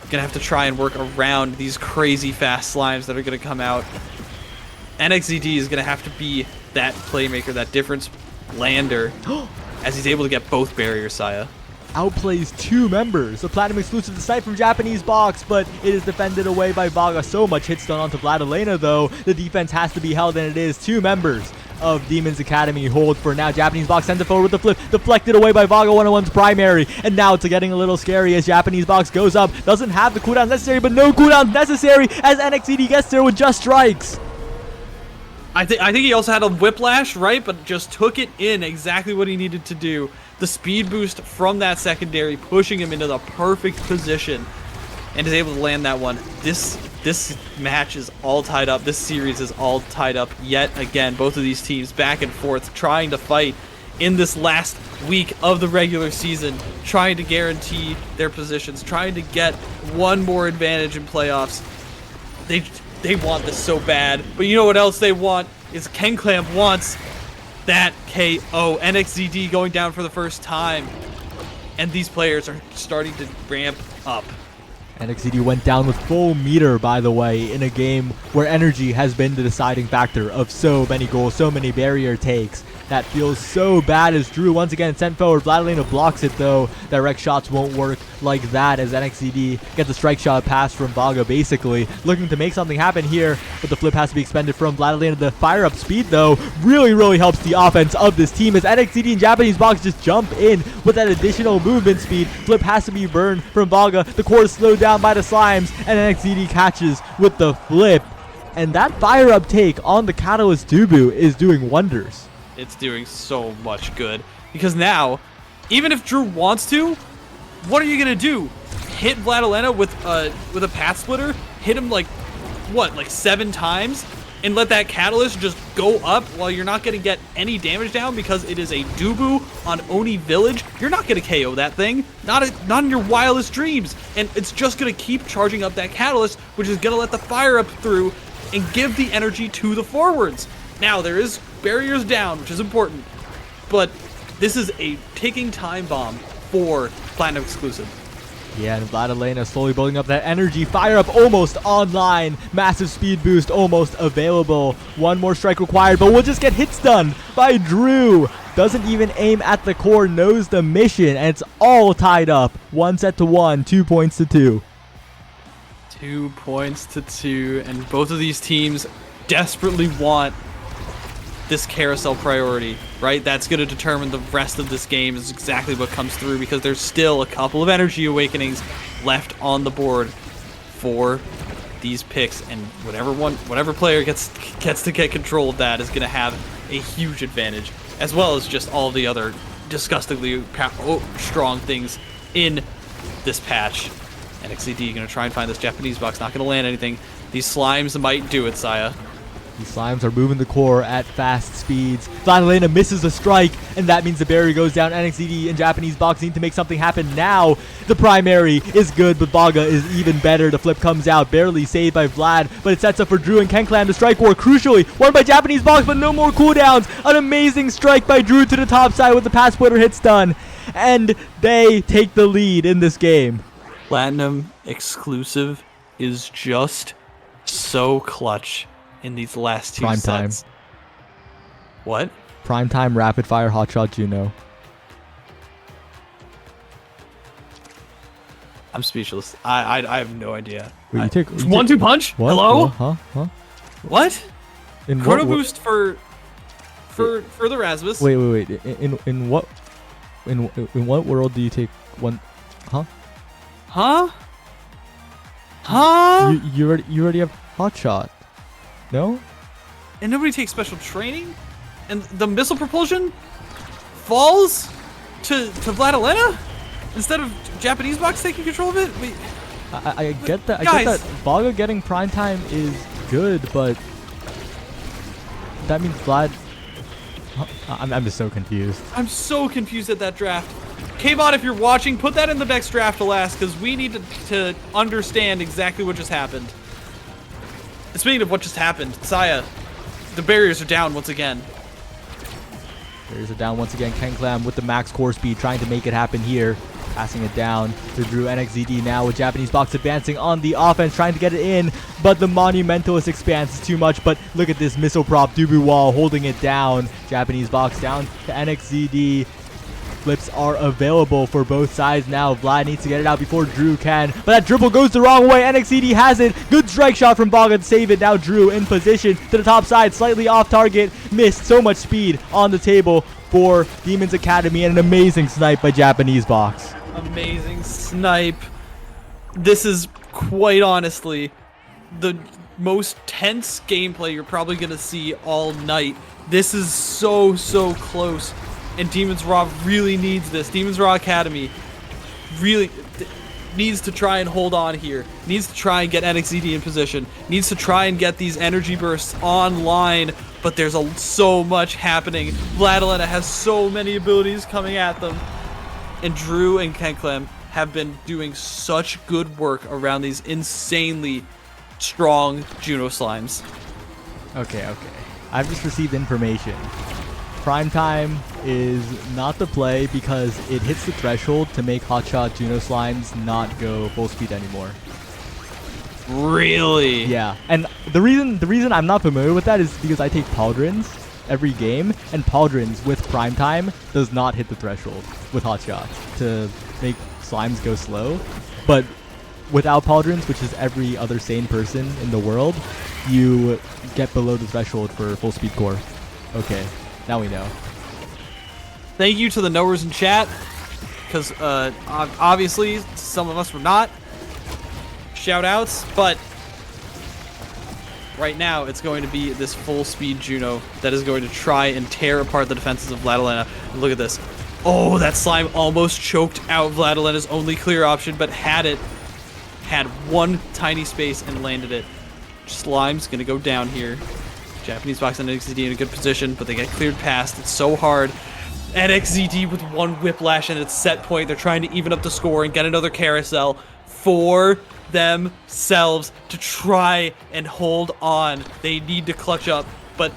Gonna have to try and work around these crazy fast slimes that are gonna come out. NXZD is going to have to be that playmaker, that difference lander, as he's able to get both barriers, Saya. Outplays two members. The Platinum Exclusive to snipe from Japanese box, but it is defended away by Vaga. So much hit stun onto Vladilena, though. The defense has to be held, and it is two members of Demon's Academy hold for now. Japanese box sends it forward with the flip, deflected away by Vaga 101's primary, and now it's getting a little scary as Japanese box goes up. Doesn't have the cooldowns necessary, but no cooldowns necessary as NXZD gets there with just strikes. I think he also had a whiplash, right? But just took it in exactly what he needed to do. The speed boost from that secondary, pushing him into the perfect position, and is able to land that one. This match is all tied up. This series is all tied up yet again. Both of these teams back and forth, trying to fight in this last week of the regular season, trying to guarantee their positions, trying to get one more advantage in playoffs. They want this so bad, but you know what else they want is KenClam wants that KO. NXZD going down for the first time, and these players are starting to ramp up. NXZD went down with full meter, by the way, in a game where energy has been the deciding factor of so many goals, so many barrier takes. That feels so bad as Drew once again sent forward. Vladilena blocks it though. Direct shots won't work like that as NXZD gets a strike shot pass from Vaga, basically looking to make something happen here, but the flip has to be expended from Vladilena. The fire up speed though really helps the offense of this team as NXZD and Japanese box just jump in with that additional movement speed. Flip has to be burned from Vaga. The core is slowed down by the slimes, and NXDD catches with the flip. And that fire uptake on the Catalyst Dubu is doing wonders. It's doing so much good. Because now, even if Drew wants to, what are you going to do? Hit Vladilena with a path splitter? Hit him like 7 times? And let that Catalyst just go up while you're not going to get any damage down because it is a Dubu on Oni Village? You're not going to KO that thing. Not in your wildest dreams. And it's just going to keep charging up that Catalyst, which is going to let the fire up through and give the energy to the forwards. Now, there is barriers down, which is important. But this is a ticking time bomb for Platinum Exclusive. Yeah, and Vladilena slowly building up that energy. Fire up almost online. Massive speed boost almost available. One more strike required, but we'll just get hits done by Drew. Doesn't even aim at the core, knows the mission, and it's all tied up. 1 set to 1, 2 points to 2. 2 points to 2, and both of these teams desperately want this carousel priority, right? That's going to determine the rest of this game is exactly what comes through because there's still a couple of energy awakenings left on the board for these picks, and whatever player gets to get control of that is going to have a huge advantage, as well as just all the other disgustingly strong things in this patch. NXCD going to try and find this Japanese box, not going to land anything. These slimes might do it, Saya. These slimes are moving the core at fast speeds. Vladilena misses a strike, and that means the barrier goes down. NXDD and Japanese box need to make something happen now. The primary is good, but Vaga is even better. The flip comes out, barely saved by Vlad, but it sets up for Drew and Kenclam. The strike war, crucially, won by Japanese box, but no more cooldowns. An amazing strike by Drew to the top side with the pass splitter hits done, and they take the lead in this game. Platinum Exclusive is just so clutch in these last 2 Prime sets. time. What? Primetime rapid fire hotshot Juno. I'm speechless. I have no idea. Wait, you take 1-2 punch? What? Hello? Huh? What? In Chrono what, boost for the Rasmus. Wait. In what world do you take one? Huh? You already have hotshot. No? And nobody takes special training? And the missile propulsion falls to Vladilena instead of Japanese box taking control of it? Wait. I get that. Guys. I get that Vaga getting prime time is good, but that means Vlad. I'm just so confused. I'm so confused at that draft. K-Bot, if you're watching, put that in the next draft to last, because we need to understand exactly what just happened. And speaking of what just happened, Saya, the barriers are down once again. Barriers are down once again. Kenclam with the max core speed, trying to make it happen here. Passing it down to Drew. NXZD now with Japanese box advancing on the offense, trying to get it in, but the Monumentalist expands too much. But look at this missile prop, Dubu Wall holding it down. Japanese box down to NXZD. Flips are available for both sides now. Vlad needs to get it out before Drew can, but that dribble goes the wrong way. NXCD has it. Good strike shot from Vaga to save it. Now Drew in position to the top side, slightly off target. Missed. So much speed on the table for Demons Academy, and an amazing snipe by Japanese box. Amazing snipe. This is quite honestly the most tense gameplay you're probably going to see all night. This is so close. And Demons Raw really needs this. Demons Raw Academy really needs to try and hold on here. Needs to try and get NXZD in position. Needs to try and get these energy bursts online. But there's so much happening. Vladilena has so many abilities coming at them. And Drew and Kenclam have been doing such good work around these insanely strong Juno slimes. Okay. I've just received information. Prime time is not the play because it hits the threshold to make hotshot Juno slimes not go full speed anymore. Really? Yeah, and the reason I'm not familiar with that is because I take Pauldrons every game, and Pauldrons with prime time does not hit the threshold with hotshot to make slimes go slow. But without Pauldrons, which is every other sane person in the world, you get below the threshold for full speed core. Okay. Now we know. Thank you to the knowers in chat. because obviously some of us were not. Shout outs, but right now it's going to be this full speed Juno that is going to try and tear apart the defenses of Vladilena. And look at this. Oh, that slime almost choked out Vladilena's only clear option, but had one tiny space and landed it. Slime's gonna go down here. Japanese box and NXZD in a good position, but they get cleared past. It's so hard. NXZD with one whiplash and its set point. They're trying to even up the score and get another carousel for themselves to try and hold on. They need to clutch up, but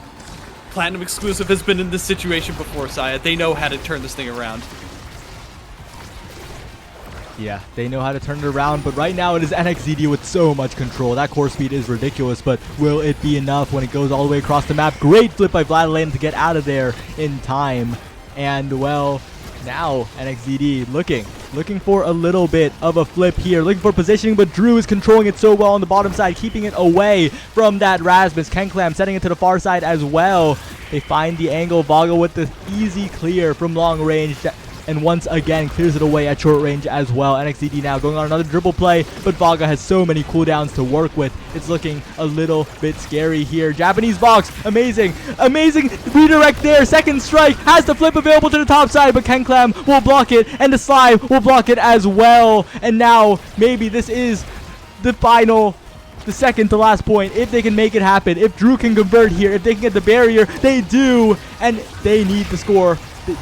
Platinum Exclusive has been in this situation before, Saya. They know how to turn this thing around. Yeah, they know how to turn it around, but right now it is NXZD with so much control. That core speed is ridiculous, but will it be enough when it goes all the way across the map? Great flip by Vladilena to get out of there in time. And, well, now NXZD looking for a little bit of a flip here, looking for positioning, but Drew is controlling it so well on the bottom side, keeping it away from that Rasmus. KenClam setting it to the far side as well. They find the angle. Vaga with the easy clear from long range, and once again clears it away at short range as well. NXZD now going on another dribble play, but Vaga has so many cooldowns to work with. It's looking a little bit scary here. Japanese box, amazing redirect there. Second strike, has the flip available to the top side, but KenClam will block it, and the slime will block it as well. And now maybe this is the second to last point, if they can make it happen. If Drew can convert here, if they can get the barrier, they do, and they need the score.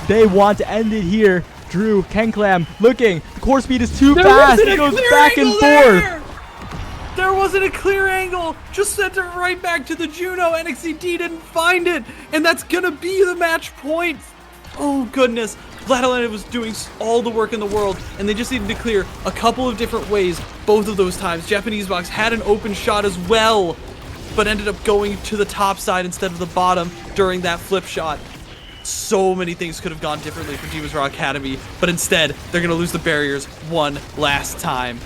They want to end it here. Drew, KenClam looking. The core speed is too fast. It goes back and forth. There wasn't a clear angle. Just sent it right back to the Juno. NXZD didn't find it. And that's going to be the match point. Oh, goodness. Vladilena was doing all the work in the world, and they just needed to clear a couple of different ways both of those times. Japanese box had an open shot as well, but ended up going to the top side instead of the bottom during that flip shot. So many things could have gone differently for Demons Raw Academy, but instead, they're going to lose the barriers one last time.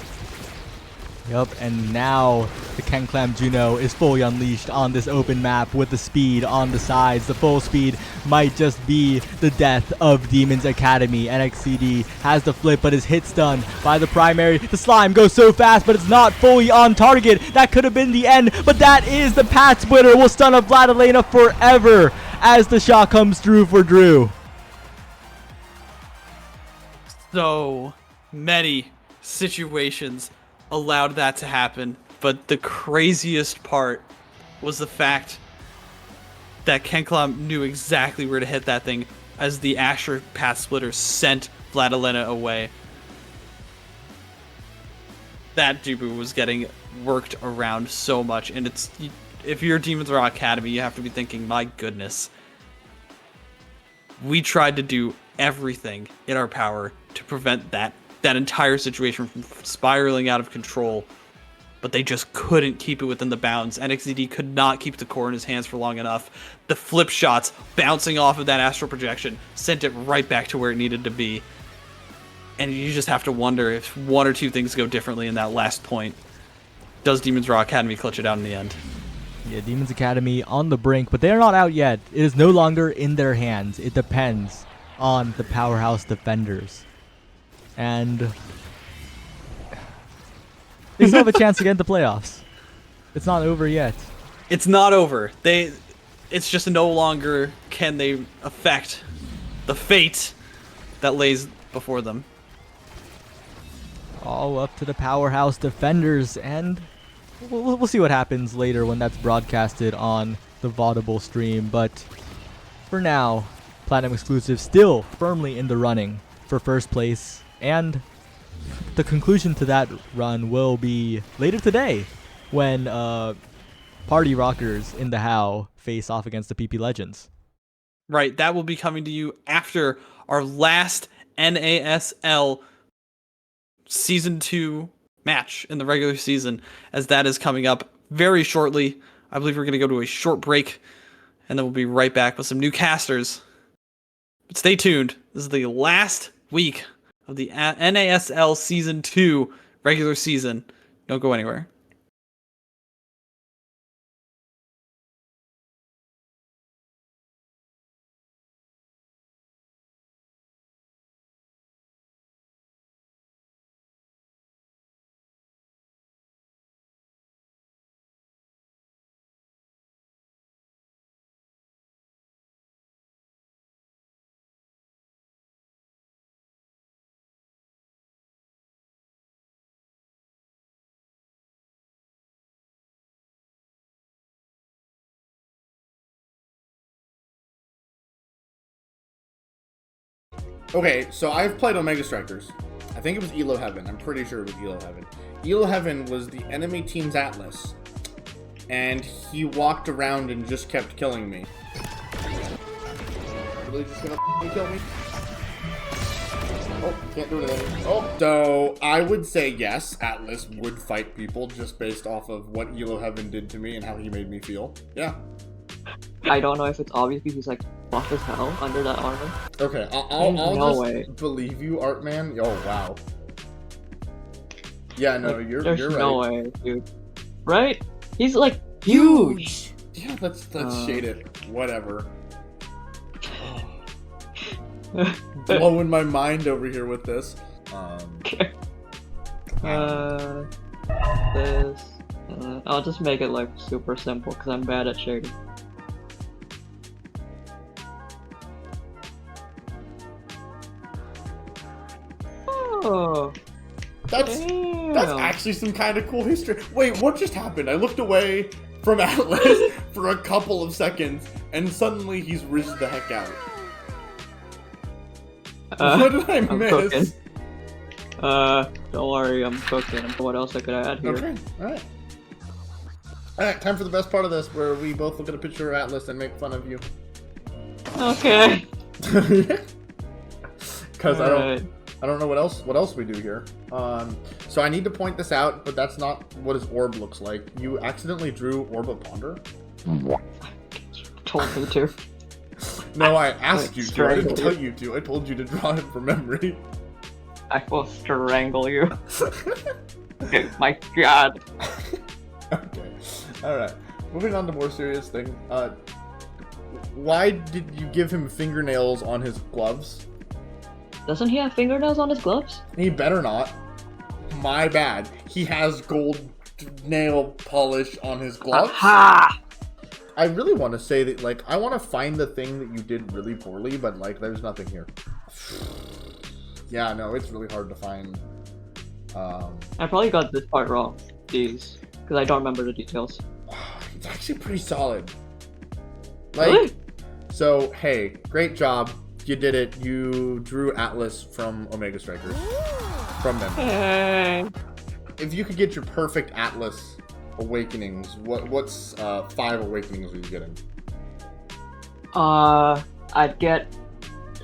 Yep, and now the KenClam Juno is fully unleashed on this open map with the speed on the sides. The full speed might just be the death of Demons Academy. NXZD has the flip, but is hit stun by the primary. The slime goes so fast, but it's not fully on target. That could have been the end, but that is the path splitter. Will stun up Vladilena forever as the shot comes through for Drew. So many situations allowed that to happen, but the craziest part was the fact that KenClam knew exactly where to hit that thing as the Asher path splitter sent Vladilena away. That Jibu was getting worked around so much, and if you're Demons Raw Academy, you have to be thinking, my goodness, we tried to do everything in our power to prevent that entire situation from spiraling out of control, but they just couldn't keep it within the bounds. NXZD could not keep the core in his hands for long enough. The flip shots bouncing off of that astral projection sent it right back to where it needed to be. And you just have to wonder if one or two things go differently in that last point. Does Demons Raw Academy clutch it out in the end? Yeah, Demons Academy on the brink, but they are not out yet. It is no longer in their hands. It depends on the powerhouse defenders. And they still have a chance to get into playoffs. It's not over yet. It's not over. It's just no longer can they affect the fate that lays before them. All up to the powerhouse defenders, and we'll see what happens later when that's broadcasted on the Vaudable stream. But for now, Platinum Exclusive still firmly in the running for first place. And the conclusion to that run will be later today when Party Rockers in the How face off against the PP Legends. Right, that will be coming to you after our last NASL Season 2 match in the regular season, as that is coming up very shortly. I believe we're going to go to a short break, and then we'll be right back with some new casters. But stay tuned. This is the last week of the NASL Season 2 regular season. Don't go anywhere. Okay, so I've played Omega Strikers. I think it was Elo Heaven. I'm pretty sure it was Elo Heaven. Elo Heaven was the enemy team's Atlas, and he walked around and just kept killing me. Really just gonna kill me? Oh, can't do anything. Oh, so I would say yes, Atlas would fight people just based off of what Elo Heaven did to me and how he made me feel. Yeah. I don't know if it's obvious because he's like buff as hell under that armor. Okay, I'll No just way. believe you, Artman. Oh, wow. Yeah, no, Like, you're there's right. no way, dude. Right? He's like huge. Yeah, let's shade it. Whatever. Blowing my mind over here with this. This. I'll just make it like super simple because I'm bad at shading. Oh. That's Damn. actually some kind of cool history. Wait, what just happened? I looked away from Atlas for a couple of seconds, and suddenly he's rizzed the heck out. What did I I'm miss? cooking. Don't worry, I'm cooking. What else I could add here? Okay, alright. Alright, time for the best part of this, where we both look at a picture of Atlas and make fun of you. Okay. Because Alright. I don't know what else we do here. So I need to point this out, but that's not what his orb looks like. You accidentally drew Orb of Ponder? Told me to. No, I asked you to. I didn't Strangle tell you to. I told you to draw him from memory. I will strangle you. My god. Okay. Alright. Moving on to more serious thing. Why did you give him fingernails on his gloves? Doesn't he have fingernails on his gloves? He better not. My bad. He has gold nail polish on his gloves. Aha! I really want to say that, like, I want to find the thing that you did really poorly, but, like, there's nothing here. Yeah, no, it's really hard to find. I probably got this part wrong. These. Because I don't remember the details. It's actually pretty solid. Like, Really? so, hey, great job. You did it. You drew Atlas from Omega Strikers. From them. Hey. If you could get your perfect Atlas awakenings, what's 5 awakenings are you getting? I'd get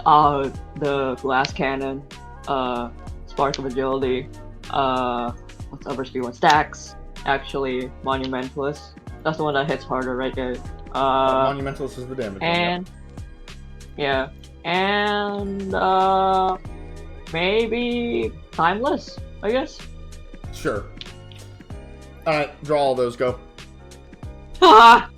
the glass cannon, spark of agility, what's the first one? Stacks, actually, monumentalist. That's the one that hits harder, right, guys? Monumentalist is the damage one, And yeah, and maybe timeless, I guess. yeah. Sure. Alright, draw all those, go. Ah!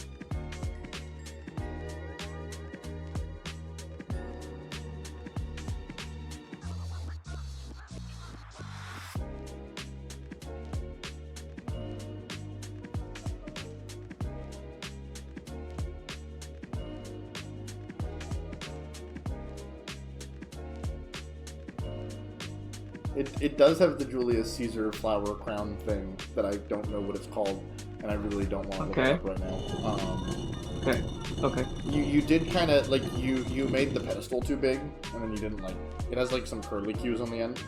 It does have the Julius Caesar flower crown thing that I don't know what it's called, and I really don't want to look it up right now. Okay. You did kind of, like, you made the pedestal too big, and then you didn't, like, it has, like, some curly cues on the end.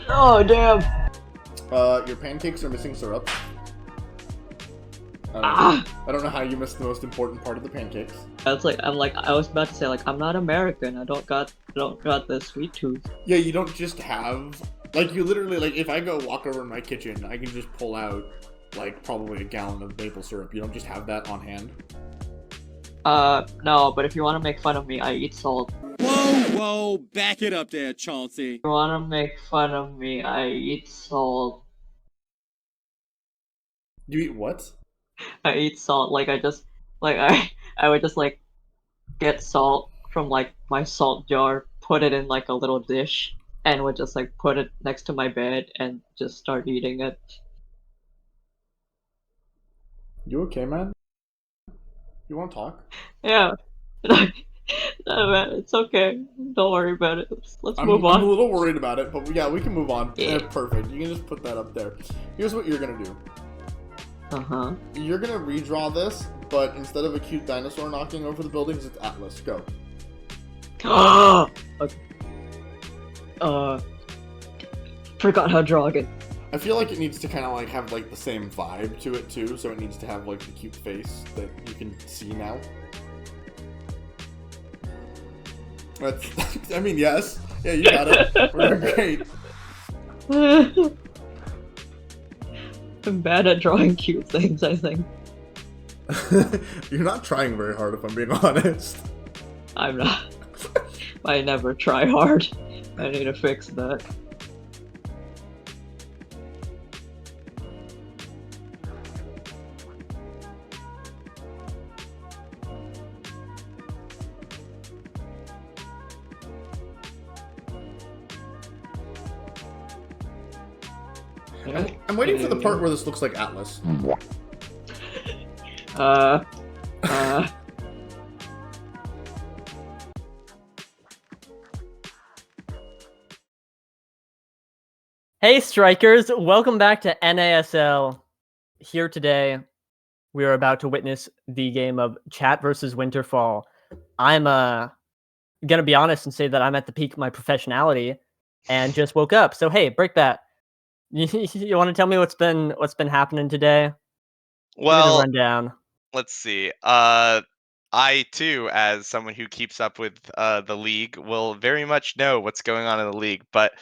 Oh, damn! Your pancakes are missing syrup. Ah! I don't know how you missed the most important part of the pancakes. I was about to say, like, I'm not American. I don't got the sweet tooth. Yeah, you don't just have, like, you literally, like, if I go walk over in my kitchen, I can just pull out, like, probably a gallon of maple syrup. You don't just have that on hand. No, but if you want to make fun of me, I eat salt. Whoa, back it up there, Chauncey. If you want to make fun of me, I eat salt. You eat what? I eat salt. Like, I would just, like, get salt from, like, my salt jar, put it in, like, a little dish, and would just, like, put it next to my bed and just start eating it. You okay, man? You want to talk? Yeah. No, man, it's okay. Don't worry about it. Let's move on. I'm a little worried about it, but yeah, we can move on. Yeah. Perfect. You can just put that up there. Here's what you're gonna do. Uh-huh. You're gonna redraw this, but instead of a cute dinosaur knocking over the buildings, it's Atlas. Go. Okay. Forgot how to draw again. I feel like it needs to kind of like have like the same vibe to it too, so it needs to have like the cute face that you can see now. That's, I mean, yes. Yeah, you got it. We're doing great. I'm bad at drawing cute things, I think. You're not trying very hard, if I'm being honest. I'm not. I never try hard. I need to fix that. I'm waiting for the part where this looks like Atlas. Uh. Hey strikers, welcome back to NASL. Here today, we are about to witness the game of Chat versus Winterfall. I'm gonna be honest and say that I'm at the peak of my professionality and just woke up. So hey, Brickbat, you want to tell me what's been happening today? Give me the Well, rundown. let's see. I too, as someone who keeps up with the league, will very much know what's going on in the league. But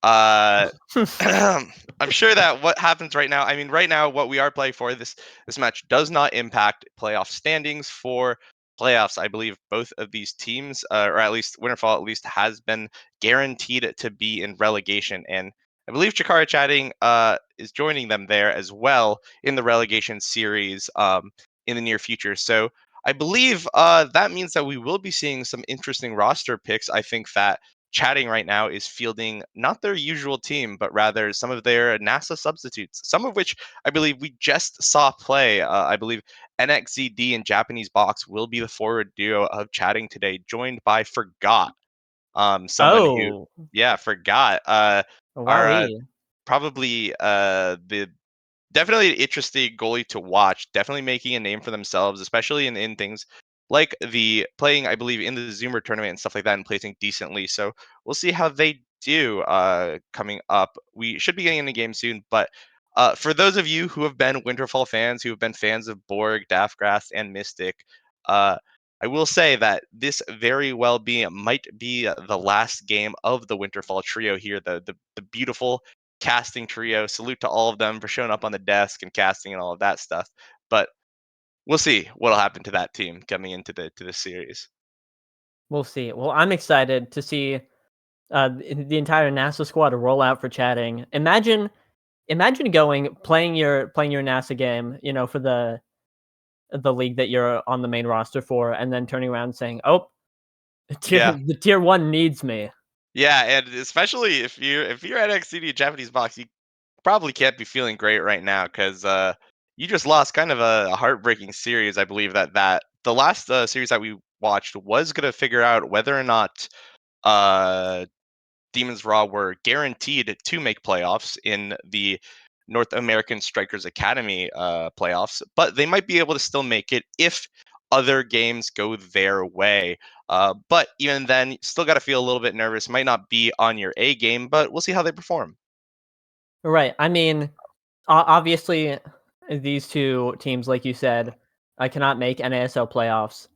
uh, I'm sure that what happens right now. I mean, right now, what we are playing for this match does not impact playoff standings for playoffs. I believe both of these teams, or at least Winterfall, at least has been guaranteed to be in relegation, and I believe Chikara Chatting is joining them there as well in the relegation series in the near future. So I believe that means that we will be seeing some interesting roster picks. I think that Chatting right now is fielding not their usual team, but rather some of their NASA substitutes, some of which I believe we just saw play. I believe NXZD and Japanese Box will be the forward duo of Chatting today, joined by Forgot. Someone who, Oh, yeah, Forgot. Are wowee. probably the definitely an interesting goalie to watch. Definitely making a name for themselves, especially in things like the playing, I believe, in the Zoomer tournament and stuff like that, and placing decently. So we'll see how they do coming up. We should be getting in the game soon, but for those of you who have been Winterfall fans, who have been fans of Borg, Daftgrass, and Mystic, uh, I will say that this very well might be the last game of the Winterfall trio here. The beautiful casting trio. Salute to all of them for showing up on the desk and casting and all of that stuff. But we'll see what'll happen to that team coming into the series. We'll see. Well, I'm excited to see the entire NASA squad roll out for Chatting. Imagine playing your NASA game, for the league that you're on the main roster for, and then turning around and saying, "Oh, Yeah. the tier 1 needs me." Yeah, and especially if you're at XCD Japanese Box, you probably can't be feeling great right now because you just lost kind of a heartbreaking series. I believe that the last series that we watched was gonna figure out whether or not uh Demons Raw were guaranteed to make playoffs in the North American Strikers Academy playoffs, but they might be able to still make it if other games go their way. But even then, still got to feel a little bit nervous. Might not be on your A game, but we'll see how they perform. Right. I mean, obviously, these two teams, like you said, I cannot make NASL playoffs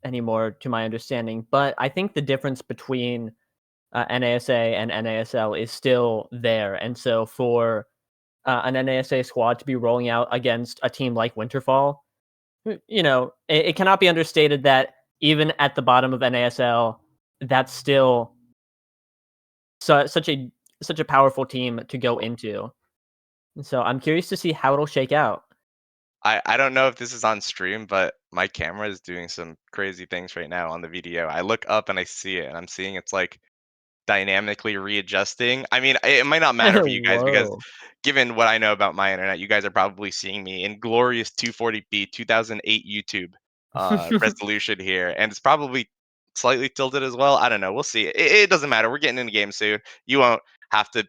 anymore, to my understanding. But I think the difference between NASA and NASL is still there, and so for an NASA squad to be rolling out against a team like Winterfall, it cannot be understated that even at the bottom of NASL, that's still such a powerful team to go into. So I'm curious to see how it'll shake out. I don't know if this is on stream, but my camera is doing some crazy things right now on the video. I look up and I see it, and I'm seeing it's like dynamically readjusting. I mean, it might not matter for you guys because Whoa. given what I know about my internet, you guys are probably seeing me in glorious 240p 2008 YouTube resolution here, and it's probably slightly tilted as well. I don't know. We'll see. It doesn't matter. We're getting in the game soon. You won't have to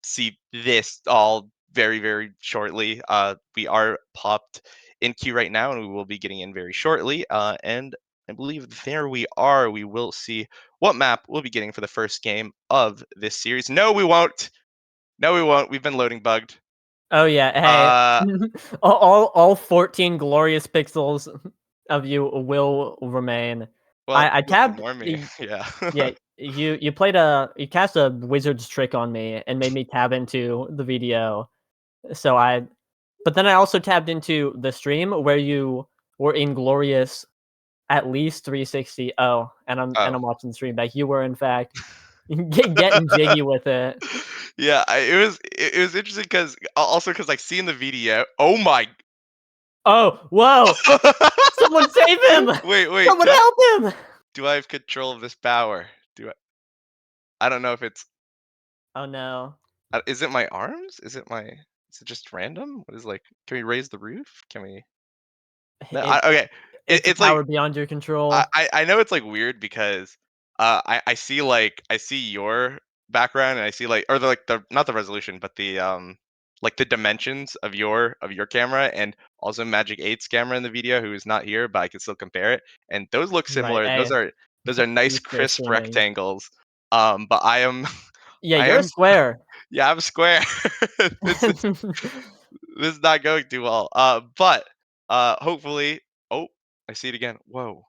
see this all very, very shortly. We are popped in queue right now, and we will be getting in very shortly. And I believe there we are. We will see what map we'll be getting for the first game of this series. No, we won't. No, we won't. We've been loading bugged. Oh yeah, hey, all 14 glorious pixels of you will remain. Well, I you'll tabbed. ignore me. Yeah. Yeah, you cast a wizard's trick on me and made me tab into the video. But then I also tabbed into the stream where you were inglorious at least 360. Oh, and I'm watching the stream back. You were in fact getting jiggy with it. Yeah, it was interesting because like seeing the video. Oh my! Oh, whoa! Someone save him! Wait! Someone help him! Do I have control of this power? I don't know if it's. Oh no! Is it my arms? Is it just random? What is like? Can we raise the roof? Can we? No, okay. It's like power beyond your control. I know it's like weird because I see your background and I see like the not the resolution but the like the dimensions of your camera and also Magic 8's camera in the video who is not here but I can still compare it and those look similar. Right, hey, Those are nice he's still crisp streaming. rectangles. But I am Yeah, I you're am square. yeah, I'm square. this is not going too well. But hopefully oh, I see it again. Whoa.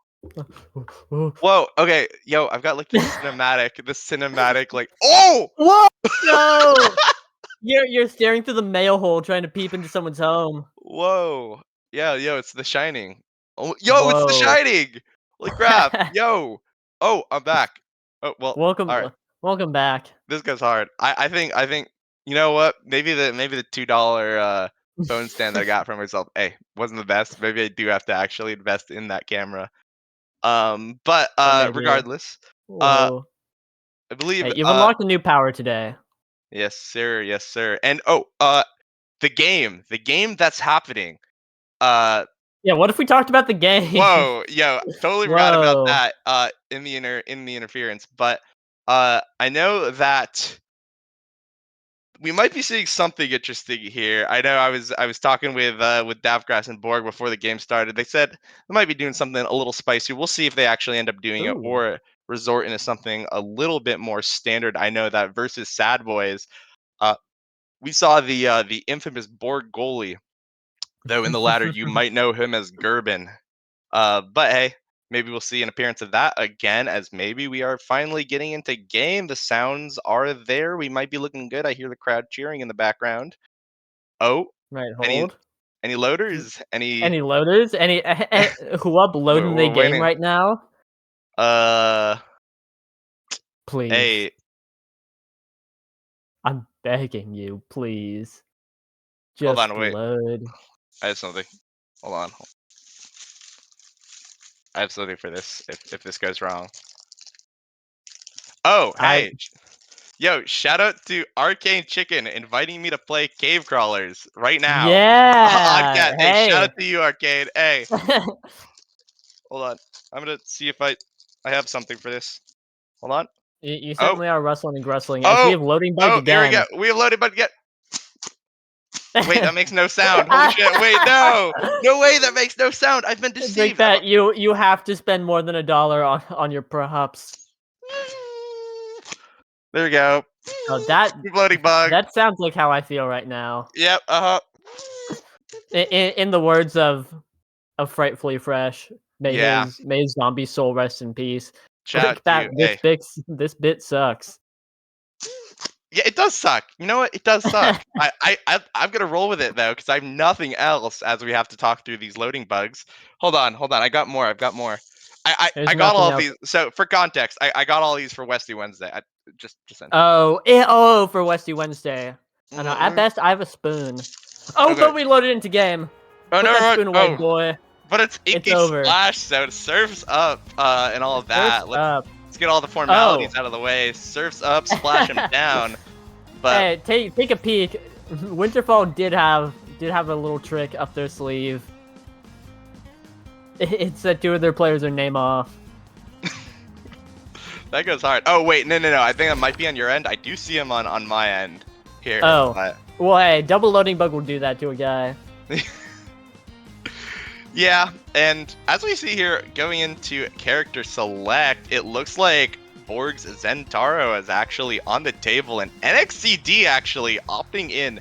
Whoa, okay, yo, I've got like the cinematic, like, oh! Whoa! No! You're staring through the mail hole trying to peep into someone's home. Whoa, yeah, yo, it's The Shining. Oh, yo, it's The Whoa. Shining! Holy crap, yo! Oh, I'm back. Oh, well, Welcome back. this goes hard. I think, you know what? Maybe the $2 phone stand that I got for myself, hey, wasn't the best. Maybe I do have to actually invest in that camera. But Maybe. regardless, Whoa. I believe Hey, you've unlocked a new power today. yes, sir. Yes, sir. And the game that's happening. Yeah, what if we talked about the game? Whoa, yo, totally forgot about that. In the interference, but I know that we might be seeing something interesting here. I know I was talking with Davgrass and Borg before the game started. They said they might be doing something a little spicy. We'll see if they actually end up doing it or resort into something a little bit more standard. I know that versus Sad Boys, we saw the infamous Borg goalie, though in the latter you might know him as Gerben. But hey, maybe we'll see an appearance of that again, as maybe we are finally getting into game. The sounds are there. We might be looking good. I hear the crowd cheering in the background. Oh, Right, hold. any loaders? Any loaders? Any who uploading the game waiting. right now? Please. Hey, I'm begging you, please. hold Just on, wait. load. I have something. Hold on. I have something for this if this goes wrong. Oh, hey. Yo, shout out to Arcane Chicken inviting me to play Cave Crawlers right now. Yeah. Hey, shout out to you, Arcane. Hey. Hold on. I'm gonna see if I have something for this. Hold on. You certainly are rustling and grustling as we have loading bug again. Here we go. We have loading bug again. Wait, that makes no sound. Holy shit. Wait, no. No way, that makes no sound. I've been deceived. Like that, you have to spend more than $1 on your props. There we go. Oh, that loading bug. That sounds like how I feel right now. Yep. In the words of Frightfully Fresh, may his zombie soul rest in peace. Shout back. This bit sucks. Yeah, it does suck. You know what? It does suck. I'm gonna roll with it though, because I have nothing else as we have to talk through these loading bugs. Hold on. I got more. I got all of these. So for context, I got all these for Westy Wednesday. Just for Westy Wednesday. I know. At best, I have a spoon. Oh, but we loaded into game. Oh, Put that spoon away, boy. But it's Inky Splash, so it surfs up and all of that. Let's get all the formalities out of the way. Surfs up, splash him down. But hey, take a peek. Winterfall did have a little trick up their sleeve. It said 2 of their players are name off. That goes hard. Oh wait, no. I think that might be on your end. I do see him on my end here. Oh, well, hey, double loading bug will do that to a guy. Yeah, and as we see here, going into character select, it looks like Borg's Zentaro is actually on the table, and NXCD actually opting in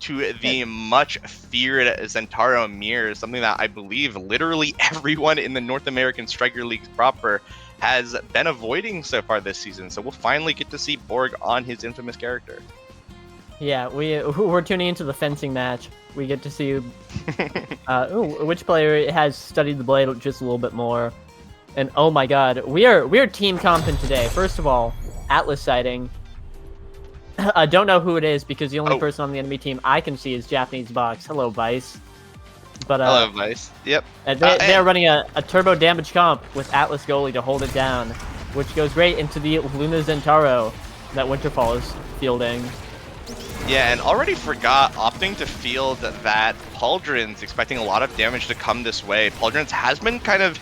to the much feared Zentaro mirror, something that I believe literally everyone in the North American Striker League proper has been avoiding so far this season. So we'll finally get to see Borg on his infamous character. Yeah, we're tuning into the fencing match. We get to see which player has studied the blade just a little bit more. And oh my god, we are team comping today. First of all, Atlas sighting. I don't know who it is because the only person on the enemy team I can see is Japanese Box. Hello, Vice. But hello, Vice. Yep. They're running a turbo damage comp with Atlas goalie to hold it down, which goes great into the Luna Zentaro that Winterfall is fielding. Yeah, and already forgot opting to field that Pauldron's expecting a lot of damage to come this way. Pauldron's has been kind of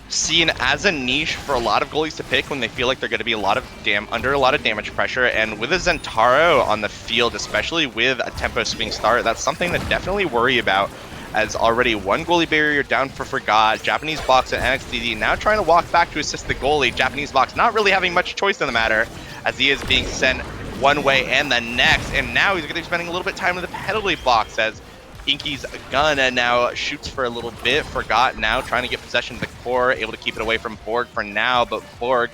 seen as a niche for a lot of goalies to pick when they feel like they're going to be under a lot of damage pressure, and with a Zentaro on the field, especially with a tempo swing start, that's something to definitely worry about, as already one goalie barrier down for Forgot. Japanese Box and NXDD now trying to walk back to assist the goalie. Japanese Box not really having much choice in the matter, as he is being sent one way and the next, and now he's going to be spending a little bit of time in the penalty box as Inky's gun now shoots for a little bit. Forgot now trying to get possession of the core, able to keep it away from Borg for now, but Borg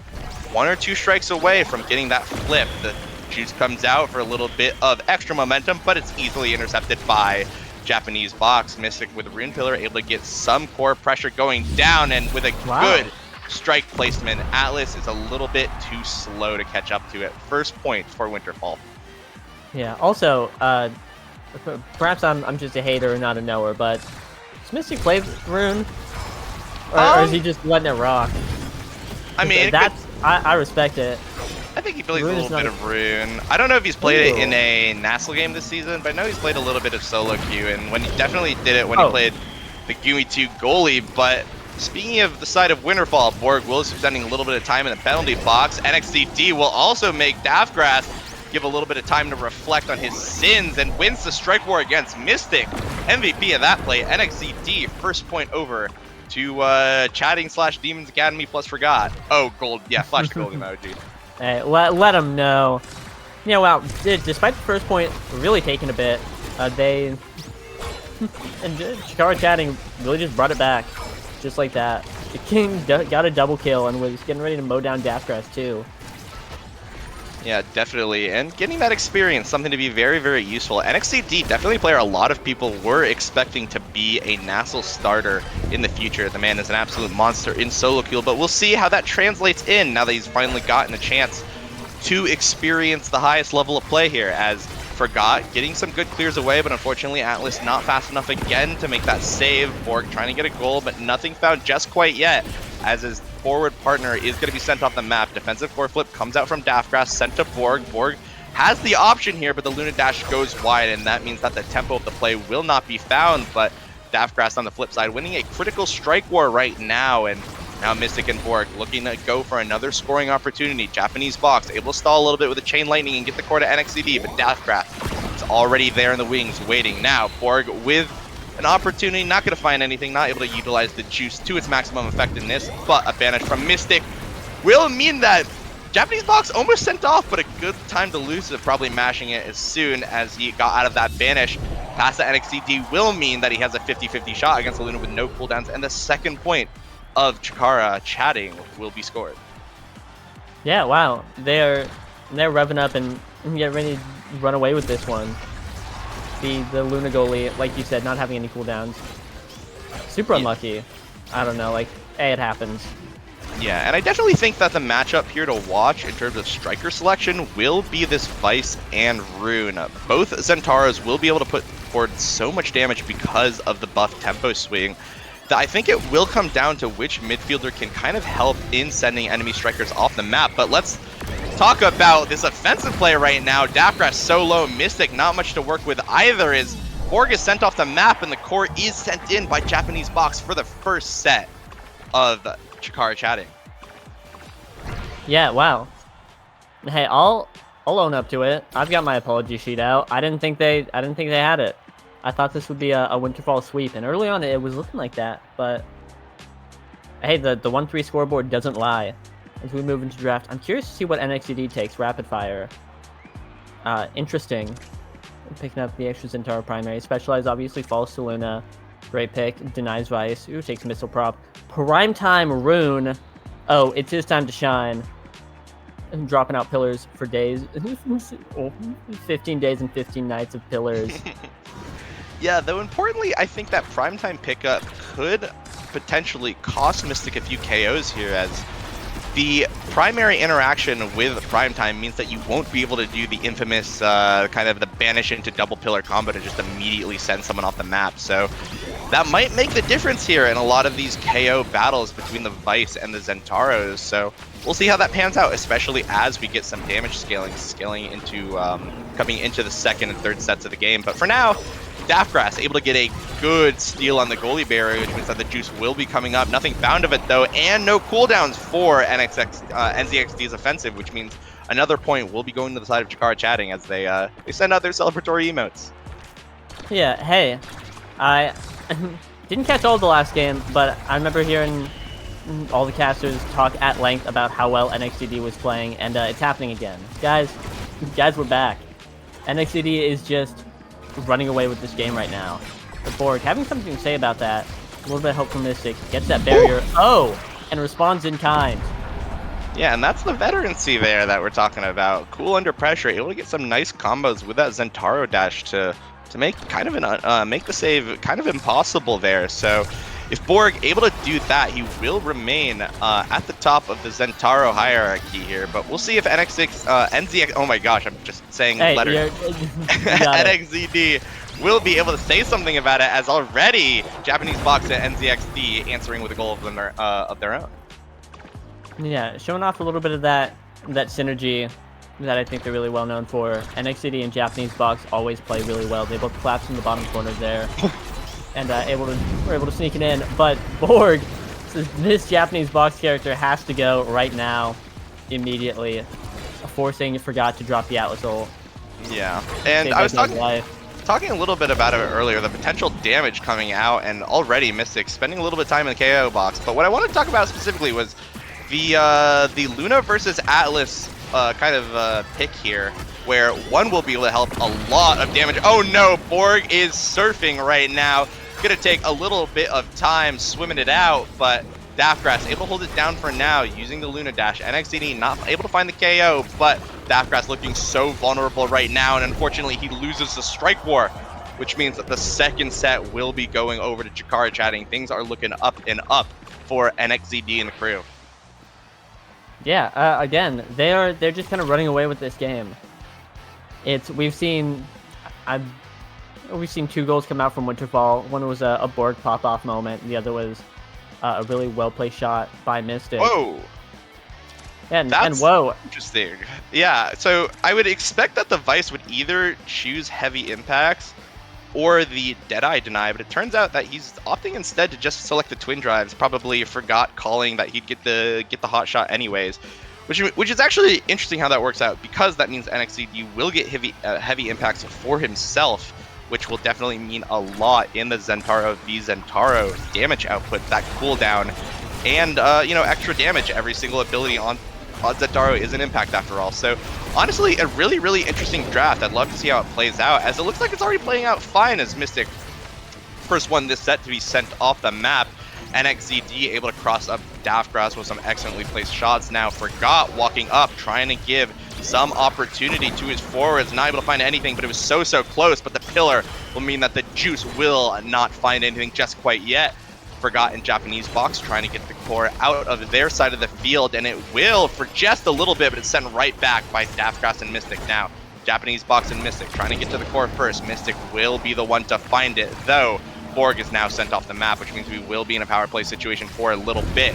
one or two strikes away from getting that flip. The juice comes out for a little bit of extra momentum, but it's easily intercepted by Japanese Box. Mystic with Rune Pillar able to get some core pressure going down, and with a good strike placement, Atlas is a little bit too slow to catch up to it. First point for Winterfall. Yeah, also, perhaps I'm just a hater and not a knower, but does Mystic play Rune? Or is he just letting it rock? I mean, I respect it. I think he plays a little bit of Rune. I don't know if he's played it in a NASL game this season, but I know he's played a little bit of solo queue, and when he definitely did it when he played the Gumi 2 goalie. But speaking of the side of Winterfall, Borg will be spending a little bit of time in the penalty box. NXDD will also make Daftgrass give a little bit of time to reflect on his sins and wins the strike war against Mystic. MVP of that play, NXDD, first point over to chatting/Demons Academy plus Forgot. Oh, gold. Yeah, flash the gold emoji. Hey, let him know. You know, well, despite the first point really taking a bit, they and Chikara Chatting really just brought it back, just like that. The King got a double kill and was getting ready to mow down Daftgrass too. Yeah, definitely, and getting that experience, something to be very, very useful. NXCD, definitely a player a lot of people were expecting to be a NASL starter in the future. The man is an absolute monster in solo queue, but we'll see how that translates in now that he's finally gotten a chance to experience the highest level of play here, as Forgot getting some good clears away, but unfortunately Atlas not fast enough again to make that save. Borg trying to get a goal, but nothing found just quite yet, as his forward partner is going to be sent off the map. Defensive core flip comes out from Daftgrass, sent to Borg. Borg has the option here, but the Luna Dash goes wide, and that means that the tempo of the play will not be found, but Daftgrass on the flip side winning a critical strike war right now, and now Mystic and Borg looking to go for another scoring opportunity. Japanese Box able to stall a little bit with a chain lightning and get the core to NXCD, but Daftgrass is already there in the wings waiting. Now Borg with an opportunity, not going to find anything, not able to utilize the juice to its maximum effectiveness, but a banish from Mystic will mean that Japanese Box almost sent off, but a good time to lose it, probably mashing it as soon as he got out of that banish. Past the NXCD will mean that he has a 50-50 shot against the Luna with no cooldowns, and the second point of Chikara Chatting will be scored. Yeah, wow. They're revving up and getting ready to run away with this one. The Luna goalie, like you said, not having any cooldowns. Super unlucky. I don't know, like, it happens. Yeah, and I definitely think that the matchup here to watch in terms of striker selection will be this Vice and Rune. Both Zentaros will be able to put forward so much damage because of the buff tempo swing that I think it will come down to which midfielder can kind of help in sending enemy strikers off the map. But let's talk about this offensive play right now. Daftgrass so low, Mystic not much to work with either, as Borg is sent off the map and the core is sent in by Japanese Box for the first set of Chikara Chatting. Yeah, wow. Hey, I'll own up to it. I've got my apology sheet out. I didn't think they had it. I thought this would be a Winterfall sweep, and early on it was looking like that, but hey, the 1-3 scoreboard doesn't lie. As we move into draft, I'm curious to see what NXCD takes. Rapid Fire. Interesting. Picking up the extra Zentaro primary. Specialized obviously falls to Luna. Great pick. Denies Vice. Ooh, takes Missile Prop. Primetime Rune. Oh, it's his time to shine. And dropping out pillars for days. 15 days and 15 nights of pillars. Yeah, though importantly, I think that primetime pickup could potentially cost Mystic a few KOs here, as the primary interaction with primetime means that you won't be able to do the infamous kind of the banish into double pillar combo to just immediately send someone off the map. So that might make the difference here in a lot of these KO battles between the Vice and the Zentaros. So we'll see how that pans out, especially as we get some damage scaling into coming into the second and third sets of the game. But for now, Daftgrass able to get a good steal on the goalie barrier, which means that the juice will be coming up. Nothing found of it though, and no cooldowns for NZXD's offensive, which means another point will be going to the side of Chikara Chatting as they send out their celebratory emotes. Yeah, hey, I didn't catch all of the last game, but I remember hearing all the casters talk at length about how well NXCD was playing, and it's happening again. Guys, we're back. NXCD is just running away with this game right now. But Borg, having something to say about that, a little bit of hope for Mystic, gets that barrier, and responds in kind. Yeah, and that's the veterancy there that we're talking about. Cool under pressure, able to get some nice combos with that Zentaro dash to make kind of an make the save kind of impossible there. So if Borg able to do that, he will remain at the top of the Zentaro hierarchy here. But we'll see if NZX. Oh my gosh, I'm just saying letters. NXZD will be able to say something about it, as already Japanese Box and NZXD answering with a goal of their own. Yeah, showing off a little bit of that synergy that I think they're really well known for. NXCD and Japanese Box always play really well. They both collapse in the bottom corner there. And we're able to sneak it in. But Borg says this Japanese Box character has to go right now, immediately, forcing Forgot to drop the Atlas ult. Yeah, and I was talking a little bit about it earlier, the potential damage coming out, and already Mystic spending a little bit of time in the KO box. But what I wanted to talk about specifically was the Luna versus Atlas pick here, where one will be able to help a lot of damage. Oh no, Borg is surfing right now. Gonna take a little bit of time swimming it out, but Daftgrass able to hold it down for now using the Luna dash. NXCD not able to find the KO, but Daftgrass looking so vulnerable right now, and unfortunately he loses the strike war, which means that the second set will be going over to Chikara Chatting. Things are looking up and up for NXCD and the crew. Yeah, again, they're just kind of running away with this game. We've seen 2 goals come out from Winterfall. One was a Borg pop-off moment. The other was a really well-placed shot by Mystic. Whoa! And whoa. Interesting. Yeah, so I would expect that the Vice would either choose heavy impacts or the Deadeye deny, but it turns out that he's opting instead to just select the twin drives. Probably forgot calling that he'd get the hot shot anyways, which is actually interesting how that works out, because that means NXCD will get heavy impacts for himself, which will definitely mean a lot in the Zentaro v Zentaro damage output, that cooldown, and extra damage. Every single ability on Zentaro is an impact after all. So honestly, a really, really interesting draft. I'd love to see how it plays out, as it looks like it's already playing out fine as Mystic first one this set to be sent off the map. NXZD able to cross up Daftgrass with some excellently placed shots. Now Forgot walking up, trying to give some opportunity to his forwards, not able to find anything, but it was so close. But the pillar will mean that the juice will not find anything just quite yet. Forgot in Japanese Box trying to get the core out of their side of the field, and it will for just a little bit, but it's sent right back by Daftgrass and Mystic. Now Japanese Box and Mystic trying to get to the core first. Mystic will be the one to find it, though Borg is now sent off the map, which means we will be in a power play situation for a little bit.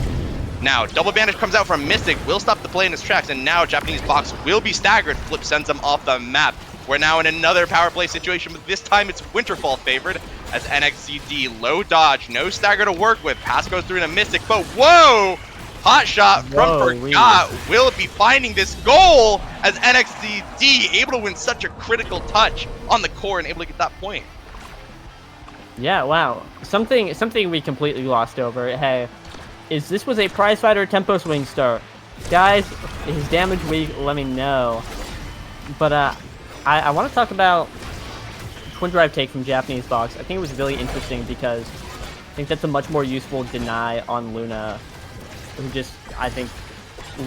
Now double banish comes out from Mystic, will stop the play in his tracks, and now Japanese Box will be staggered. Flip sends him off the map. We're now in another power play situation, but this time it's Winterfall favored, as NXCD low dodge, no stagger to work with. Pass goes through to Mystic, but whoa! Hot shot from Forgot will be finding this goal, as NXCD able to win such a critical touch on the core and able to get that point. Yeah, wow. Something we completely glossed over. Hey, this was a prize fighter tempo swing start? Guys, his damage weak, let me know. But I want to talk about Twin Drive take from Japanese Box. I think it was really interesting because I think that's a much more useful deny on Luna, who just, I think,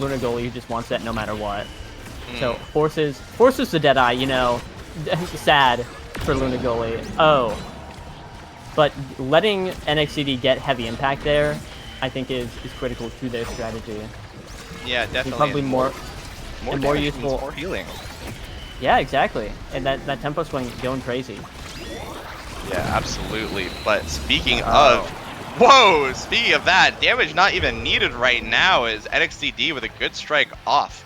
Luna goalie who just wants that no matter what. So forces the Deadeye, you know, sad for Luna goalie. Oh, but letting NXCD get heavy impact there, I think is critical to their strategy. Yeah, definitely. And probably more more useful. More healing. Yeah, exactly. And that tempo swing going crazy. Yeah, absolutely. But speaking of, whoa! Speaking of that, damage not even needed right now is NXCD with a good strike off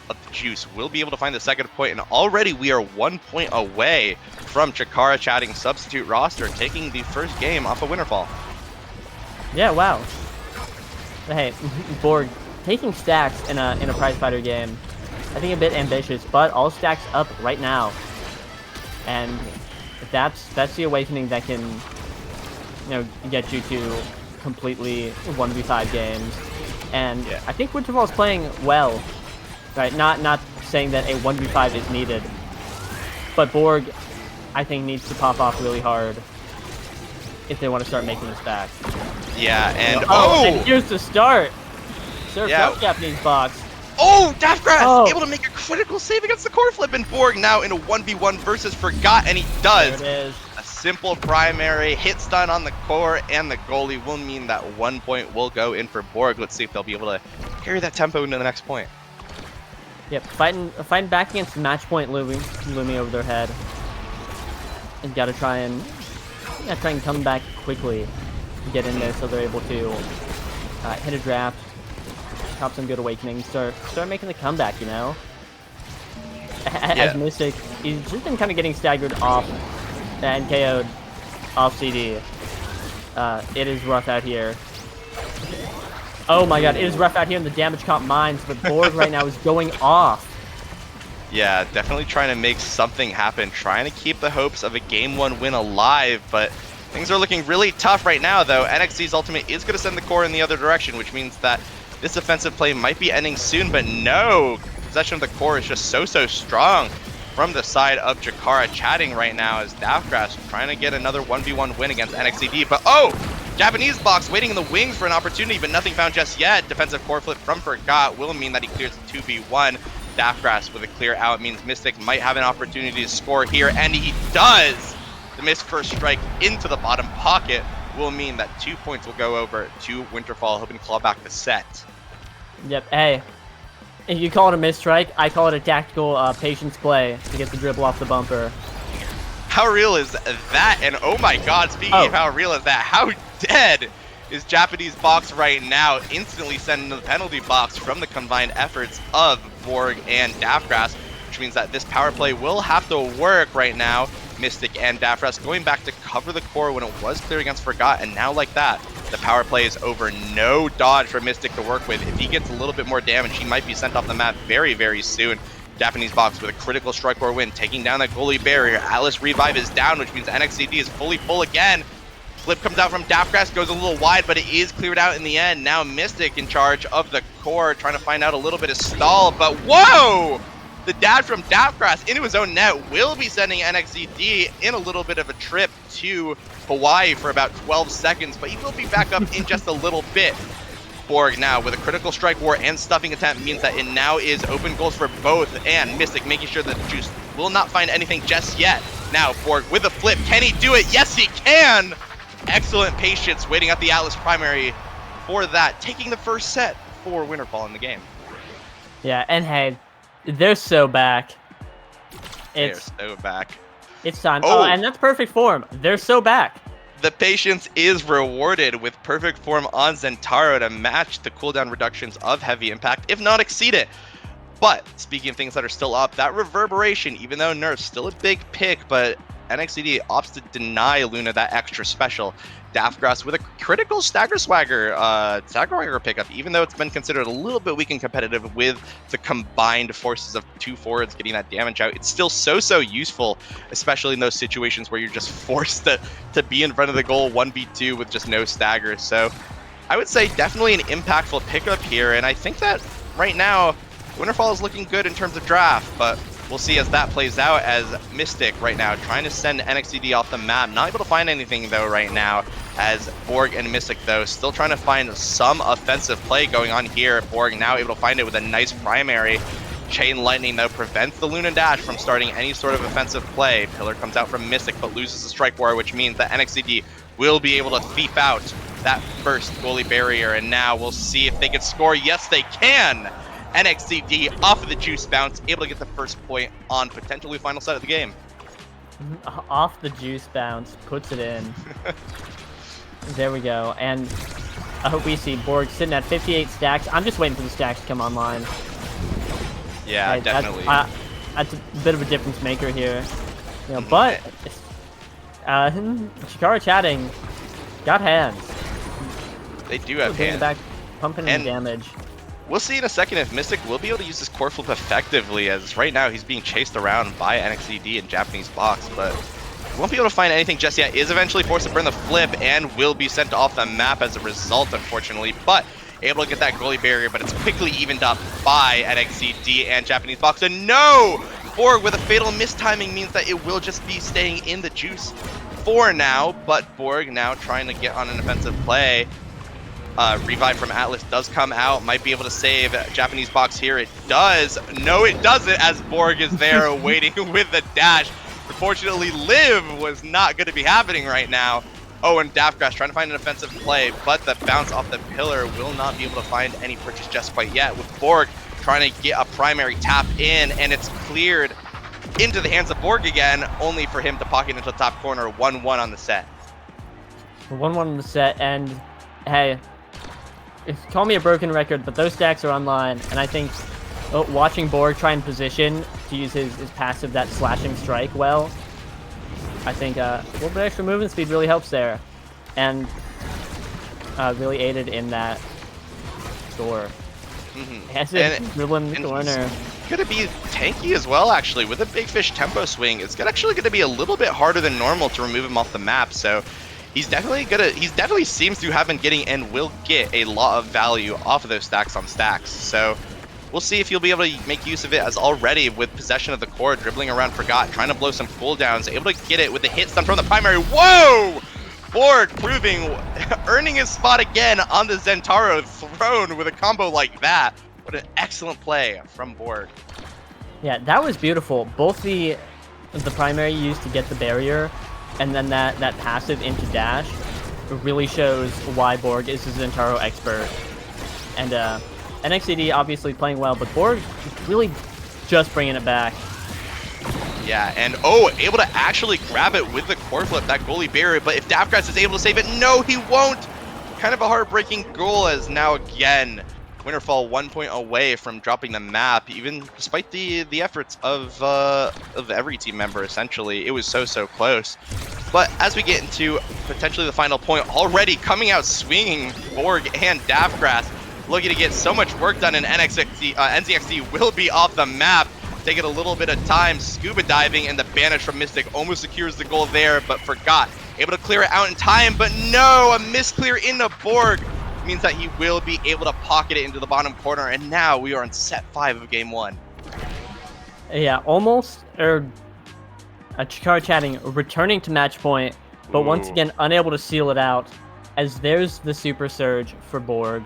of the juice. Will be able to find the second point, and already we are 1 point away from Chikara chatting substitute roster taking the first game off of Winterfall. Yeah, wow. Hey, Borg taking stacks in a prize fighter game. I think a bit ambitious, but all stacks up right now, and that's the awakening that can, you know, get you to completely 1v5 games. And yeah. I think Winterfall's playing well, right? Not saying that a 1v5 is needed, but Borg, I think, needs to pop off really hard if they want to start making this back. Yeah, and and here's the start. Serves up Japanese Box. Oh, Daftgrass able to make a critical save against the core flip, and Borg now in a 1v1 versus Forgot, and he does. There it is. A simple primary hit stun on the core, and the goalie will mean that 1 point will go in for Borg. Let's see if they'll be able to carry that tempo into the next point. Yep, fighting back against match point looming over their head. And gotta try and come back quickly, get in there so they're able to hit a draft, pop some good awakening, start making the comeback, you know. As Mystic, he's just been kind of getting staggered off and KO'd off CD. It is rough out here. Oh my god, it is rough out here in the damage comp mines, but Borg right now is going off. Yeah, definitely trying to make something happen, trying to keep the hopes of a Game 1 win alive, but things are looking really tough right now, though. NXT's ultimate is going to send the core in the other direction, which means that this offensive play might be ending soon, but no! Possession of the core is just so strong from the side of Chikara chatting right now as Daftgrass trying to get another 1v1 win against NXCD, but Japanese Box waiting in the wings for an opportunity, but nothing found just yet. Defensive core flip from Forgot will mean that he clears the 2v1. Daftgrass with a clear out means Mystic might have an opportunity to score here, and he does! The missed first strike into the bottom pocket will mean that 2 points will go over to Winterfall, hoping to claw back the set. Yep, hey. If you call it a missed strike, I call it a tactical patience play to get the dribble off the bumper. How real is that? And oh my god, speaking of how real is that, how dead is Japanese Box right now, instantly sent into the penalty box from the combined efforts of Borg and Daftgrass, which means that this power play will have to work right now. Mystic and Daftgrass going back to cover the core when it was clear against Forgot, and now like that, the power play is over. No dodge for Mystic to work with. If he gets a little bit more damage, he might be sent off the map very soon. Japanese Box with a critical strike core win, taking down that goalie barrier. Atlas Revive is down, which means NXCD is fully full again. Flip comes out from Daftgrass, goes a little wide, but it is cleared out in the end. Now Mystic in charge of the core, trying to find out a little bit of stall, but whoa! The dad from Daftgrass into his own net will be sending NXCD in a little bit of a trip to Hawaii for about 12 seconds, but he will be back up in just a little bit. Borg now with a critical strike war and stuffing attempt means that it now is open goals for both, and Mystic making sure that Juice will not find anything just yet. Now Borg with a flip, can he do it? Yes, he can! Excellent patience waiting at the Atlas primary for that, taking the first set for Winterfall in the game. Yeah, and hey, they're so back. They're so back. It's time. Oh, and that's perfect form. They're so back. The patience is rewarded with perfect form on Zentaro to match the cooldown reductions of heavy impact, if not exceed it. But speaking of things that are still up, that reverberation, even though nerf's still a big pick, but NXCD opts to deny Luna that extra special. Daftgrass with a critical Stagger Swagger pickup, even though it's been considered a little bit weak and competitive with the combined forces of 2 forwards getting that damage out. It's still so useful, especially in those situations where you're just forced to be in front of the goal 1v2 with just no stagger. So I would say definitely an impactful pickup here, and I think that right now Winterfall is looking good in terms of draft, but we'll see as that plays out, as Mystic right now trying to send NXCD off the map. Not able to find anything though right now, as Borg and Mystic though still trying to find some offensive play going on here. Borg now able to find it with a nice primary. Chain Lightning though prevents the Luna Dash from starting any sort of offensive play. Pillar comes out from Mystic but loses the Strike War, which means that NXCD will be able to thief out that first goalie barrier, and now we'll see if they can score. Yes, they can! NXCD off of the juice bounce, able to get the first point on potentially final set of the game. Off the juice bounce, puts it in. There we go. And I hope we see Borg sitting at 58 stacks. I'm just waiting for the stacks to come online. Yeah, definitely. That's a bit of a difference maker here. You know, but Chikara chatting got hands. They do have hands. Back, pumping in damage. We'll see in a second if Mystic will be able to use this core flip effectively, as right now he's being chased around by NXCD and Japanese box, but he won't be able to find anything just yet. Is eventually forced to burn the flip and will be sent off the map as a result, unfortunately, but able to get that goalie barrier, but it's quickly evened up by NXCD and Japanese box. And no! Borg with a fatal mistiming means that it will just be staying in the juice for now, but Borg now trying to get on an offensive play. Revive from Atlas does come out, might be able to save Japanese box here. It does. No, it doesn't, as Borg is there waiting with the dash. Unfortunately, Live was not going to be happening right now. Oh, and Daftgrass trying to find an offensive play, but the bounce off the pillar will not be able to find any purchase just quite yet, with Borg trying to get a primary tap in, and it's cleared into the hands of Borg again, only for him to pocket into the top corner. 1-1 on the set. 1-1 on the set, and hey, call me a broken record, but those stacks are online, and I think watching Borg try and position to use his passive, that slashing strike, well, I think a little bit extra movement speed really helps there, and really aided in that score. Has it dribbling the corner. Gonna be tanky as well, actually, with a big fish tempo swing. It's actually gonna be a little bit harder than normal to remove him off the map, so he's definitely seems to have been getting and will get a lot of value off of those stacks on stacks. So we'll see if he'll be able to make use of it, as already with possession of the core, dribbling around Forgot, trying to blow some cooldowns, able to get it with the hit stun from the primary. Whoa! Borg proving, earning his spot again on the Zentaro throne with a combo like that. What an excellent play from Borg. Yeah, that was beautiful. Both the primary used to get the barrier, and then that passive into dash really shows why Borg is a Zentaro expert. And NXCD obviously playing well, but Borg really just bringing it back. Yeah, and able to actually grab it with the core flip, that goalie barrier, but if Daftgrass is able to save it, no, he won't! Kind of a heartbreaking goal, as now again, Winterfall 1 point away from dropping the map, even despite the efforts of every team member, essentially. It was so close. But as we get into potentially the final point, already coming out swinging, Borg and Daftgrass looking to get so much work done, and NZXD will be off the map. Taking a little bit of time, scuba diving, and the banish from Mystic almost secures the goal there, but Forgot able to clear it out in time, but no, a misclear into Borg means that he will be able to pocket it into the bottom corner, and now we are on set 5 of game 1. Yeah, almost, Chikara chatting, returning to match point, but once again unable to seal it out, as there's the super surge for Borg.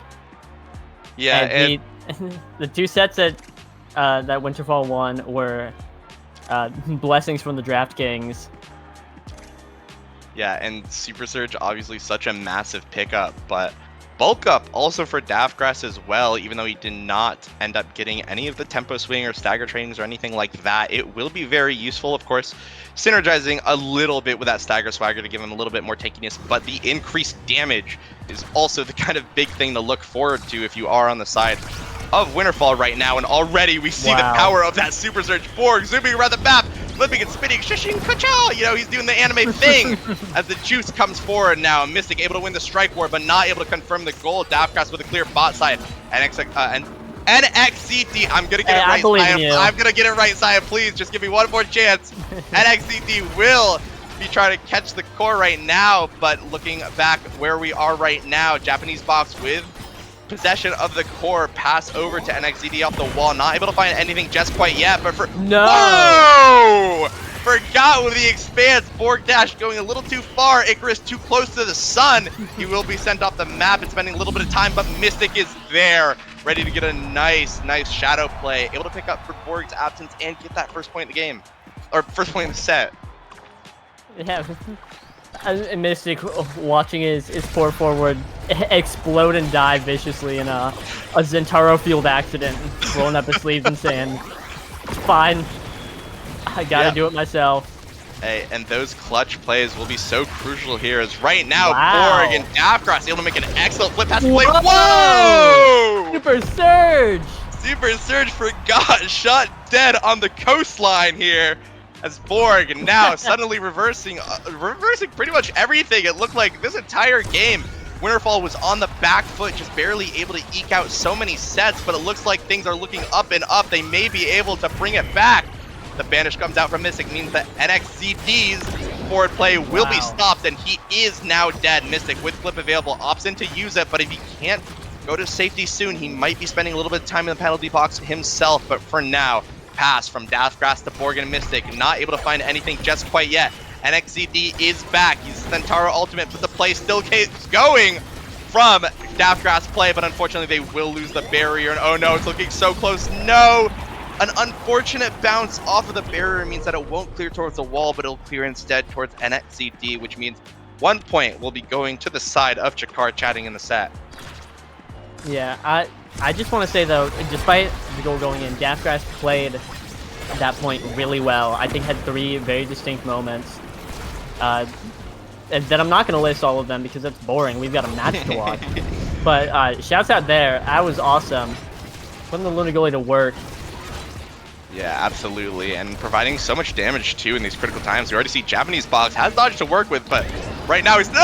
Yeah, and the 2 sets that Winterfall won were blessings from the DraftKings. Yeah, and Super Surge, obviously such a massive pickup, but bulk up also for Daftgrass as well, even though he did not end up getting any of the tempo swing or stagger trainings or anything like that. It will be very useful, of course, synergizing a little bit with that stagger swagger to give him a little bit more tankiness, but the increased damage is also the kind of big thing to look forward to if you are on the side of Winterfall right now, and already we see the power of that Super Surge. Borg zooming around the map, flipping and spinning, shushing, ka-chow! You know, he's doing the anime thing as the juice comes forward now. Mystic able to win the strike war, but not able to confirm the goal. Daftcast with a clear bot side. And NXCT, I'm gonna get it right, Sion. I'm gonna get it right, Sion. Please, just give me one more chance. NXCT will be trying to catch the core right now, but looking back where we are right now, Japanese box with possession of the core, pass over to NXCT off the wall, not able to find anything just quite yet, but Whoa! Forgot with the expanse, Borg Dash going a little too far, Icarus too close to the sun. He will be sent off the map and spending a little bit of time, but Mystic is there, ready to get a nice shadow play, able to pick up for Borg's absence and get that first point in the game, or first point in the set. Yeah, Mystic watching his poor forward explode and die viciously in a Zentaro field accident, rolling up his sleeves and saying, "It's fine, I gotta do it myself." Hey, and those clutch plays will be so crucial here, as right now Borg and Daftcast able to make an excellent flip pass play. Whoa! Super Surge! Super Surge forgot, shot dead on the coastline here. As Borg now suddenly reversing pretty much everything. It looked like this entire game, Winterfall was on the back foot, just barely able to eke out so many sets, but it looks like things are looking up and up. They may be able to bring it back. The banish comes out from Mystic, means that NXCT's forward play will be stopped, and he is now dead. Mystic with flip available, opts in to use it, but if he can't go to safety soon, he might be spending a little bit of time in the penalty box himself, but for now, pass from Daftcast to Borg and Mystic, not able to find anything just quite yet. NXCT is back. He's Centauro ultimate, but the play still keeps going from Daftcast's play, but unfortunately they will lose the barrier. And oh no, it's looking so close. No! An unfortunate bounce off of the barrier means that it won't clear towards the wall, but it'll clear instead towards NXCT, which means 1 point will be going to the side of Chakar chatting in the set. Yeah, I just want to say though, despite the goal going in, Daftcast played that point really well. I think had 3 very distinct moments. And then I'm not going to list all of them because that's boring. We've got a match to watch. But shouts out there. That was awesome. Putting the Luna goalie to work. Yeah, absolutely, and providing so much damage too in these critical times. We already see Japanese box has dodge to work with, but right now he's no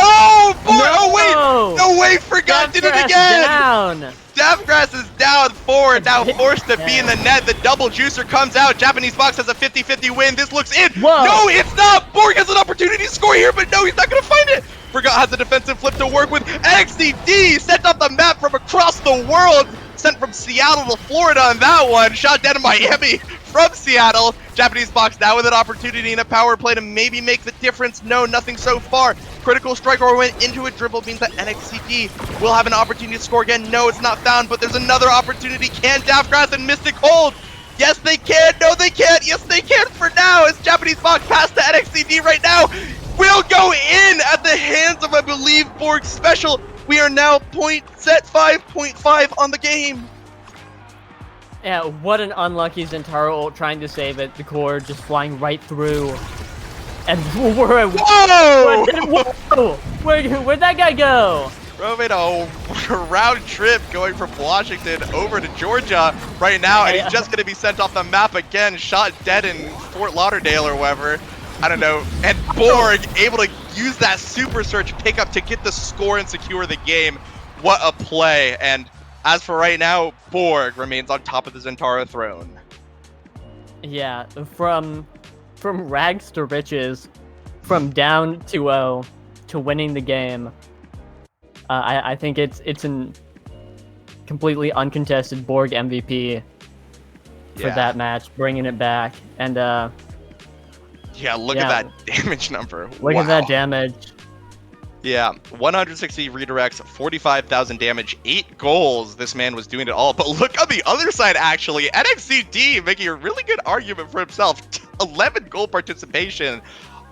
way, forgot, did it again. Down. Daftcast is down forward, now forced to be in the net. The double juicer comes out. Japanese box has a 50-50 win. This looks in. Whoa. No, it's not. Borg has an opportunity to score here, but no, he's not gonna find it. Forgot has a defensive flip to work with. NXCT sent off the map from across the world. Sent from Seattle to Florida on that one. Shot dead in Miami from Seattle. Japanese box now with an opportunity in a power play to maybe make the difference. No, nothing so far. Critical striker went into a dribble, means that NXCT will have an opportunity to score again. No, it's not found, but there's another opportunity. Can Daftcast and Mystic hold? Yes, they can. No, they can't. Yes, they can for now. As Japanese box pass to NXCT right now will go in at the hands of, I believe, Borg Special. We are now set 5.5 on the game. Yeah, what an unlucky Zentaro ult trying to save it. The core just flying right through. And whoa! Where'd that guy go? Bro made a round trip going from Washington over to Georgia right now, and he's just going to be sent off the map again, shot dead in Fort Lauderdale or wherever. I don't know. And Borg able to use that super search pickup to get the score and secure the game. What a play. And as for right now, Borg remains on top of the Zentaro throne. Yeah, from rags to riches, from down 2-0 to winning the game. I think it's an completely uncontested Borg MVP for that match, bringing it back. And yeah, look at that damage number. Look at that damage. Yeah, 160 redirects, 45,000 damage, 8 goals. This man was doing it all. But look on the other side, actually. NXCT making a really good argument for himself. 11 goal participation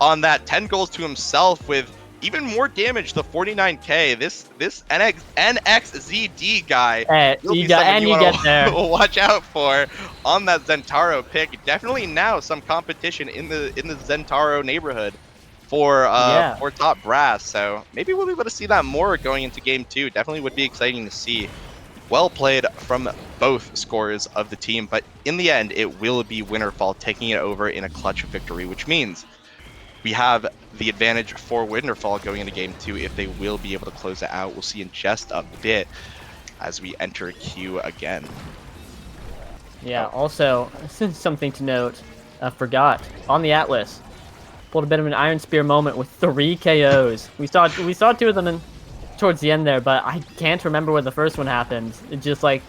on that, 10 goals to himself with even more damage, the 49k. This NXZD guy, you get there. Watch out for on that Zentaro pick. Definitely now some competition in the Zentaro neighborhood for top brass. So maybe we'll be able to see that more going into game 2. Definitely would be exciting to see. Well played from both scorers of the team, but in the end, it will be Winterfall taking it over in a clutch victory, which means we have the advantage for Winterfall going into game 2 if they will be able to close it out. We'll see in just a bit as we enter queue again. Yeah. Oh. Also, something to note. Forgot on the Atlas. Pulled a bit of an Iron Spear moment with 3 KOs. We saw 2 of them towards the end there, but I can't remember where the first one happened. It just like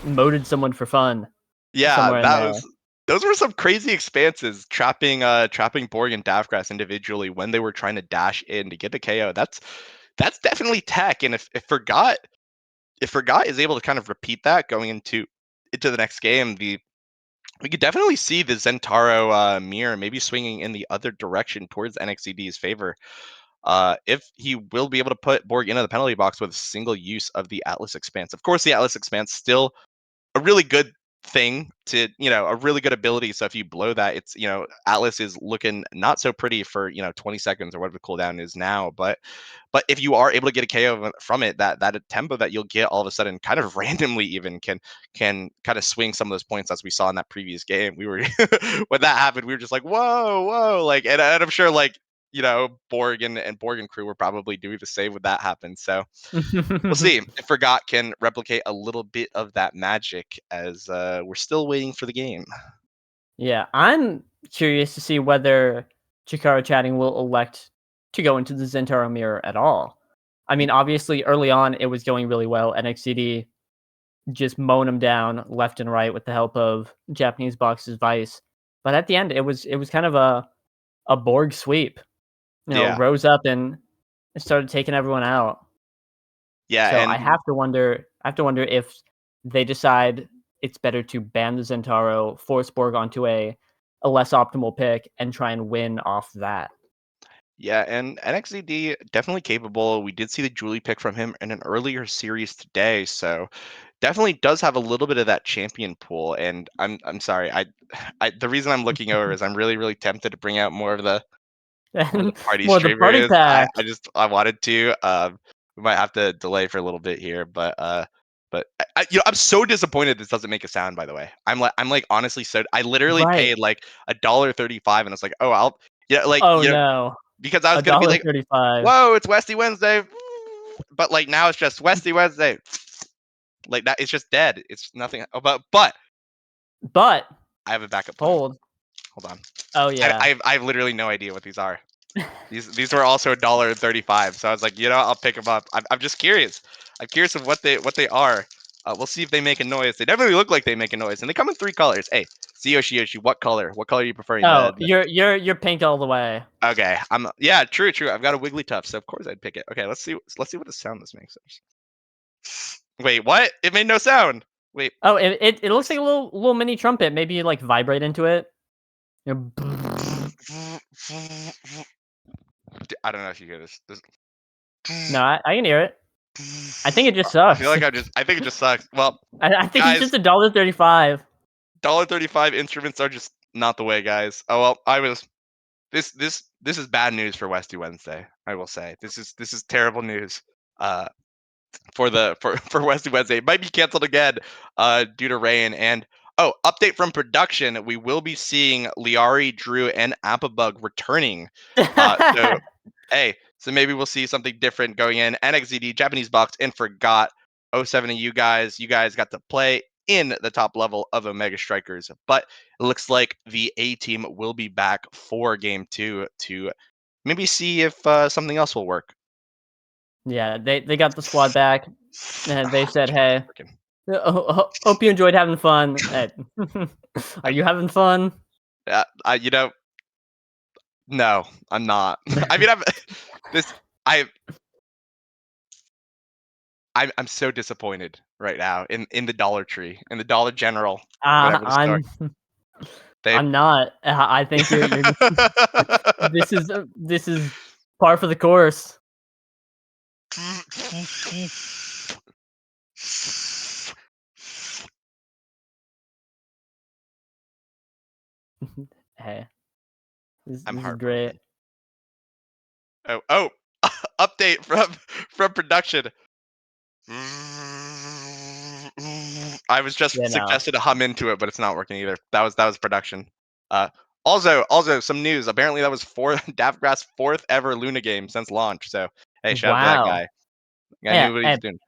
moted someone for fun. Yeah, somewhere in there. those were some crazy expanses, trapping Borg and Davgrass individually when they were trying to dash in to get the KO. That's definitely tech, and if Forgot is able to kind of repeat that going into the next game, we could definitely see the Zentaro mirror maybe swinging in the other direction towards NXCD's favor. If he will be able to put Borg into the penalty box with a single use of the Atlas Expanse. Of course, the Atlas Expanse still a really good thing to, a really good ability. So if you blow that, it's, Atlas is looking not so pretty for, 20 seconds or whatever the cooldown is now. But if you are able to get a KO from it, that tempo that you'll get all of a sudden kind of randomly even can kind of swing some of those points as we saw in that previous game. We were when that happened, we were just like, whoa, like, and I'm sure like, Borg and Borg and crew were probably doing the same when that happened. So we'll see if Forgot can replicate a little bit of that magic as we're still waiting for the game. Yeah, I'm curious to see whether Chikara Chatting will elect to go into the Zentaro mirror at all. I mean, obviously, early on, it was going really well. NXCD just mowing them down left and right with the help of Japanese Box's Vice. But at the end, it was kind of a Borg sweep. Yeah. Rose up and started taking everyone out. Yeah, So and I have to wonder if they decide it's better to ban the Zentaro, force Borg onto a less optimal pick, and try and win off that. yeah, and NXCD definitely capable. We did see the Julie pick from him in an earlier series today, so definitely does have a little bit of that champion pool. And I'm sorry, the reason I'm looking over is I'm really tempted to bring out more of the party More of the party streamers. pack. I wanted to. We might have to delay for a little bit here, but I'm so disappointed this doesn't make a sound. By the way, I'm like honestly so. I literally Right. paid like $1.35, and I was like, oh, I'll like Oh no. because I was gonna be like, $1.35. whoa, it's Westy Wednesday, but like now it's just Westy Wednesday. Like that, it's just dead. It's nothing. But But I have a backup plan. hold. Hold on. Oh yeah. I have literally no idea what these are. These were also $1.35, so I was like, I'll pick them up. I'm just curious. I'm curious of what they are. We'll see if they make a noise. They definitely look like they make a noise, and they come in 3 colors. Hey, Yoshi, what color? What color are you preferring? Oh, you're pink all the way. Okay, yeah, true. I've got a Wigglytuff, so of course I'd pick it. Okay, let's see what the sound this makes. Wait, what? It made no sound. Wait. Oh, it looks like a little mini trumpet. Maybe you like vibrate into it. I don't know if you hear this. No, I can hear it. I think it just I sucks. feel like I think it just sucks. Well, I think guys, it's just $1.35. $1.35 instruments are just not the way, guys. Oh well, this is bad news for Westy Wednesday. I will say this is terrible news. For Westy Wednesday, it might be canceled again, due to rain. And update from production: we will be seeing Liari, Drew, and Appabug returning. So hey, so maybe we'll see something different going in. NXZD, Japanese Box, and Forgot 07 of you guys got to play in the top level of Omega Strikers. But it looks like the A team will be back for game 2 to maybe see if something else will work. Yeah, they got the squad back, and they said, "Hey, hope you enjoyed having fun." Are you having fun? No, I'm not. I mean, I'm so disappointed right now in the Dollar Tree, in the Dollar General, whatever the store. I'm not. I think you're this is par for the course. Hey, this I'm is heartbroken. great. Oh, update from production. I was just Yeah, no. suggested to hum into it, but it's not working either. That was production. Also some news. Apparently that was Daftgrass' 4th ever Luna game since launch. So hey, shout out to that Wow. guy. I Yeah, knew what he was doing.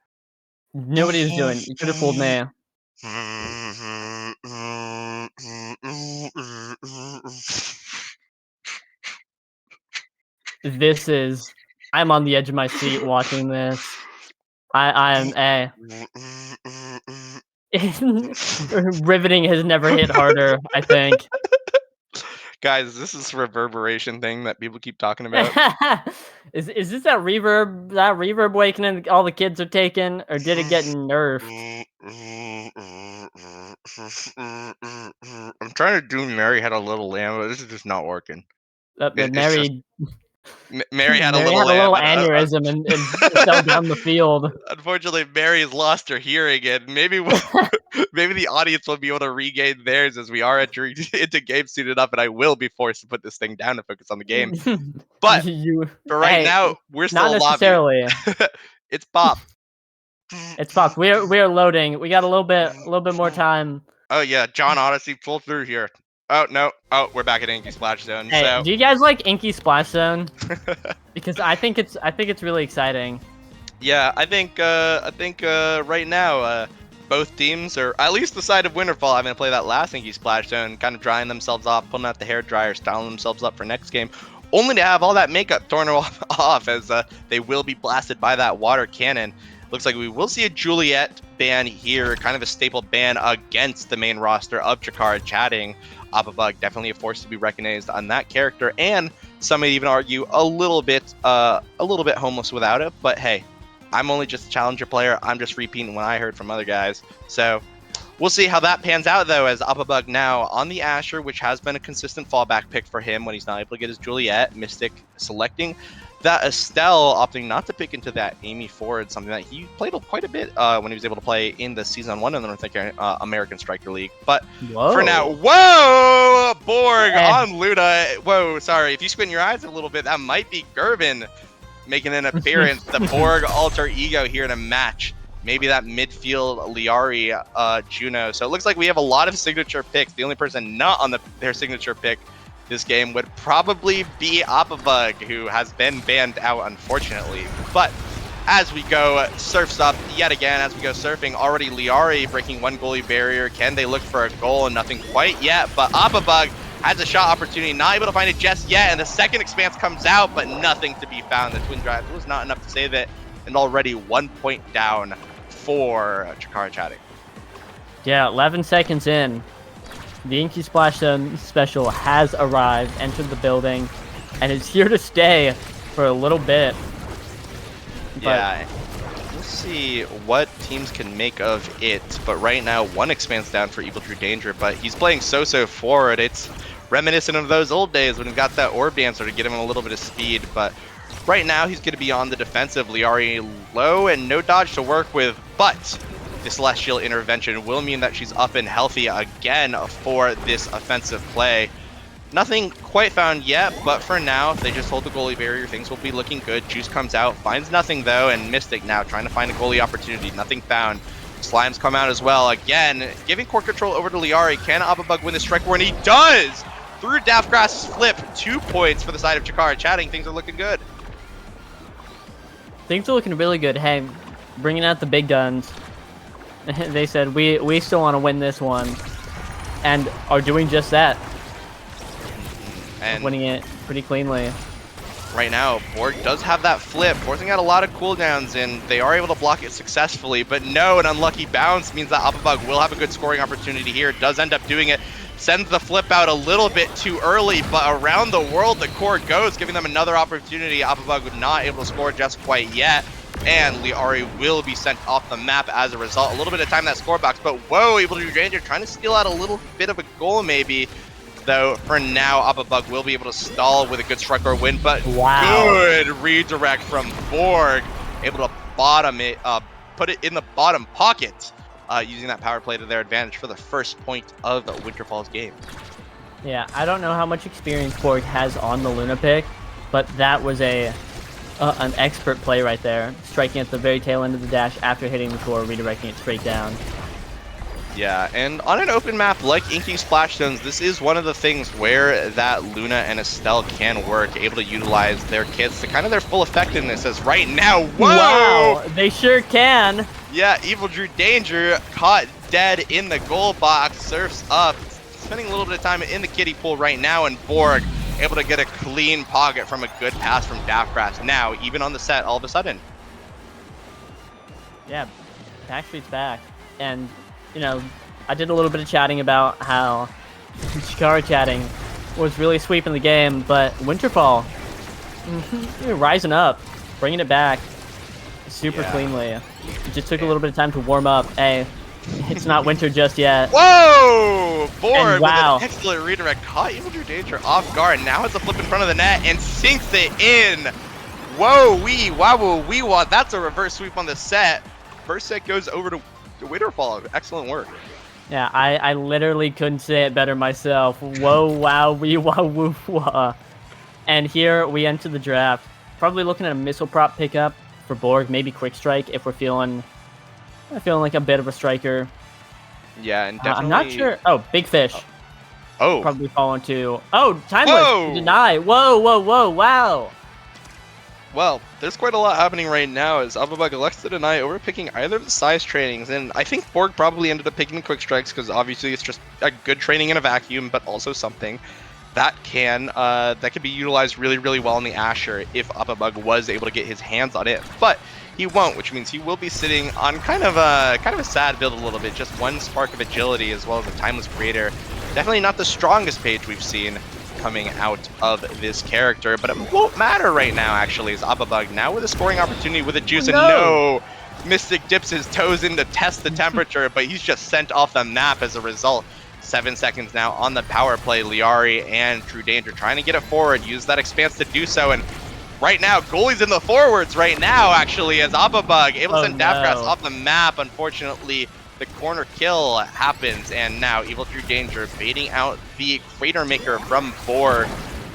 Nobody was doing. You could have fooled me. This is. I'm on the edge of my seat watching this. I am a. Riveting has never hit harder, I think. Guys, this is reverberation thing that people keep talking about. Is this that reverb awakening all the kids are taking, or did it get nerfed? I'm trying to do Mary Had a Little Lamb, but this is just not working. Mary Mary had a Mary little had a lamb. little aneurysm and fell down the field. Unfortunately, Mary has lost her hearing, and maybe maybe the audience will be able to regain theirs as we are entering into game soon enough, and I will be forced to put this thing down to focus on the game. But for right now, we're still not a lobby. necessarily. It's Pop. It's Pop. We are loading. We got a little bit more time. Oh yeah, John Odyssey pull through here. Oh no. Oh, we're back at Inky Splash Zone. Hey, So do you guys like Inky Splash Zone? Because I think it's really exciting. yeah, I think right now both teams, or at least the side of Winterfall, having to play that last Inky Splash Zone, kind of drying themselves off, pulling out the hair dryer, styling themselves up for next game, only to have all that makeup torn off as they will be blasted by that water cannon. Looks like we will see a Juliet ban here, kind of a staple ban against the main roster of Chikara Chatting. Appabug definitely a force to be recognized on that character, and some may even argue a little bit homeless without it. But hey, I'm only just a challenger player. I'm just repeating what I heard from other guys. So we'll see how that pans out, though, as Appabug now on the Asher, which has been a consistent fallback pick for him when he's not able to get his Juliet. Mystic selecting that Estelle, opting not to pick into that Amy Ford, something that he played quite a bit when he was able to play in the Season 1 of the North American Striker League. But for now, whoa! Borg on Luna. Whoa, sorry. If you squint your eyes a little bit, that might be Gervin making an appearance. The Borg alter ego here in a match. Maybe that midfield Liari Juno. So it looks like we have a lot of signature picks. The only person not on their signature pick this game would probably be Appabug, who has been banned out, unfortunately. But as we go surfs up yet again, as we go surfing, already Liari breaking one goalie barrier. Can they look for a goal? And nothing quite yet, but Appabug has a shot opportunity, not able to find it just yet, and the second expanse comes out, but nothing to be found. The twin drive was not enough to save it, and already 1 point down for Chikara Chatting. Yeah, 11 seconds in. The Inky Splash Zone special has arrived, entered the building, and is here to stay for a little bit. Yeah, we'll see what teams can make of it. But right now, one expands down for Evil True Danger, but he's playing so forward. It's reminiscent of those old days when he got that Orb Dancer to get him a little bit of speed. But right now, he's going to be on the defensive. Liari low and no dodge to work with, but the Celestial Intervention will mean that she's up and healthy again for this offensive play. Nothing quite found yet, but for now, if they just hold the goalie barrier, things will be looking good. Juice comes out, finds nothing though, and Mystic now trying to find a goalie opportunity. Nothing found. Slimes come out as well. Again, giving court control over to Liari. Can Appabug win the strike war? And he does! Through Daftgrass's flip, 2 points for the side of Chikara Chatting. Things are looking good. Things are looking really good. Hey, bringing out the big guns. They said, we still want to win this one, and are doing just that. And winning it pretty cleanly. Right now, Borg does have that flip, forcing out a lot of cooldowns, and they are able to block it successfully. But no, an unlucky bounce means that Appabug will have a good scoring opportunity here. Does end up doing it. Sends the flip out a little bit too early, but around the world the core goes, giving them another opportunity. Appabug not able to score just quite yet. And Liari will be sent off the map as a result. A little bit of time in that score box, but whoa, Evil True Danger trying to steal out a little bit of a goal maybe. Though for now, Appabug will be able to stall with a good strike or win, but good redirect from Borg. Able to bottom it, put it in the bottom pocket, using that power play to their advantage for the first point of Winterfall's game. Yeah, I don't know how much experience Borg has on the Luna pick, but that was an expert play right there. Striking at the very tail end of the dash after hitting the core, redirecting it straight down. Yeah, and on an open map like Inky Splash Zones, this is one of the things where that Luna and Estelle can work, able to utilize their kits to kind of their full effectiveness. As right now, whoa! Wow, they sure can. Yeah, Evil Drew Danger caught dead in the goal box, surfs up, spending a little bit of time in the kiddie pool right now, and Borg able to get a clean pocket from a good pass from Daftgrass. Now, even on the set, all of a sudden. Yeah, Backstreet's back. And, you know, I did a little bit of chatting about how Chikara chatting was really sweeping the game, but Winterfall, rising up, bringing it back super cleanly. It just took a little bit of time to warm up. Hey, it's not winter just yet. Whoa! Borg wow. with an excellent redirect, caught Evil Drew Danger off guard. Now has a flip in front of the net and sinks it in. Whoa, wee, wow, wee, wah. That's a reverse sweep on the set. First set goes over to Winterfall. Excellent work. Yeah, I literally couldn't say it better myself. Whoa, wow, wee, wow, woo, wah. And here we enter the draft. Probably looking at a missile prop pickup for Borg, maybe quick strike if we're feeling like a bit of a striker. Yeah, and definitely. I'm not sure. Oh, big fish. Oh. Probably falling to. Oh, timeless. Whoa! Deny. Whoa, whoa, whoa, wow. Well, there's quite a lot happening right now as Ababug elects to deny overpicking either of the size trainings, and I think Borg probably ended up picking the quick strikes because obviously it's just a good training in a vacuum, but also something that could be utilized really, really well in the Asher if Ababug was able to get his hands on it. But he won't, which means he will be sitting on kind of a sad build a little bit, just one spark of agility as well as a timeless creator. Definitely not the strongest page we've seen coming out of this character, but it won't matter right now actually as Ababug now with a scoring opportunity with a juice, and no! Mystic dips his toes in to test the temperature, but he's just sent off the map as a result. 7 seconds now on the power play. Liari and Drew Danger trying to get it forward, use that expanse to do so, and right now goalie's in the forwards right now actually as Ababug able to send Daftgrass off the map. Unfortunately, the corner kill happens, and now Evil Drew Danger baiting out the Crater Maker from Borg.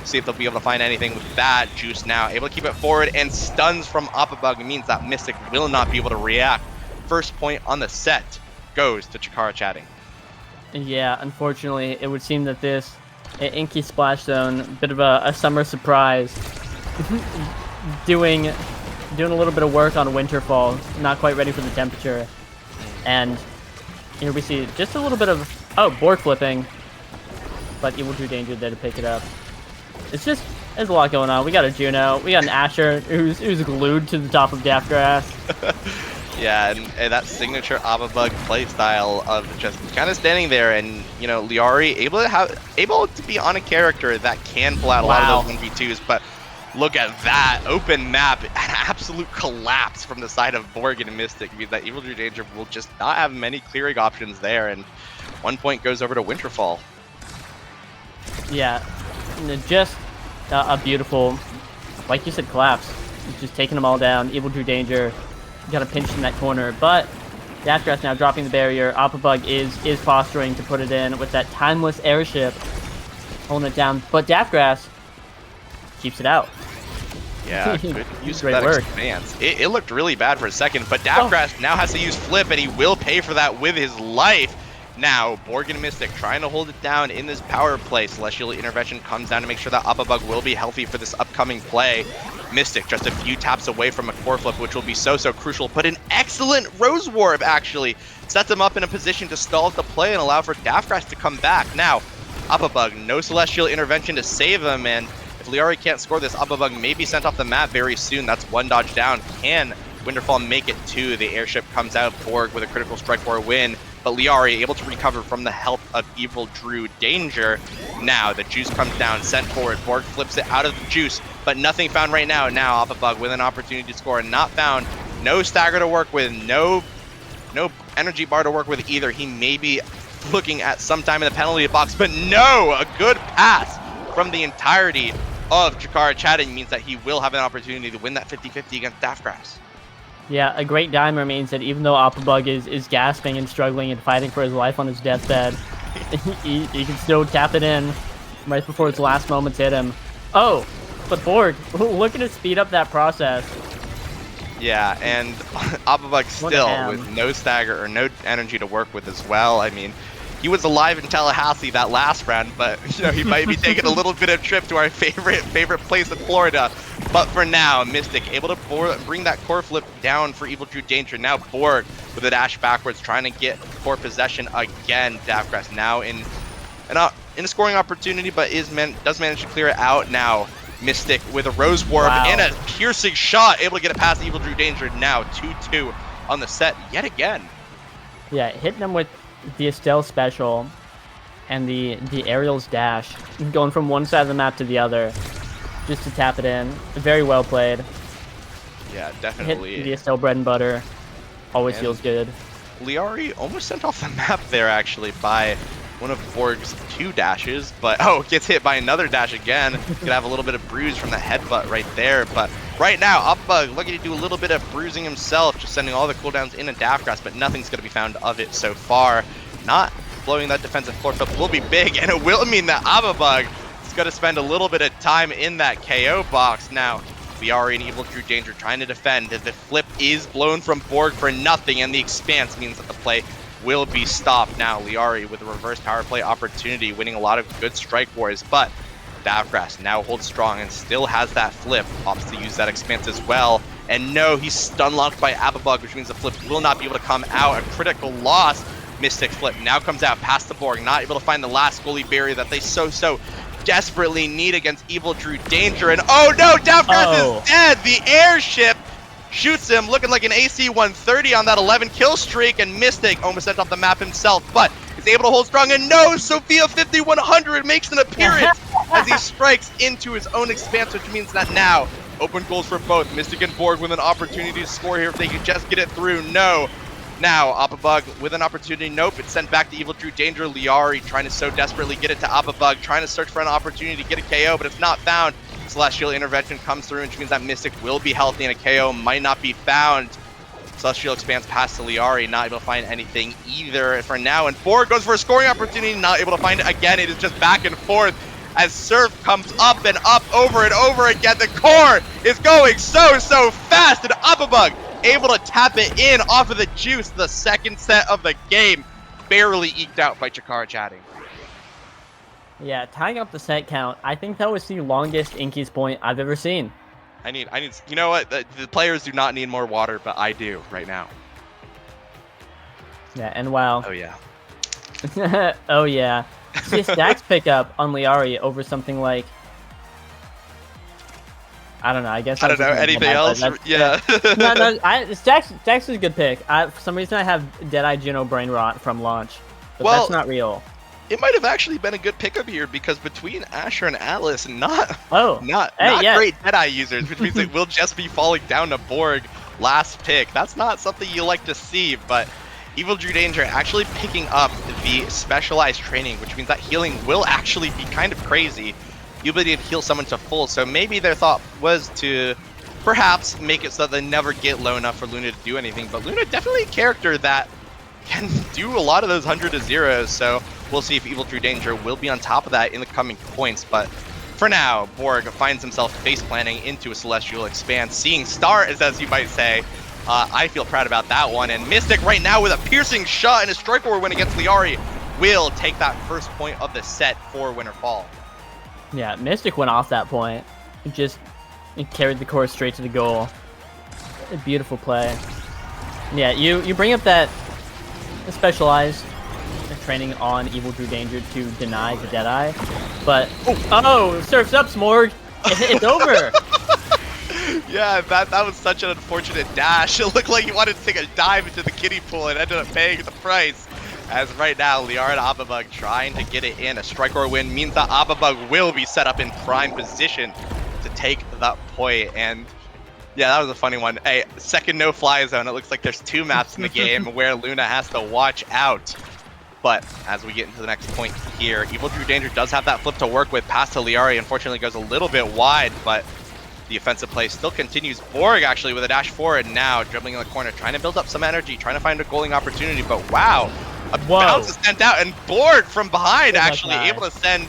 See if they'll be able to find anything with that. Juice now able to keep it forward, and stuns from Ababug means that Mystic will not be able to react. First point on the set goes to Chikara Chatting. Yeah, unfortunately, it would seem that this Inky Splash Zone, a bit of a summer surprise, doing a little bit of work on Winterfall, not quite ready for the temperature, and here we see just a little bit of Borg flipping, but Evil Drew Danger there to pick it up. There's a lot going on. We got a Juno, we got an Asher who's glued to the top of Daftgrass. Yeah, and that signature Ababug playstyle of just kind of standing there, and you know, Liari able to be on a character that can pull out a lot of those 1v2s, but look at that open map, an absolute collapse from the side of Borg and Mystic means that Evil Drew Danger will just not have many clearing options there, and 1 point goes over to Winterfall. Yeah, just a beautiful, like you said, collapse. Just taking them all down. Evil Drew Danger got a pinch in that corner, but Daftgrass now dropping the barrier. Ababug is posturing to put it in with that timeless airship, holding it down. But Daftgrass keeps it out. Yeah, good use of Great that work. expanse. It looked really bad for a second, but Daftgrass now has to use Flip, and he will pay for that with his life. Now, Borg and Mystic trying to hold it down in this power play. Celestial Intervention comes down to make sure that Ababug will be healthy for this upcoming play. Mystic just a few taps away from a core flip, which will be so crucial, but an excellent Rose Warp actually sets him up in a position to stall the play and allow for Daftgrass to come back. Now, Ababug, no Celestial Intervention to save him, and if Liari can't score this, Ababug may be sent off the map very soon. That's one dodge down. Can Winterfall make it to the airship? Comes out, Borg with a critical strike for a win, but Liari able to recover from the help of Evil Drew Danger. Now the juice comes down, sent forward. Borg flips it out of the juice, but nothing found right now. Now Ababug with an opportunity to score and not found. No stagger to work with, no energy bar to work with either. He may be looking at some time in the penalty box, but no, a good pass from the entirety of Chikara Chatting means that he will have an opportunity to win that 50-50 against Daftgrass. Yeah, a great dimer means that even though Ababug is gasping and struggling and fighting for his life on his deathbed, he can still tap it in right before his last moments hit him. Oh, but Borg, looking to speed up that process. Yeah, and Ababug What a still ham. with no stagger or no energy to work with as well. I mean, he was alive in Tallahassee that last round, but you know he might be taking a little bit of trip to our favorite place in Florida. But for now, Mystic able to bring that core flip down for Evil True Danger. Now Borg with a dash backwards, trying to get core possession again. Davcrass now in a scoring opportunity, but does manage to clear it out now. Mystic with a Rose Warp and a piercing shot, able to get it past Evil True Danger. Now 2-2 on the set yet again. Yeah, hitting them with the Estelle special and the aerial's dash, going from one side of the map to the other, just to tap it in. Very well played. Yeah, definitely. Hit the Estelle bread and butter. Always feels good. Liari almost sent off the map there actually by one of Borg's 2 dashes, but gets hit by another dash again. Gonna have a little bit of bruise from the headbutt right there, but right now Ababug looking to do a little bit of bruising himself, just sending all the cooldowns in Davcrass, but nothing's gonna be found of it so far. Not blowing that defensive core flip will be big, and it will mean that Ababug is gonna spend a little bit of time in that KO box. Now Liari and Evil True Danger trying to defend. The flip is blown from Borg for nothing, and the expanse means that the play will be stopped. Now Liari with a reverse power play opportunity, winning a lot of good strike wars, but Davcrass now holds strong and still has that flip, opts to use that expanse as well. And no, he's stun locked by Ababug, which means the flip will not be able to come out. A critical loss. Mystic flip now comes out past the Borg, not able to find the last goalie barrier that they so desperately need against Evil True Danger. And oh no, Davcrass is dead. The airship shoots him, looking like an AC 130 on that 11 kill streak, and Mystic almost sent off the map himself, but is able to hold strong. And no, Sophia 5100 makes an appearance as he strikes into his own expanse, which means that now open goals for both Mystic and Borg with an opportunity to score here if they can just get it through. No. Now Ababug with an opportunity. Nope, it's sent back to Evil True Danger. Liari trying to so desperately get it to Ababug, trying to search for an opportunity to get a KO, but it's not found. Celestial Intervention comes through, which means that Mystic will be healthy and a KO might not be found. Celestial expands past to Liari, not able to find anything either for now. And Borg goes for a scoring opportunity, not able to find it again. It is just back and forth as Surf comes up and up over and over again. The core is going so fast, and Ababug able to tap it in off of the juice. The second set of the game barely eked out by Chikara chatting. Yeah, tying up the set count. I think that was the longest Inky's point I've ever seen. I need, you know what? The players do not need more water, but I do right now. Yeah, and wow. Oh yeah. Oh yeah. See a stacks pickup on Liari over something like, I don't know. I guess I don't know anything else. Yeah. no. Stacks is a good pick. For some reason, I have Deadeye Juno Brain Rot from launch, but that's not real. It might have actually been a good pickup here because between Asher and Atlas, not great Deadeye users, which means it will just be falling down to Borg last pick. That's not something you like to see, but Evil True Danger actually picking up the specialized training, which means that healing will actually be kind of crazy. You'll be able to heal someone to full, so maybe their thought was to perhaps make it so that they never get low enough for Luna to do anything, but Luna definitely a character that can do a lot of those 100 to 0s, so we'll see if Evil True Danger will be on top of that in the coming points. But for now, Borg finds himself face planting into a Celestial Expanse, seeing stars, as you might say. I feel proud about that one, and Mystic right now with a piercing shot and a strike forward win against Liari will take that first point of the set for Winter Fall. Yeah, Mystic went off that point. It carried the core straight to the goal. A beautiful play. Yeah, you bring up that specialized training on Evil True Danger to deny the Deadeye, but Surf's up, Smorg. It's over. Yeah, that was such an unfortunate dash. It looked like he wanted to take a dive into the kiddie pool and ended up paying the price. As right now, Liara and Ababug trying to get it in. A strike-or win means that Ababug will be set up in prime position to take that point. And yeah, that was a funny one. Hey, second no-fly zone. It looks like there's 2 maps in the game where Luna has to watch out. But as we get into the next point here, Evil True Danger does have that flip to work with. Pass to Liari, unfortunately goes a little bit wide, but the offensive play still continues. Borg actually with a dash forward now, dribbling in the corner, trying to build up some energy, trying to find a goaling opportunity, but wow. A bounce is sent out, and Borg from behind actually able to send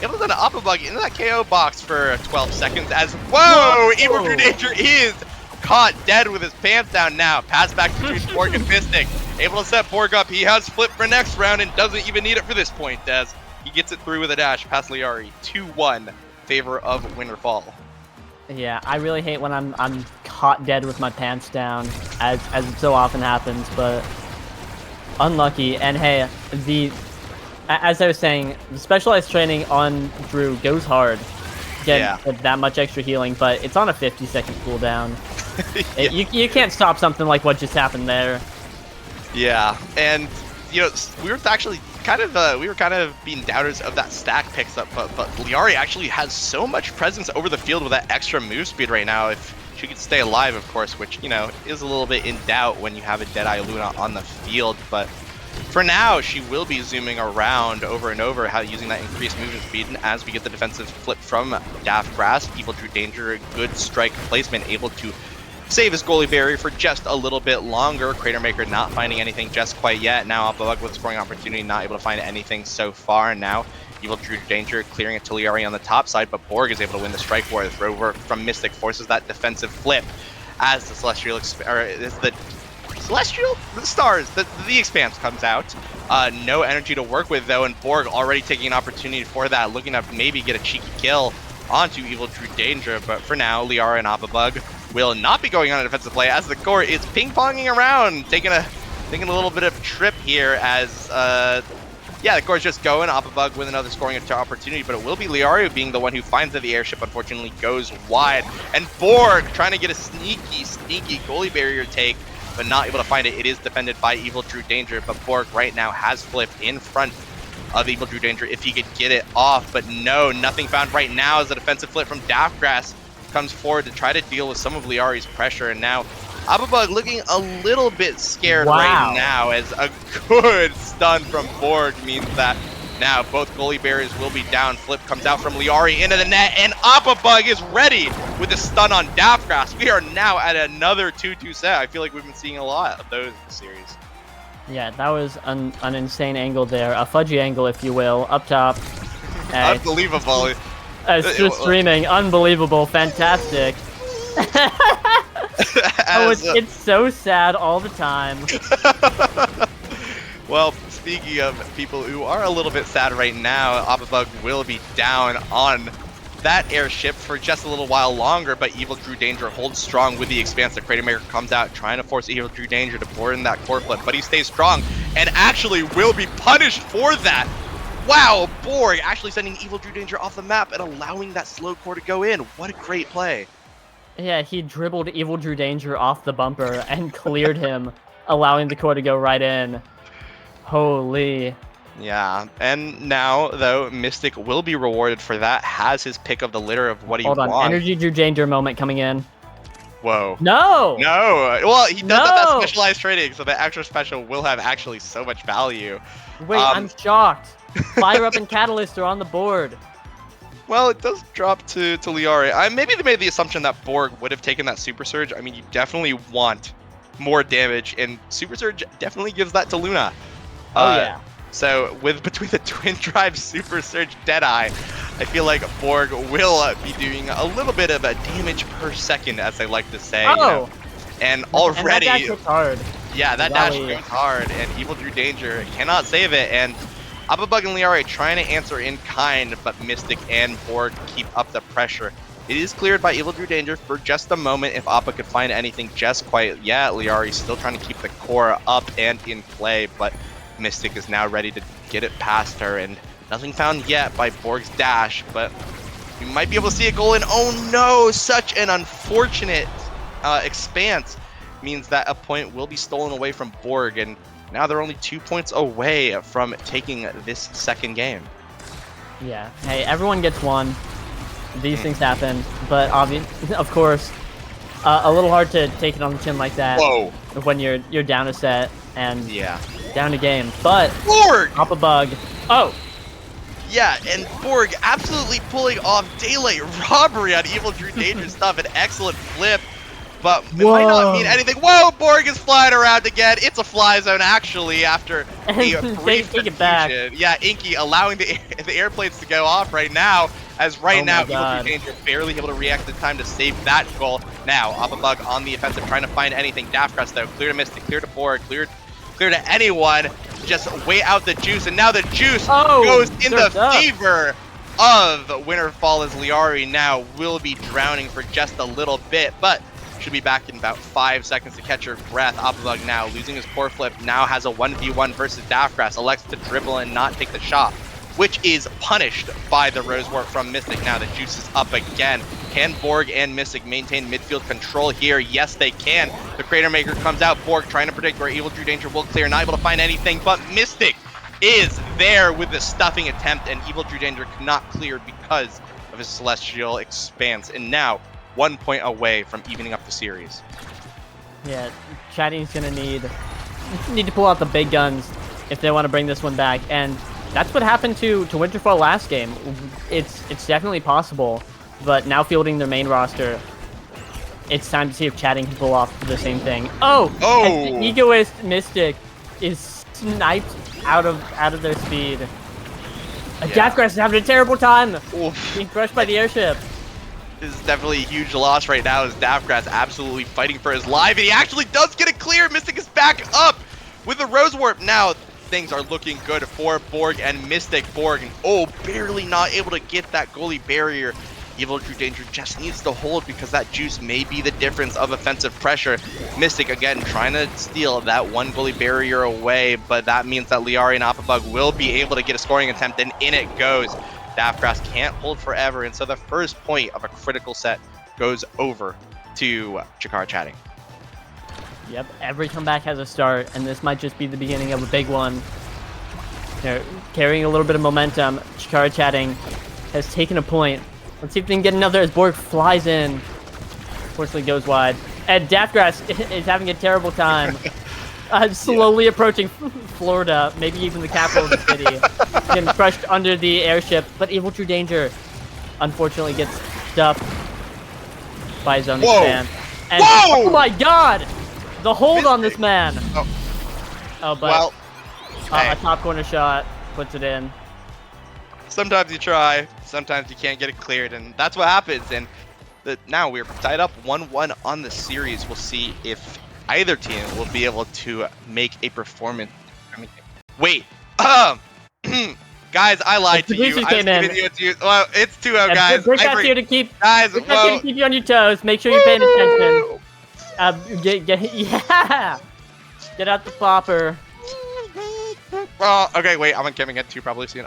Ababug into that KO box for 12 seconds as, Evil True Danger is caught dead with his pants down now. Pass back between Borg and Mystic. Able to set Borg up. He has flip for next round and doesn't even need it for this point as he gets it through with a dash past Liari. 2-1 favor of Winter Fall. Yeah, I really hate when I'm caught dead with my pants down, as it so often happens, but unlucky. And hey, as I was saying, the specialized training on Drew goes hard. Get that much extra healing, but it's on a 50-second cooldown. You can't stop something like what just happened there. Yeah, and you know, we were actually kind of being doubters of that stack picks up, but Liari actually has so much presence over the field with that extra move speed right now. If she could stay alive, of course, which, you know, is a little bit in doubt when you have a Deadeye Luna on the field, but for now, she will be zooming around over and over, using that increased movement speed. And as we get the defensive flip from Daft Grass, Evil Drew Danger, good strike placement, able to save his goalie barrier for just a little bit longer. Crater Maker not finding anything just quite yet. Now Upbug with scoring opportunity, not able to find anything so far. And now Evil Drew Danger clearing it to Liari on the top side, but Borg is able to win the strike war. The throw over from Mystic forces that defensive flip as the Celestial, the Stars, the Expanse comes out. No energy to work with though, and Borg already taking an opportunity for that, looking to maybe get a cheeky kill onto Evil Drew Danger, but for now, Liara and Appabug will not be going on a defensive play as the core is ping-ponging around, taking a little bit of trip here as, yeah, the core is just going. Appabug with another scoring opportunity, but it will be Liaru being the one who finds that the airship unfortunately goes wide, and Borg trying to get a sneaky goalie barrier take, but not able to find it. It is defended by Evil Drew Danger, but Borg right now has flipped in front of Evil Drew Danger if he could get it off, but no, nothing found right now as the defensive flip from Daftgrass comes forward to try to deal with some of Liari's pressure, and now Appabug looking a little bit scared right now as a good stun from Borg means that now both goalie barriers will be down. Flip comes out from Liari into the net, and Appabug is ready with the stun on Daftgrass. We are now at another 2-2 set. I feel like we've been seeing a lot of those in the series. Yeah, that was an insane angle there. A fudgy angle, if you will, up top. Unbelievable. It's just streaming. Unbelievable. Fantastic. It's so sad all the time. Well, speaking of people who are a little bit sad right now, Appabug will be down on that airship for just a little while longer, but Evil Drew Danger holds strong with the Expanse. The Crater Maker comes out trying to force Evil Drew Danger to board in that core flip, but he stays strong and actually will be punished for that. Wow, Borg actually sending Evil Drew Danger off the map and allowing that slow core to go in. What a great play. Yeah, he dribbled Evil Drew Danger off the bumper and cleared him, allowing the core to go right in. Holy. Yeah, and now, though, Mystic will be rewarded for that, has his pick of the litter of what he wants. Hold on, Energy Drew Danger moment coming in. Whoa. No! No! Well, he does have that specialized training, so the extra special will have actually so much value. Wait, I'm shocked. Fire Up and Catalyst are on the board. Well, it does drop to Liari. Maybe they made the assumption that Borg would have taken that Super Surge. I mean, you definitely want more damage, and Super Surge definitely gives that to Luna. Oh, yeah. So between the Twin Drive Super Surge Deadeye, I feel like Borg will be doing a little bit of a damage per second, as they like to say. Oh! You know? And already, and that dash hits hard. Yeah, that dash goes hard, and Evil Drew Danger cannot save it. And Appabug and Liari trying to answer in kind, but Mystic and Borg keep up the pressure. It is cleared by Evil Drew Danger for just a moment if Appa could find anything just quite yet. Liari still trying to keep the core up and in play, but Mystic is now ready to get it past her, and nothing found yet by Borg's dash, but we might be able to see a goal in. Oh no, such an unfortunate Expanse means that a point will be stolen away from Borg, and now they're only 2 points away from taking this second game. Yeah, hey, everyone gets one. These things happen, but of course, a little hard to take it on the chin like that. Whoa. When you're down a set and yeah, down a game. But Borg! Appabug. Oh! Yeah, and Borg absolutely pulling off daylight robbery on Evil Drew Danger stuff. An excellent flip, but it might not mean anything. Whoa, Borg is flying around again. It's a fly zone, actually, after a brief take it back. Yeah, Inky allowing the airplanes to go off right now. as right Oh now my Evil God. True Danger barely able to react in time to save that goal. Now Opabug on the offensive trying to find anything. Daftcrest though, clear to Mystic, clear to Borg, clear to anyone. Just wait out the juice, and now the juice goes in the surf's up. favor of Winterfall as Liari now will be drowning for just a little bit, but should be back in about 5 seconds to catch her breath. Opabug now losing his core flip, now has a 1v1 versus Daftgrass, elects to dribble and not take the shot, which is punished by the Rose Warp from Mystic. Now the juice is up again. Can Borg and Mystic maintain midfield control here? Yes, they can. The Crater Maker comes out. Borg trying to predict where Evil True Danger will clear, not able to find anything, but Mystic is there with the stuffing attempt, and Evil True Danger cannot clear because of his Celestial Expanse. And now, 1 point away from evening up the series. Yeah, Chatting's gonna need to pull out the big guns if they want to bring this one back, and that's what happened to Winterfall last game. It's definitely possible, but now fielding their main roster, it's time to see if Chatting can pull off the same thing. Oh! And the Egoist Mystic is sniped out of their speed. Daftgrass is having a terrible time. Being crushed by the airship. This is definitely a huge loss right now as Daftgrass absolutely fighting for his life, and he actually does get it clear. Mystic is back up with the Rose Warp. Now things are looking good for Borg and Mystic. Borg, barely not able to get that goalie barrier. Evil True Danger just needs to hold because that juice may be the difference of offensive pressure. Mystic again trying to steal that one goalie barrier away, but that means that Liari and Opabug will be able to get a scoring attempt, and in it goes. Daftgrass can't hold forever, and so the first point of a critical set goes over to Chikara Chatting. Yep, every comeback has a start, and this might just be the beginning of a big one. They're carrying a little bit of momentum. Chikara Chatting has taken a point. Let's see if they can get another as Borg flies in. Unfortunately goes wide. And Daftgrass is having a terrible time. Slowly approaching Florida, maybe even the capital of the city. Getting crushed under the airship, but Evil True Danger unfortunately gets stuffed by his own expand. And oh my God! The hold on this man! But a top corner shot puts it in. Sometimes you try, sometimes you can't get it cleared, and that's what happens. And now we're tied up 1-1 on the series. We'll see if either team will be able to make a performance. Wait, guys, I lied to you. I was giving you a 2. Well, it's 2-0, guys. Brickbat's here to keep. Guys, Brickbat's here to keep you on your toes. Make sure you're paying attention. Yeah. Get out the popper. Okay, wait, I'm coming at 2 probably soon.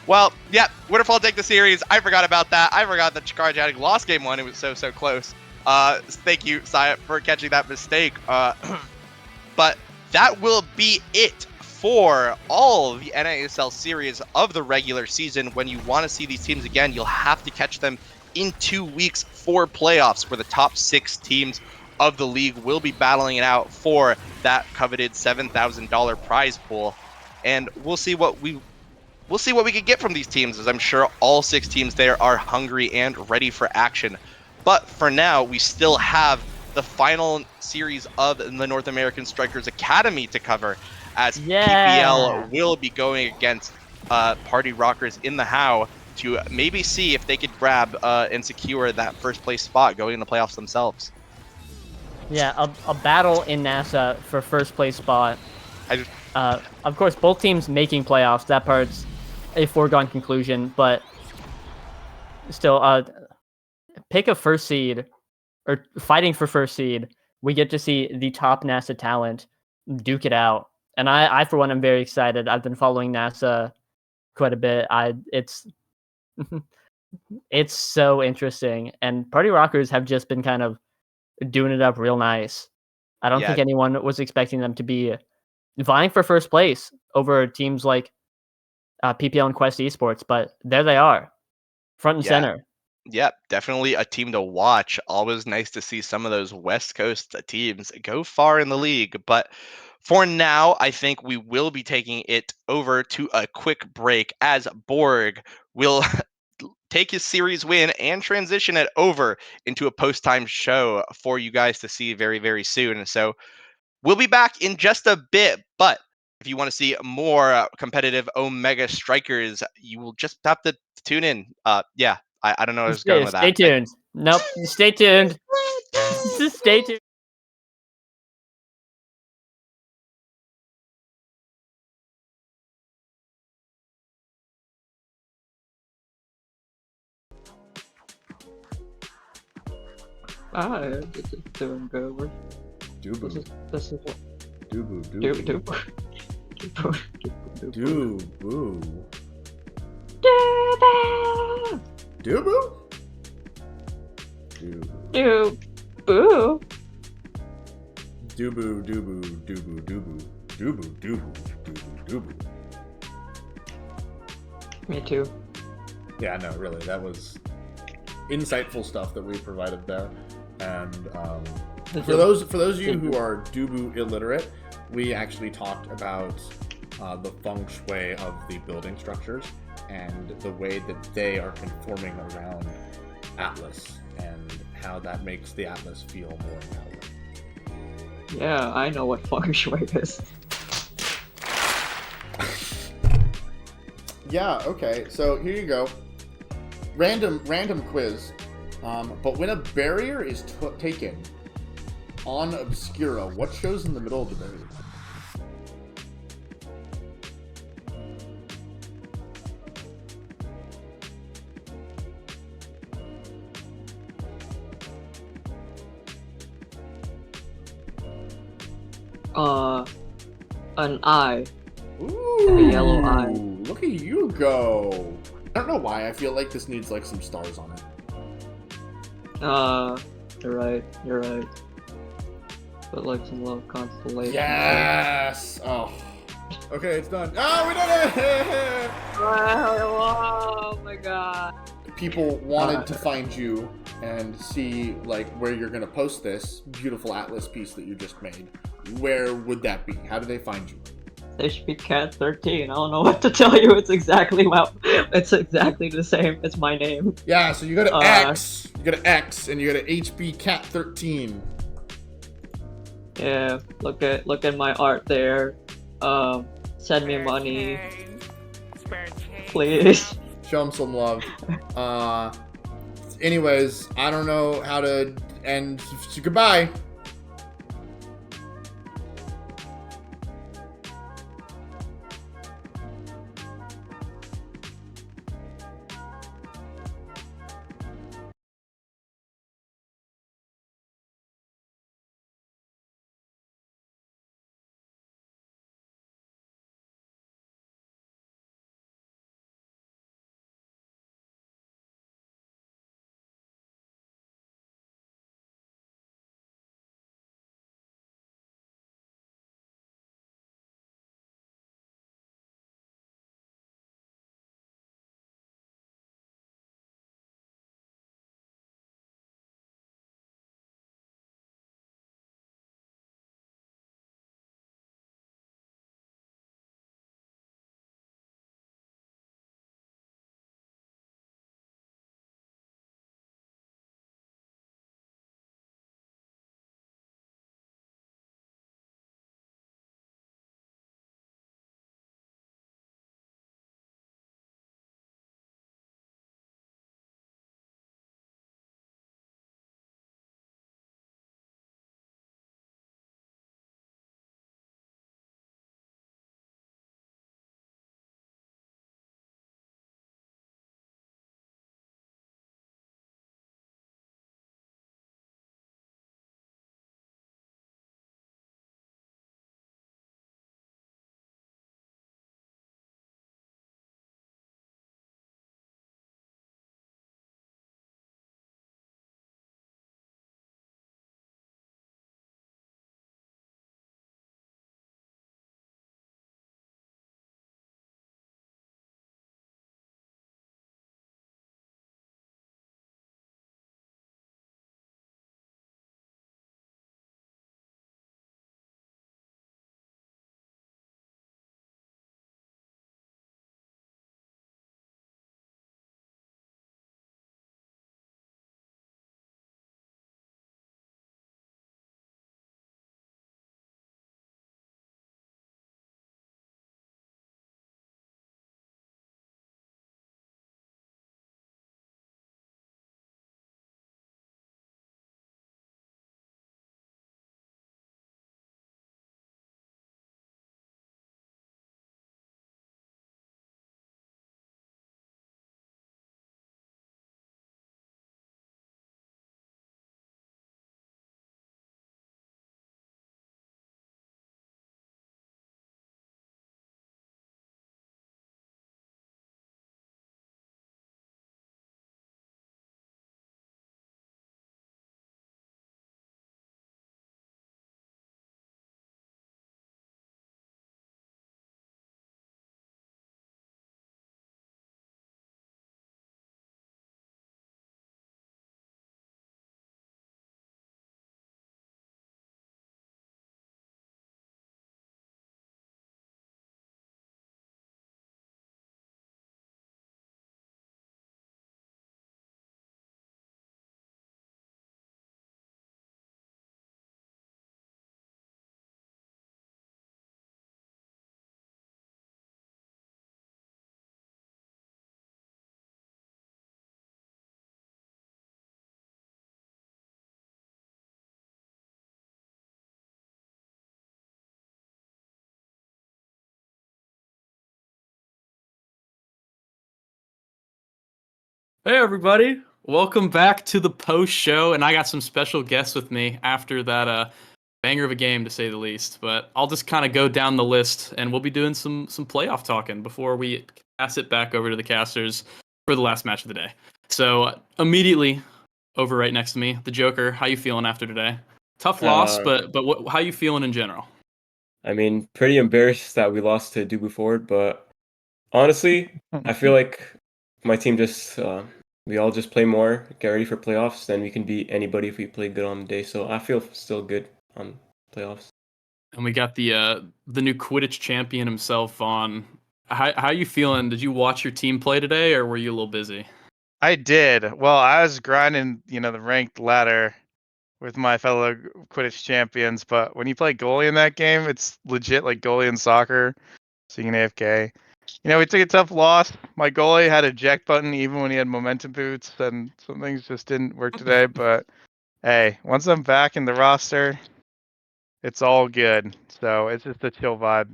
Well, yeah, Winterfall take the series. I forgot about that. I forgot that Chikara Chatting lost game 1. It was so close. Thank you, Saya, for catching that mistake. But that will be it for all of the NASL series of the regular season. When you want to see these teams again, you'll have to catch them in 2 weeks for playoffs, where the top 6 teams of the league will be battling it out for that coveted $7,000 prize pool. And we'll see what we can get from these teams, as I'm sure all 6 teams there are hungry and ready for action. But for now, we still have the final series of the North American Strikers Academy to cover, as PPL will be going against Party Rockers in the How to maybe see if they could grab and secure that first place spot going in the playoffs themselves. Yeah, a battle in NASA for first place spot. Of course, both teams making playoffs. That part's a foregone conclusion, but still, pick a first seed, or fighting for first seed. We get to see the top NASA talent duke it out, and I for one, am very excited. I've been following NASA quite a bit. It's it's so interesting, and Party Rockers have just been kind of doing it up real nice. I don't think anyone was expecting them to be vying for first place over teams like PPL and Quest Esports, but there they are, front and center. Yep, definitely a team to watch. Always nice to see some of those West Coast teams go far in the league. But for now, I think we will be taking it over to a quick break, as Borg will take his series win and transition it over into a post-time show for you guys to see very, very soon. So we'll be back in just a bit, but if you want to see more competitive Omega Strikers, you will just have to tune in. Yeah, I don't know where I was going with Stay that. tuned. Nope. Stay tuned. Stay tuned. This is doing good. Dubu. This is what. Dubu. Dubu. Dubu. Dubu. Dubu. Dubu. Dubu. Dubu. Dubu. Dubu. Dubu. Dubu. Dubu. Dubu. Dubu. Dubu. Dubu. Me too. Yeah, no, really, that was insightful stuff that we provided there. And for those of you who are Dubu illiterate, we actually talked about the feng shui of the building structures and the way that they are conforming around Atlas and how that makes the Atlas feel more real. Yeah, I know what feng shui is. Yeah, okay, so here you go. Random quiz. But when a barrier is taken on Obscura, what shows in the middle of the barrier? An eye. Ooh, A yellow eye. Look at you go. I don't know why. I feel like this needs like some stars on it. You're right. But like some little constellation. Yes! Oh. Okay, it's done. Oh, we did it! Oh my god. People wanted to find you and see like where you're gonna post this beautiful Atlas piece that you just made. Where would that be? How do they find you? They should be Cat 13. I don't know what to tell you. It's exactly the same as my name. Yeah, so you go to X, you go to X, and you go to HB Cat 13. Yeah, look at my art there. Send me money, please. Show them some love. Anyways, I don't know how to end. Goodbye. Hey everybody, welcome back to the post show, and I got some special guests with me after that banger of a game to say the least. But I'll just kind of go down the list, and we'll be doing some playoff talking before we pass it back over to the casters for the last match of the day. So immediately over right next to me, the Joker. How you feeling after today? Tough loss, but how you feeling in general? I mean, pretty embarrassed that we lost to Dubu Ford, but honestly, I feel like my team just we all just play more, get ready for playoffs, then we can beat anybody if we play good on the day. So I feel still good on playoffs. And we got the new Quidditch champion himself on. How you feeling? Did you watch your team play today, or were you a little busy? I did. Well, I was grinding, the ranked ladder with my fellow Quidditch champions, but when you play goalie in that game, it's legit like goalie in soccer, so you can AFK. We took a tough loss. My goalie had a eject button even when he had momentum boots, and some things just didn't work today, but hey, once I'm back in the roster, it's all good. So it's just a chill vibe.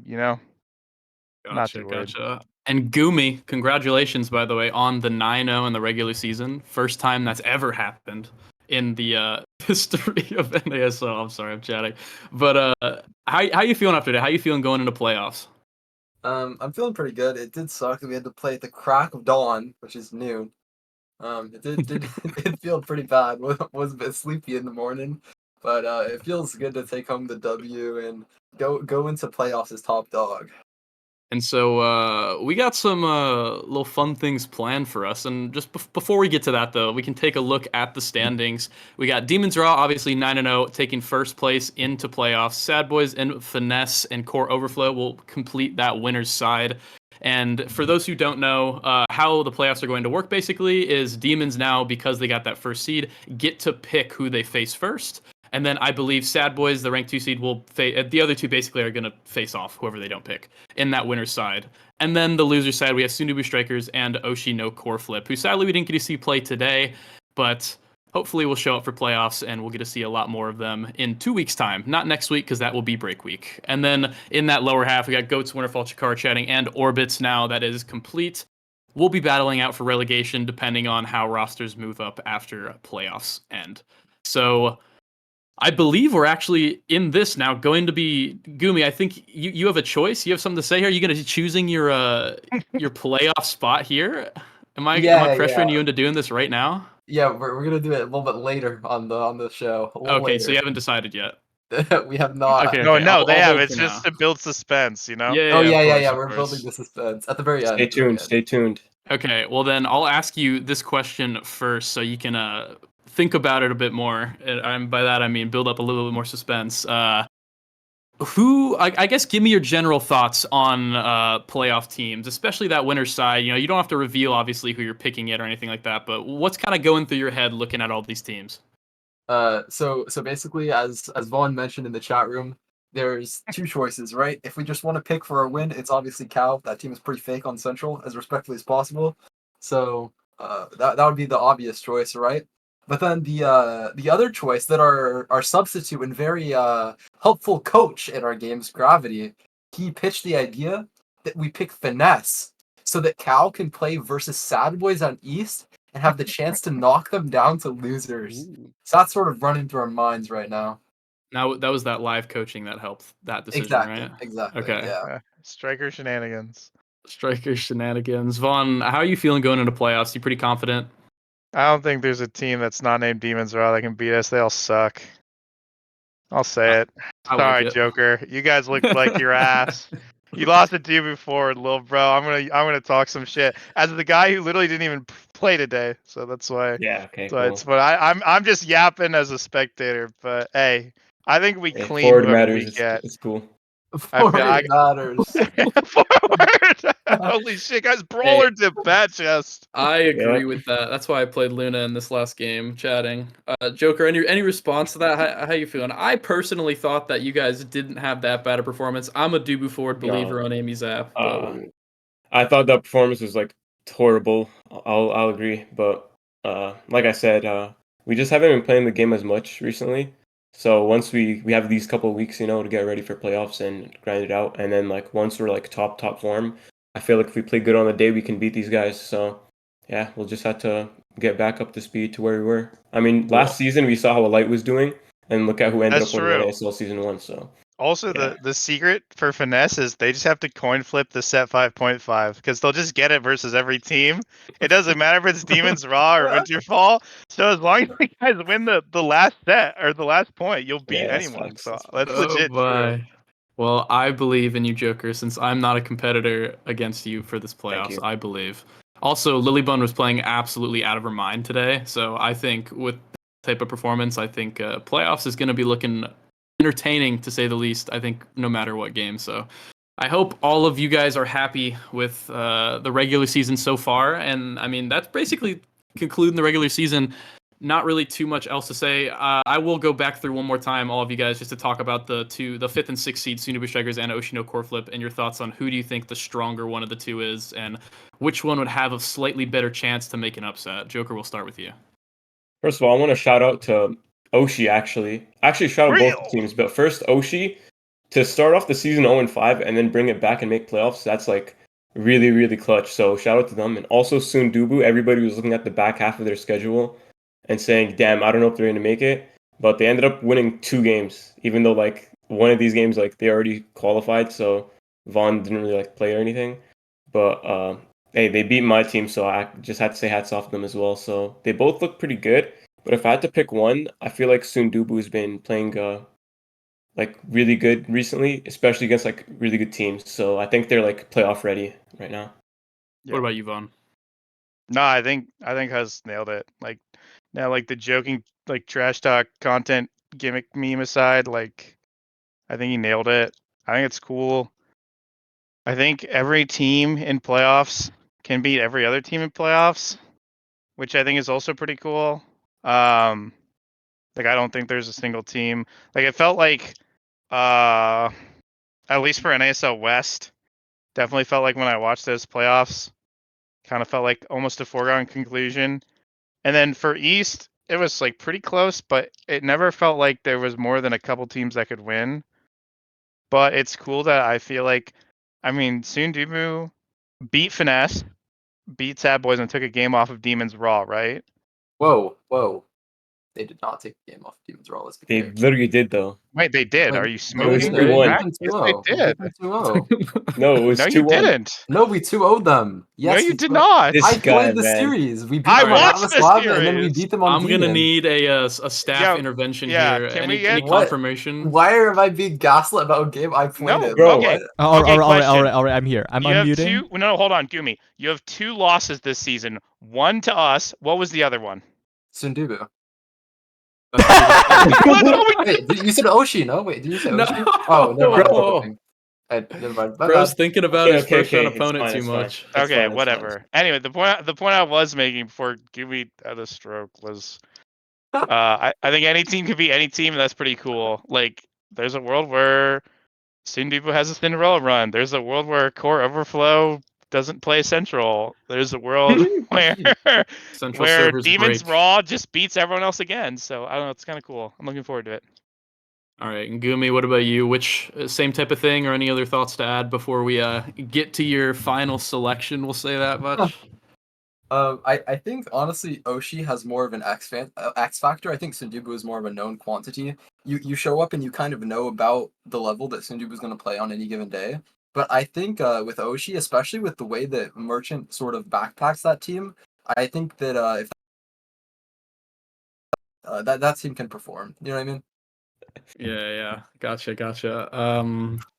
Not too worried. Gotcha. And Gumi, congratulations, by the way, on the 9-0 in the regular season. First time that's ever happened in the history of NASL. I'm sorry, I'm chatting. But how you feeling after that? How you feeling going into playoffs? I'm feeling pretty good. It did suck that we had to play at the crack of dawn, which is noon. It did it did feel pretty bad. Was a bit sleepy in the morning, but it feels good to take home the W and go into playoffs as top dog. And so we got some little fun things planned for us. And just before we get to that, though, we can take a look at the standings. We got Demons Raw, obviously 9-0, taking first place into playoffs. Sad Boys and Finesse and Core Overflow will complete that winner's side. And for those who don't know, how the playoffs are going to work basically is Demons now, because they got that first seed, get to pick who they face first. And then I believe Sad Boys, the ranked 2 seed, will the other two basically are going to face off whoever they don't pick in that winner's side. And then the loser side, we have Sundubu Strikers and Oshi no Core Flip, who sadly we didn't get to see play today, but hopefully we'll show up for playoffs and we'll get to see a lot more of them in 2 weeks' time. Not next week, because that will be break week. And then in that lower half, we got Goats, Winterfall, Chikara chatting, and Orbits now that is complete. We'll be battling out for relegation depending on how rosters move up after playoffs end. So I believe we're actually in this now going to be Gumi. I think you have a choice. You have something to say here. Are you going to be choosing your playoff spot here? Am I pressuring you into doing this right now? Yeah, we're gonna do it a little bit later on the show. Okay, so you haven't decided yet. We have not. Okay, No, okay. they I'll have. hold It's for just now. to build suspense, Yeah, Oh of course, yeah. of We're course. building the suspense at the very end. Stay tuned. Stay tuned. Okay, well then I'll ask you this question first, so you can think about it a bit more. And by that I mean build up a little bit more suspense. I guess give me your general thoughts on playoff teams, especially that winner's side. You don't have to reveal obviously who you're picking yet or anything like that, but what's kind of going through your head looking at all these teams? So basically, as Vaughn mentioned in the chat room, there's two choices, right? If we just want to pick for a win, it's obviously Cal. That team is pretty fake on Central, as respectfully as possible. So that would be the obvious choice, right? But then the other choice that our substitute and very helpful coach in our games, Gravity, he pitched the idea that we pick Finesse so that Cal can play versus Sad Boys on East and have the chance to knock them down to losers. So that's sort of running through our minds right now. Now that was that live coaching that helped that decision, Exactly. right? Exactly. Okay. Yeah. Striker shenanigans. Striker shenanigans. Vaughn, how are you feeling going into playoffs? You pretty confident? I don't think there's a team that's not named Demons Raw that can beat us. They all suck. I'll say it. I like Sorry, it. Joker. You guys look like your ass. You lost it to you before, little bro. I'm gonna talk some shit as the guy who literally didn't even play today. So that's why. Yeah. Okay. So Cool. it's but I'm just yapping as a spectator. But hey, I think we Hey, clean forward whoever matters. we get. It's cool. I matters. Forward. Holy shit, guys! Brawler to bat chest. I agree with that. That's why I played Luna in this last game, chatting. Joker, any response to that? How you feeling? I personally thought that you guys didn't have that bad a performance. I'm a Dubu Ford believer on Amy's app. I thought the performance was like horrible. I'll agree, but like I said, we just haven't been playing the game as much recently. So once we have these couple of weeks, to get ready for playoffs and grind it out, and then like once we're like top form, I feel like if we play good on the day, we can beat these guys. So yeah, we'll just have to get back up to speed to where we were. I mean, Cool. last season we saw how Light was doing, and look at who ended That's up winning true. NASL season 1. So Also, yeah. the secret for finesse is they just have to coin flip the set 5.5 because they'll just get it versus every team. It doesn't matter if it's Demons Raw or Winterfall. So as long as you guys win the last set or the last point, you'll beat Yeah, that's anyone. facts. So That's facts. that's Oh legit true. boy. Well, I believe in you, Joker, since I'm not a competitor against you for this Thank playoffs. you. I believe. Also, Lilybun was playing absolutely out of her mind today, so I think with that type of performance, I think playoffs is going to be looking entertaining to say the least. I think no matter what game. So I hope all of you guys are happy with the regular season so far, and I mean that's basically concluding the regular season. Not really too much else to say. I will go back through one more time, all of you guys, just to talk about the 5th and 6th seed, Sunubu Strikers and Oshino Core Flip, and your thoughts on who do you think the stronger one of the two is, and which one would have a slightly better chance to make an upset. Joker, we'll start with you. First of all, I want to shout out to Oshi actually. Actually, shout out both teams, but first Oshi to start off the season 0-5 and then bring it back and make playoffs. That's like really, really clutch. So shout out to them. And also Sundubu. Everybody was looking at the back half of their schedule and saying, "Damn, I don't know if they're going to make it." But they ended up winning 2 games, even though like one of these games like they already qualified. So Vaughn didn't really like play or anything. But hey, they beat my team, so I just had to say hats off to them as well. So they both look pretty good. But if I had to pick one, I feel like Sundubu has been playing like really good recently, especially against like really good teams. So I think they're like playoff ready right now. What about you, Vaughn? No, I think Huz nailed it. Like now, like the joking, like trash talk content gimmick meme aside, like I think he nailed it. I think it's cool. I think every team in playoffs can beat every other team in playoffs, which I think is also pretty cool. Like I don't think there's a single team. Like it felt like, at least for NASL West, definitely felt like when I watched those playoffs, kind of felt like almost a foregone conclusion. And then for East, it was like pretty close, but it never felt like there was more than a couple teams that could win. But it's cool that I feel like, I mean, Sundubu beat Finesse, beat Sad Boys, and took a game off of Demons Raw, right? Whoa. They did not take the game off Demon's Raw. Let's be They clear. literally did though. Wait, they did. Wait, Are you no, we smoking It was didn't. 2-1. We beat them Yes, they 2-0. We did. beat them 2-0. No, it was No, you 2-1. didn't. No, we 2-0'd them. No, Yes, you we did 2-0'd. not. This I guy, played the man. series. We beat I them on watched Atlas the Lava, and then we series. beat them on I'm gonna Demon. need a staff Yo, intervention yeah, here. can Any we get- What? confirmation? Why am I being gaslit about a game I played No, in? Bro. okay. What? Okay, question. all right. I'm here. I'm You have unmuting. two. No, hold on, Gumi. You have 2 losses this season. One to us. What was the other one? Sundubu. What? Wait, you said Oshi, no? Wait, did you say No. Oshi? Oh, never mind. Bro. Never mind. My Bro's bad. thinking about his Okay, first round it's opponent fine, too it's fine. much. It's Okay, fine, whatever. Anyway, the point I was making before Gumi had a stroke was, I think any team could be any team, and that's pretty cool. Like, there's a world where Sundubu has a Cinderella run. There's a world where Core Overflow doesn't play Central. There's a world where Central servers Demons break. Raw just beats everyone else again. So I don't know. It's kind of cool. I'm looking forward to it. All right, and Gumi, what about you? Which same type of thing, or any other thoughts to add before we get to your final selection? We'll say that much. I think honestly Oshi has more of an X factor. I think Sundubu is more of a known quantity. You show up and you kind of know about the level that Sundubu is going to play on any given day. But I think with Oshi, especially with the way that Merchant sort of backpacks that team, I think that if that team can perform. You know what I mean? Yeah. Gotcha.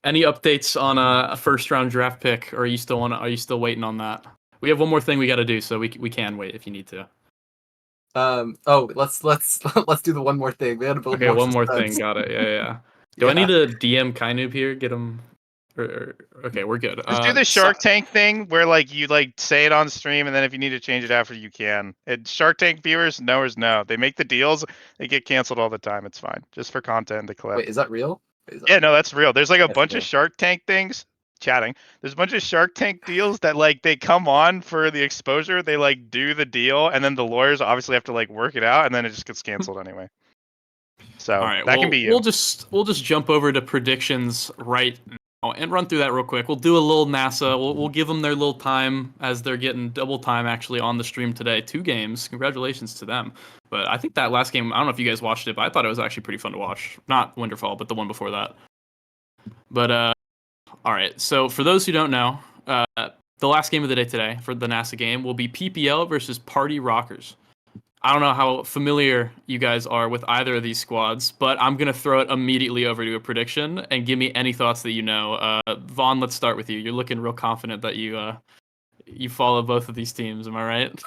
Any updates on a first round draft pick, or are you still waiting on that? We have one more thing we got to do, so we can wait if you need to. Oh, let's let's do the one more thing. We had to build Okay, more one more suspense. thing. Got it. Yeah. Do I need to DM Kainoob here? Get him. Okay, we're good. Just do the Shark Tank thing where like you like say it on stream, and then if you need to change it after, you can. And Shark Tank viewers, knowers know. They make the deals, they get canceled all the time. It's fine, just for content to collect. Wait, is that real? Yeah, no, that's real. There's like a That's bunch real. of Shark Tank things. Chatting. There's a bunch of Shark Tank deals that like they come on for the exposure. They like do the deal, and then the lawyers obviously have to like work it out, and then it just gets canceled anyway. So All right, that can be you. We'll just jump over to predictions right Oh, and run through that real quick. We'll do a little NASA. We'll give them their little time as they're getting double time actually on the stream today. 2 games. Congratulations to them. But I think that last game, I don't know if you guys watched it, but I thought it was actually pretty fun to watch. Not Winterfall, but the one before that. But all right. So for those who don't know, the last game of the day today for the NASA game will be PPL versus Party Rockers. I don't know how familiar you guys are with either of these squads, but I'm going to throw it immediately over to a prediction and give me any thoughts that you know. Vaughn, let's start with you. You're looking real confident that you follow both of these teams. Am I right?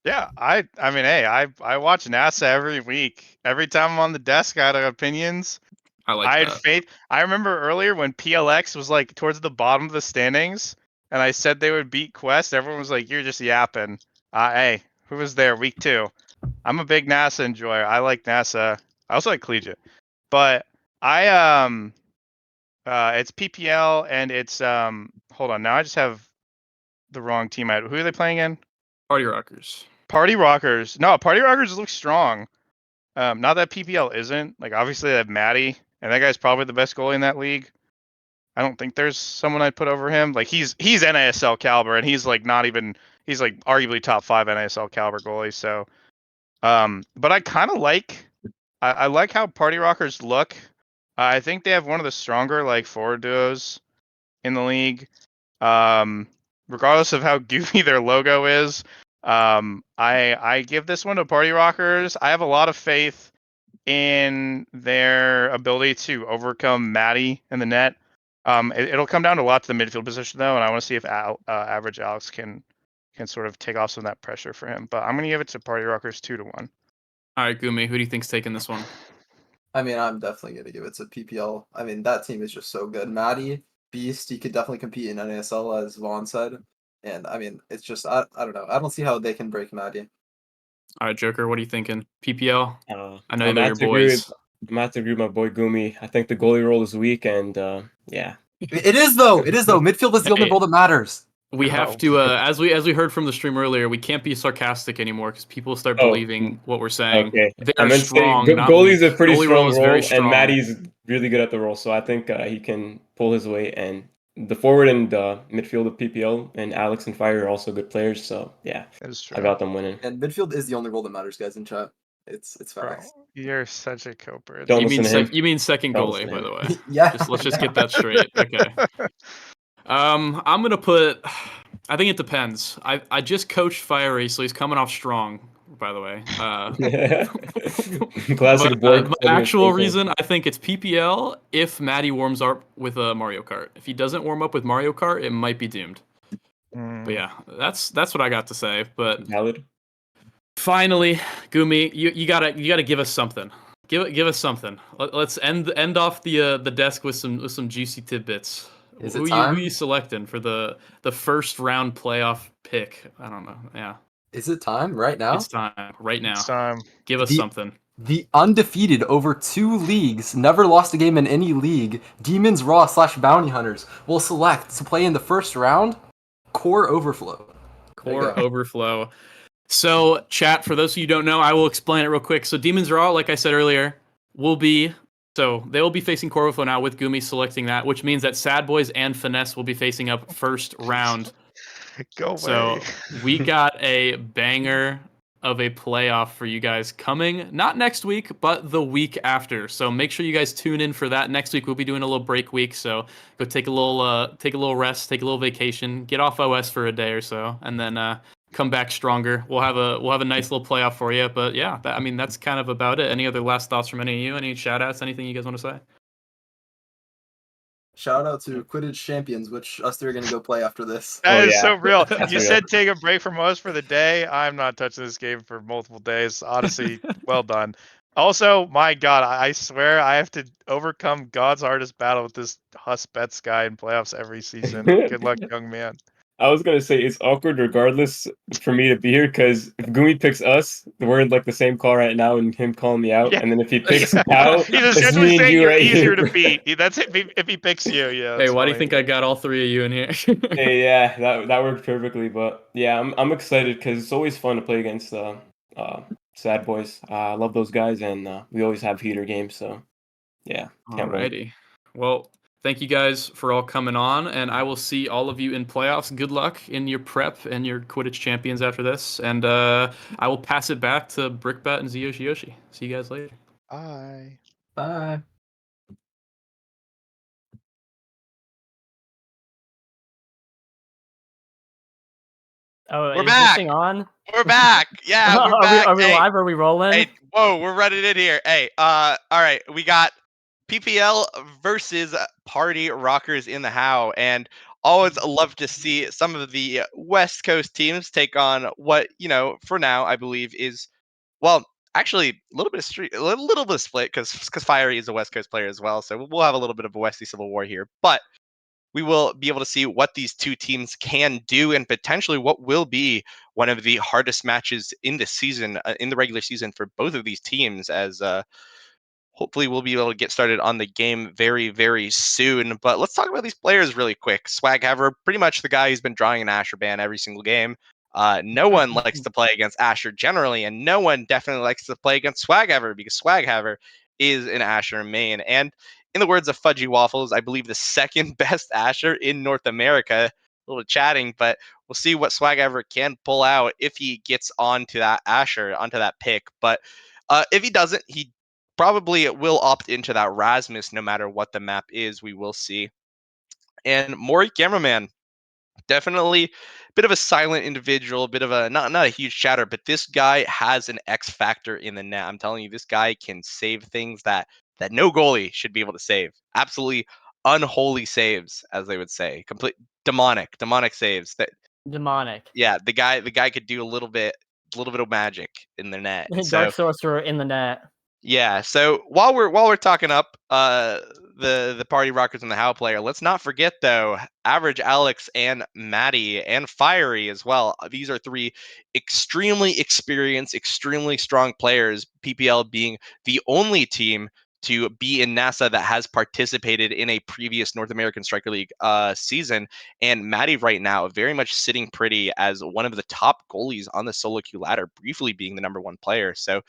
Yeah, I mean, hey, I watch NASA every week. Every time I'm on the desk, I had opinions. I like I had that. faith. I remember earlier when PLX was like towards the bottom of the standings, and I said they would beat Quest. Everyone was like, "You're just yapping." Hey, who was there week 2? I'm a big NASA enjoyer. I like NASA. I also like Collegiate, but it's PPL and it's Hold on, now I just have the wrong team. Who are they playing in? Party Rockers. Party Rockers. No, Party Rockers look strong. Not that PPL isn't. Like obviously they have Matty, and that guy's probably the best goalie in that league. I don't think there's someone I'd put over him. Like he's NASL caliber, and he's like he's like arguably top 5 NASL caliber goalie. So, but I kind of like I like how Party Rockers look. I think they have one of the stronger like forward duos in the league. Regardless of how goofy their logo is, I give this one to Party Rockers. I have a lot of faith in their ability to overcome Matty in the net. It'll come down a lot to the midfield position though, and I want to see if average Alex can sort of take off some of that pressure for him. But I'm gonna give it to Party Rockers 2-1. All right, Gumi, who do you think's taking this one? I mean, I'm definitely going to give it to PPL. I mean, that team is just so good. Matty, Beast, he could definitely compete in NASL, as Vaughn said. And I mean, it's just, I don't know. I don't see how they can break Matty. All right, Joker, what are you thinking? PPL? I know I'm they're your boys. I'm have to agree with my boy Gumi. I think the goalie role is weak, and yeah. It is though. It is though. Midfield is the only role that matters. We have to, as we heard from the stream earlier, we can't be sarcastic anymore because people start believing what we're saying. Okay. They I are meant to say, strong. not goalie's a weak. pretty Goalie strong is very role, strong. and Matty's really good at the role, so I think he can pull his weight. And the forward and midfield of PPL and Alex and Fire are also good players, so yeah, I got them winning. And midfield is the only role that matters, guys, in chat. It's facts. Bro, you're such a coper. Don't listen to him. You mean second Don't goalie, listen to by him. the way. Yeah. Let's just get that straight. Okay. I'm gonna put. I think it depends. I just coached Fiery, so he's coming off strong. By the way, Classic but, Borg. my actual reason I think it's PPL if Matty warms up with Mario Kart. If he doesn't warm up with Mario Kart, it might be doomed. But yeah, that's what I got to say. But valid. Finally, Gumi, you gotta give us something. Give us something. Let's end off the desk with some juicy tidbits. Who you selecting for the first round playoff pick? I don't know. Yeah. Is it time right now? It's time right now. It's time. Give us something. The undefeated over 2 leagues, never lost a game in any league, Demons Raw / Bounty Hunters will select to play in the first round, Core Overflow. Core Overflow. So, chat, for those of you who don't know, I will explain it real quick. So, Demons Raw, like I said earlier, they will be facing Core Overflow now with Gumi selecting that, which means that Sad Boys and Finesse will be facing up first round. Go away. So we got a banger of a playoff for you guys coming, not next week, but the week after. So make sure you guys tune in for that. Next week we'll be doing a little break week, so go take a little rest, take a little vacation, get off OS for a day or so, and then come back stronger. We'll have a nice little playoff for you. But yeah, that's kind of about it. Any other last thoughts from any of you? Any shout outs? Anything you guys want to say? Shout out to Quidditch Champions, which us three are going to go play after this. That is so real. You said take a break from us for the day. I'm not touching this game for multiple days. Honestly, well done. Also, my God, I swear I have to overcome God's hardest battle with this Huss Bets guy in playoffs every season. Good luck, young man. I was gonna say it's awkward regardless for me to be here because if Gumi picks us, we're in like the same call right now, and him calling me out, and then if he picks Cal, he's it's essentially me and saying you you're right easier here. to beat. That's if he picks you. Yeah. Hey, why do you think I got all three of you in here? Hey, yeah, that worked perfectly. But yeah, I'm excited because it's always fun to play against Sad Boys. I love those guys, and we always have heater games. So yeah, can't wait. Alrighty. Well, Thank you guys for all coming on, and I will see all of you in playoffs. Good luck in your prep and your Quidditch champions after this. And I will pass it back to Brickbat and Zyoshi Yoshi. See you guys later. Bye. Bye. Oh, We're is back. this thing on? We're back. Yeah, we're are back. we Hey, live? Are we rolling? hey, whoa, we're running in here. Hey, all right, we got PPL versus Party Rockers in the How, and always love to see some of the West Coast teams take on what, for now I believe is, well, actually a little bit of little bit of split because Fiery is a West Coast player as well, so we'll have a little bit of a Westie Civil War here, but we will be able to see what these two teams can do and potentially what will be one of the hardest matches in the season, in the regular season for both of these teams, as hopefully we'll be able to get started on the game very, very soon. But let's talk about these players really quick. Swaghaver, pretty much the guy who's been drawing an Asher ban every single game. No one likes to play against Asher generally, and no one definitely likes to play against Swaghaver because Swaghaver is an Asher main. And in the words of Fudgy Waffles, I believe the second best Asher in North America. A little chatting, but we'll see what Swaghaver can pull out if he gets onto that Asher, onto that pick. But if he doesn't, he probably will opt into that Rasmus no matter what the map is. We will see. And Maury Cameraman, definitely a bit of a silent individual, a bit of a not a huge chatter, but this guy has an X factor in the net. I'm telling you, this guy can save things that no goalie should be able to save. Absolutely unholy saves, as they would say. Complete demonic saves. That Demonic. yeah, the guy could do a little bit of magic in the net. And so Dark Sorcerer in the net. yeah, so while we're talking up the Party Rockers and the How player, let's not forget though, Average Alex and Maddie and Fiery as well. These are three extremely experienced, extremely strong players, PPL being the only team to be in NASA that has participated in a previous North American Striker League season. And Maddie right now very much sitting pretty as one of the top goalies on the solo queue ladder, briefly being the number one player. So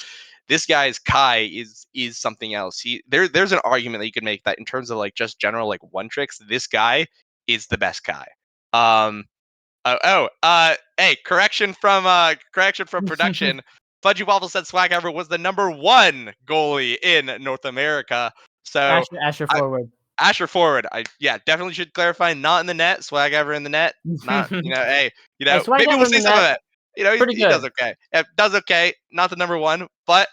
this guy's Kai is something else. There's an argument that you could make that in terms of like just general like one tricks, this guy is the best Kai. Hey, correction from production. Fudgy Waffle said Swaghaver was the number one goalie in North America. So Asher forward. Asher forward. Yeah, definitely should clarify. Not in the net. Swaghaver in the net. Not, hey, Hey, maybe we'll Swaghaver in see the some of net, it. pretty He does good. okay. Does okay. Not the number one, but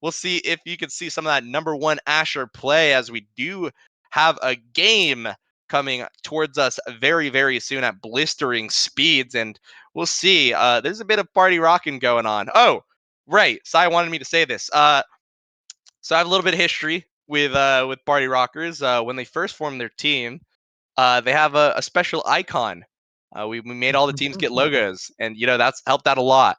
we'll see if you can see some of that number one Asher play as we do have a game coming towards us very, very soon at blistering speeds, and we'll see. There's a bit of party rocking going on. Oh, right. Sai wanted me to say this. So I have a little bit of history with Party Rockers. When they first formed their team, they have a special icon. We made all the teams get logos, and that's helped out a lot.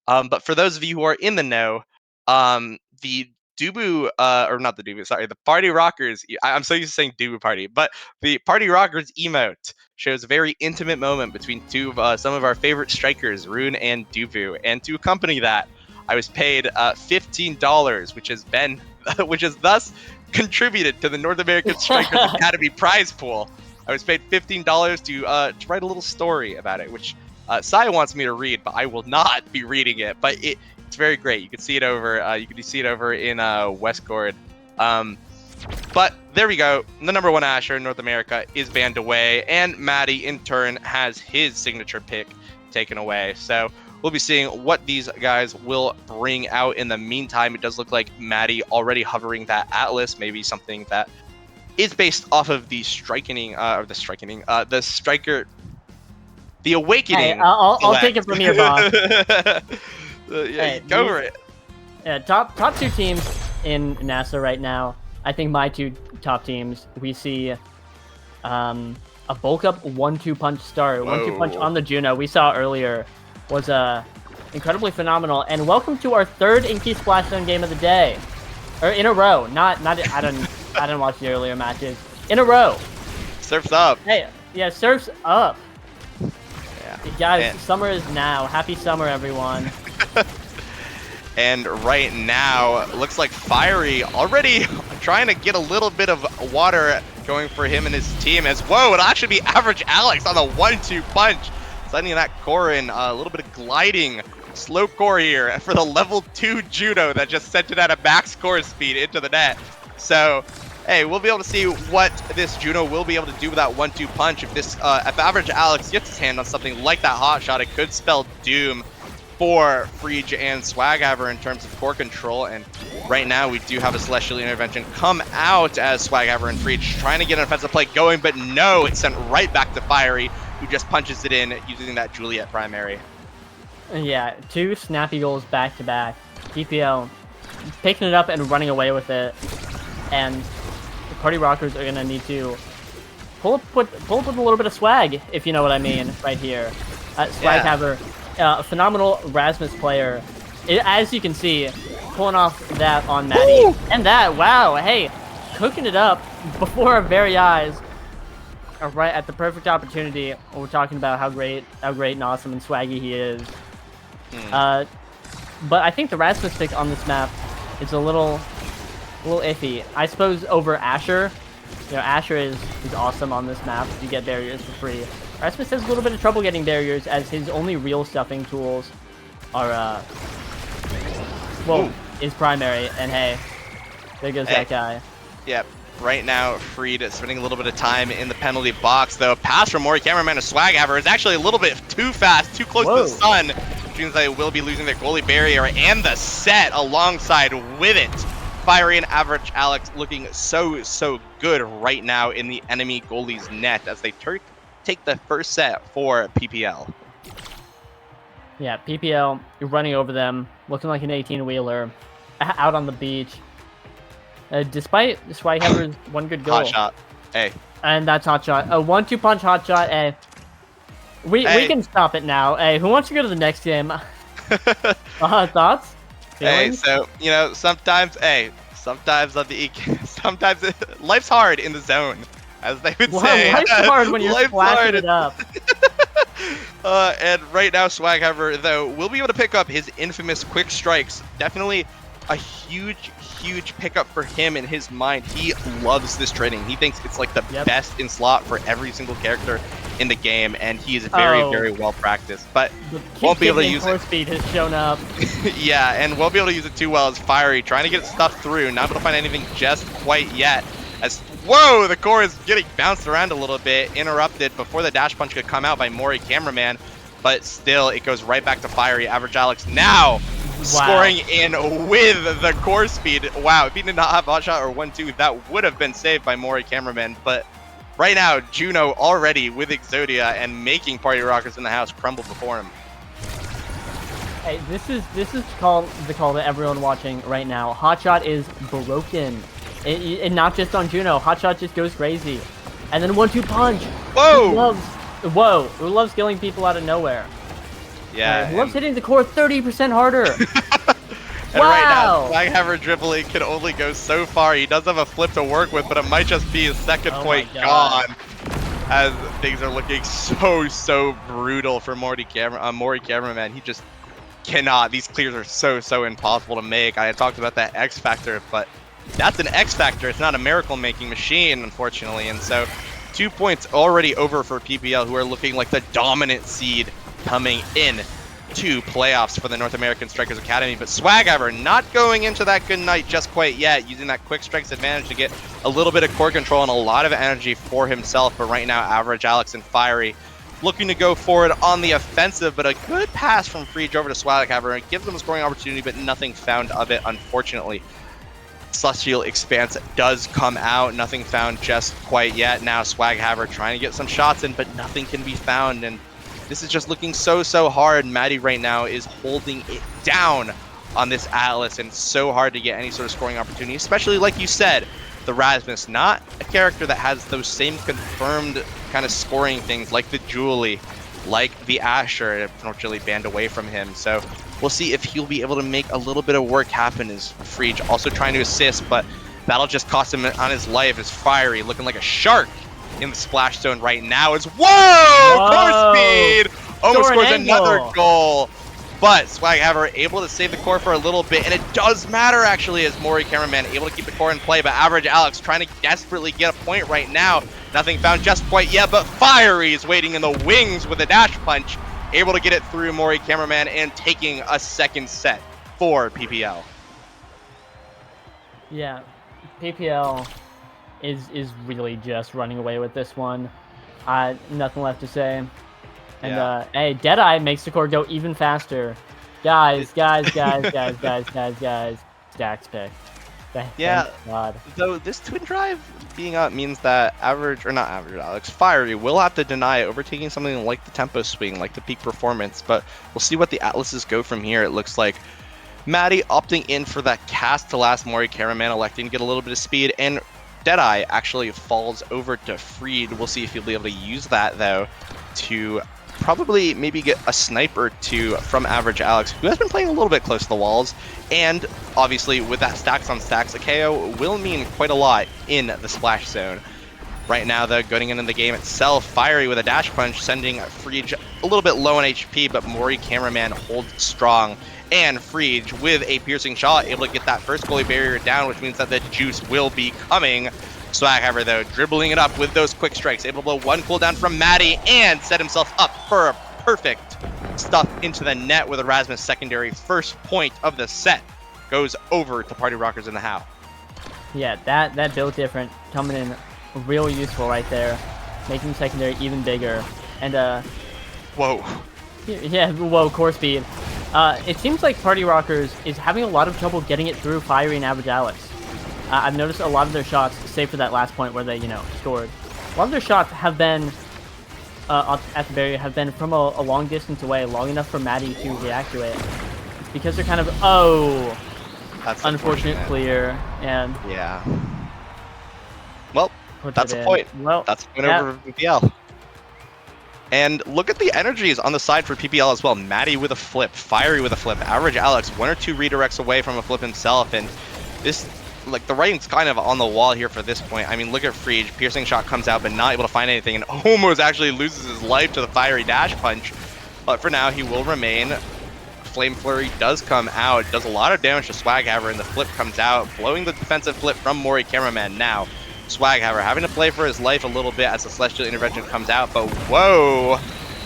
But for those of you who are in the know, the Dubu, or not the Dubu, sorry, the Party Rockers, I'm so used to saying Dubu Party, but the Party Rockers emote shows a very intimate moment between some of our favorite strikers, Rune and Dubu. And to accompany that, I was paid $15, which has thus contributed to the North American Strikers Academy prize pool. I was paid $15 to write a little story about it, which Sai wants me to read, but I will not be reading it. But it's very great. You can see it over. You can see it over in Westgord. But there we go. The number one Asher in North America is banned away, and Maddie in turn has his signature pick taken away. So we'll be seeing what these guys will bring out. In the meantime, it does look like Maddie already hovering that Atlas, maybe something that is based off of the the Striker. The Awakening. Hey, I'll take it from here, boss. Yeah, go for it. Yeah, top two teams in NASA right now. I think my two top teams, we see a bulk up 1-2 punch start. 1-2 punch on the Juno we saw earlier was incredibly phenomenal. And welcome to our third Inky Splashdown game of the day. Or in a row. Not I didn't watch the earlier matches. In a row. Surf's up. Hey, yeah, surf's up. Yeah. Guys, summer is now. Happy summer, everyone. And right now, looks like Fiery already trying to get a little bit of water going for him and his team as, whoa, it'll actually be Average Alex on the 1-2 punch. Sending that core in, a little bit of gliding, slow core here for the level 2 Juno that just sent it at a max core speed into the net. So, hey, we'll be able to see what this Juno will be able to do with that 1-2 punch. If this, if Average Alex gets his hand on something like that hot shot, it could spell doom for Frege and Swaghaver in terms of core control. And right now we do have a Celestial Intervention come out as Swaghaver and Frege trying to get an offensive play going, but no, it's sent right back to Fiery, who just punches it in using that Juliet primary. Yeah, 2 snappy goals back to back. PPL picking it up and running away with it. And the Party Rockers are going to need to pull up with a little bit of swag, if you know what I mean, right here. Swaghaver. A phenomenal Rasmus player, as you can see, pulling off that on Maddie. Ooh! And that, wow, hey, cooking it up before our very eyes, right at the perfect opportunity. We're talking about how great and awesome and swaggy he is. But I think the Rasmus pick on this map is a little iffy. I suppose over Asher. You know, Asher is awesome on this map. You get barriers for free. Rasmus has a little bit of trouble getting barriers as his only real stuffing tools are, is primary. And hey, there goes that guy. Yep. Right now, Freed is spending a little bit of time in the penalty box, though. Pass from Mori Cameraman to Swaghaver is actually a little bit too fast, too close to the sun, which means they will be losing their goalie barrier and the set alongside with it. Fiery and Average Alex looking so good right now in the enemy goalie's net as they take the first set for PPL. Yeah, PPL, you're running over them, looking like an 18-wheeler, out on the beach. Despite Swaghaver's one good goal. Hot shot, hey. And that's hot shot. A 1-2 punch hot shot, hey. We can stop it now. Hey, who wants to go to the next game? Thoughts? Feelings? Hey, so, you know, sometimes life's hard in the zone, as they would say. Life's hard when you're splashing it up. And right now, Swaghaver, though, will be able to pick up his infamous quick strikes. Definitely a huge pickup for him in his mind. He loves this training. He thinks it's like the best in slot for every single character in the game, and he is very well practiced. But won't be able to use it. Speed has shown up. Yeah, and won't be able to use it too well as Fiery trying to get stuff through. Not able to find anything just quite yet. As whoa, the core is getting bounced around a little bit, interrupted before the dash punch could come out by Mori Cameraman. But still, it goes right back to Fiery. Average Alex now scoring in with the core speed. Wow, if he did not have hot shot or 1-2, that would have been saved by Mori Cameraman. But right now, Juno already with Exodia and making Party Rockers in the house crumble before him. Hey, this is the call that everyone watching right now. Hotshot is broken. And not just on Juno. Hotshot just goes crazy. And then 1-2 punch. Whoa! Who loves killing people out of nowhere. Yeah. Who loves hitting the core 30% harder. And right now, Swaghaver dribbling can only go so far. He does have a flip to work with, but it might just be his second point gone. As things are looking so brutal for Mori Cameraman. He just cannot. These clears are so impossible to make. I had talked about that X Factor, but that's an X Factor. It's not a miracle-making machine, unfortunately. And so 2 points already over for PPL, who are looking like the dominant seed coming in to playoffs for the North American Strikers Academy. But Swaghaver not going into that good night just quite yet, using that quick strikes advantage to get a little bit of core control and a lot of energy for himself. But right now, Average Alex and Fiery looking to go forward on the offensive, but a good pass from Frege over to Swaghaver. It gives them a scoring opportunity, but nothing found of it, unfortunately. Celestial Expanse does come out, nothing found just quite yet. Now Swaghaver trying to get some shots in, but nothing can be found, and this is just looking so hard. Maddie right now is holding it down on this Atlas, and so hard to get any sort of scoring opportunity, especially like you said, the Rasmus, not a character that has those same confirmed kind of scoring things like the Julie, like the Asher, unfortunately banned away from him. So we'll see if he'll be able to make a little bit of work happen as Frege also trying to assist, but that'll just cost him on his life as Fiery looking like a shark in the splash zone right now. Is core speed almost scores another goal. but Swaghammer able to save the core for a little bit, and it does matter actually as Mori Cameraman able to keep the core in play, but Average Alex trying to desperately get a point right now. Nothing found just quite yet, but Fiery is waiting in the wings with a dash punch, able to get it through Mori Cameraman and taking a second set for PPL. Yeah, PPL is really just running away with this one. Nothing left to say. And hey, Deadeye makes the core go even faster. Guys. Stacks pick. Yeah, Thank God. though this twin drive being up means that Alex, Fiery will have to deny it, overtaking something like the tempo swing, like the peak performance, but we'll see what the Atlases go from here. It looks like Maddie opting in for that cast to last Mori Cameraman, electing to get a little bit of speed, and Deadeye actually falls over to Freed. We'll see if he'll be able to use that, though, to probably maybe get a sniper or two from Average Alex, who has been playing a little bit close to the walls, and obviously with that stacks on stacks, a KO will mean quite a lot in the splash zone. Right now, though, going into the game itself, Fiery with a dash punch, sending Freed a little bit low on HP, but Mori Cameraman holds strong. And Freed with a piercing shot, able to get that first goalie barrier down, which means that the juice will be coming. Swaghammer, though, dribbling it up with those quick strikes, able to blow one cooldown from Maddie and set himself up for a perfect stuff into the net with Erasmus secondary. First point of the set goes over to Party Rockers in the How. Yeah, that build different coming in real useful right there, making secondary even bigger. And whoa. Yeah, whoa, core speed. It seems like Party Rockers is having a lot of trouble getting it through Fiery and Average Alex. I've noticed a lot of their shots, save for that last point where they, scored. A lot of their shots have been at the barrier have been from a long distance away, long enough for Maddie to react to it. It's because they're kind of that's unfortunate clear and yeah. Well, that's a point. Well, that's a point over PPL. And look at the energies on the side for PPL as well. Maddie with a flip, Fiery with a flip, Average Alex 1 or 2 redirects away from a flip himself, and this, like, the writing's kind of on the wall here for this point. I mean, look at Freed, piercing shot comes out, but not able to find anything, and almost actually loses his life to the Fiery dash punch. But for now, he will remain. Flame Flurry does come out, does a lot of damage to Swaghammer, and the flip comes out, blowing the defensive flip from Mori Cameraman. Now, Swaghammer having to play for his life a little bit as the Celestial Intervention comes out, but whoa!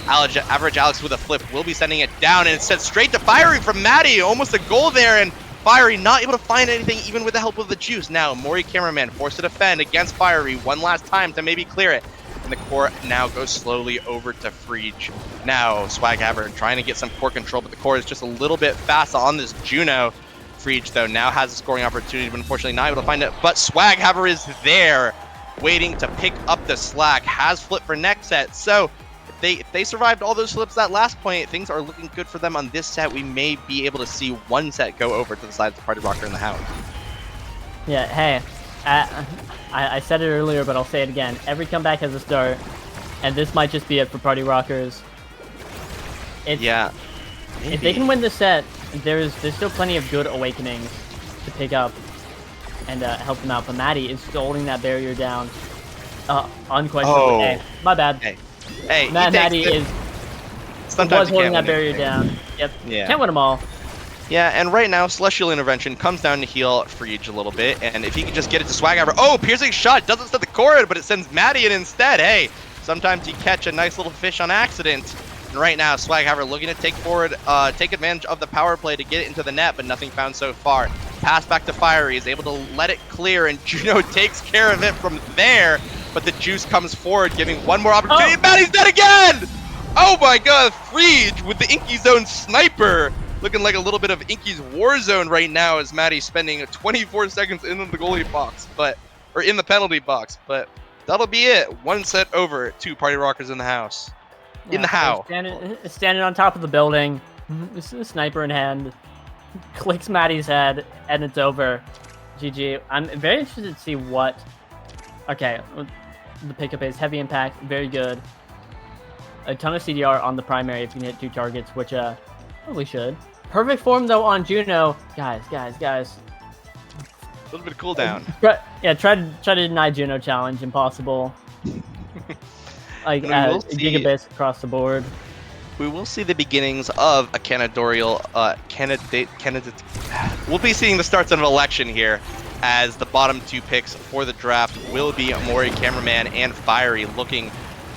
Average Alex with a flip will be sending it down, and it's sent straight to Fiery from Maddie. Almost a goal there, and Fiery not able to find anything even with the help of the juice. Now, Mori Cameraman forced to defend against Fiery one last time to maybe clear it. And the core now goes slowly over to Freege. Now, Swaghammer trying to get some core control, but the core is just a little bit fast on this Juno. Freege, though, now has a scoring opportunity, but unfortunately not able to find it. But Swaghammer is there, waiting to pick up the slack. Has flip for next set. So if they survived all those flips that last point, things are looking good for them on this set. We may be able to see one set go over to the side of the Party Rocker in the Hound. Yeah, hey, I said it earlier, but I'll say it again. Every comeback has a start, and this might just be it for Party Rockers. Yeah. Maybe. If they can win this set, there's still plenty of good awakenings to pick up and help them out. But Maddie is still holding that barrier down. Unquestionably. Oh. Hey, my bad. Hey, Maddie was holding that barrier down. Yep. Yeah. Can't win them all. Yeah, and right now, Celestial Intervention comes down to heal Freege a little bit, and if he can just get it to Swaghammer. Oh, piercing shot doesn't set the core, but it sends Maddie in instead. Hey, sometimes you catch a nice little fish on accident. And right now, Swaghammer looking to take advantage of the power play to get it into the net, but nothing found so far. Pass back to Fiery, is able to let it clear, and Juno takes care of it from there, but the juice comes forward, giving one more opportunity. Oh. Maddie's dead again! Oh my god, Freege with the Inky Zone sniper! Looking like a little bit of Inky's war zone right now as Maddie's spending 24 seconds in the goalie box, or in the penalty box, but that'll be it. One set over, 2 Party Rockers in the house. Yeah, in the how. Standing on top of the building, sniper in hand, clicks Maddie's head, and it's over. GG. I'm very interested to see what... Okay, the pickup is heavy impact, very good. A ton of CDR on the primary if you can hit 2 targets, which probably should. Perfect form though on Juno. Guys. A little bit of cooldown. Try to deny Juno challenge. Impossible. Like we'll gigabits across the board. we will see the beginnings of a candidate. We'll be seeing the starts of an election here, as the bottom 2 picks for the draft will be Mori Cameraman and Fiery, looking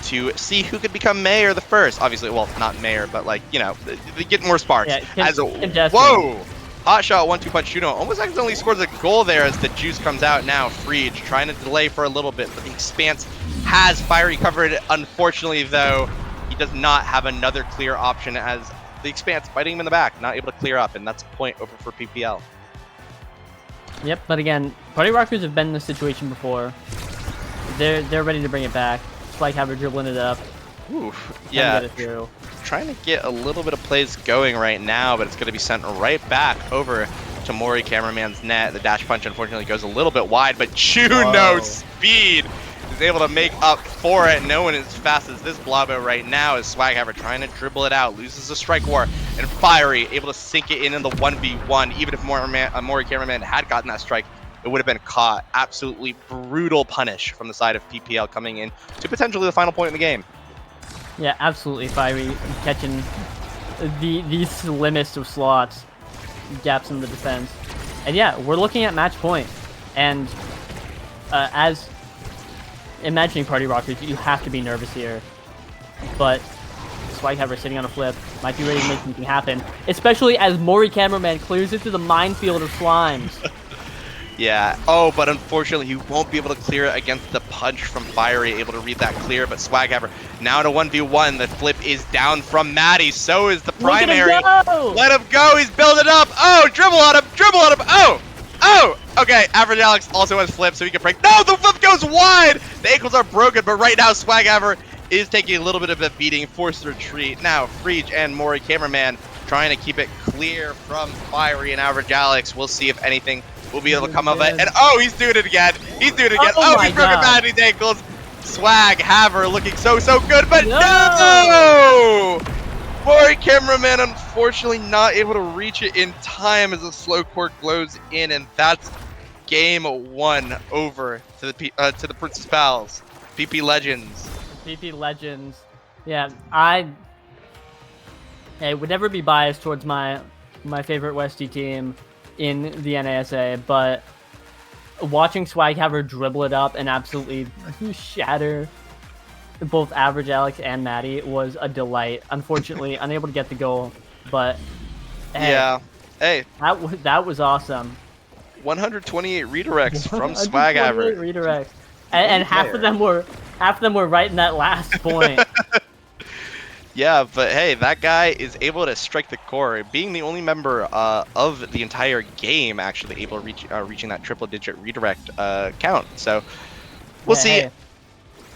to see who could become mayor the first. Obviously, well, not mayor, but like, you know, they get more sparks. Yeah, Whoa! Hot shot, 1-2 punch Shuno almost accidentally scores a goal there as the juice comes out now. Freege trying to delay for a little bit, but the Expanse has Fiery covered. Unfortunately, though, he does not have another clear option as the Expanse biting him in the back, not able to clear up, and that's a point over for PPL. Yep, but again, Party Rockers have been in this situation before. They're ready to bring it back. Spike Haver dribbling it up. Oof, yeah. Trying to get a little bit of plays going right now, but it's going to be sent right back over to Mori Cameraman's net. The dash punch unfortunately goes a little bit wide, but Juno speed is able to make up for it. No one is as fast as this Blabo right now as Swaghammer trying to dribble it out, loses the strike war, and Fiery able to sink it in the 1v1. Even if Mori Cameraman had gotten that strike, it would have been caught. Absolutely brutal punish from the side of PPL coming in to potentially the final point in the game. Yeah, absolutely. Fiery catching the slimmest of slots, gaps in the defense. And yeah, we're looking at match point. And as imagining Party Rockers, you have to be nervous here. But Swaghammer sitting on a flip might be ready to make something happen, especially as Mori Cameraman clears it through the minefield of slimes. Yeah. Oh, but unfortunately, he won't be able to clear it against the punch from Fiery, able to read that clear. But Swaghammer now to 1v1. The flip is down from Maddie. So is the primary. Let him go. He's building up. Oh, dribble on him. Dribble on him. Oh. Oh. Okay. Average Alex also has flip, so he can break. No, the flip goes wide. The ankles are broken, but right now Swaghammer is taking a little bit of a beating, forced retreat. Now, Freege and Mori Cameraman trying to keep it clear from Fiery and Average Alex. We'll see if anything will be able to come of it. And oh, he's doing it again. He's doing it again. Oh, he's broken Maddie's ankles. Swaghammer looking so good, but no! Mori Cameraman unfortunately not able to reach it in time as the slow cork blows in, and that's game 1 over to the Princess Pals. PP Legends. PP Legends. Yeah, I would never be biased towards my favorite Westie team in the NASA, but watching Swaghammer dribble it up and absolutely shatter both Average Alex and Maddie was a delight. Unfortunately, unable to get the goal, but hey, yeah, hey, that was awesome. 128 redirects from Swaghammer. Redirects, and half of them were right in that last point. Yeah, but hey, that guy is able to strike the core, being the only member of the entire game actually able to reaching that triple-digit redirect count. So we'll see. Hey.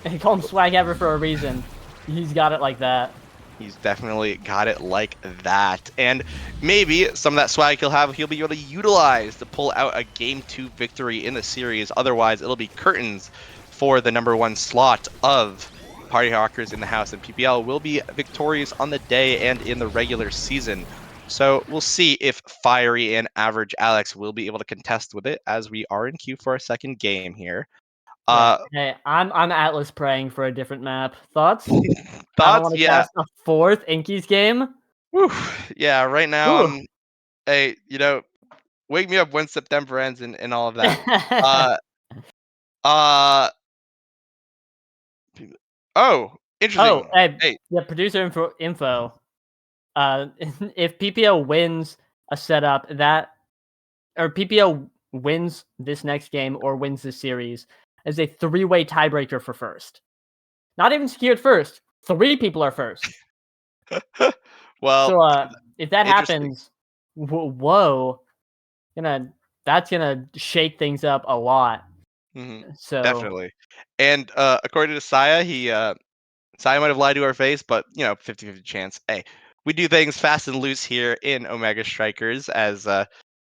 They call him Swaghammer for a reason. He's got it like that. He's definitely got it like that. And maybe some of that swag he'll be able to utilize to pull out a Game 2 victory in the series. Otherwise, it'll be curtains for the #1 slot of Party Hawkers in the house, and PPL will be victorious on the day and in the regular season. So we'll see if Fiery and Average Alex will be able to contest with it, as we are in queue for a second game here. Hey, I'm Atlas praying for a different map. Thoughts? Thoughts? I want to Yeah. cast a 4th Inkies game. Whew. Yeah. Right now, hey, wake me up when September ends and all of that. Oh, interesting. Hey. Yeah, producer info. If PPL wins a setup or PPL wins this next game or wins this series, as a 3-way tiebreaker for first. Not even secured first. 3 people are first. Well, so if that happens, whoa, that's gonna shake things up a lot. So definitely. And according to Saya, Saya might have lied to our face, but 50-50 chance. Hey, we do things fast and loose here in Omega Strikers. As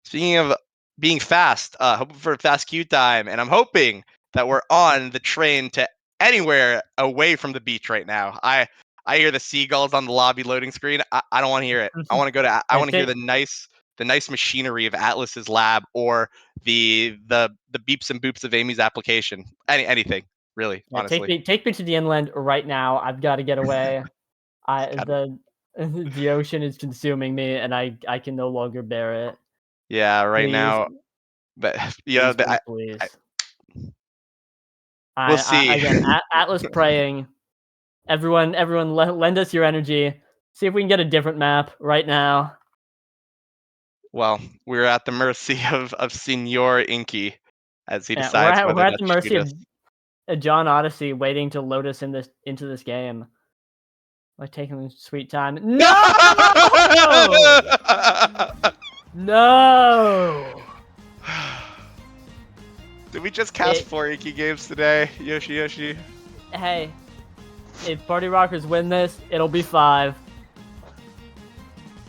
speaking of being fast, hoping for fast queue time, and I'm hoping that we're on the train to anywhere away from the beach right now. I hear the seagulls on the lobby loading screen. I don't want to hear it. I want to go to. I want to hear the nice machinery of Atlas's lab, or the beeps and boops of Amy's application. Anything really, honestly. Take me to the inland right now. I've got to get away. The ocean is consuming me, and I can no longer bear it. Yeah, right Please, now, but you know, please, please, please. we'll see. Again, Atlas praying. Everyone, lend us your energy. See if we can get a different map right now. Well, we're at the mercy of Senor Inky as he Yeah, decides we're whether at to the mercy shoot of us. John Odyssey waiting to load us into this game. Like taking sweet time. No! No! Did we just cast 4 Inky games today, Yoshi? Hey, if Party Rockers win this, it'll be 5.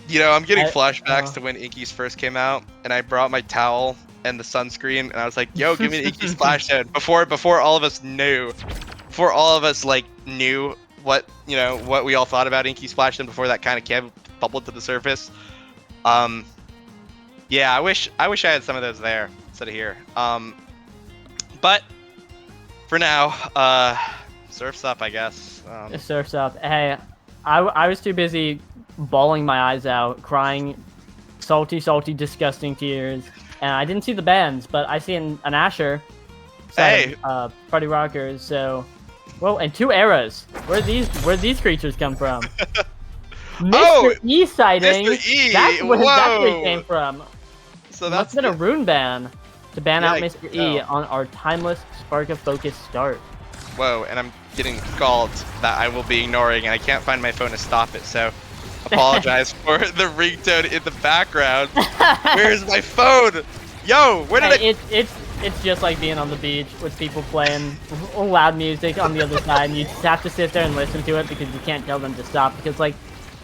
You know, I'm getting flashbacks to when Inky's first came out, and I brought my towel and the sunscreen, and I was like, "Yo, give me the Inky Splashdown." Before all of us knew, knew what what we all thought about Inky Splashdown before that kind of bubbled to the surface. Yeah, I wish I had some of those there instead of here. But for now, surf's up, I guess. Surf's up. Hey, I was too busy bawling my eyes out, crying salty, disgusting tears, and I didn't see the bands, but I see an Asher side of Party Rockers. So, whoa, and 2 eras. Where these creatures come from? Mr. E sighting. Mr. E. That's where it came from. So that's been a rune ban to ban out Mr. E on our timeless Spark of Focus start. Whoa, and I'm getting called that I will be ignoring, and I can't find my phone to stop it, so apologize for the ringtone in the background. Where's my phone? Yo, where did It's just like being on the beach with people playing loud music on the other side, and you just have to sit there and listen to it because you can't tell them to stop because, like,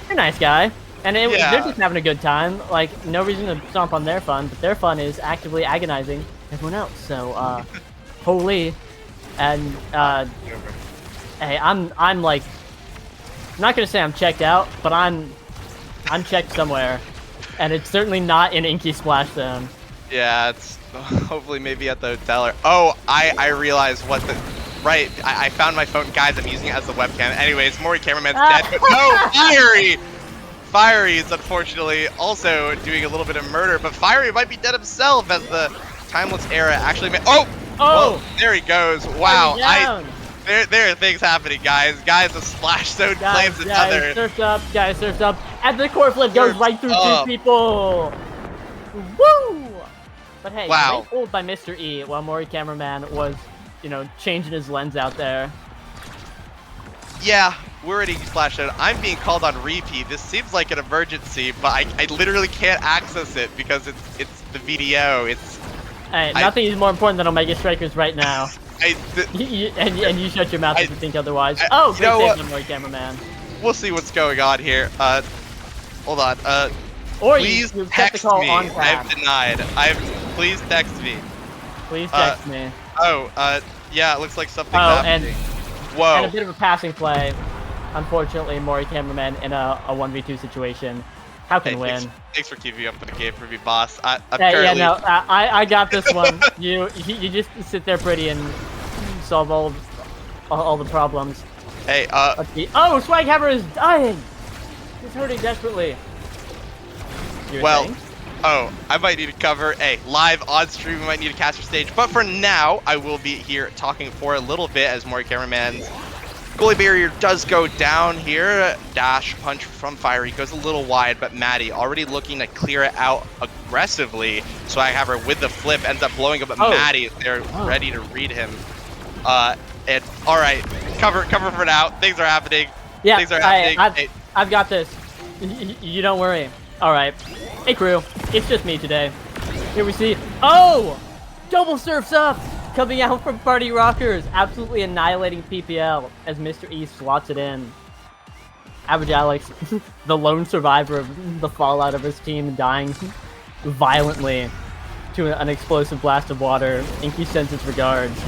you're a nice guy. And they're just having a good time. Like, no reason to stomp on their fun, but their fun is actively agonizing everyone else. So, holy. And, hey, I'm like, I'm not gonna say I'm checked out, but I'm checked somewhere. And it's certainly not in Inky Splash Zone. Yeah, it's hopefully maybe at the hotel or... Oh, I realized what the... Right, I found my phone. Guys, I'm using it as the webcam. Anyways, Mori Cameraman's dead, but no, Fiery! Fiery is unfortunately also doing a little bit of murder, but Fiery might be dead himself as the Timeless Era actually made... Oh! Well, there he goes. Wow, there are things happening, guys. Guys, the Splash Zone claims another. Guys, surf's up. And the core flip goes right through 2 people. Woo! But hey, great hold by Mr. E while Mori Cameraman was, changing his lens out there. Yeah, we're at Inky Splash Zone. I'm being called on repeat. This seems like an emergency, but I literally can't access it because it's the VDO. Hey, nothing is more important than Omega Strikers right now. And you shut your mouth if you think otherwise. Great save from Mori Cameraman. We'll see what's going on here. Hold on. Or please you text me. I've denied. Please text me. Please text me. Yeah, it looks like something's happening. Whoa. And a bit of a passing play. Unfortunately, Mori Cameraman in a 1v2 situation. How can win? Thanks for keeping up with the game for me, boss. I'm currently... Yeah, no, I got this one. You just sit there pretty and solve all the problems. Hey, let's see. Oh, Swag Hammer is dying. He's hurting desperately. I might need to cover live on stream. We might need a caster stage, but for now, I will be here talking for a little bit as Mori Cameraman's goalie barrier does go down here. Dash punch from Fiery goes a little wide, but Maddie already looking to clear it out aggressively. So I have her with the flip, ends up blowing up, but Maddie is there ready to read him. And all right, cover for now. Things are happening. Yeah, things are happening. I've got this. You don't worry. All right. Hey crew, it's just me today. Here we see. Oh, double surfs up. Coming out from Party Rockers, absolutely annihilating PPL as Mr. E slots it in. Average Alex, the lone survivor of the fallout of his team, dying violently to an explosive blast of water. Inky sends his regards.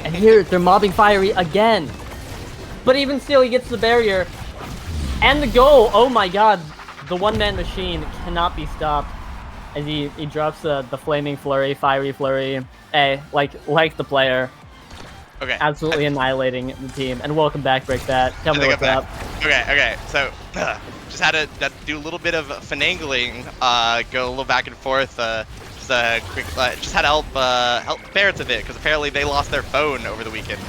And here, they're mobbing Fiery again. But even still, he gets the barrier. And the goal! Oh my god, the one-man machine cannot be stopped. As he drops the flaming flurry, Fiery flurry. Like the player. Okay. Absolutely annihilating the team. And welcome back, Breakbat. Tell me what's up. Okay. So just had to do a little bit of finagling, go a little back and forth. Just had to help parents a bit because apparently they lost their phone over the weekend.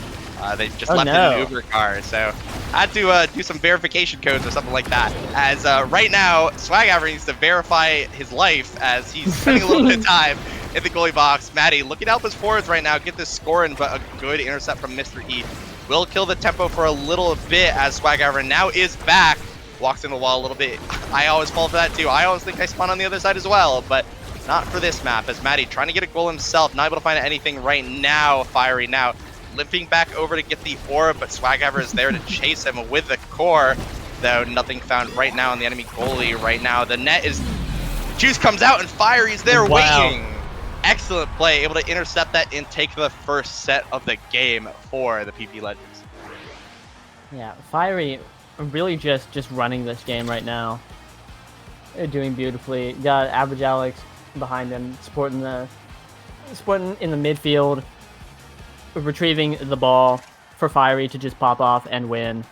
They just left it in an Uber car, so I had to do some verification codes or something like that. As right now, Swaghaver needs to verify his life as he's spending a little bit of time in the goalie box. Maddie looking to help his forwards right now, get this scoring, but a good intercept from Mr. E will kill the tempo for a little bit as Swaghaver now is back. Walks in the wall a little bit. I always fall for that too. I always think I spawn on the other side as well, but not for this map, as Maddie trying to get a goal himself, not able to find anything right now. Fiery now limping back over to get the orb, but Swaghaver is there to chase him with the core, though nothing found right now on the enemy goalie. Right now the net is, Juice comes out and Fiery's there waiting. Excellent play, able to intercept that and take the first set of the game for the PP Legends. Yeah, Fiery really just running this game right now. They're doing beautifully. Got Average Alex behind him, supporting in the midfield, retrieving the ball for Fiery to just pop off and win.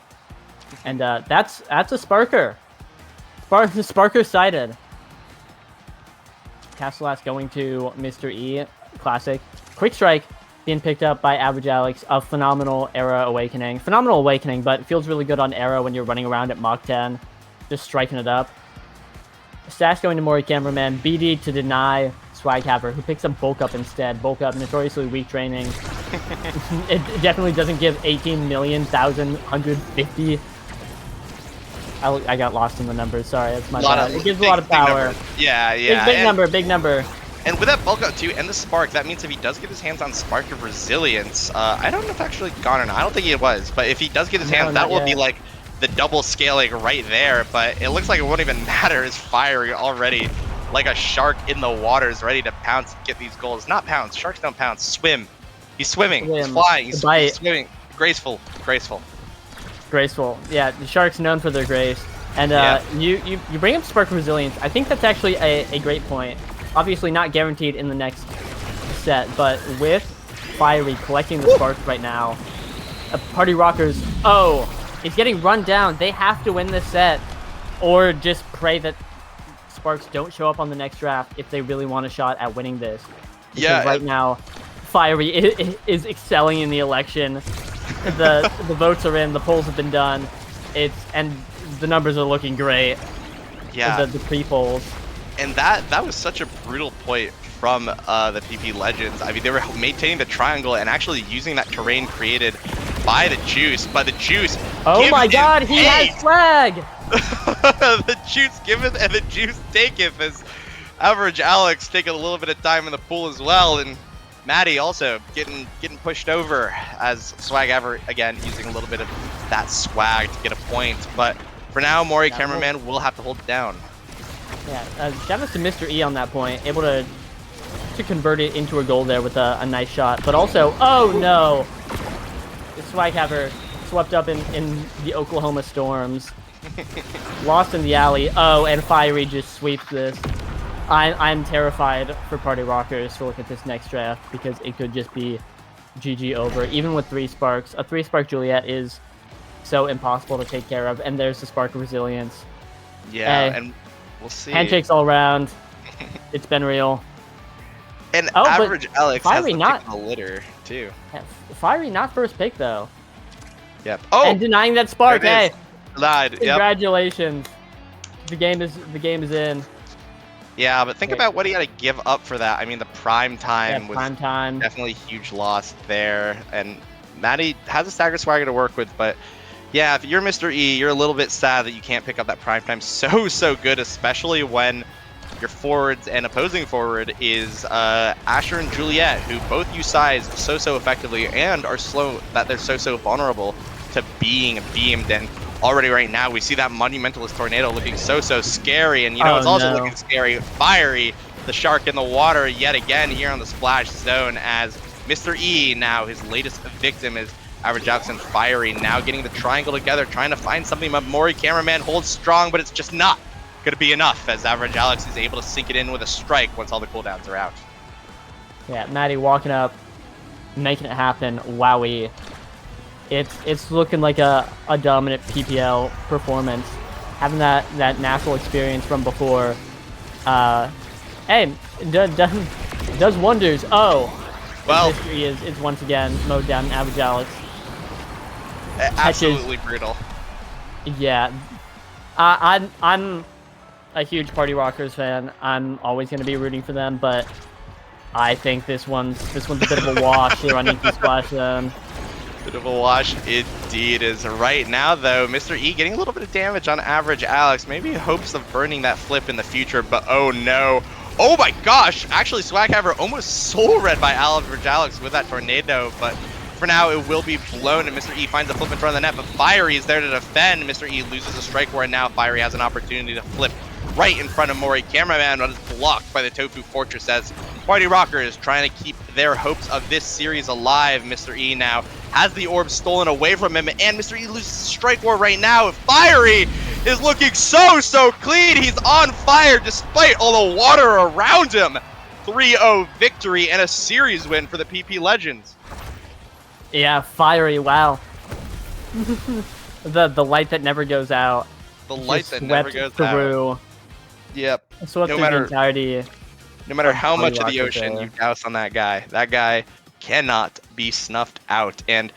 And that's a Sparker. Sparker sighted. Castellass going to Mr. E. Classic. Quick strike being picked up by Average Alex. A phenomenal Era Awakening. Phenomenal Awakening, but it feels really good on Era when you're running around at Mach 10. Just striking it up. Stash going to Mori Cameraman. BD to deny Swaghaver, who picks up Bulk Up instead. Bulk Up, notoriously weak training. It definitely doesn't give 18,150,000. I got lost in the numbers. Sorry, that's my bad. It gives a lot of power. Yeah. Big number. And with that bulk up too, and the spark, that means if he does get his hands on Spark of Resilience, I don't know if it's actually gone or not. I don't think it was, but if he does get his hands, that will be like the double scaling right there. But it looks like it won't even matter. It's Fiery already like a shark in the waters, ready to pounce and get these goals. Not pounce. Sharks don't pounce. Swim. He's swimming. He's flying. He's swimming. Graceful. Yeah, the Sharks known for their grace. And you bring up Spark of Resilience. I think that's actually a great point. Obviously not guaranteed in the next set, but with Fiery collecting the sparks right now, Party Rockers, it's getting run down. They have to win this set, or just pray that Sparks don't show up on the next draft if they really want a shot at winning this. Because right now, Fiery is excelling in the election. The votes are in, the polls have been done, and the numbers are looking great. Yeah. The pre-polls. And that was such a brutal point from the PP Legends. I mean, they were maintaining the triangle and actually using that terrain created by the Juice. But the Juice, oh my God, he has flag. The Juice giveth and the Juice taketh, as Average Alex taking a little bit of time in the pool as well, and Maddie also getting pushed over as Swaghaver again using a little bit of that swag to get a point. But for now, Mori Cameraman will have to hold it down. Yeah, shout out to Mr. E on that point, able to convert it into a goal there with a nice shot. But also, oh no! Swaghaver swept up in the Oklahoma Storms. Lost in the alley. Oh, and Fiery just sweeps this. I'm terrified for Party Rockers to look at this next draft because it could just be GG over. Even with 3 sparks. A 3-spark Juliet is so impossible to take care of. And there's the Spark of Resilience. Yeah, and we'll see. Handshakes all around. It's been real. And Average Alex has to pick the litter, too. Yeah, Fiery not first pick, though. Yep. And denying that spark, hey! Lied. Congratulations. The game is in. Yeah, but think about what he had to give up for that. I mean, the prime time was definitely a huge loss there. And Maddie has a stagger swagger to work with, but yeah, if you're Mr. E, you're a little bit sad that you can't pick up that prime time so good, especially when your forwards and opposing forward is Asher and Juliet, who both use size so effectively and are slow, that they're so vulnerable to being beamed. And already right now we see that Monumentalist Tornado looking so scary, and you know it's also looking scary. Fiery, the shark in the water yet again here on the splash zone, as Mr. E, now his latest victim, is Average Alex and Fiery now getting the triangle together, trying to find something, but Mori Cameraman holds strong, but it's just not gonna be enough as Average Alex is able to sink it in with a strike once all the cooldowns are out. Yeah, Maddie walking up, making it happen. Wowie. It's looking like a dominant PPL performance having that NASL experience from before, hey, does wonders. Oh, Well, history is once again mowed down. Average Alex. absolutely brutal. Yeah, I'm a huge Party Rockers fan. I'm always going to be rooting for them, but I think this one's a bit of a wash here on EP Splash Zone. Bit of a wash indeed. Is right now though, Mr. E getting a little bit of damage on Average Alex. Maybe hopes of burning that flip in the future, but oh no. Oh my gosh! Actually, Swaghaver almost soul read by Average Alex with that tornado, but for now it will be blown, and Mr. E finds a flip in front of the net, but Fiery is there to defend. Mr. E loses a strike where now Fiery has an opportunity to flip right in front of Mori. Cameraman is blocked by the Tofu Fortress as Party Rocker is trying to keep their hopes of this series alive. Mr. E now has the orb stolen away from him, and Mr. E loses strike war right now. Fiery is looking so clean. He's on fire despite all the water around him. 3-0 victory and a series win for the PP Legends. Yeah, Fiery, wow. the light that never goes out. The light Just that never goes through. out. Yep. Swept through the entirety. No matter how Party much of the Rockers ocean there. you douse on that guy cannot be snuffed out. And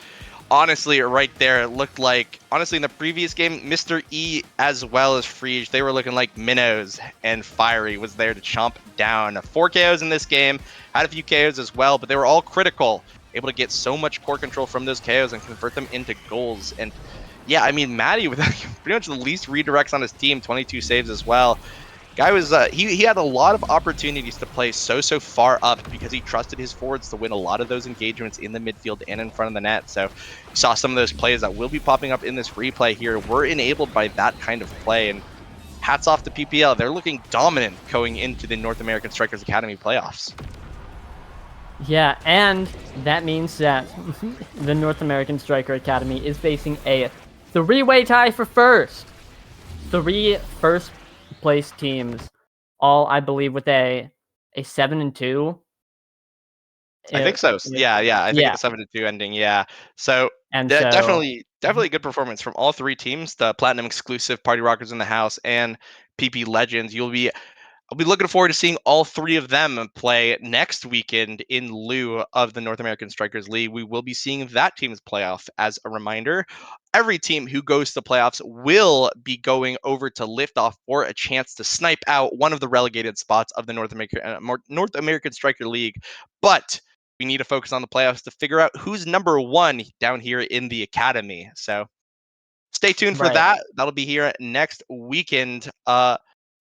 honestly, right there, it looked like, honestly, in the previous game, Mr. E as well as Frege, they were looking like minnows, and Fiery was there to chomp down. 4 KOs in this game, had a few KOs as well, but they were all critical. Able to get so much core control from those KOs and convert them into goals. And yeah, I mean, Maddie with pretty much the least redirects on his team, 22 saves as well. Guy was he had a lot of opportunities to play so far up because he trusted his forwards to win a lot of those engagements in the midfield and in front of the net. So you saw some of those plays that will be popping up in this replay here were enabled by that kind of play. And hats off to PPL. They're looking dominant going into the North American Strikers Academy playoffs. Yeah, and that means that the North American Striker Academy is facing a 3-way tie for first. 3 first place teams, all I believe with a 7-2. I think so. Yeah. I think it's a 7-2 ending. Yeah. So And definitely a good performance from all 3 teams. The Platinum exclusive Party Rockers in the house and PP Legends. I'll be looking forward to seeing all 3 of them play next weekend in lieu of the North American Strikers League. We will be seeing that team's playoff. As a reminder, every team who goes to playoffs will be going over to Liftoff for a chance to snipe out one of the relegated spots of the North American Striker League. But we need to focus on the playoffs to figure out who's number 1 down here in the academy. So stay tuned for that. That'll be here next weekend.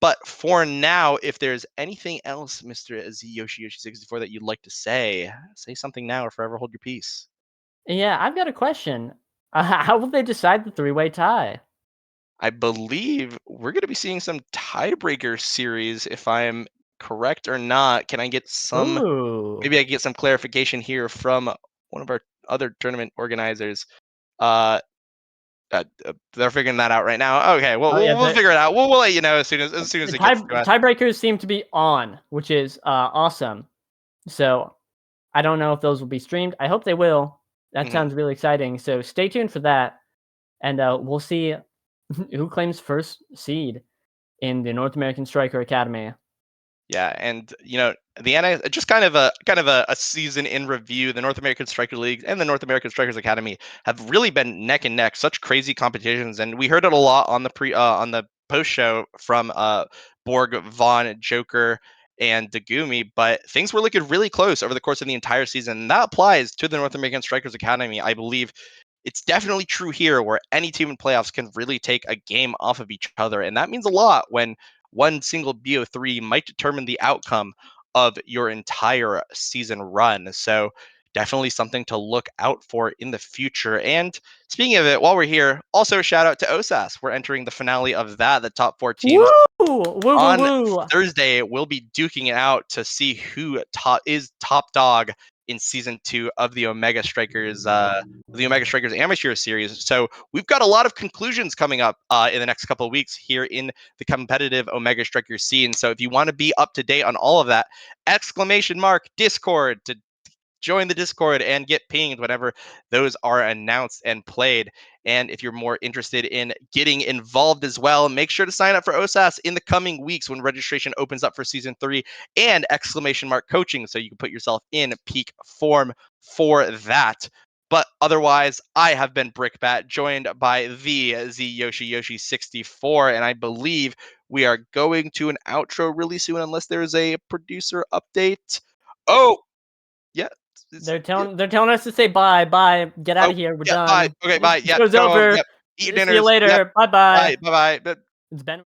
But for now, if there's anything else, Mr. Yoshi64, that you'd like to say something now or forever hold your peace. Yeah, I've got a question. How will they decide the 3-way tie? I believe we're going to be seeing some tiebreaker series, if I'm correct or not. Can I get some? Ooh. Maybe I can get some clarification here from one of our other tournament organizers. They're figuring that out right now. Okay, well, we'll figure it out. We'll let you know as soon as it gets to us. Tiebreakers seem to be on, which is awesome. So I don't know if those will be streamed. I hope they will. That sounds really exciting. So stay tuned for that, and we'll see who claims first seed in the North American Striker Academy. Yeah, and the just kind of a season in review. The North American Striker League and the North American Strikers Academy have really been neck and neck, such crazy competitions, and we heard it a lot on the post show from Borg, Vaughn, Joker, and Dagumi. But things were looking really close over the course of the entire season. And that applies to the North American Strikers Academy. I believe it's definitely true here, where any team in playoffs can really take a game off of each other, and that means a lot when one single BO3 might determine the outcome of your entire season run. So definitely something to look out for in the future. And speaking of it, while we're here, also shout out to OSAS. We're entering the finale of that. The top 4 teams on Thursday will be duking it out to see who is top dog in season 2 of the Omega Strikers Amateur Series. So we've got a lot of conclusions coming up in the next couple of weeks here in the competitive Omega Strikers scene. So if you want to be up to date on all of that, !Discord to join the Discord and get pinged whenever those are announced and played. And if you're more interested in getting involved as well, make sure to sign up for OSAS in the coming weeks when registration opens up for Season 3 and !coaching, so you can put yourself in peak form for that. But otherwise, I have been Brickbat, joined by the Z Yoshi 64, and I believe we are going to an outro really soon, unless there's a producer update. Oh, yeah. They're telling us to say bye, get out of here. We're done. Bye. Okay, bye. Yeah, Show's go home. over. Yep. Eat See you dinners. later. Yep. Bye. Bye. Bye. It's been